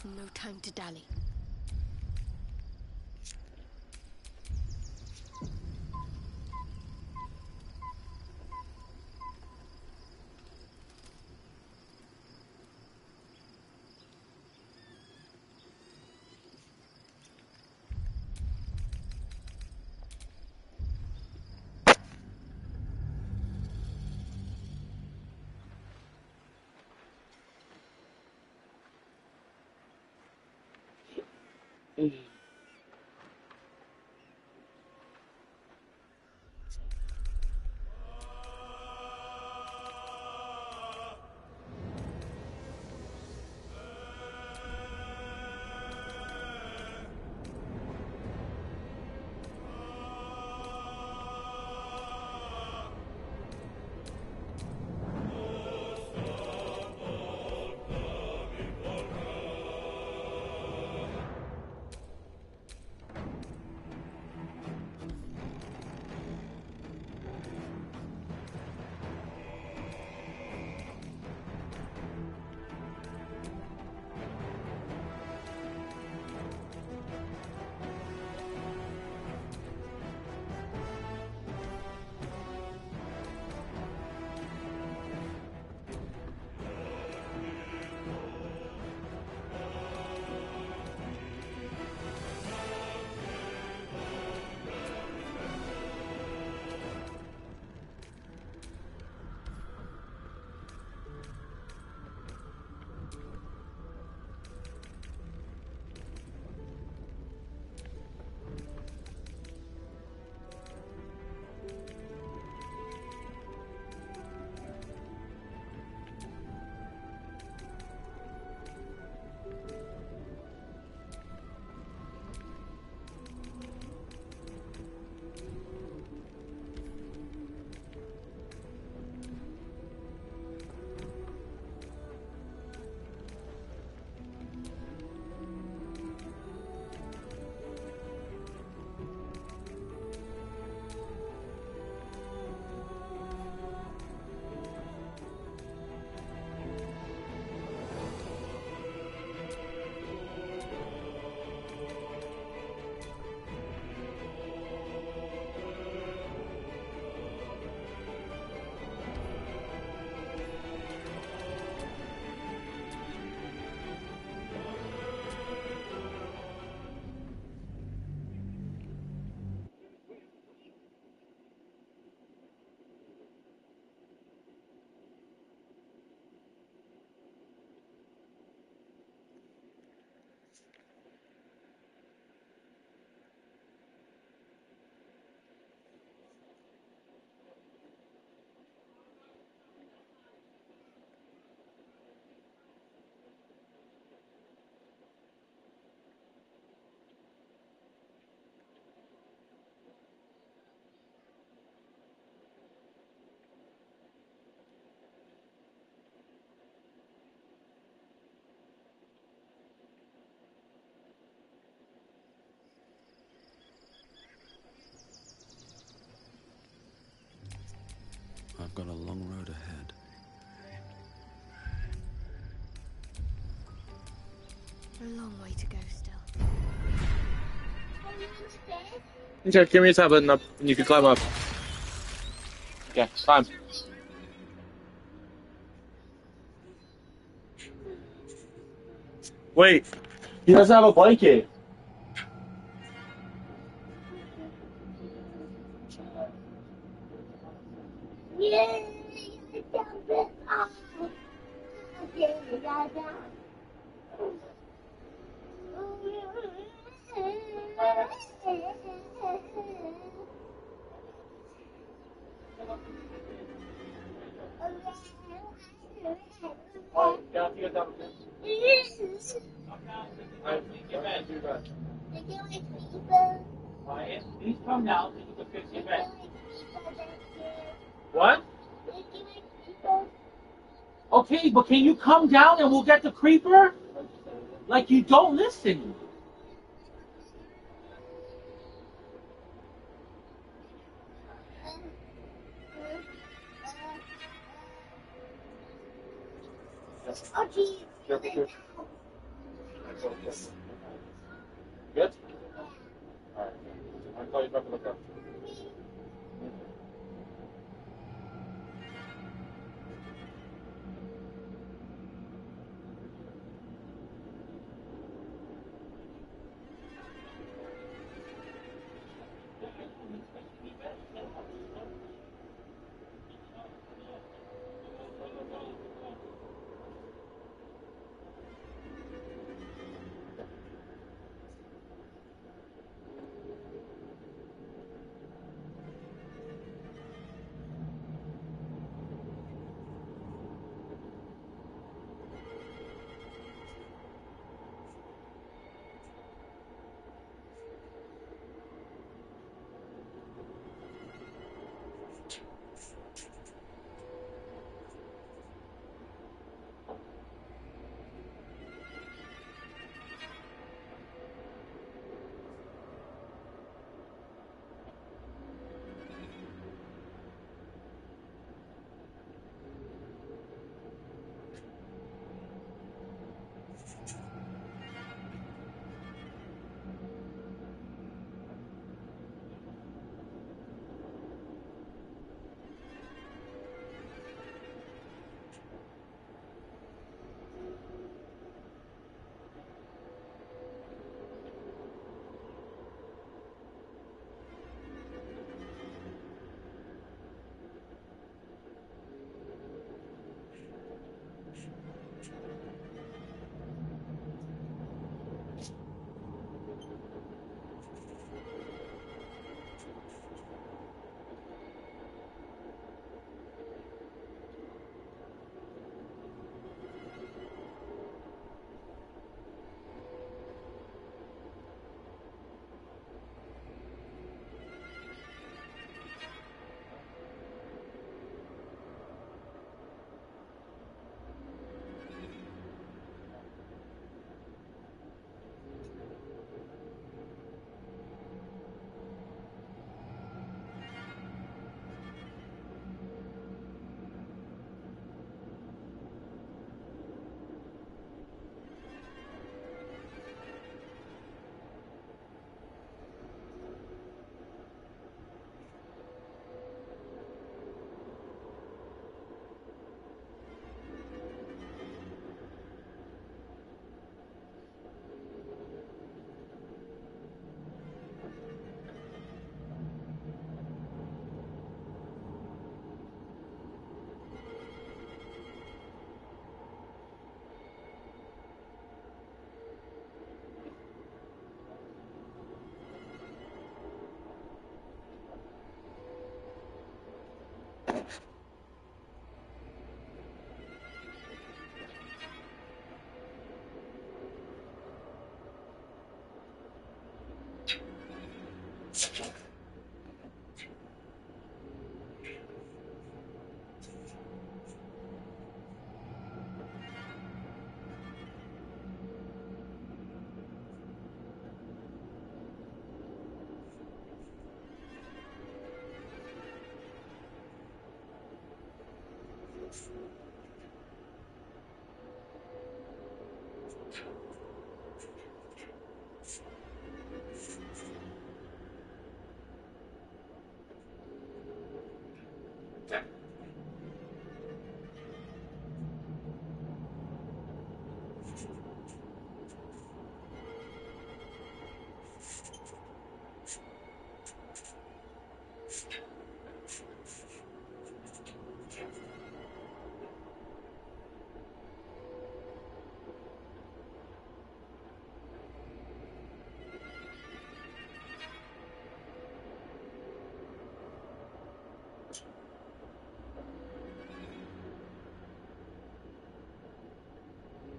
No time to dally. A long way to go still. Okay, give me a tablet and you can climb up. Okay, climb. Wait, he doesn't have a blanket. Please come down so you can fix your bed. What? Okay, but can you come down and we'll get the creeper? Like you don't listen. Good? Alright. I'll call you back in the car.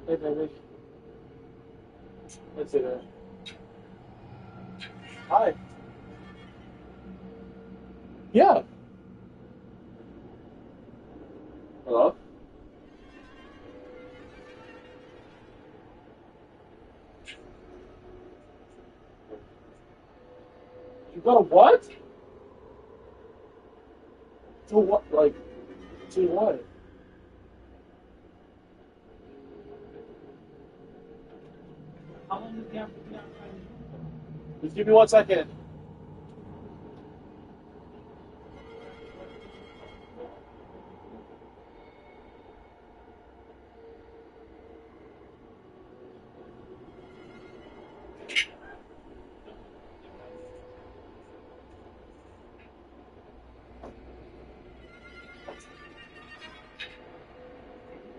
Hey, baby. Let's see that. Hi. Yeah. Hello? You got a what? To what? Like, to what? How long does he have to be outside? Just give me 1 second.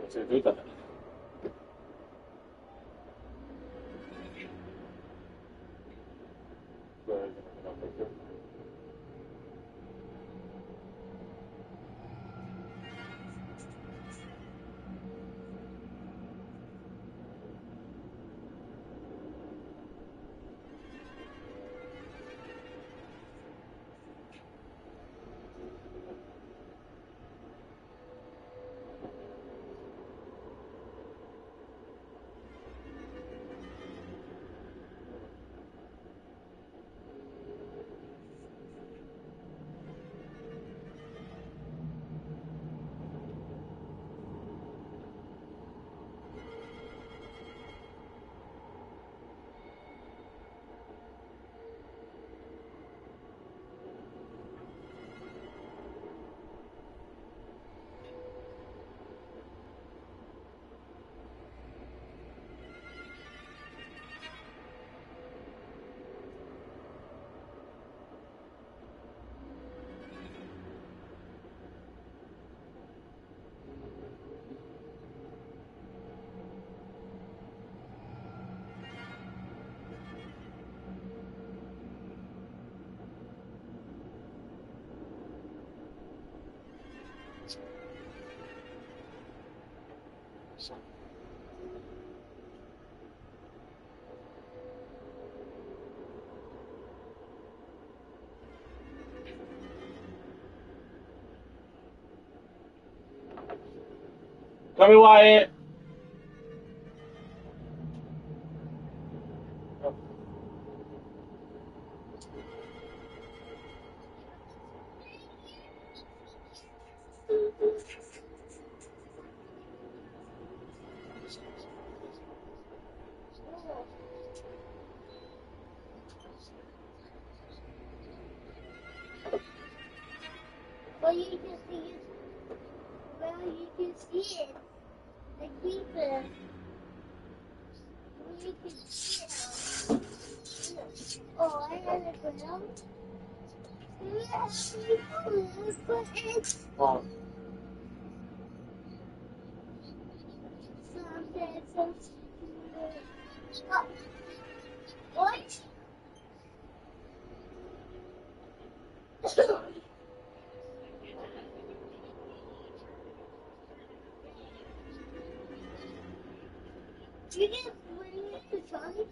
Se do that. Come here, Wyatt. Well, you can see it. Well, you can see it. The creeper. Well, you can see it. Oh, I had a grill. Yes, but it's Oh. something so stupid. Oh, what? You didn't bring it to Charlie?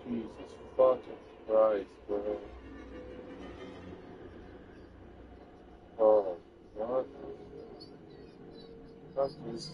Jesus fucking Christ, bro. Oh, what? Fuck this.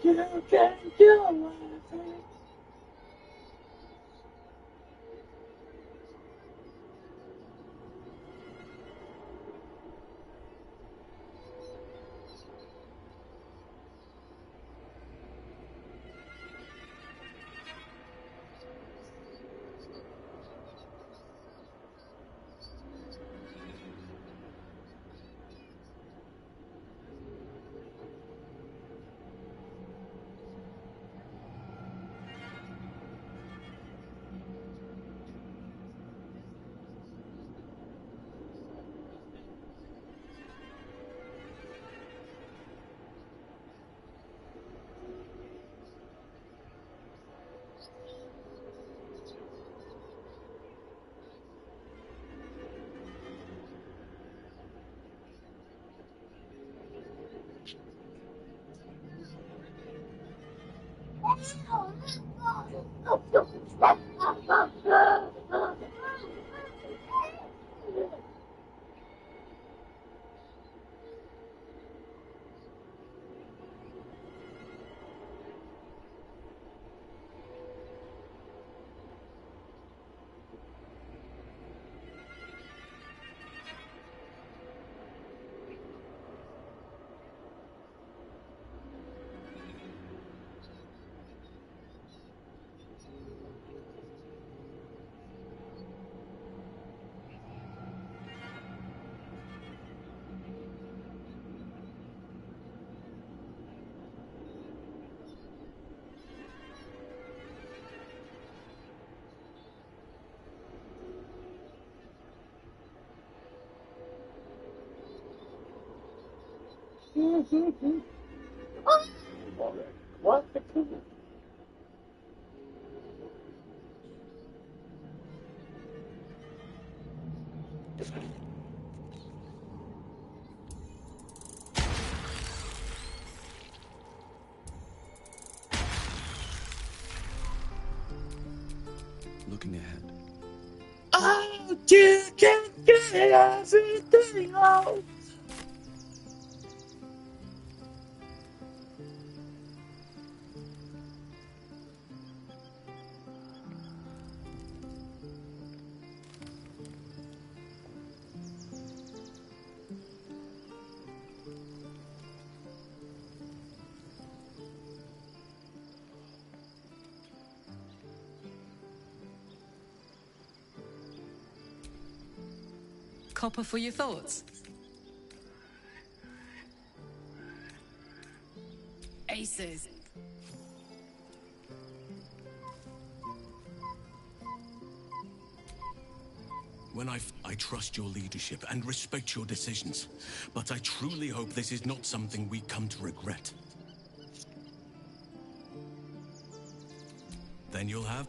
You can't kill me. What? Looking ahead. Oh, you can get everything out. Copper for your thoughts. Aces. When I trust your leadership and respect your decisions, but I truly hope this is not something we come to regret. Then you'll have...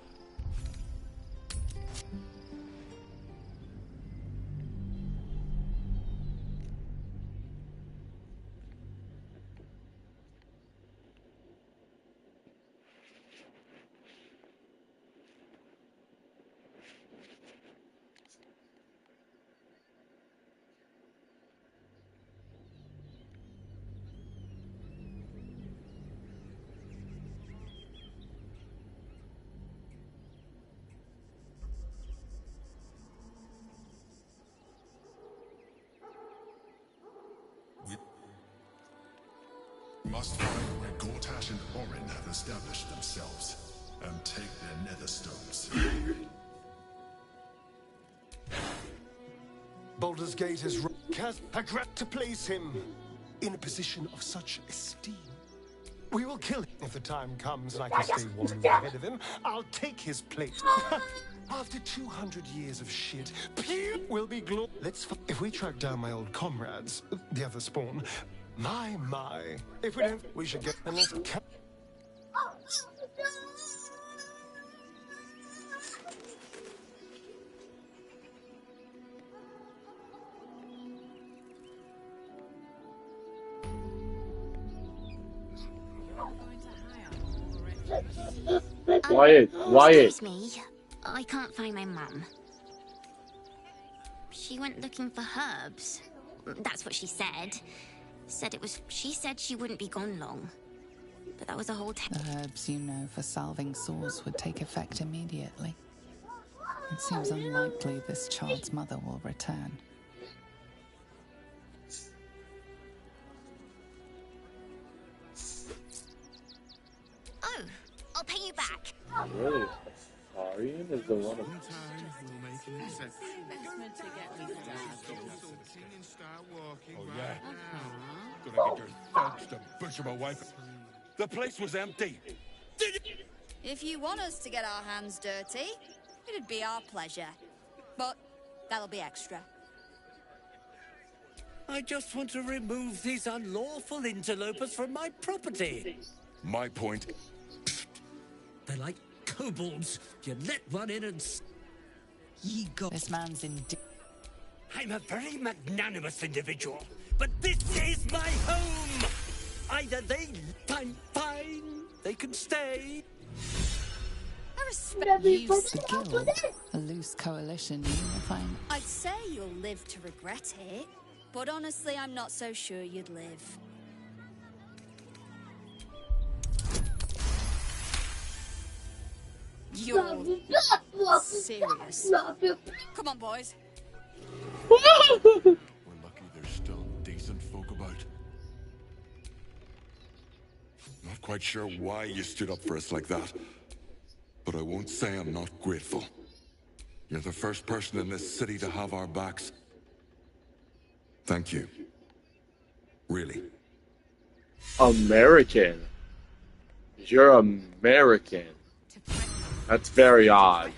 We must find where Gortash and Orin have established themselves, and take their nether stones. Baldur's Gate has regret to place him in a position of such esteem. We will kill him. If the time comes and I can stay 1 move ahead of him, I'll take his place. After 200 years of shit, Pew will be if we track down my old comrades, the other spawn, my. If we don't, we should get... Unless... Wyatt. Excuse me, I can't find my mum. She went looking for herbs. That's what she said. She said she wouldn't be gone long. But that was a whole The herbs you know for salving sores would take effect immediately. It seems unlikely this child's mother will return. Oh, I'll pay you back. Really? Arian is the one of... Oh, yeah. Gonna get your thugs to butcher my wife. The place was empty. If you want us to get our hands dirty, it'd be our pleasure. But that'll be extra. I just want to remove these unlawful interlopers from my property. My point. They're like kobolds. You let one in and... Ye go. This man's in... I'm a very magnanimous individual, but this is my home! Either they... Fine. They can stay. I respect you. The Guild, a loose coalition unifying... I'd say you'll live to regret it, but honestly, I'm not so sure you'd live. You're serious. Come on, boys. We're lucky there's still decent folk about. Not quite sure why you stood up for us like that, but I won't say I'm not grateful. You're the first person in this city to have our backs. Thank you. Really. American. You're American. That's very odd.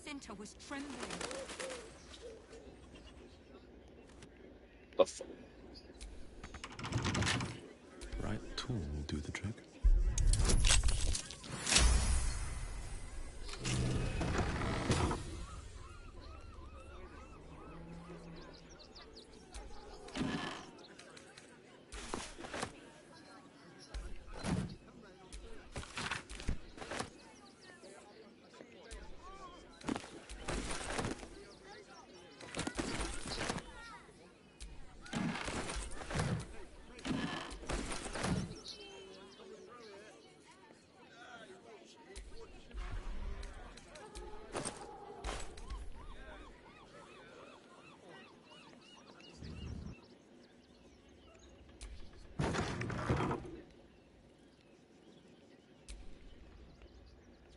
Cinta was trembling. The fuck? Right tool will do the trick.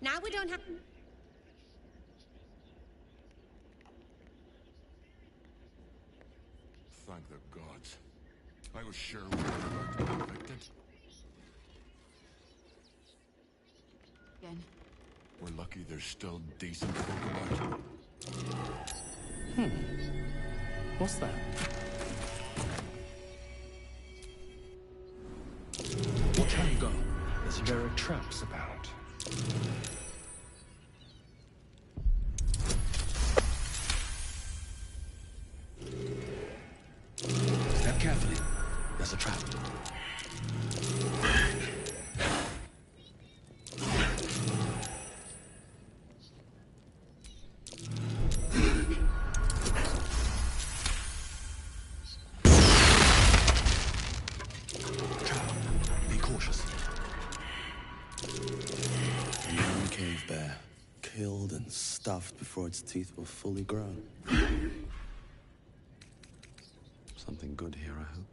Now we don't have... Thank the gods. I was sure we were about to be evicted. Again. We're lucky there's still decent folk about. What's that? Watch how you go. There are traps about. Step carefully. There's a trap. Be cautious. A young cave bear, killed and stuffed before its teeth were fully grown. Something good here, I hope.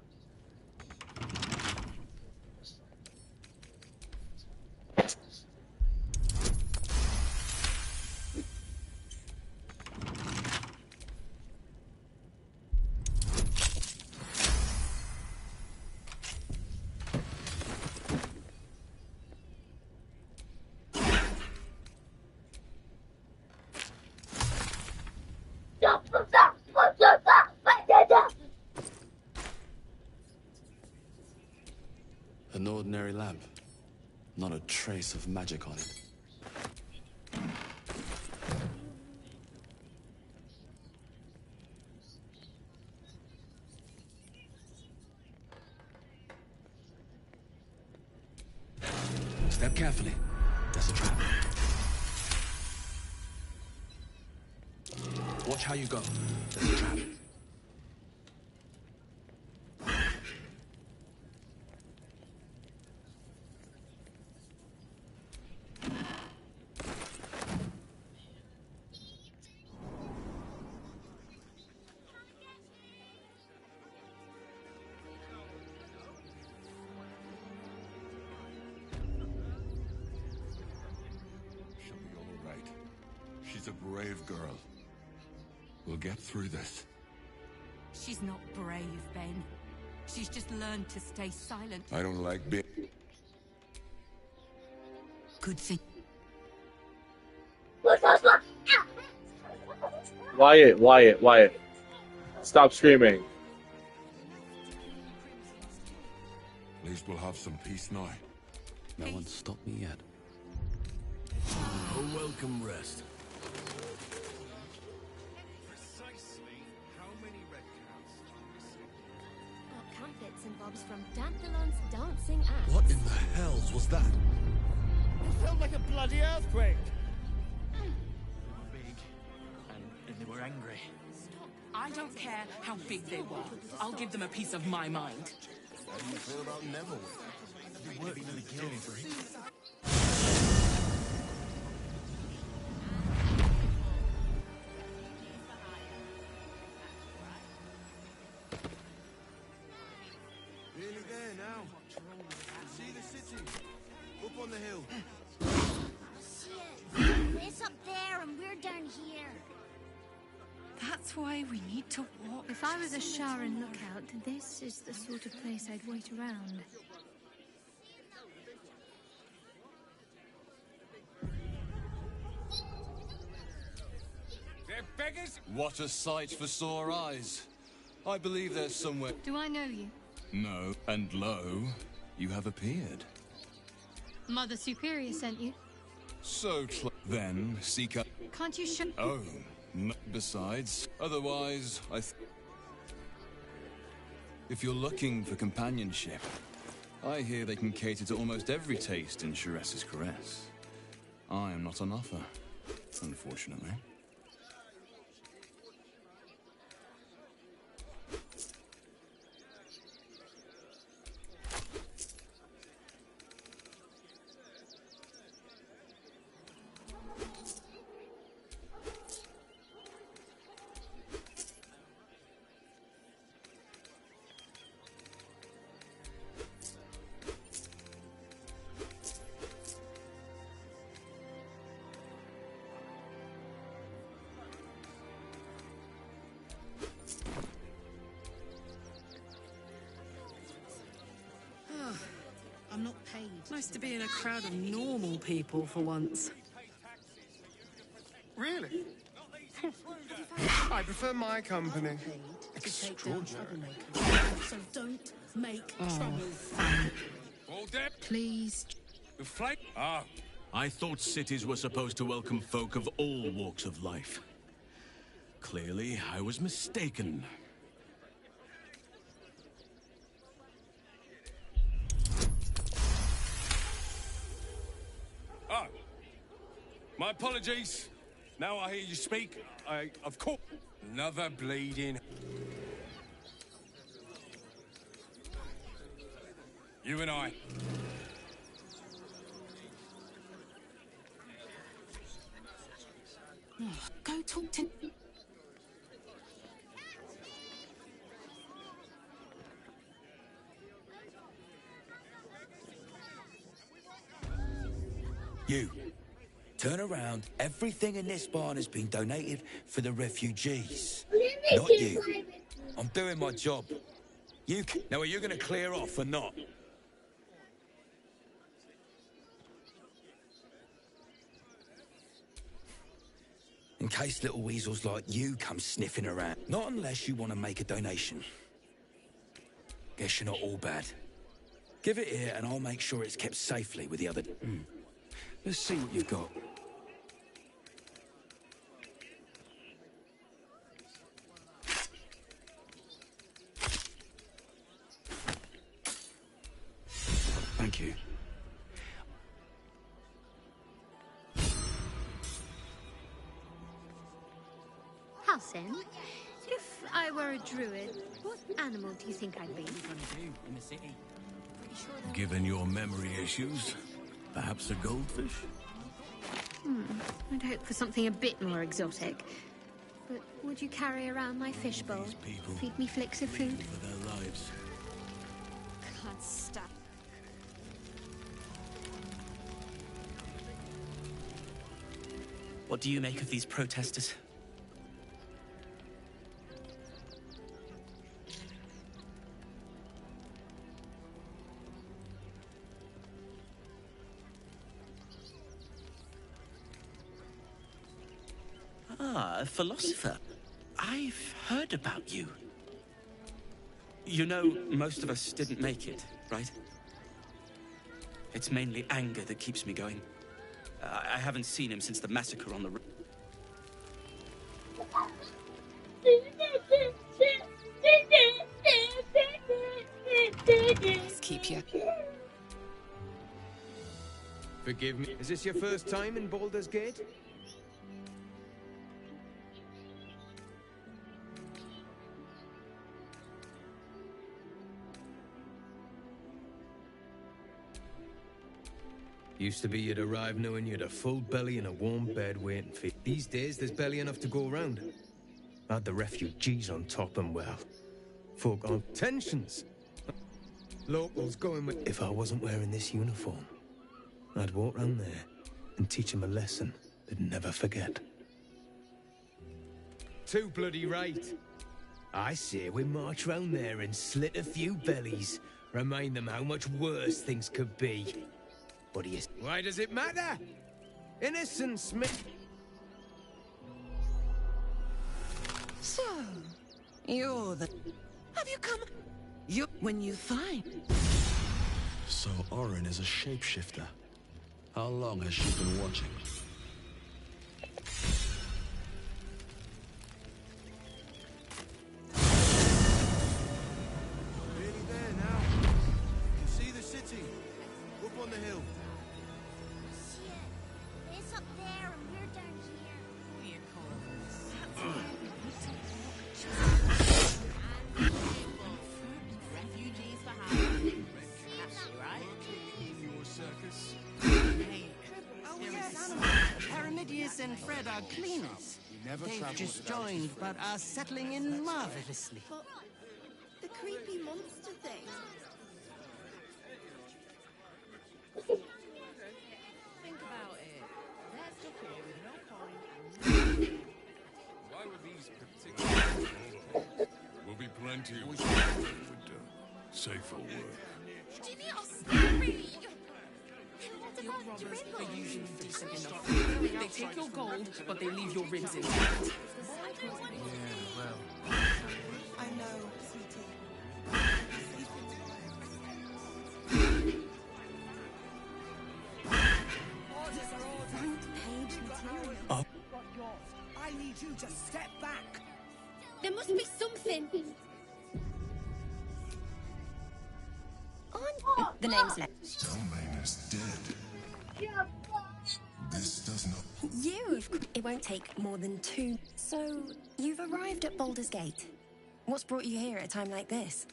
An ordinary lamp. Not a trace of magic on it. Step carefully. There's a trap. Watch how you go. There's a trap. She'll be all right. She's a brave girl. We'll get through this. She's not brave, Ben. She's just learned to stay silent. I don't like being... Good thing. Wyatt. Stop screaming. At least we'll have some peace now. No one's stopped me yet. A welcome rest. Got comfits and bobs from Dandelon's dancing ass. What in the hells was that? It felt like a bloody earthquake. Big, and they were angry. I don't care how big they were. I'll give them a piece of my mind. How do you feel about Neville? They worked in the guild for it. Nearly there now. See the city. Up on the hill. Shit. It's up there and we're down here. That's why we need to walk. If I was a Sharon lookout, this is the sort of place I'd wait around. They're beggars. What a sight for sore eyes. I believe there's somewhere... Do I know you? No, and lo, You have appeared. Mother Superior sent you. So then, seek out... Can't you show... Oh, no. Besides, otherwise, if you're looking for companionship, I hear they can cater to almost every taste in Sharess's caress. I am not on offer, unfortunately. I'm not paid. Nice to be in a crowd of normal people for once. Really? I prefer my company. Extraordinary. So don't make trouble. All dead? Please. I thought cities were supposed to welcome folk of all walks of life. Clearly, I was mistaken. Oh. My apologies. Now I hear you speak, of course. Another bleeding... You and I. Go talk to... You. Turn around. Everything in this barn has been donated for the refugees. Not you. I'm doing my job. Now, are you going to clear off or not? In case little weasels like you come sniffing around. Not unless you want to make a donation. Guess you're not all bad. Give it here and I'll make sure it's kept safely with the other... Let's see what you've got. Thank you. Halsin, if I were a druid, what animal do you think I'd be? In the city. Given your memory issues, perhaps a goldfish? I'd hope for something a bit more exotic. But would you carry around my fishbowl? Feed me flicks of food? For their lives. Can't stop. What do you make of these protesters? Ah, a philosopher. I've heard about you. You know, most of us didn't make it, right? It's mainly anger that keeps me going. I haven't seen him since the massacre on the road. Let's keep you. Forgive me. Is this your first time in Baldur's Gate? Used to be you'd arrive knowing you had a full belly and a warm bed waiting for you. These days, there's barely enough to go around. Add the refugees on top and, well, folk on tensions. Locals going with... If I wasn't wearing this uniform, I'd walk round there and teach them a lesson they'd never forget. Too bloody right. I say we march round there and slit a few bellies, remind them how much worse things could be. What is? Why does it matter? Innocence, So, you're the... Have you come... When you find... So Orin is a shapeshifter. How long has she been watching? Nearly there now. You can see the city. Up on the hill. Shit. It's up there and we're down here. What do you call refugees for hire. That's right. Your circus. Hey, Oh yes, Paramidius and Fred are cleaners. They've just joined, but are settling in marvelously. But the creepy monster thing. think about it. They're stuck here with no point. Why were these particular? Will be plenty of work with safer work. Genius! Hurry! Your robbers are usually decent enough. They take your gold, but they leave your ribs intact. I know, sweetie. Orders are orders. Page material. I need you to step back. There must be something. On the name's left. Stelmane is dead. This does not... It won't take more than 2. So, you've arrived at Baldur's Gate. What's brought you here at a time like this?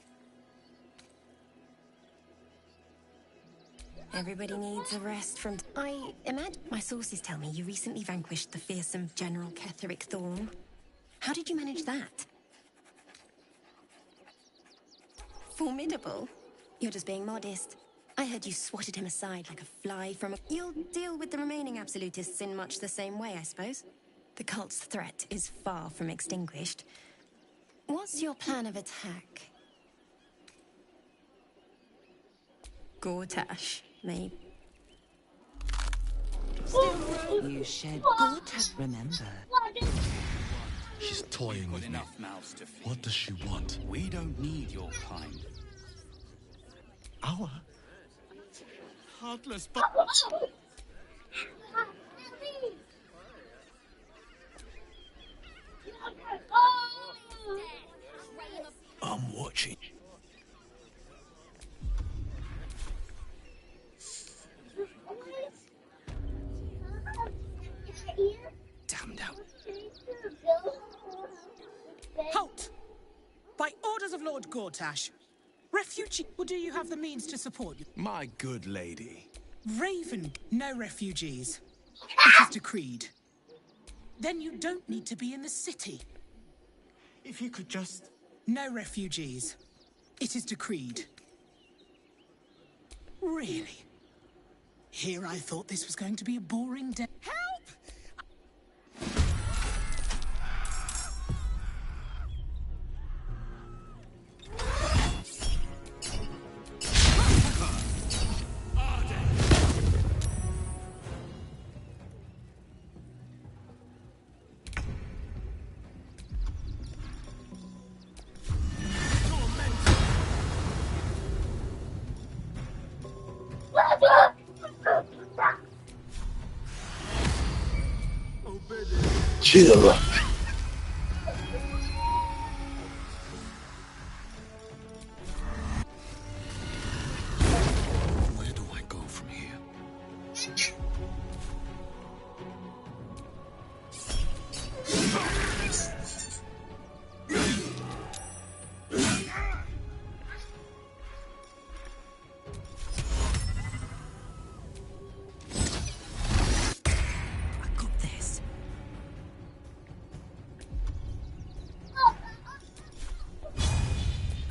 Everybody needs a rest from... I imagine my sources tell me you recently vanquished the fearsome General Ketherick Thorn. How did you manage that? Formidable. You're just being modest. I heard you swatted him aside like a fly from a... You'll deal with the remaining absolutists in much the same way, I suppose. The cult's threat is far from extinguished. What's your plan of attack? Gortash, maybe. You shed Gortash, remember. She's toying with me. Enough mouths to feed. What does she want? We don't need your kind. Our Heartless I'm watching. Damned out. Halt! By orders of Lord Gortash, refugee, or do you have the means to support you? My good lady. Raven, no refugees. It is decreed. Then you don't need to be in the city. If you could just... No refugees. It is decreed. Really? Here I thought this was going to be a boring day. Help! Chill. Where do I go from here? I got this.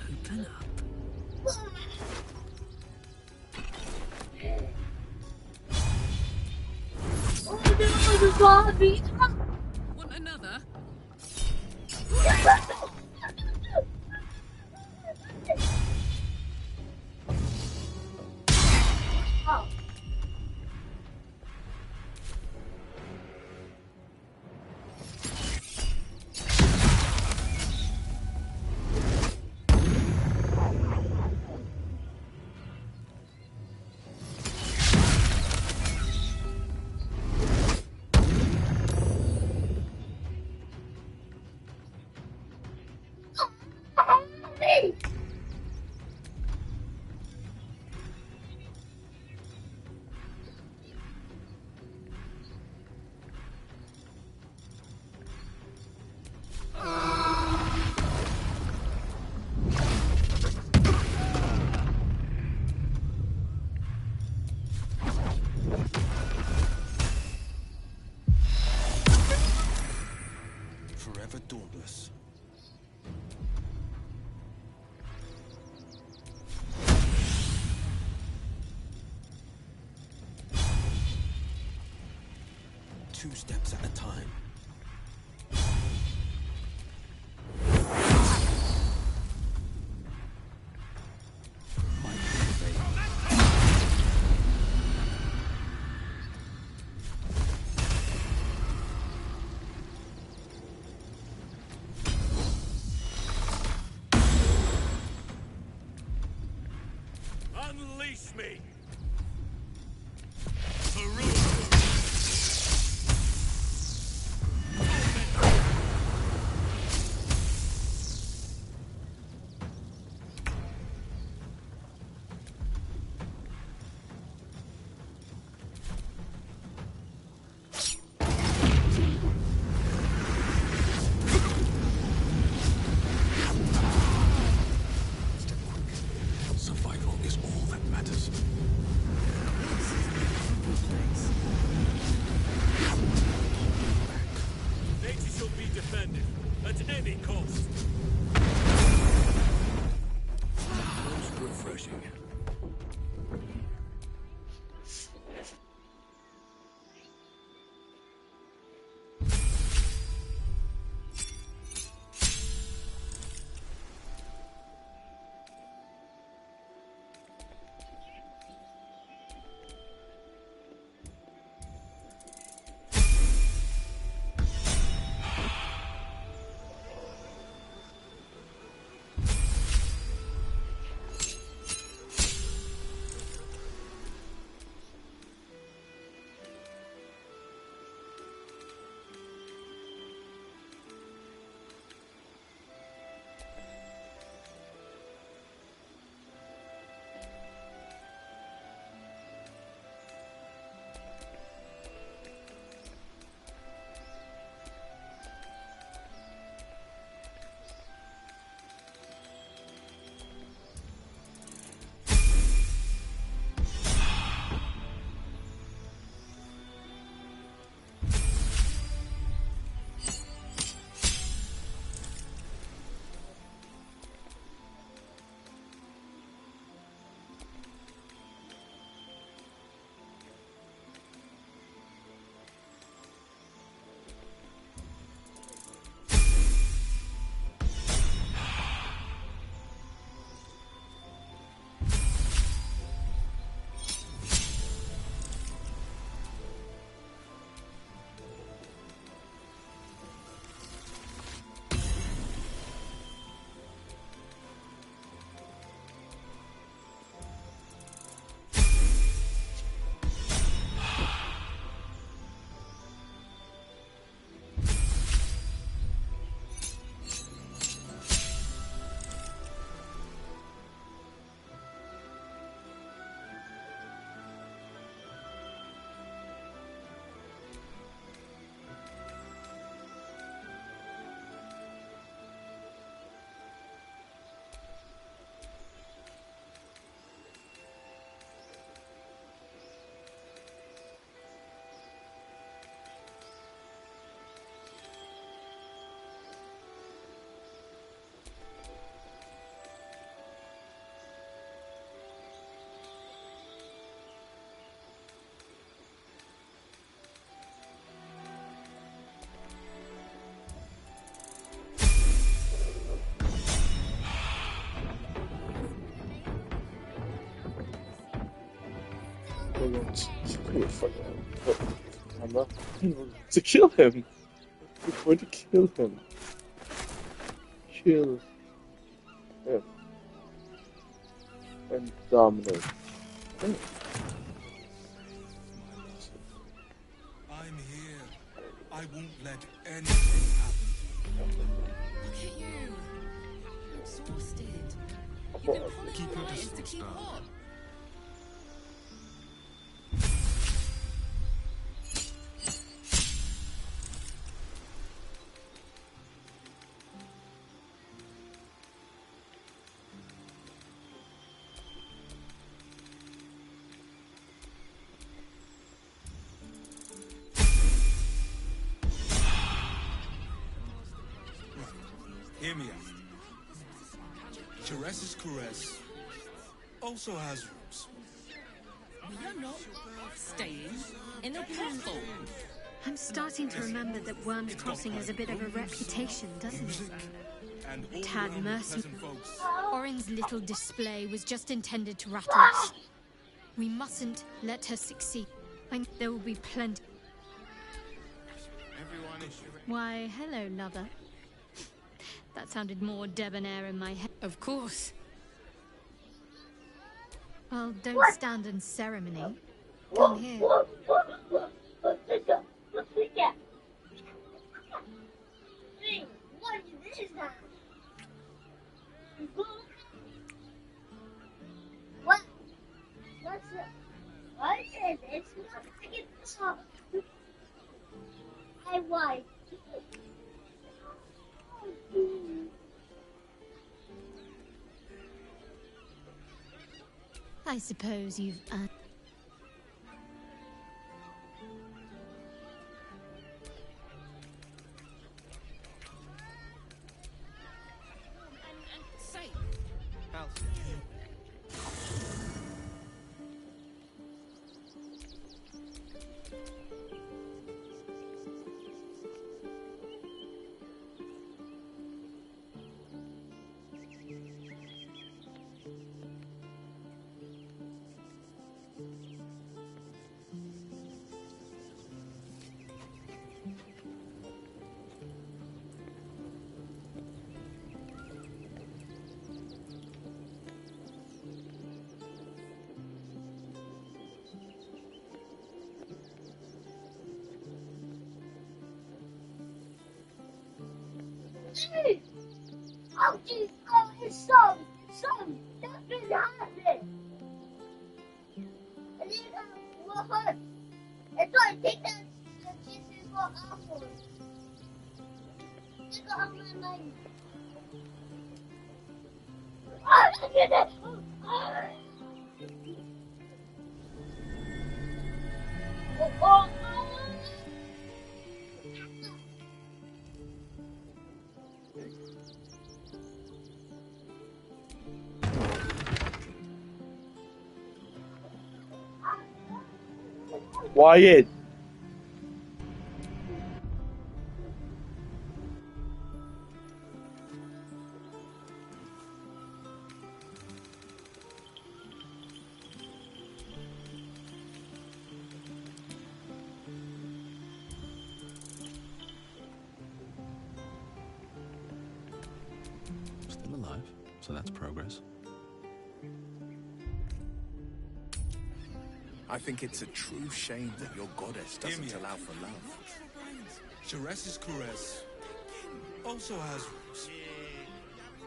Open up. Want another? 2 steps at a time. Unleash me! Survival is all that matters. Nature shall be defended at any cost. Most refreshing. It's pretty fucking camera to kill him. We're going to kill him. Kill him. And dominate. I'm here. I won't let anything happen. Look at you. You're exhausted. You've been pulling Keep your all night to distance keep down. hot. Hear me out. Jerez's caress also has roots. We are not staying in a brothel. I'm starting to remember that Worm's Crossing has a bit of a reputation, doesn't it? A tad mercy. Orin's little display was just intended to rattle us. We mustn't let her succeed. There will be plenty. Why, hello, lover. That sounded more debonair in my head. Of course. Well, don't stand in ceremony. Come here. I suppose you've Oh, geez, oh, his son, don't do that. And then, what? It's like, take that, kisses for apples. Take it off my mind. Oh, look at that. Oh. Wyatt. Still alive, so that's progress. I think it's a true shame that your goddess doesn't allow for love. Jerez's caress also has roots.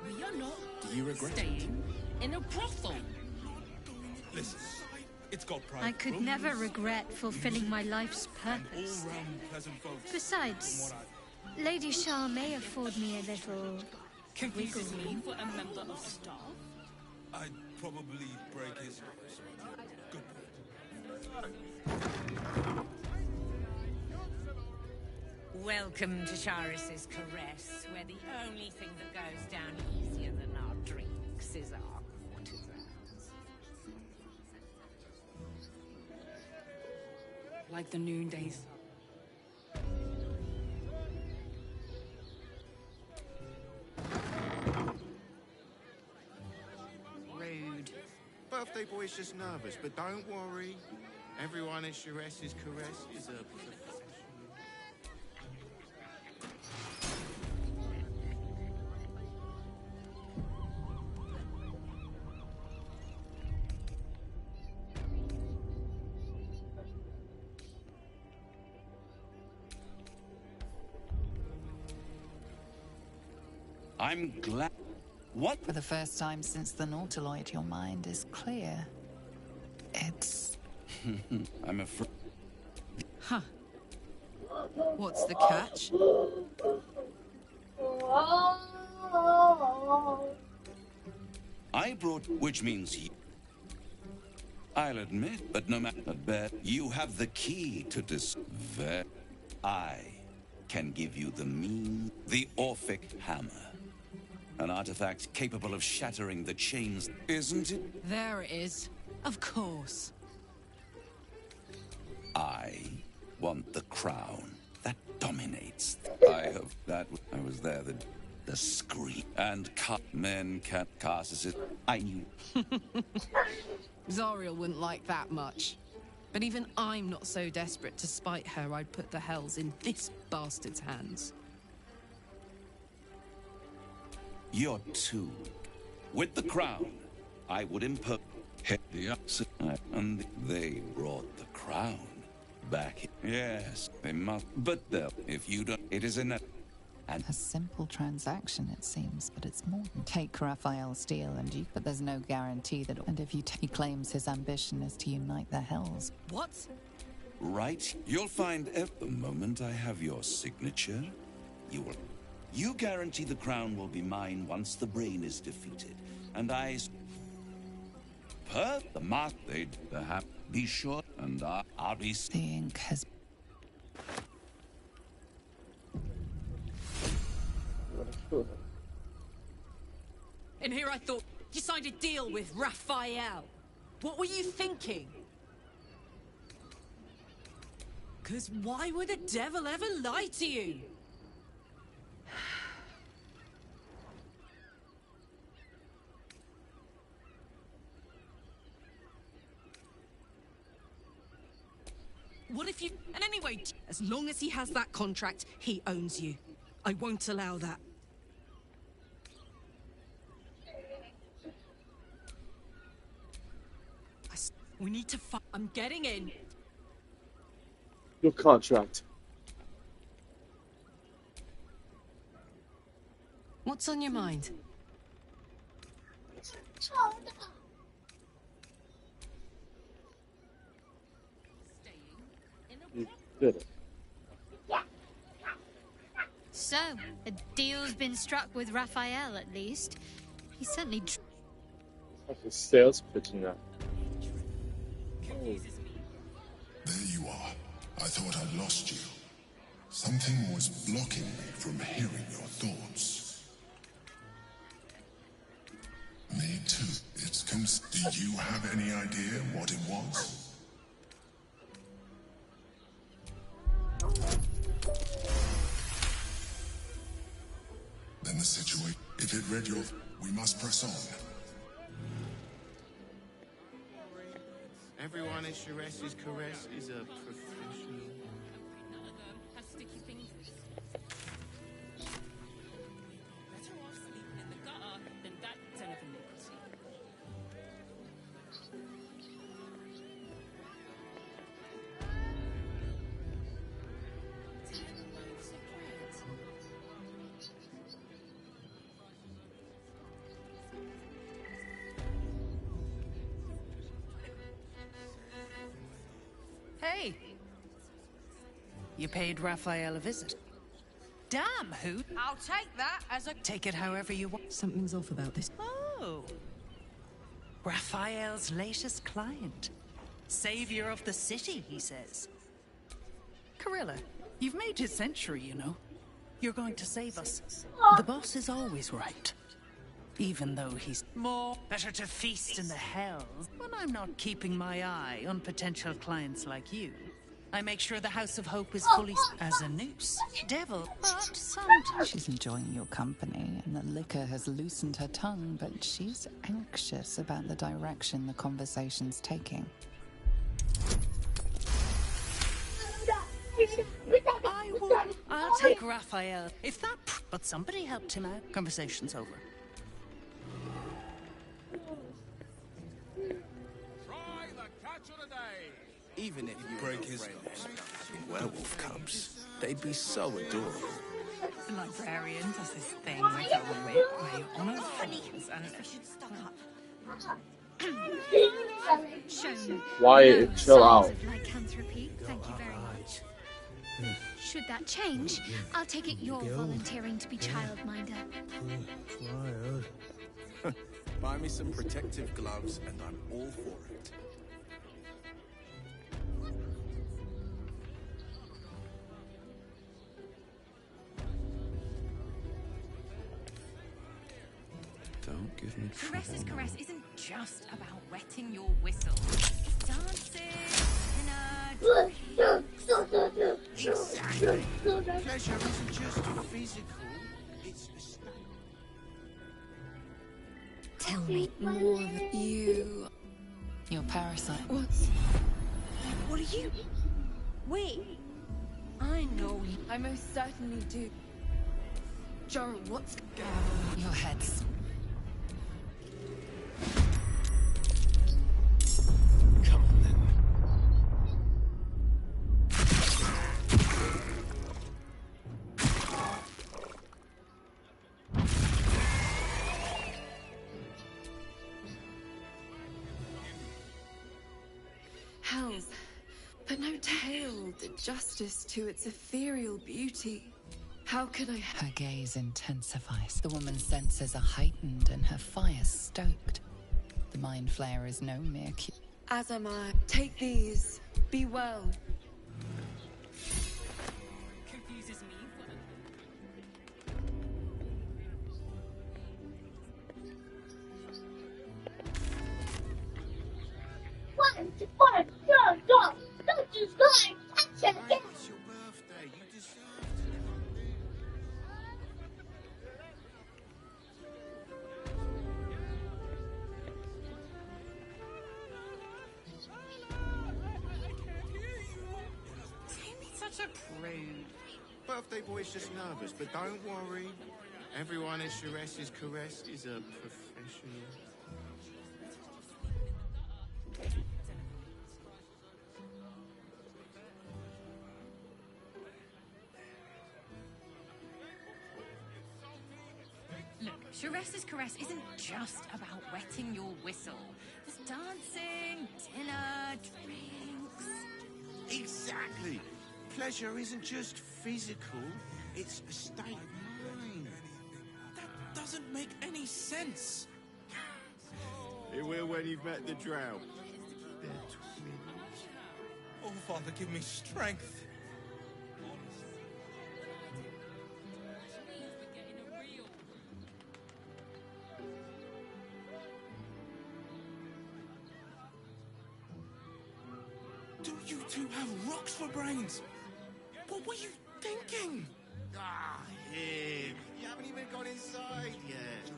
We are not Do you regret it? staying in a brothel. Listen, it's got private I could rooms, never regret fulfilling my life's and purpose. all-round pleasant folks. Besides, From what Lady Shah may afford me a little wiggle Confuses me room. for a member of staff. I'd probably break his nose. Good point. Welcome to Charis's Caress, where the only thing that goes down easier than our drinks is our courtesans. Like the noonday sun. Rude. Birthday boy's just nervous, but don't worry. Everyone at Jerez's Caress is a professional. I'm glad. What? For the first time since the Nautiloid, your mind is clear. It's... I'm afraid. Huh. What's the catch? I brought, which means you. I'll admit, but no matter bet, you have the key to this. I can give you the the Orphic Hammer. An artifact capable of shattering the chains, isn't it? There it is. Of course. I want the crown. That dominates. I was there. The scream and cut men can't cast it. I knew. Zariel wouldn't like that much. But even I'm not so desperate to spite her I'd put the hells in this bastard's hands. You're two. With the crown, I would impose the upset, and they brought the crown back. Yes, they must. But if you don't, it is enough. A simple transaction, it seems, but it's more than take Raphael's steel and you. But there's no guarantee that. And if he claims his ambition is to unite the hells. What? Right? You'll find the moment I have your signature, you will. You guarantee the crown will be mine once the brain is defeated, and I. Per the mark they'd have. Be sure, and I'll be. The ink has. And here I thought you signed a deal with Raphael. What were you thinking? Because why would the devil ever lie to you? What if you... And anyway, as long as he has that contract, he owns you. I won't allow that. We need to fight. I'm getting in. Your contract. What's on your mind? You did it. So, a deal's been struck with Raphael, at least. He certainly... That's a sales pitching that. There you are. I thought I'd lost you. Something was blocking me from hearing your thoughts. Me too. Do you have any idea what it was? Then the situation. If it read your... We must press on. Everyone at Shire's Caress is a professional. Has sticky fingers. Better off sleeping in the gutter than that son of a nicotine. Hey! You paid Raphael a visit. Damn, who? I'll take that as a... Take it however you want. Something's off about this. Oh! Raphael's latest client. Savior of the city, he says. Carilla, you've made his century, you know. You're going to save us. The boss is always right. Even though he's more better to feast in the hells. When I'm not keeping my eye on potential clients like you, I make sure the House of Hope is fully as a noose. Devil, but sometimes... She's enjoying your company, and the liquor has loosened her tongue, but she's anxious about the direction the conversation's taking. I'll take Raphael. If that... But somebody helped him out. Conversation's over. Even if you break his nose in werewolf cubs, they'd be so adorable. The librarian does this thing with a whip where you honor friends and... I should stop. Shown Wyatt, no chill out. signs of lycanthropy. Thank you very much. Should that change, I'll take it you're volunteering to be childminder. Buy me some protective gloves and I'm all for it. Don't give me trouble. Caress's caress isn't just about wetting your whistle. It's dancing in a Exactly. Pleasure isn't just physical, it's a state. Tell me more of you. Your parasite. What are you? Wait. I know. I most certainly do. Jaro, what's... Your heads. Come on then. Hells, but no tale did justice to its ethereal beauty. How could I... Her gaze intensifies. The woman's senses are heightened and her fire stoked. The mind flayer is no mere cue. As am I. Take these. Be well. Confuses me. One, don't you guys touch it again. It's your birthday, you deserve Such a prude. Birthday boy's just nervous, but don't worry. Everyone at Shiraz's Caress is a professional. Look, Shiraz's Caress isn't just about wetting your whistle. There's dancing, dinner, drinks. Exactly. Pleasure isn't just physical, it's a state of mind. That doesn't make any sense. It will when you've met the drow. They're twins. Oh, Father, give me strength. Do you two have rocks for brains? What were you thinking? Ah, here. You haven't even gone inside yet.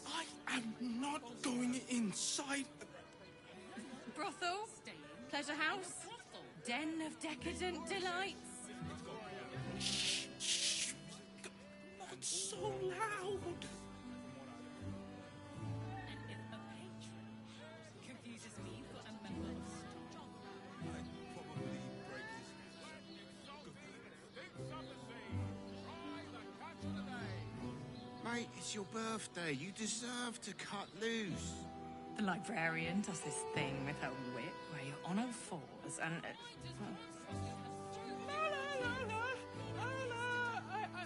I am not going inside. Brothel? Pleasure house? Den of decadent delights? Shh, shh. Not so loud. Confuses me for a member of Mate, it's your birthday. You deserve to cut loose. The librarian does this thing with her whip where you're on all fours and...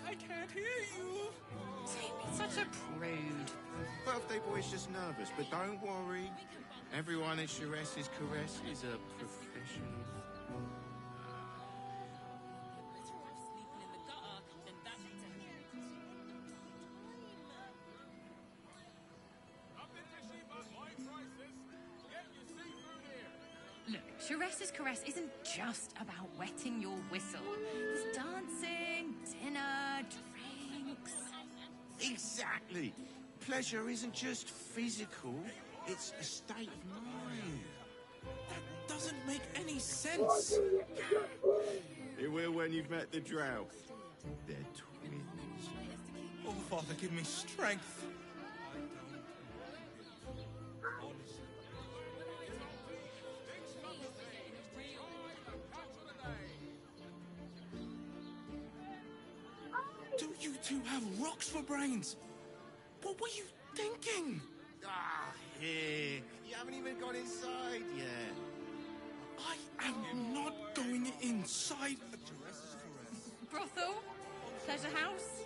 I can't hear you. Such a prude. Birthday boy's just nervous, but don't worry. Everyone at Shiraz's Caress is a professional. Look, Shiraz's Caress isn't just about wetting your whistle. There's dancing, dinner, drinks. Exactly. Pleasure isn't just physical, it's a state of mind. That doesn't make any sense. It will when you've met the drow. They're twins. Oh, Father, give me strength. Do you two have rocks for brains? What were you thinking? Ah, here. You haven't even gone inside yet. I am not going inside. Brothel? Pleasure house?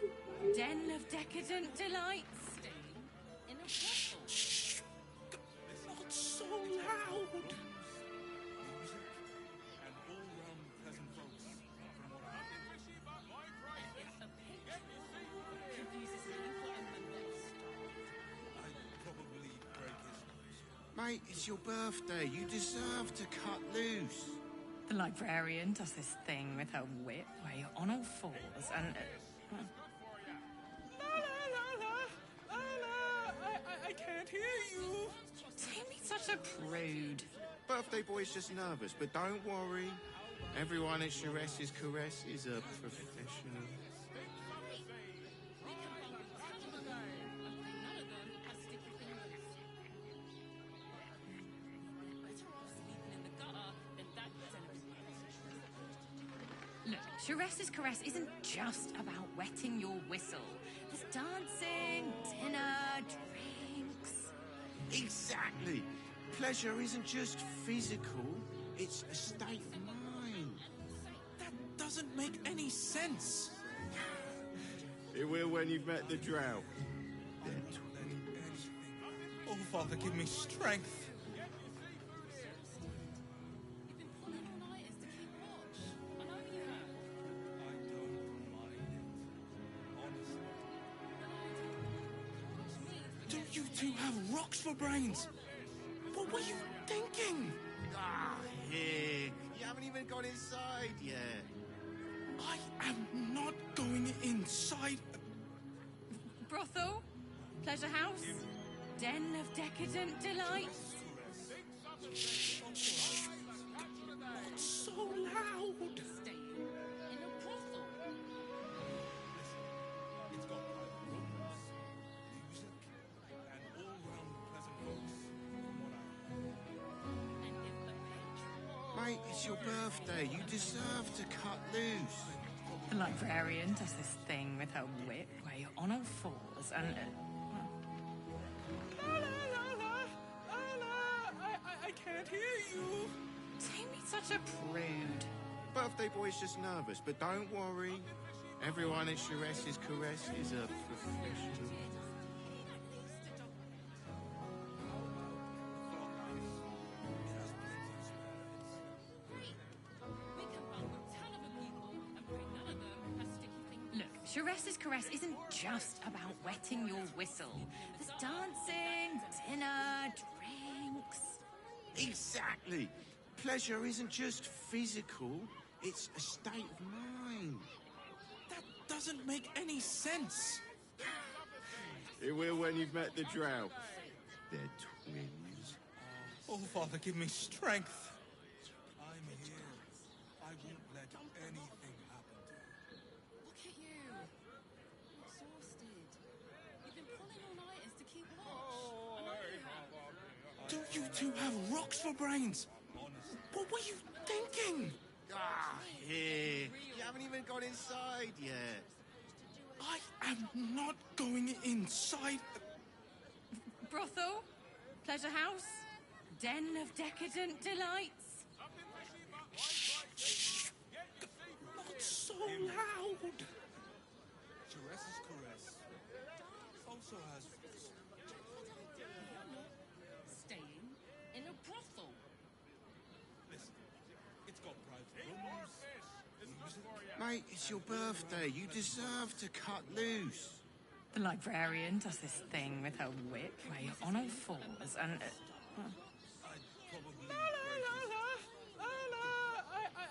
Den of decadent delights? Shh, shh. Not so loud. Mate, it's your birthday. You deserve to cut loose. The librarian does this thing with her whip where you're on all fours and... I can't hear you. Don't be such a prude. Birthday boy's just nervous, but don't worry. Everyone at Charess's Caress is a professional. Look, Charess's Caress isn't just about wetting your whistle. There's dancing, dinner, drinks. Exactly. Pleasure isn't just physical, it's a state of mind. That doesn't make any sense. It will when you've met the drow. They're twins. Oh, Father, give me strength. Don't you two have rocks for brains? What were you thinking? Ah, here. You haven't even gone inside yet. I am not going inside. Brothel? Pleasure house? Den of decadent delights? Shh, shh. Not so loud. Mate, it's your birthday. You deserve to cut loose. The librarian does this thing with her whip where you're on all fours and... I can't hear you. Don't be such a prude. Birthday boy's just nervous, but don't worry. Everyone at Charess's Caress is a professional. Charess's Caress isn't just about wetting your whistle. There's dancing, dinner, drinks. Exactly. Pleasure isn't just physical, it's a state of mind. That doesn't make any sense. It will when you've met the drow. They're twins. Oh, Father, give me strength. I'm here. I won't let anything happen to you. Look at you. Exhausted. You've been pulling all-nighters to keep watch. I know you have. Don't you two have rocks for brains? What were you thinking? Ah, here. You haven't even gone inside yet. I am not going inside. Brothel? Pleasure house? Den of decadent delights? Shh, shh. Not so loud. Charess's Caress also has... Staying in a brothel. Listen, it's got private rooms, music. Mate, it's your birthday. You deserve to cut loose. The librarian does this thing with her whip where you're on all fours and...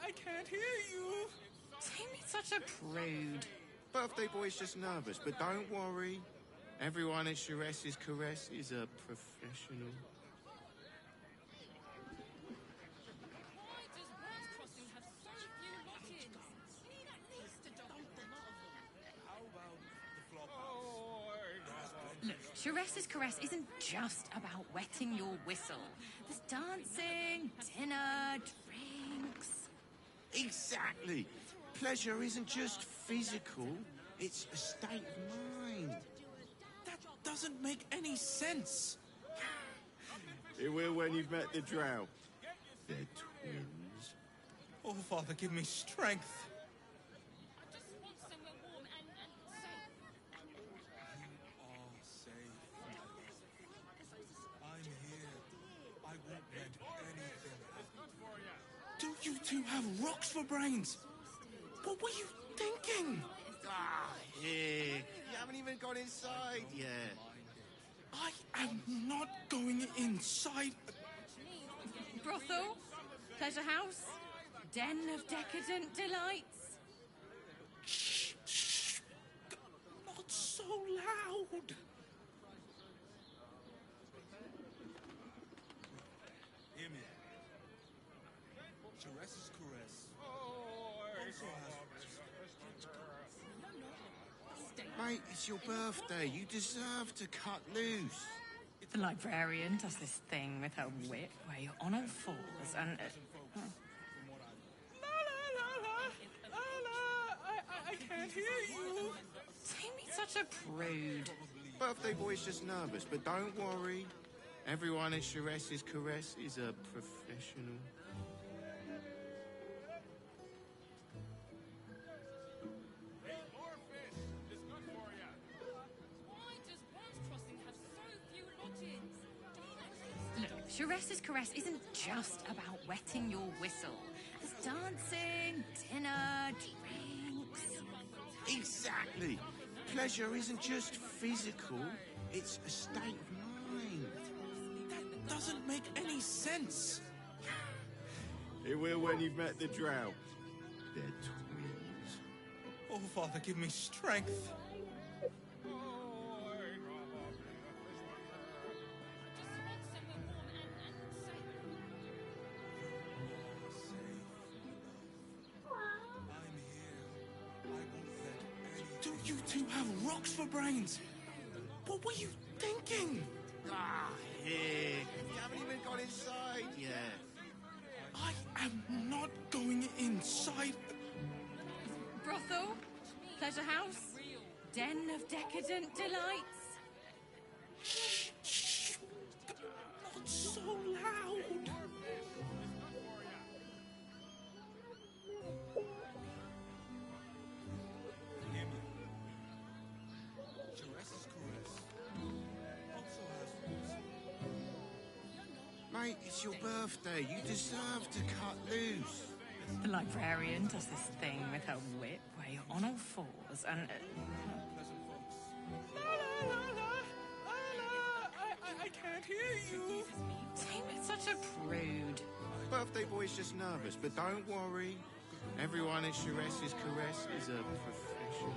I can't hear you. Don't be such a prude. Birthday boy's just nervous, but don't worry. Everyone at Charess's Caress is a professional. Why does West Crossing have so few lock-ins? We need at least a double the lot of them. How about the flop house? Look, Charess's Caress isn't just about wetting your whistle. There's dancing, dinner, drinks. Exactly. Pleasure isn't just physical, it's a state of mind. That doesn't make any sense. It will when you've met the drow. They're twins. Oh, Father, give me strength. I just want somewhere warm and safe. You are safe. I'm here. I won't let anything happen to you. Don't you two have rocks for brains? What were you thinking? Ah, here. You haven't even gone inside yet. I am not going inside. Brothel? Pleasure house? Den of decadent delights. Shh, shh. Not so loud. Hear me. Jerez's caress also has... Mate, it's your birthday. You deserve to cut loose. The librarian does this thing with her whip where your honor falls and... I can't hear you. Don't be such a prude. Birthday boy's just nervous, but don't worry. Everyone at Jerez's caress is a professional. Look, Jerez's caress isn't just about wetting your whistle. There's dancing, dinner, drinks. Exactly. Pleasure isn't just physical, it's a state of mind. That doesn't make any sense. It will when you've met the drought. They're twins. Oh, Father, give me strength. Do you two have rocks for brains? What were you thinking? Ah, here. You haven't even gone inside yet. I am not going inside. Brothel, pleasure house, den of decadent delights. Shh, shh. Not so loud. Mate, it's your birthday. You deserve to cut loose. The librarian does this thing with her whip where your honor falls and... I can't hear you. Don't be such a prude. Birthday boy's just nervous, but don't worry. Everyone at Jerez's caress is a professional.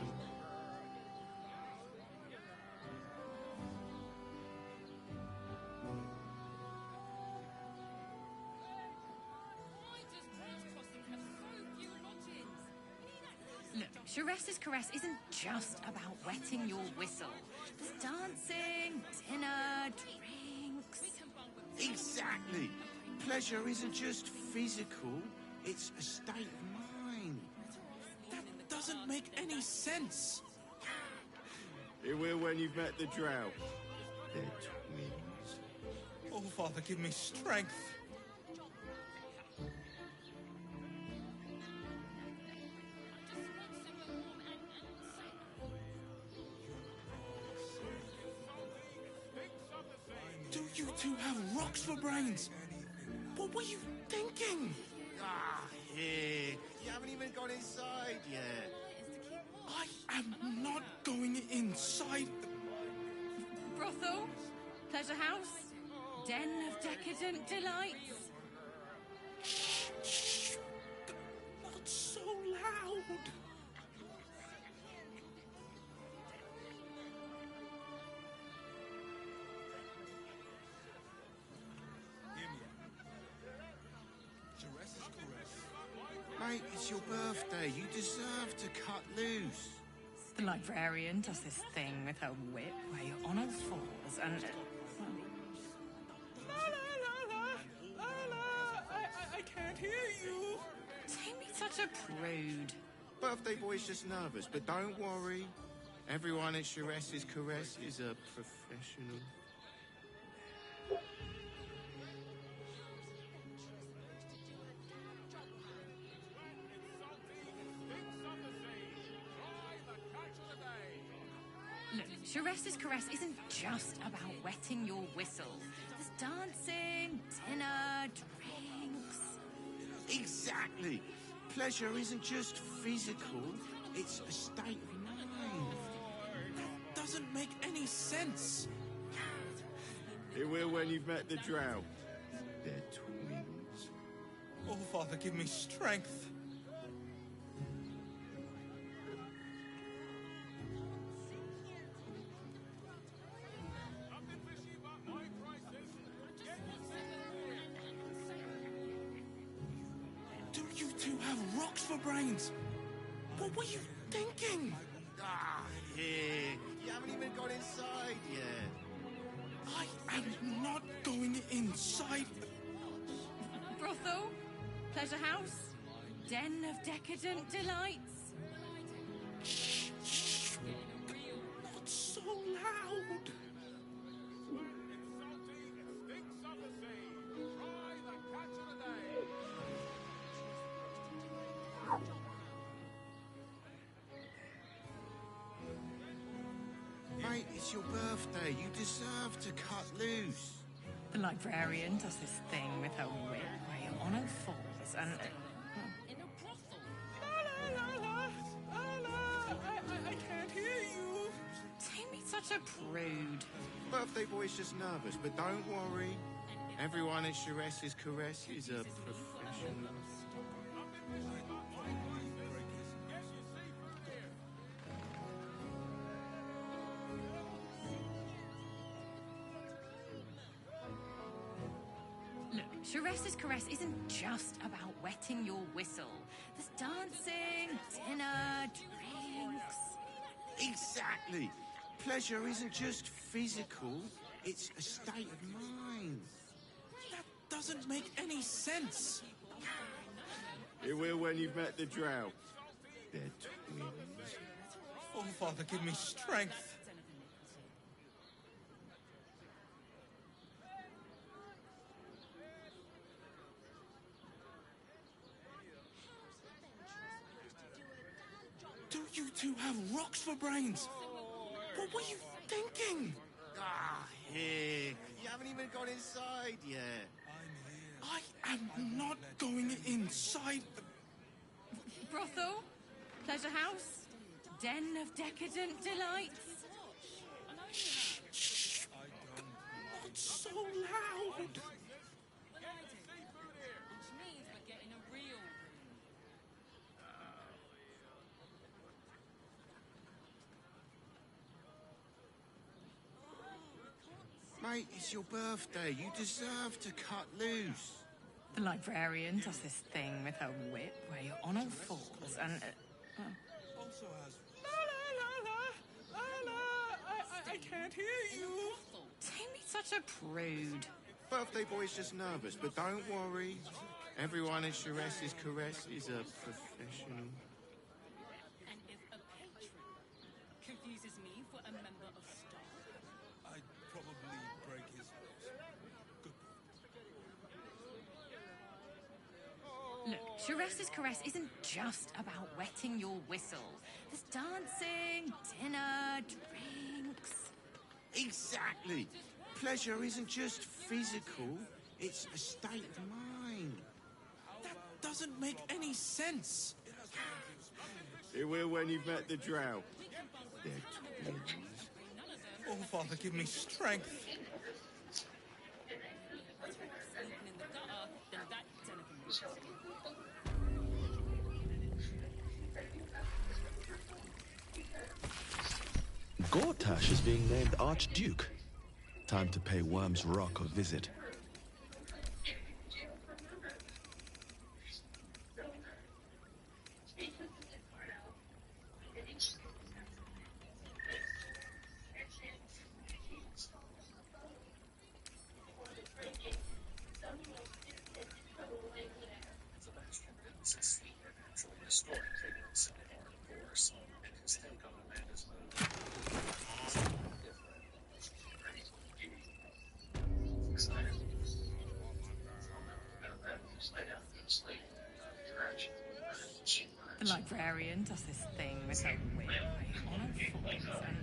Look, Jerez's caress isn't just about wetting your whistle. There's dancing, dinner, drinks. Exactly. Pleasure isn't just physical, it's a state of mind. That doesn't make any sense. It will when you've met the drought. They're twins. Oh, Father, give me strength. Do you two have rocks for brains? What were you thinking? Ah, here. You haven't even gone inside yet. I am not going inside. Brothel, pleasure house, den of decadent delights. Shh, shh. Not so loud. Mate, it's your birthday. You deserve to cut loose. The librarian does this thing with her whip where your honor falls and... I can't hear you. Don't be such a prude. Birthday boy's just nervous, but don't worry. Everyone at Jerez's caress is a professional. Look, Jerez's caress isn't just about wetting your whistle. There's dancing, dinner, drinks. Exactly. Pleasure isn't just physical, it's a state of mind. That doesn't make any sense. It will when you've met the drought. They're twins. Oh, Father, give me strength. Do you two have rocks for brains? What were you thinking? Ah, here. You haven't even got inside yet. I am not going inside. Brothel? Pleasure house? Den of decadent delights? Shh, shh. Not so loud. Mate, it's your birthday. You deserve to cut loose. The librarian does this thing with her whip where your honor falls and... I can't hear you. Don't be such a prude. Birthday boy's just nervous, but don't worry. Everyone at Shiraz's Caress is a professional. Look, Shiraz's Caress isn't just about wetting your whistle. There's dancing, dinner, drinks. Exactly. Pleasure isn't just physical, it's a state of mind. That doesn't make any sense. It will when you've met the drow. They're twins. Oh, Father, give me strength. Do you two have rocks for brains? What were you thinking? Ah, here. You haven't even got inside yet. I am not going inside. Brothel? Pleasure house? Den of decadent delights? Shh, shh. Not so loud. Mate, it's your birthday. You deserve to cut loose. The librarian does this thing with her whip where your honor falls and... Also has I can't hear you. Don't be such a prude. Birthday boy's just nervous, but don't worry. Everyone at Shiraz's Caress is a professional. And if a patron confuses me for a member of staff, I'd probably break his nose. Look, Shiraz's Caress isn't just about wetting your whistle. There's dancing, dinner, drinks. Exactly. Pleasure isn't just physical, it's a state of mind. That doesn't make any sense. It will when you've met the drow. They're twins. Oh, Father, give me strength. Gortash is being named Archduke. Time to pay Worm's Rock a visit. The librarian does this thing with her whip where your honor falls and...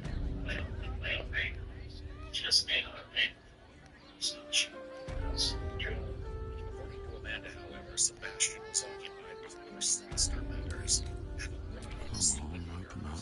Just made on according to Amanda, however, Sebastian was occupied with ghosts and exterminators. Come on, open up.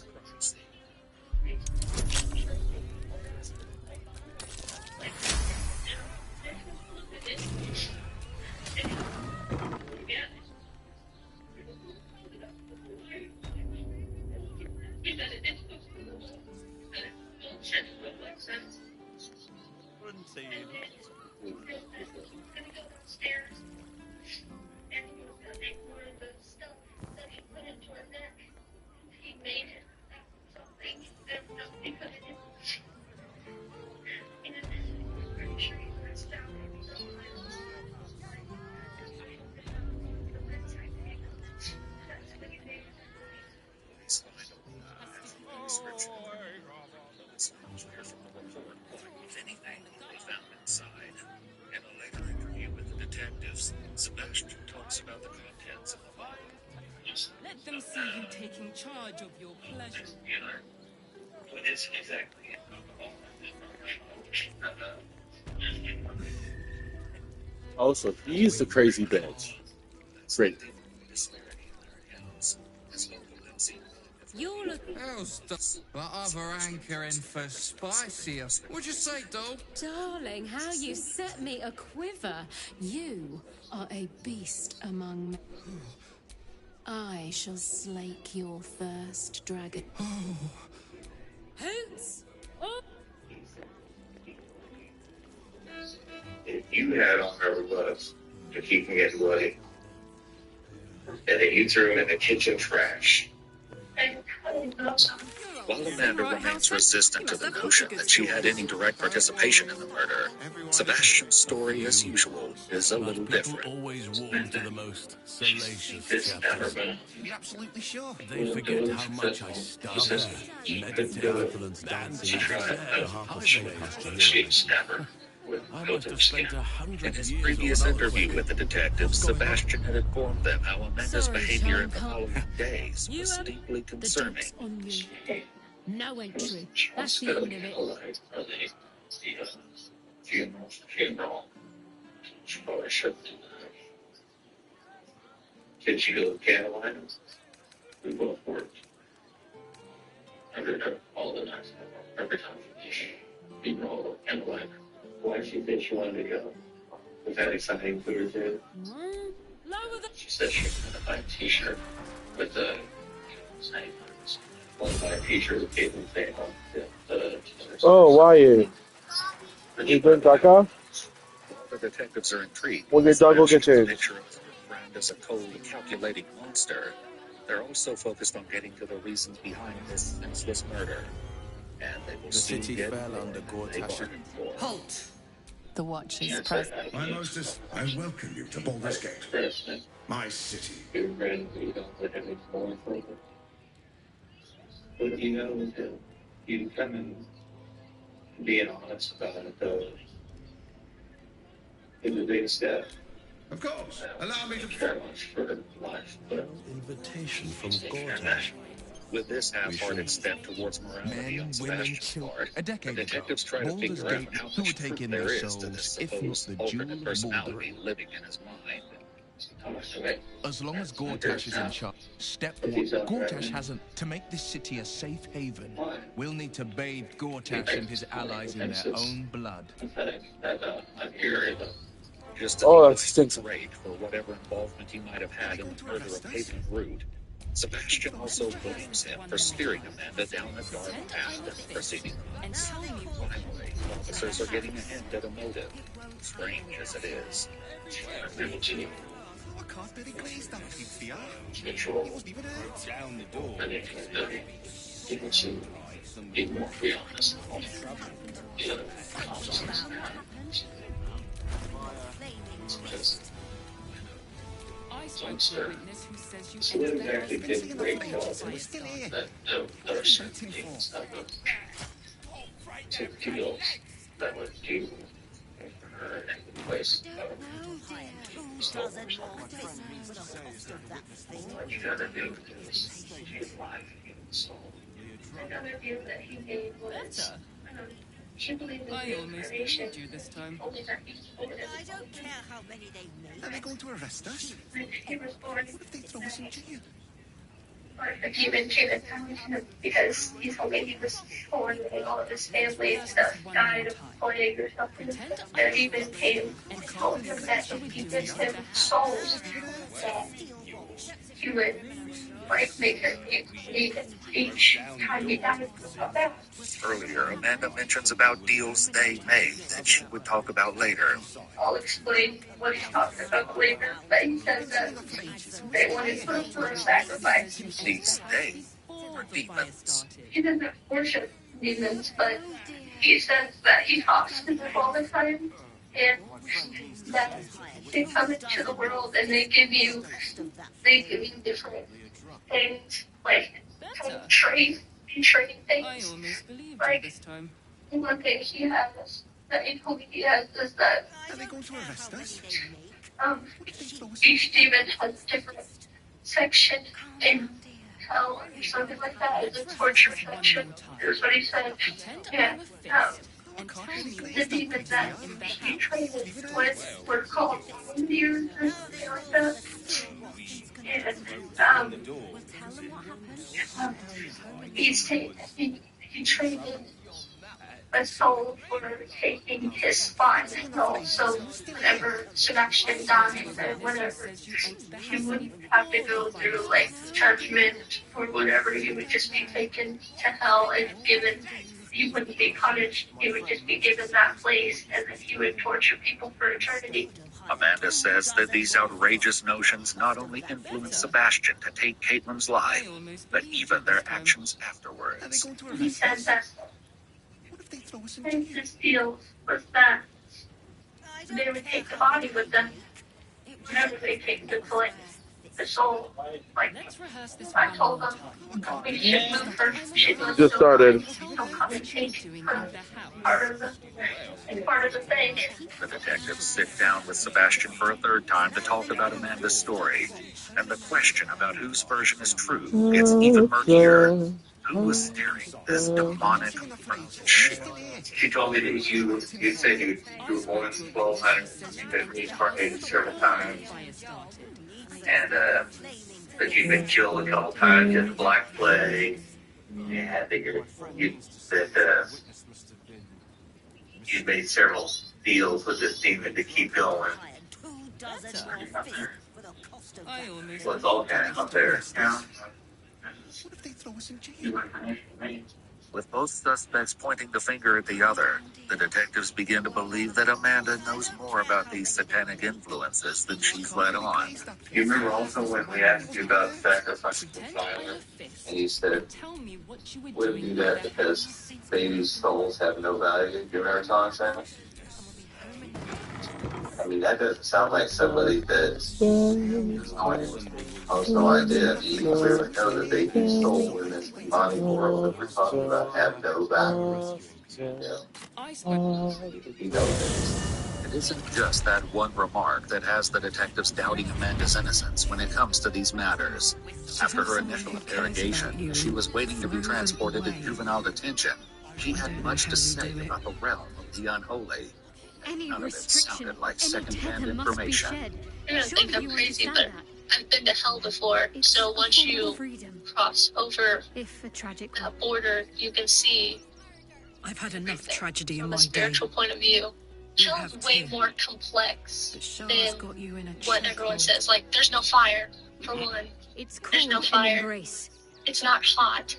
Sebastian talks about the contents of the bottle. Let them see you taking charge of your pleasure. What is it exactly? Oh, so he's the crazy bitch. Great. You look. Hell's but other anchoring for spicier. What'd you say, doll? Darling, how you set me a quiver. You are a beast among men. I shall slake your thirst, dragon. Hoots! Oh. If you had on rubber gloves to keep from getting bloody, and then you threw him in the kitchen trash. While Amanda remains resistant to the notion that she had any direct participation in the murder, Sebastian's story, as usual, is a little different. Always warm to the most salacious It's never chapters. been. You're absolutely sure? They forget how much I study, meditate, dance in the half of She's never. I must have spent 100 In his years previous or interview with the detectives, Sebastian had informed them how Amanda's behavior in the following days was deeply concerning. No entry. That's the end of it. Funeral. She probably shouldn't do that. Did she go to Carolina? We both worked. Under her all the nights. Every time we roll and like. Why she said she wanted to go? Was that exciting for her too? She said she wanted to buy a t-shirt with the same wanted to buy a t-shirt with Caitlin saying on the Oh, why you? You doing Dhaka? The detectives are intrigued. We'll get dog, we'll get you. Picture of their friend as a cold, calculating monster. They're also focused on getting to the reasons behind this senseless murder. And they will The city get fell under Gortash. Halt! The watch is present. My Moses, I welcome you to Baldur's Gate, my city. But you know, you come and being honest about it, though, is a big step. Of course. Allow me to Very much for life, but Invitation from Gortash. with this half-hearted step towards morality on Sebastian's part, A decade the detectives try to Baldur's figure out Gate, how who much would take truth in there their is to souls, this if not supposed the alternate jewel of personality living in his mind. How much of it? As long as Gortash is in charge. Step one. Gortash hasn't. To make this city a safe haven, we'll need to bathe Gortash and his allies in their own blood. I'm here just Oh, that stinks. rate for whatever involvement he might have had in the murder of Peyton Root. Sebastian also blames him for steering Amanda down a dark path in the preceding months. Finally, officers are getting a hint at a motive, strange as it is. Down the door. Be honest. I spoke to a witness who says you So entered we their actually residence did with great a job fire that there are certain things that would take deals that would do for her and the place. What you gotta do is change life and soul. Another view that he made was she believed in I almost reincarnation. believed you this time. Only that he was born as I don't care how many they make. Are they going to arrest us? he was born What if they throw us in jail? a human came because he told me he was born and all of his family and stuff died of plague or something. And he even came and told him that if he gives him souls, that he would like make her each time he died come back. Earlier, Amanda mentions about deals they made that she would talk about later. I'll explain what he's talking about later, but he says that they wanted to for a sacrifice. These they are demons. He doesn't worship demons, but he says that he talks to them all the time, and that they come into the world and they give you different things, like kind of trade things. I almost believed you Like this time. one thing he has that he has is that Are they going to arrest us? each demon has a different section in hell or something like that. It's a torture section. Is what he said. Yeah. The demons that he traded with were called warriors or something like that. And he traded a soul for taking his spot in hell. So whenever Sebastian died, and whenever he wouldn't have to go through like judgment or whatever, he would just be taken to hell and given. He wouldn't be punished. He would just be given that place, and then he would torture people for eternity. Amanda says that these outrageous notions not only influence Sebastian to take Caitlin's life, but even their actions afterwards. He said that his deal was that they would take the body with them whenever they take the soul. Like, I told them, we should move her. She was Just started. Don't come and take her part of the thing. The detectives sit down with Sebastian for a third time to talk about Amanda's story, and the question about whose version is true gets even murkier. Who was steering this demonic ship? She told me that you said you were born in 1200, you've been reincarnated several times, and that you've been killed a couple times in the Black Plague, and that you made several deals with this demon to keep going. Well, it's all kind of up there. Yeah. What if they throw us in jail? With both suspects pointing the finger at the other, the detectives begin to believe that Amanda knows more about these satanic influences than she's let on. You remember also when we asked you about sacrificing the child, and you said, wouldn't do that because babies' souls have no value? Do you remember telling us that? I mean, that doesn't sound like somebody that's no idea. You clearly know that baby's soul in this demonic world that we're talking about have no value. You know this. It isn't just that one remark that has the detectives doubting Amanda's innocence when it comes to these matters. After her initial interrogation, she was waiting to be transported to juvenile detention. She had much to say about the realm of the unholy. None of it sounded like second-hand information. I don't think I'm crazy, but I've been to hell before. So once you cross over that border, you can see. I've had enough tragedy in from my a spiritual day. point of view. Hell's way more complex than what everyone says. Like, there's no fire, for one. There's no fire. It's not hot.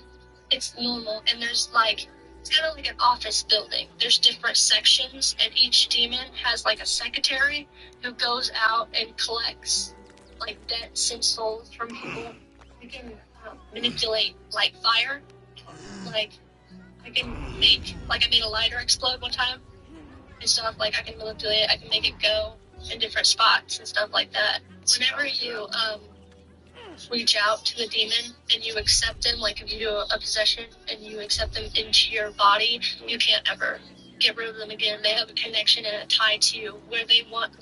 It's normal. And there's like, it's kind of like an office building. There's different sections, and each demon has like a secretary who goes out and collects like debts and souls from people. We can manipulate like fire. Like, I made a lighter explode one time and stuff. Like, I can manipulate it. I can make it go in different spots and stuff like that. Whenever you reach out to a demon and you accept them, like if you do a possession and you accept them into your body, you can't ever get rid of them again. They have a connection and a tie to you. Where they want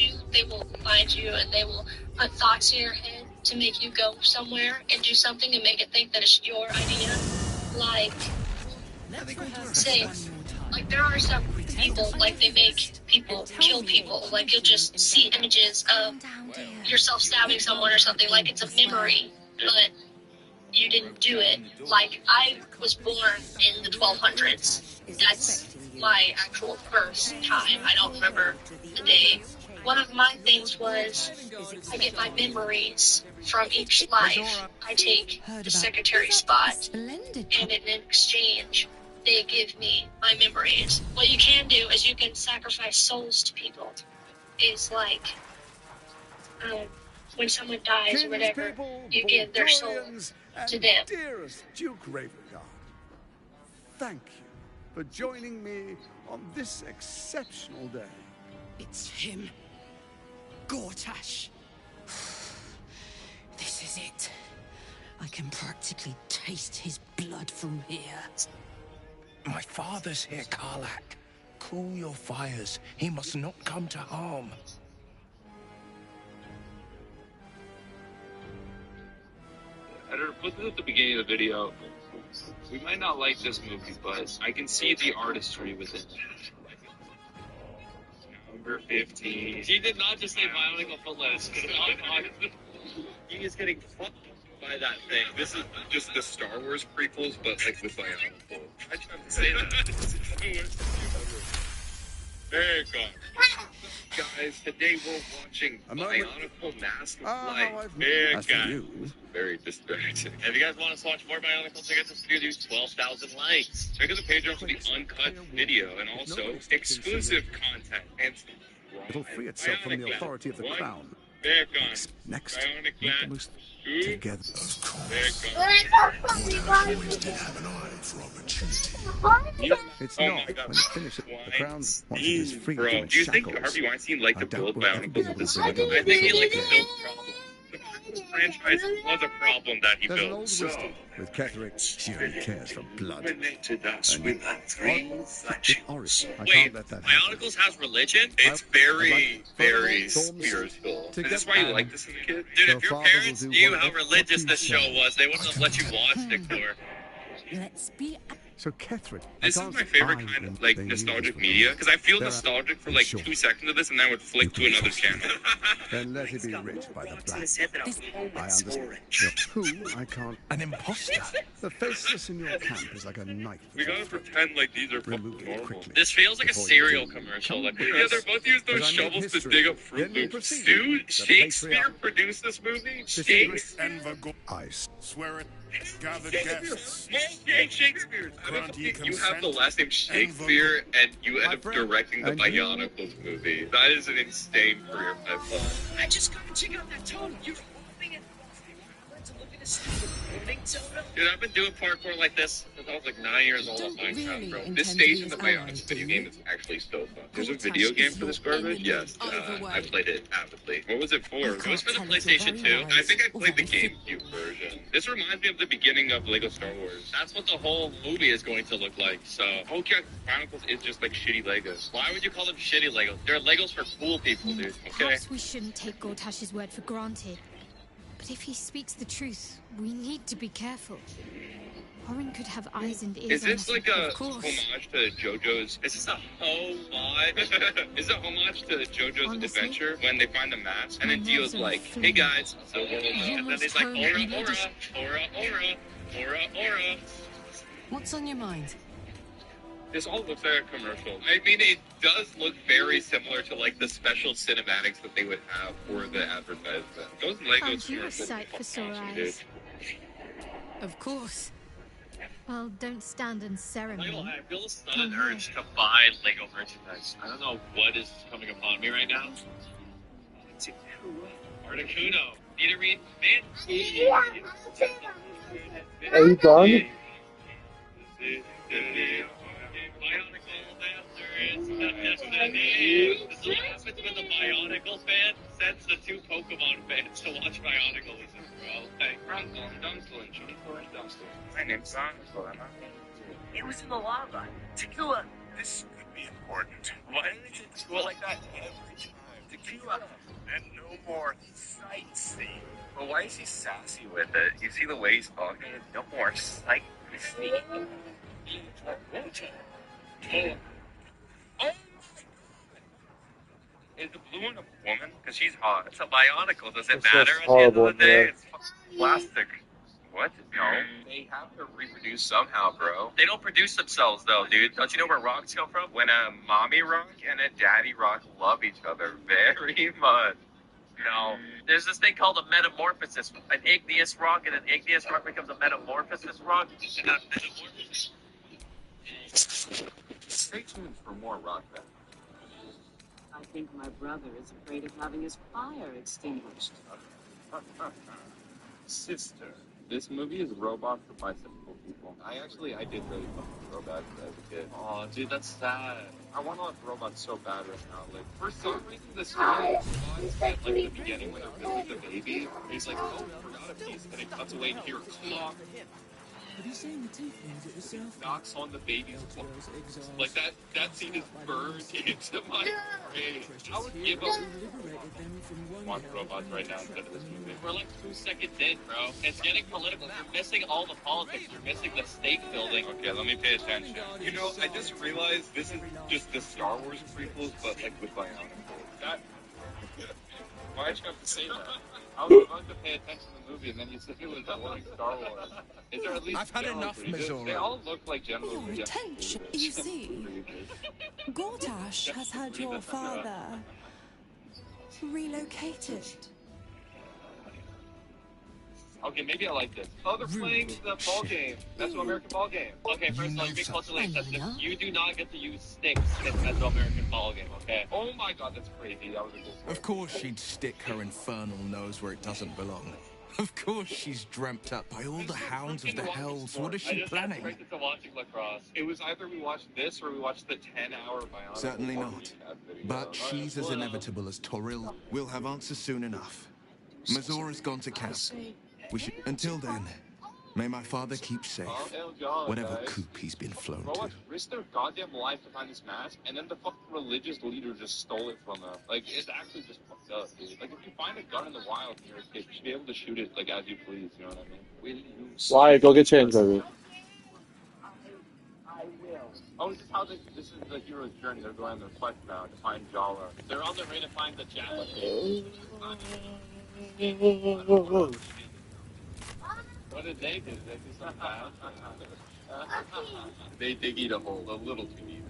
you, they will find you, and they will put thoughts in your head to make you go somewhere and do something and make it think that it's your idea. Like, say, like there are some people, like they make people kill people. Like you'll just see images of yourself stabbing someone or something, like it's a memory, but you didn't do it. Like, I was born in the 1200s. That's my actual first time. I don't remember the day. One of my things was I get my memories from each life. I take the secretary spot, and in exchange, they give me my memories. What you can do is you can sacrifice souls to people. Is like, when someone dies or whatever, you give their soul to them. Dearest Duke Ravenguard, thank you for joining me on this exceptional day. It's him. Gortash. This is it. I can practically taste his blood from here. My father's here, Karlak. Cool your fires. He must not come to harm. Editor, put this at the beginning of the video. We might not like this movie, but I can see the artistry within it. Number 15. He did not just say Bionicle Footloose. He is getting fucked by that thing. This is just the Star Wars prequels, but like with Bionicle. I just have to say that. Very good. Guys, today we're watching Bionicle Mask of Light. Very good. Very distracting. If you guys want us to watch more Bionicles, I guess this video do 12,000 likes. Check out the Patreon for the uncut video and also exclusive content. And It'll free itself from the authority of the crown. Next, make the most together. Always did have an eye for opportunity. It's not. When it finishes, the crown wants his freedom and do you think shackles. Harvey Weinstein liked to build Bionicles with this? I think he liked to build problems. The franchise was a problem that he There's an built. old wisdom with Ketherick. She only cares for blood. Us with I Wait, can't let that happen. Bionicles has religion? It's very, very spiritual. Is this why you like this as a kid? Dude, if your parents knew how religious this show was, they wouldn't have let you watch it for. Let's be. So Ketherick, This is my favorite kind of like nostalgic media because I feel nostalgic for like 2 seconds of this and then I would flick to another channel. Then let it be rich by the black. I understand. Who? I can't. An imposter. The faceless in your camp is like a knife. We gotta pretend like these are Remove it normal. quickly. This feels like a Before cereal you do. commercial. Like, Come yeah, with they're us. both using those As I make shovels to history, dig up Fruit then we Loops. proceed. Dude, The Shakespeare patriarch- produced this movie? Shakespeare. I swear it. Gather Shakespeare. guests. Shakespeare. I don't Grant ye think you have the consent. last name Shakespeare and you end My up friend, directing the and you- Bionicles movie. That is an insane career pipeline. I just gotta check out that tunnel. You're holding it. I went to look at a stupid building tunnel. Dude, I've been doing parkour like this since I was like 9 years old on Minecraft, bro. This stage in the Bionicles video game is actually so fun. There's a video game for this garbage? Yes. I played it avidly. What was it for? It was for the PlayStation 2. I think I played the GameCube version. This reminds me of the beginning of Lego Star Wars. That's what the whole movie is going to look like. So, Pokemon Chronicles is just like shitty Legos. Why would you call them shitty Legos? They're Legos for cool people, dude. Okay? Perhaps we shouldn't take Gortash's word for granted. But if he speaks the truth, we need to be careful. Orin could have eyes and ears. Is this on us, like a of course. homage to JoJo's? Is this a homage? Is it a homage to JoJo's Honestly, Adventure when they find the mask and then Dio's like, "Hey guys, so and then he's like, aura. What's on your mind? This all looks like a commercial. I mean, it does look very similar to like the special cinematics that they would have for the advertisement. Those Legos Aren't you a commercials sight are for sore awesome, dude. eyes? Of course. Well, don't stand and ceremony. I feel a sudden urge to buy Lego merchandise. I don't know what is coming upon me right now. Articuno. Need to read Fancy. Are you done? This is what happens when the Bionicle fan sends the 2 Pokemon fans to watch Bionicles, bro. Like, my name's Bionicle. It was in the lava. Tequila, this could be important. Why do they say Tequila like that every time? Tequila, and no more sightseeing. Well, why is he sassy with it? You see the way he's talking? No more sightseeing. Oh my god! Is the blue one a woman? Because she's hot. It's a Bionicle. Does it That's matter just at the end horrible, of the day? yeah. It's fucking plastic. What? No. They have to reproduce somehow, bro. They don't produce themselves, though, dude. Don't you know where rocks come from? When a mommy rock and a daddy rock love each other very much. No. There's this thing called a metamorphosis. An igneous rock and an igneous rock becomes a metamorphosis rock. And a metamorphosis. Stay tuned for more rock then. I think my brother is afraid of having his fire extinguished. Sister. This movie is Robot for Bisexual People. I did really fuck with robots as a kid. Oh, dude, that's sad. I want to love robots so bad right now. Like, for some reason, this story at like the beginning when they're building the baby, he's like, oh, we forgot a piece, and it cuts away and here, claw. Have you seen the tieflings at the surf? Knocks on the baby's foot. Like that scene is burned into my brain. I would give up watch robots right now instead of this movie. We're like 2 seconds in, bro. It's getting political. You're missing all the politics. You're missing the stake building. Okay, let me pay attention. You know, I just realized this is just the Star Wars prequels, but like with Bionicle. That. Why'd you have to say that? I was about to pay attention to the movie, and then you said it was boring Star Wars. Is there at least I've had enough, Missouri. They all look like General Your attention. You see, Gortash has had your father relocated. Okay, maybe I like this. Oh, they're playing the ball game. National American ball game. Okay, first of all, you're being culturally insensitive. You do not get to use sticks in National American ball game, okay? Oh my god, that's crazy. That was a cool story. Of course she'd stick her infernal nose where it doesn't belong. Of course she's dreamt up by all the hounds of the hells. What is she planning? I just got to watching lacrosse. It was either we watched this or we watched the 10-hour Bionicle. Certainly not. But she's as inevitable as Toril. We'll have answers soon enough. Mazora's gone to camp. We should. Until then, may my father keep safe. Whatever coop he's been flown to. Robots risked their goddamn life to find this mask, and then the fucking religious leader just stole it from them. Like, it's actually just fucked up, dude. Like, if you find a gun in the wild and you're a kid, you should be able to shoot it, like, as you please, you know what I mean? Why? Go get changed, baby. Oh, this is how this is the hero's journey. They're going on their quest now to find Jala. They're on their way to find the Jala kid. What did they do? They do something bad? They eat a hole, a little too deep.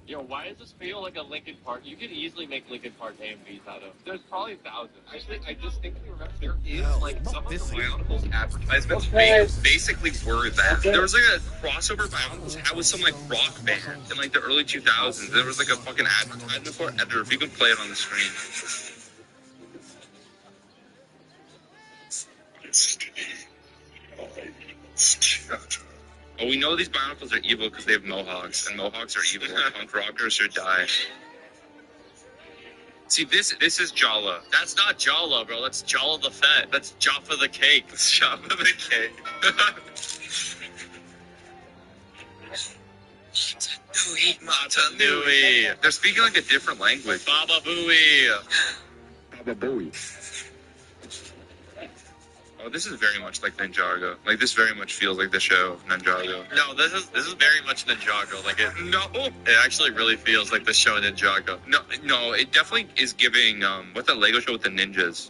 Yo, why does this feel like a Linkin Park? You could easily make Linkin Park AMVs out of. There's probably thousands. Actually, I distinctly remember there is like some of the Bionicles advertisements basically were that. There was like a crossover Bionicles had with some like rock band in like the early 2000s. There was like a fucking advertisement for it. Editor, if you can play it on the screen. Oh, we know these Bionicles are evil because they have mohawks, and mohawks are evil. Punk rockers should die. See, this is Jala. That's not Jala, bro. That's Jala the Fett. That's Jaffa the Cake. That's Jaffa the Cake. Mata Nui. They're speaking like a different language. Baba Booey. Baba Booey. Oh, this is very much like Ninjago. Like, this very much feels like the show Ninjago. No, this is very much Ninjago. Like, it actually really feels like the show Ninjago. No, it definitely is giving, what's that Lego show with the ninjas?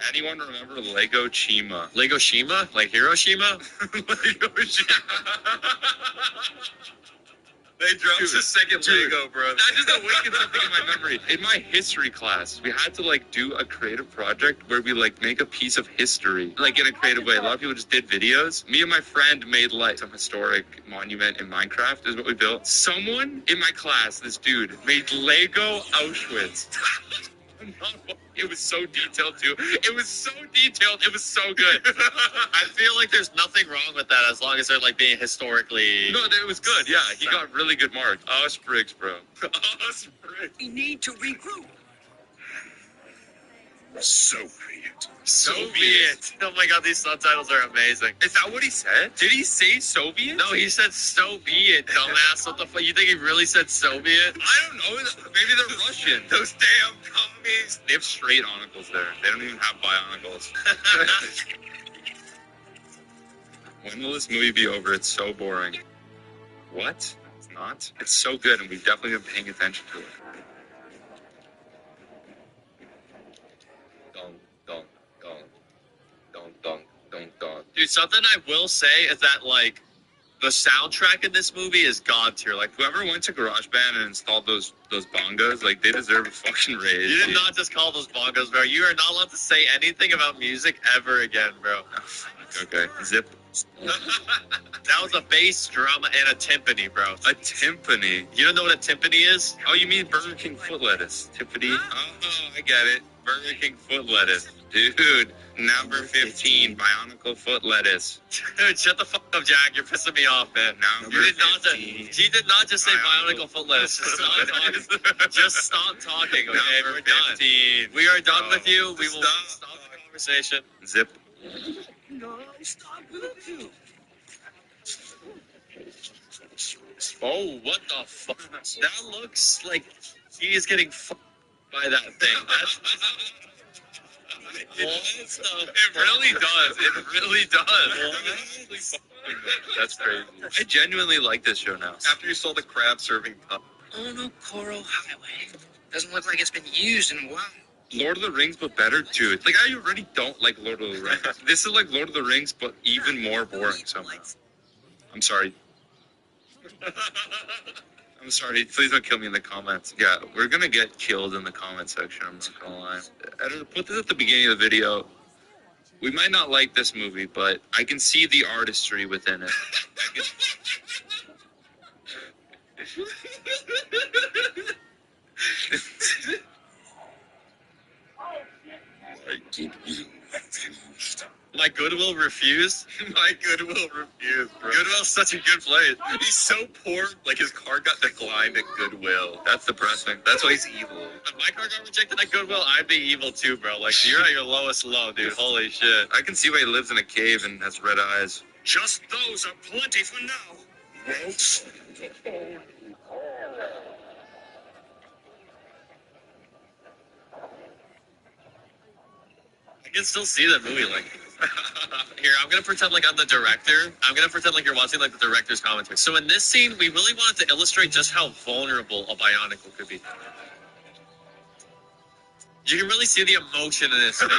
Anyone remember Lego Chima? Lego Shima? Like Hiroshima? Lego Shima. They dropped the second Lego, bro. That just awakened something in my memory. In my history class, we had to, like, do a creative project where we, like, make a piece of history, like, in a creative way. A lot of people just did videos. Me and my friend made, like, some historic monument in Minecraft is what we built. Someone in my class, this dude, made Lego Auschwitz. It was so detailed, too. It was so detailed. It was so good. I feel like there's nothing wrong with that as long as they're, like, being historically... No, it was good, yeah. He got really good marks. Sprigs, bro. Sprigs. We need to regroup. Soviet. Oh my god, these subtitles are amazing. Is that what he said? Did he say Soviet? No, he said Soviet, dumbass. What the fuck? You think he really said Soviet? I don't know. Maybe they're Russian. Those damn commies. They have straight onicles there. They don't even have bionicles. When will this movie be over? It's so boring. What? It's not? It's so good, and we've definitely been paying attention to it. Dude, something I will say is that, like, the soundtrack in this movie is god tier. Like, whoever went to GarageBand and installed those bongos, like, they deserve a fucking raise. You did not just call those bongos, bro. You are not allowed to say anything about music ever again, bro. Okay, zip. That was a bass drum and a timpani, bro. A timpani? You don't know what a timpani is? Oh, you mean Burger King foot lettuce. Timpani? Oh, I get it. Burger King foot lettuce. Dude, number 15, Bionicle foot lettuce. Dude, shut the fuck up, Jack. You're pissing me off, man. You did not she did not just say Bionicle foot lettuce. Just stop talking. Just stop talking, okay? We're done. We are done with you. We will stop the conversation. Zip. No, stop. Oh, what the fuck? That looks like he is getting fucked by that thing. It really does. It really does. That's crazy. I genuinely like this show now. After you saw the crab serving cup. Oh no, Coral Highway. Doesn't look like it's been used in a while. Lord of the Rings, but better, dude. Like, I already don't like Lord of the Rings. This is like Lord of the Rings, but even more boring somehow. I'm sorry. I'm sorry. Please don't kill me in the comments. Yeah, we're gonna get killed in the comment section. I'm not gonna lie. I put this at the beginning of the video. We might not like this movie, but I can see the artistry within it. My Goodwill refused? My Goodwill refused, bro. Goodwill's such a good place. He's so poor, like his car got declined at Goodwill. That's depressing. That's why he's evil. If my car got rejected at Goodwill, I'd be evil too, bro. Like, you're at your lowest low, dude. Holy shit. I can see why he lives in a cave and has red eyes. Just those are plenty for now. I can still see that movie, like... Here, I'm gonna pretend like I'm the director. I'm gonna pretend like you're watching like the director's commentary. So in this scene, we really wanted to illustrate just how vulnerable a Bionicle could be. You can really see the emotion in his face.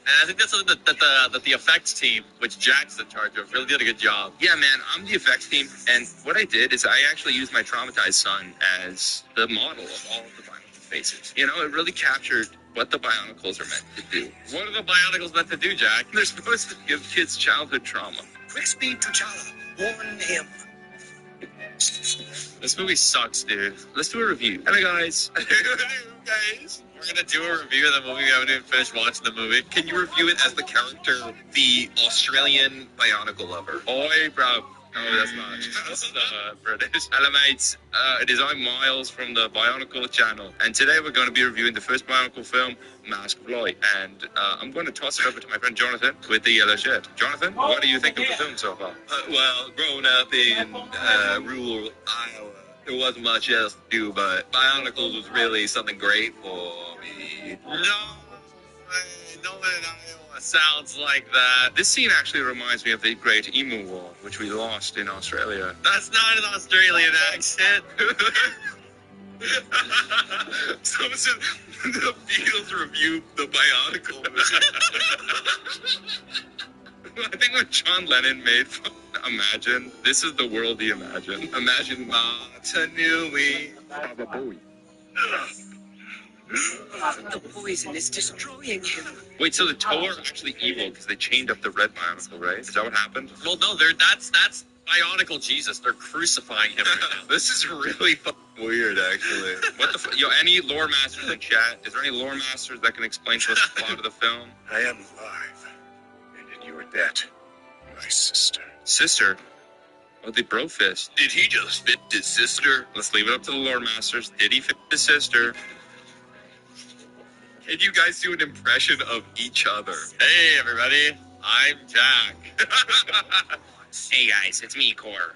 And I think that's something that the effects team, which Jack's in charge of, really did a good job. Yeah, man, I'm the effects team, and what I did is I actually used my traumatized son as the model of all of the Bionicle faces. You know, it really captured what the Bionicles are meant to do. What are the Bionicles meant to do, Jack? They're supposed to give kids childhood trauma. Quick speed T'Challa. Warn him. This movie sucks, dude. Let's do a review. Hello, guys. Guys, we're gonna do a review of the movie. We haven't even finished watching the movie. Can you review it as the character, the Australian Bionicle lover? Oi, bro. No, that's not. That's British. Hello, mates. It is I'm Miles from the Bionicle channel, and today we're going to be reviewing the first Bionicle film, Mask of Light. And I'm going to toss it over to my friend Jonathan with the yellow shirt. Jonathan, what do you think of the film so far? Well, growing up in rural Iowa, there wasn't much else to do, but Bionicles was really something great for me. No one in Iowa sounds like that. This scene actually reminds me of the Great Emu War, which we lost in Australia. That's not an Australian accent. So the Beatles review the Bionicle. I think when John Lennon made Imagine, this is the world he imagined. Imagine Martin Nui. The poison is destroying him. Wait, so the Toe are actually evil because they chained up the red Bionicle, right? Is that what happened? Well, no, that's Bionicle Jesus. They're crucifying him right now. This is really weird, actually. What the Yo, any lore masters in chat? Is there any lore masters that can explain to us the plot of the film? I am alive, and in your debt, my sister. Sister? Oh, the bro fist. Did he just fit his sister? Let's leave it up to the lore masters. Did he fit his sister? Can you guys do an impression of each other? Hey, everybody. I'm Jack. Hey, guys. It's me, Core.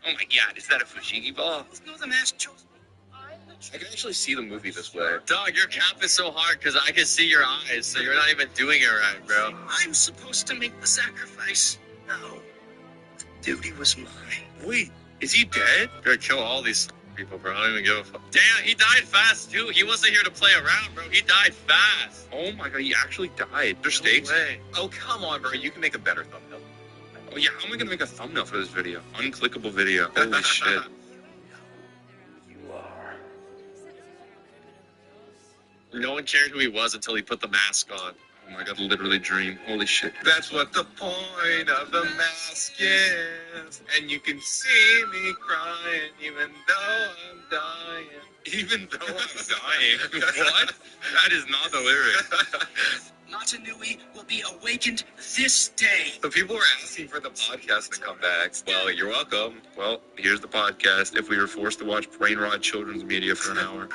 Oh, my God. Is that a fushigi ball? No, the mask chose. I can actually see the movie this way. Dog, your cap is so hard because I can see your eyes, so you're not even doing it right, bro. I'm supposed to make the sacrifice. No. Duty was mine. Wait, is he dead? You're gonna kill all these people, bro. I don't even give a fuck. Damn, he died fast, too. He wasn't here to play around, bro. He died fast. Oh, my God. He actually died. There's stakes? Way. Oh, come on, bro. You can make a better thumbnail. Oh, yeah. How am I going to make a thumbnail for this video? Unclickable video. Holy shit. No one cared who he was until he put the mask on. Oh my god, literally dream. Holy shit. That's what the point of the mask is. And you can see me crying even though I'm dying. Even though I'm dying? What? That is not the lyric. Matanui will be awakened this day. So people were asking for the podcast to come back. Well, you're welcome. Well, here's the podcast. If we were forced to watch brain rot children's media for an hour.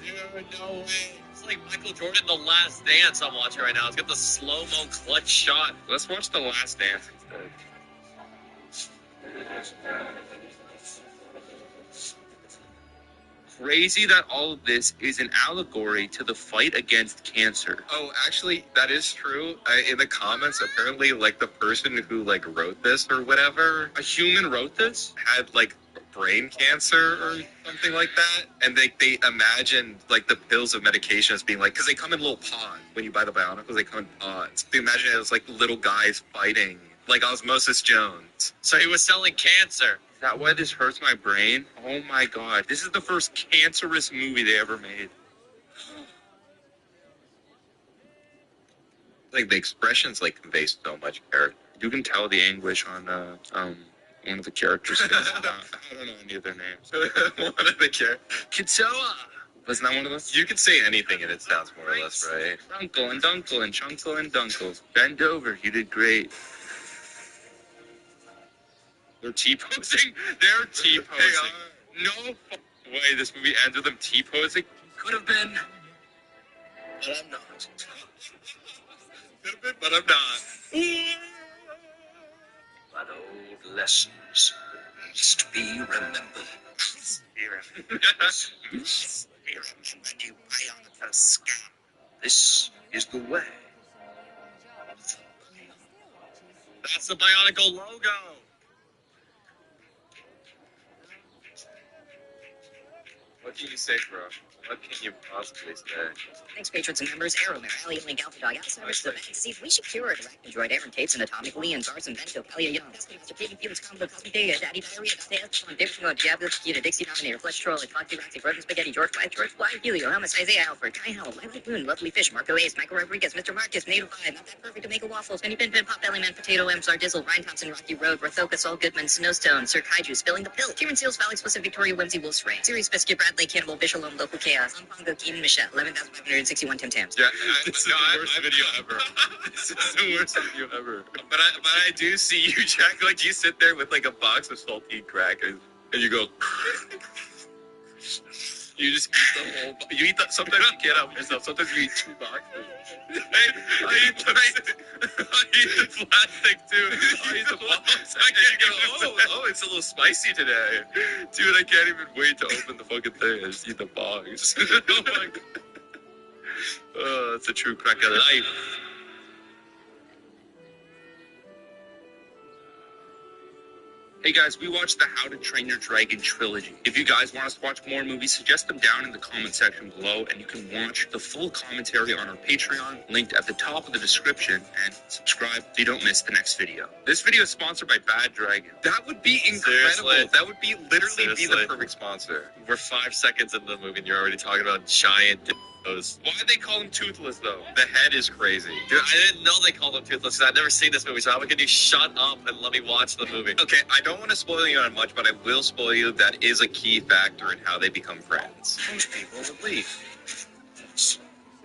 Dude, no way. It's like Michael Jordan, The Last Dance I'm watching right now. It's got the slow-mo clutch shot. Let's watch The Last Dance instead. Crazy that all of this is an allegory to the fight against cancer. Oh, actually, that is true. In the comments, apparently, like, the person who, like, wrote this or whatever, a human wrote this, had, like, brain cancer or something like that. And they imagined, like, the pills of medication as being, like, because they come in little pods. When you buy the Bionicles, they come in pods. They imagine it as, like, little guys fighting, like Osmosis Jones. So he was selling cancer. Is that why this hurts my brain? Oh my god. This is the first cancerous movie they ever made. Like, the expressions, like, convey so much character. You can tell the anguish on, one of the characters' face. I don't know any of their names. One of the characters. Kitsoa! Wasn't that one of those? You could say anything and it sounds more or less right. Dunkle and Dunkle and Chunkle and Dunkle. Bend over, you did great. They're T-posing? They're T-posing. No way this movie ends with them T-posing. Could have been, but I'm not. Could have been, but I'm not. But old lessons must be remembered. Must be remembered, you Bionica scum. This is the way. That's the Bionicle logo. What can you say, bro? What can you possibly say? Thanks, patrons and members. Aeromare, Ali, Link, Alpha Dog, Outsiders, the event. See if we should cure a direct android, Aaron Tates, and Atomic Lee, and Garson, Bento, Pelia Young. Destiny, Master Piggy, Felix, Combo, Cosmic Data, Daddy Diarrhea, Dante, on David Mode, Diablo, Chiquita, Dixie Dominator, Flesh Troll, Foxy, Roxy, Frozen Spaghetti, George Fly, Helio, Helmus, Isaiah Alfred, Kai Howell, Lilac Moon, Lovely Fish, Marco Ace, Michael Rodriguez, Mr. Marcus, Native 5, Not That Perfect to Make a Waffles, Penny Pin Pin, Pop Belly Man, Potato M, Zardizzle, Ryan Thompson, Rocky Road, Rathoka, Saul Goodman, Snowstone, Sir Kaiju, Spilling the Pill, Kieran Seals, Valley Explicit, Victoria Whimsy, Wolf's Rain, Series Biscuit, Bradley, Cannibal, Bishalom, Local Chaos, Pongo, Keenan, Michelle, 11,561 Tim Tams. Yeah, this is the worst video ever. This is the worst video ever. But I do see you, Jack. Like, you sit there with like a box of saltine crackers, and you go. You just eat the whole. You eat that. Sometimes you can't help yourself. Sometimes you eat 2 boxes. I eat the plastic too. I eat the box. I can't go. Oh, it's a little spicy today, dude. I can't even wait to open the fucking thing. I just eat the box. Oh my god. Oh, that's a true crack of life. Hey guys, we watched the How to Train Your Dragon trilogy. If you guys want us to watch more movies, suggest them down in the comment section below, and you can watch the full commentary on our Patreon, linked at the top of the description, and subscribe so you don't miss the next video. This video is sponsored by Bad Dragon. That would be incredible. Seriously? That would be literally be the perfect sponsor. We're 5 seconds into the movie and you're already talking about giant dildos. Why do they call him Toothless, though? The head is crazy. Dude, I didn't know they called him Toothless. I've never seen this movie, so how can you shut up and let me watch the movie? Okay, I don't want to spoil you on much, but I will spoil you that is a key factor in how they become friends. Most people would leave.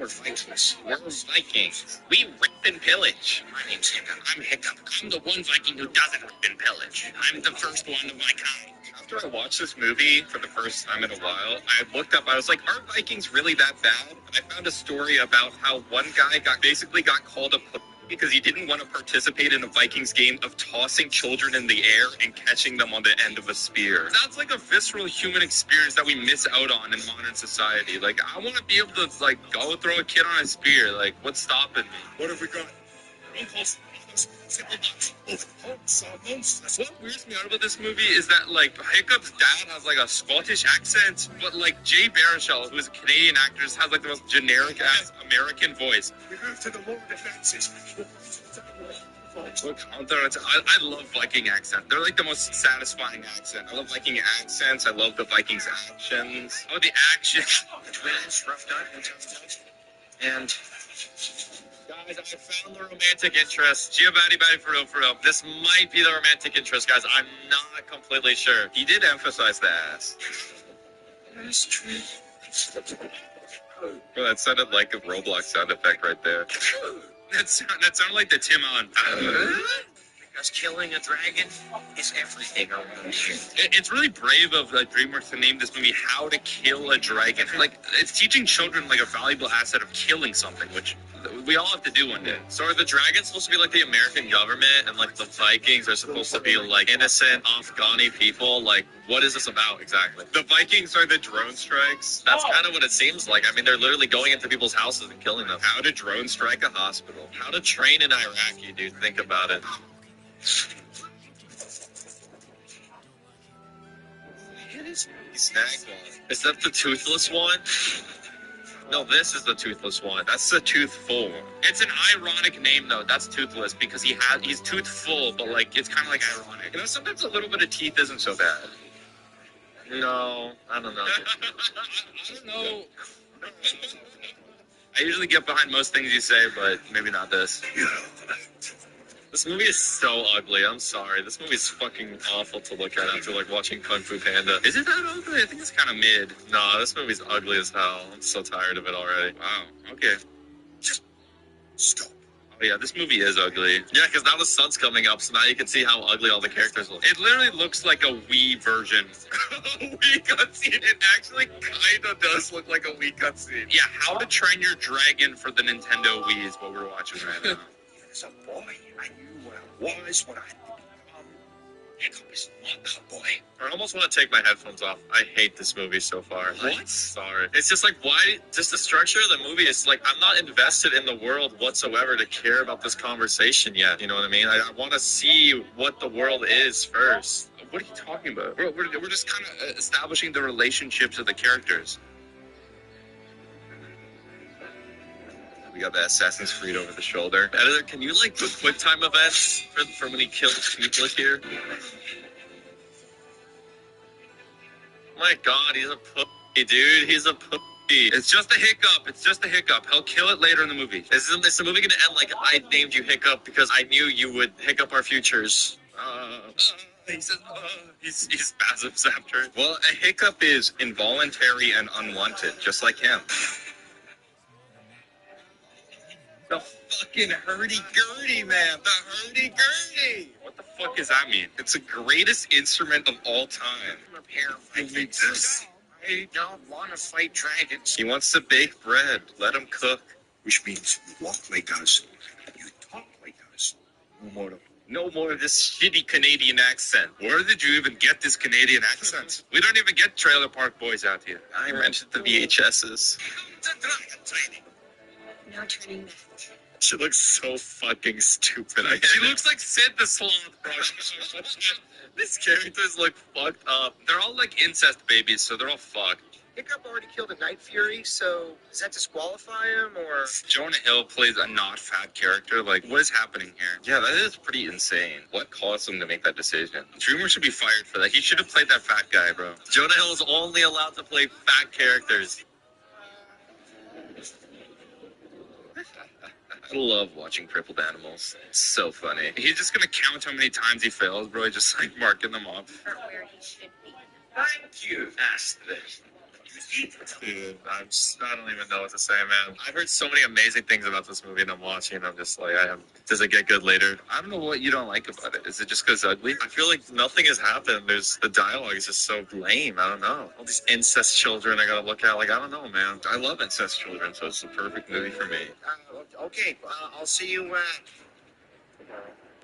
We're Vikings. We're Vikings. We rip and pillage. My name's Hiccup. I'm Hiccup. I'm the one Viking who doesn't rip and pillage. I'm the first one of my kind. After I watched this movie for the first time in a while, I looked up, I was like, are Vikings really that bad? And I found a story about how one guy basically got called a pussy because he didn't want to participate in a Vikings game of tossing children in the air and catching them on the end of a spear. That's like a visceral human experience that we miss out on in modern society. Like, I want to be able to, like, go throw a kid on a spear. Like, what's stopping me? What have we got? What weirds me out about this movie is that, like, Hiccup's dad has, like, a Scottish accent, but, like, Jay Baruchel, who is a Canadian actor, just has, like, the most generic-ass American voice. We move to the lower defenses. I love Viking accent. They're like the most satisfying accent. I love Viking accents. I love the Vikings' actions. Oh, the action. Rough done and tough touch. And Guys, I found the romantic interest. Giovanni, for real. This might be the romantic interest, guys. I'm not completely sure. He did emphasize the ass. that's true. Well, that sounded like a Roblox sound effect right there. That sounded like the Tim on. Because killing a dragon is everything around here. It's really brave of DreamWorks to name this movie How to Kill a Dragon. Like, it's teaching children like a valuable asset of killing something, which we all have to do one day. So are the dragons supposed to be like the American government, and like the Vikings are supposed to be like innocent Afghani people? Like, what is this about exactly? The Vikings are the drone strikes. That's kind of what it seems like. I mean, they're literally going into people's houses and killing them. How to drone strike a hospital. How to train an Iraqi, dude. Think about it. Is that the toothless one? No, this is the toothless one. That's the toothful one. It's an ironic name though. That's toothless because he's toothful, but like it's kind of like ironic. You know, sometimes a little bit of teeth isn't so bad. No, I don't know. I don't know. I usually get behind most things you say, but maybe not this. This movie is so ugly. I'm sorry. This movie is fucking awful to look at after like watching Kung Fu Panda. Is it that ugly? I think it's kind of mid. Nah, this movie's ugly as hell. I'm so tired of it already. Wow. Okay. Just stop. Oh yeah, this movie is ugly. Yeah, because now the sun's coming up, so now you can see how ugly all the characters look. It literally looks like a Wii version. Wii cutscene. It actually kind of does look like a Wii cutscene. Yeah, How to Train Your Dragon for the Nintendo Wii is what we're watching right now. As a boy, I knew what I was, what I had to become. Hiccup is not a boy. I almost want to take my headphones off. I hate this movie so far. What? Sorry. It's just like, why? Just the structure of the movie is like, I'm not invested in the world whatsoever to care about this conversation yet. You know what I mean? I want to see what the world is first. What are you talking about? We're just kind of establishing the relationships of the characters. We got the Assassin's Creed over the shoulder. Editor, can you like put quick time events for when he kills people here? My God, he's a pussy, dude. He's a pussy. It's just a hiccup. It's just a hiccup. He'll kill it later in the movie. Is the movie gonna end like I named you Hiccup because I knew you would hiccup our futures? He says, he's passive after. Well, a hiccup is involuntary and unwanted, just like him. The fucking hurdy-gurdy, man. The hurdy-gurdy. What the fuck does that mean? It's the greatest instrument of all time. Repair Vikings. I don't want to fight dragons. He wants to bake bread. Let him cook. Which means you walk like us. You talk like us. No more of this shitty Canadian accent. Where did you even get this Canadian accent? We don't even get Trailer Park Boys out here. I rented the VHSs. Dragon training. No turning back. She looks so fucking stupid. She looks like Sid the Sloth, bro. These characters look fucked up. They're all like incest babies, so they're all fucked. Hiccup already killed a Night Fury, so does that disqualify him, or? Jonah Hill plays a not fat character. Like, what is happening here? Yeah, that is pretty insane. What caused him to make that decision? Dreamer should be fired for that. He should have played that fat guy, bro. Jonah Hill is only allowed to play fat characters. I love watching crippled animals. It's so funny. He's just gonna count how many times he fails, bro. He's just like marking them off. Where he should be. Thank you. Ask this. Dude, I don't even know what to say, man. I've heard so many amazing things about this movie, and I'm watching, and I'm just like, does it get good later? I don't know what you don't like about it. Is it just because ugly? I feel like nothing has happened. The dialogue is just so lame. I don't know. All these incest children I gotta look at. Like, I don't know, man. I love incest children, so it's the perfect movie for me. Okay, I'll see you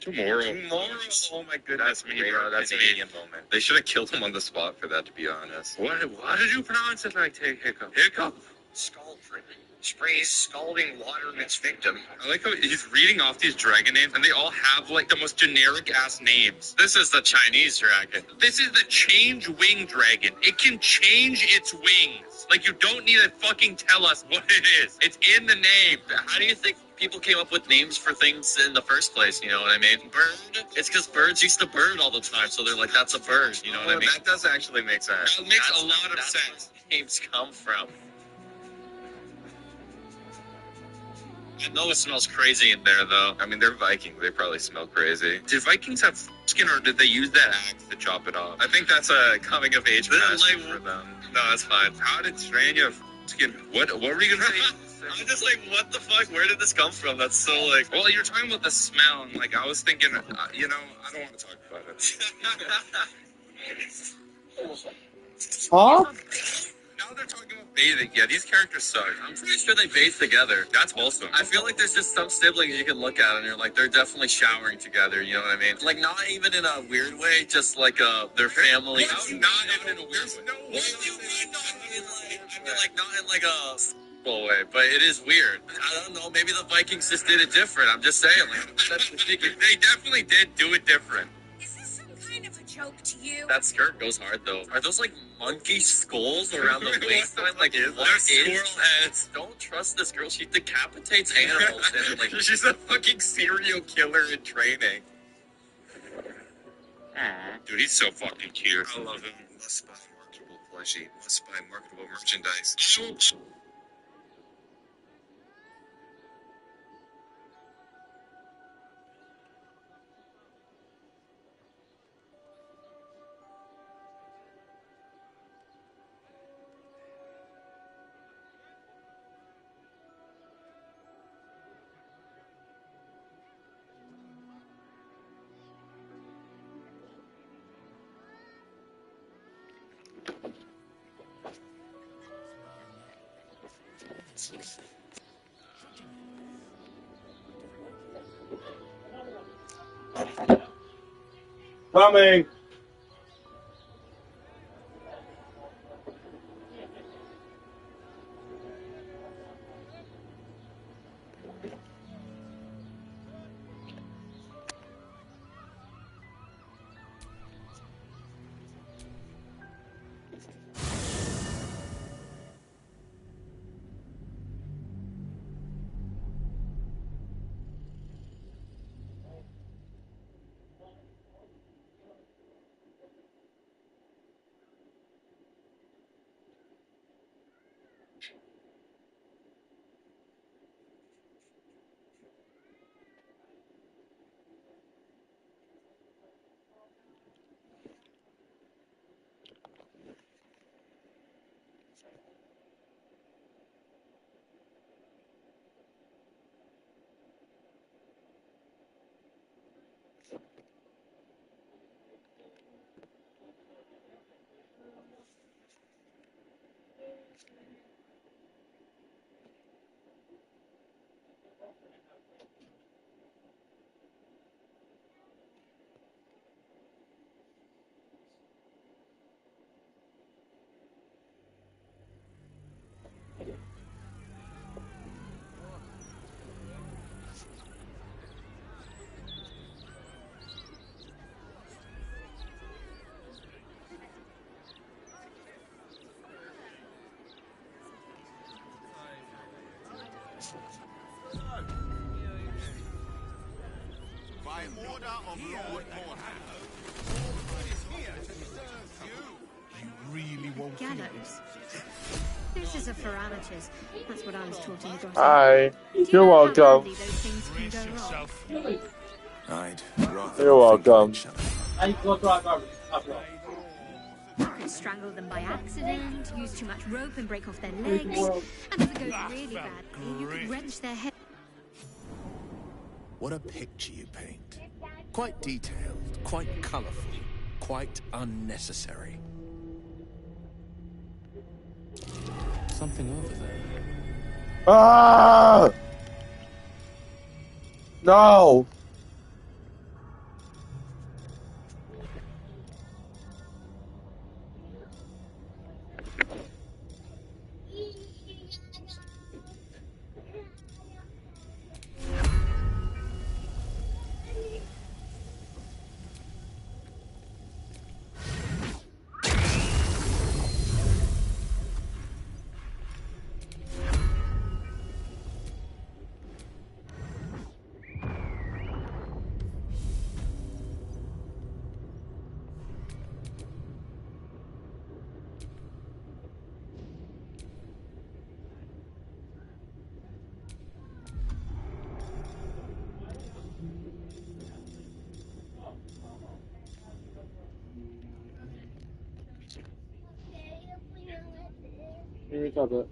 Tomorrow. Oh my goodness, bro. That's an alien moment. They should have killed him on the spot for that, to be honest. Why did you pronounce it like Hiccup? Hiccup. Skull dripping. sprays scalding water on its victim. I like how he's reading off these dragon names, and they all have like the most generic ass names. This is the Chinese dragon. This is the change wing dragon. It can change its wings. Like, you don't need to fucking tell us what it is. It's in the name. How do you think people came up with names for things in the first place? You know what I mean? Bird. It's because birds used to bird all the time, so they're like, that's a bird. You know what I mean? That does actually make sense. That makes a lot of sense. Where names come from. I know it smells crazy in there, though. I mean, they're Vikings. They probably smell crazy. Did Vikings have skin, or did they use that axe to chop it off? I think that's a coming of age passage for them. No, that's fine. How did Strania skin? What were you gonna say? I'm just like, what the fuck? Where did this come from? That's so like. Well, you're talking about the smell, and like, I was thinking, you know, I don't want to talk about it. Huh? Now they're talking about bathing. Yeah, these characters suck. I'm pretty sure they bathe together. That's wholesome. I feel like there's just some siblings you can look at and you're like, they're definitely showering together. You know what I mean? Like, not even in a weird way, just like their family. Not even in a weird way. No, what do you mean not in like? I mean, like, not in like a way, but it is weird. I don't know. Maybe the Vikings just did it different. I'm just saying. Like, they definitely did do it different. Kind of a joke to you. That skirt goes hard though. Are those like monkey skulls around the waistline? Like, what is squirrel heads? Don't trust this girl. She decapitates animals. And like, she's a fucking serial killer in training. Dude, he's so fucking cute. I love him. Must buy marketable plushie. Must buy marketable merchandise. Coming. By order of Lord Morton, is here to serve you. You really won't Gallows. This is a foralities. That's what I was taught in the grotto. Hi. Do you You're know how welcome. badly those things can go wrong? I'd rather You're welcome. You could strangle them by accident, use too much rope and break off their legs, and if it goes really badly, you could wrench their head. What a picture you paint. Quite detailed, quite colourful, quite unnecessary. Something over there. Ah! No! me talk about.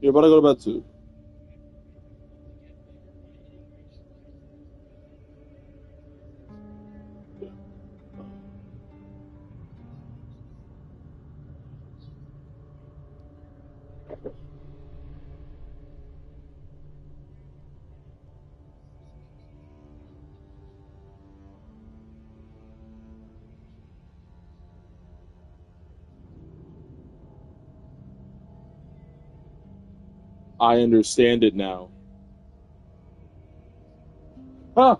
You're about to go to bed too. I understand it now. Huh.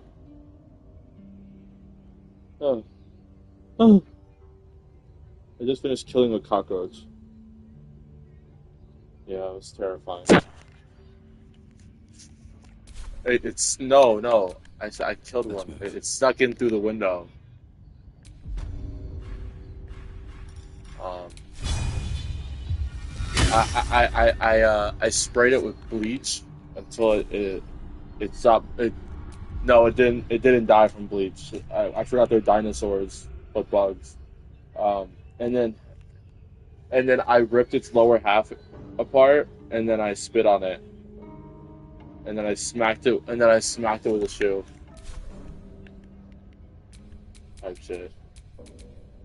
Oh. Oh. I just finished killing a cockroach. Yeah, it was terrifying. It's no. I killed one. It snuck in through the window. I sprayed it with bleach until it stopped. No, it didn't die from bleach. I forgot they're dinosaurs, but bugs. Um, and then I ripped its lower half apart, and then I spit on it, and then I smacked it with a shoe. Type shit.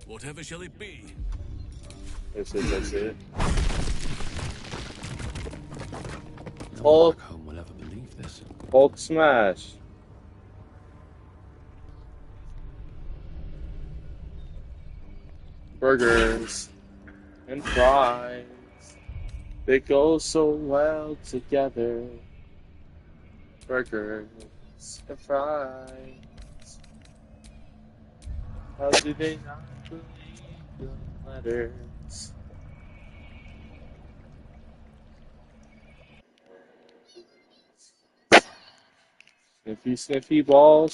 Whatever shall it be? That's it. No one back home will ever believe this. Hulk smash. Burgers and fries. They go so well together. Burgers and fries. How do they not believe the letters? Sniffy, sniffy balls.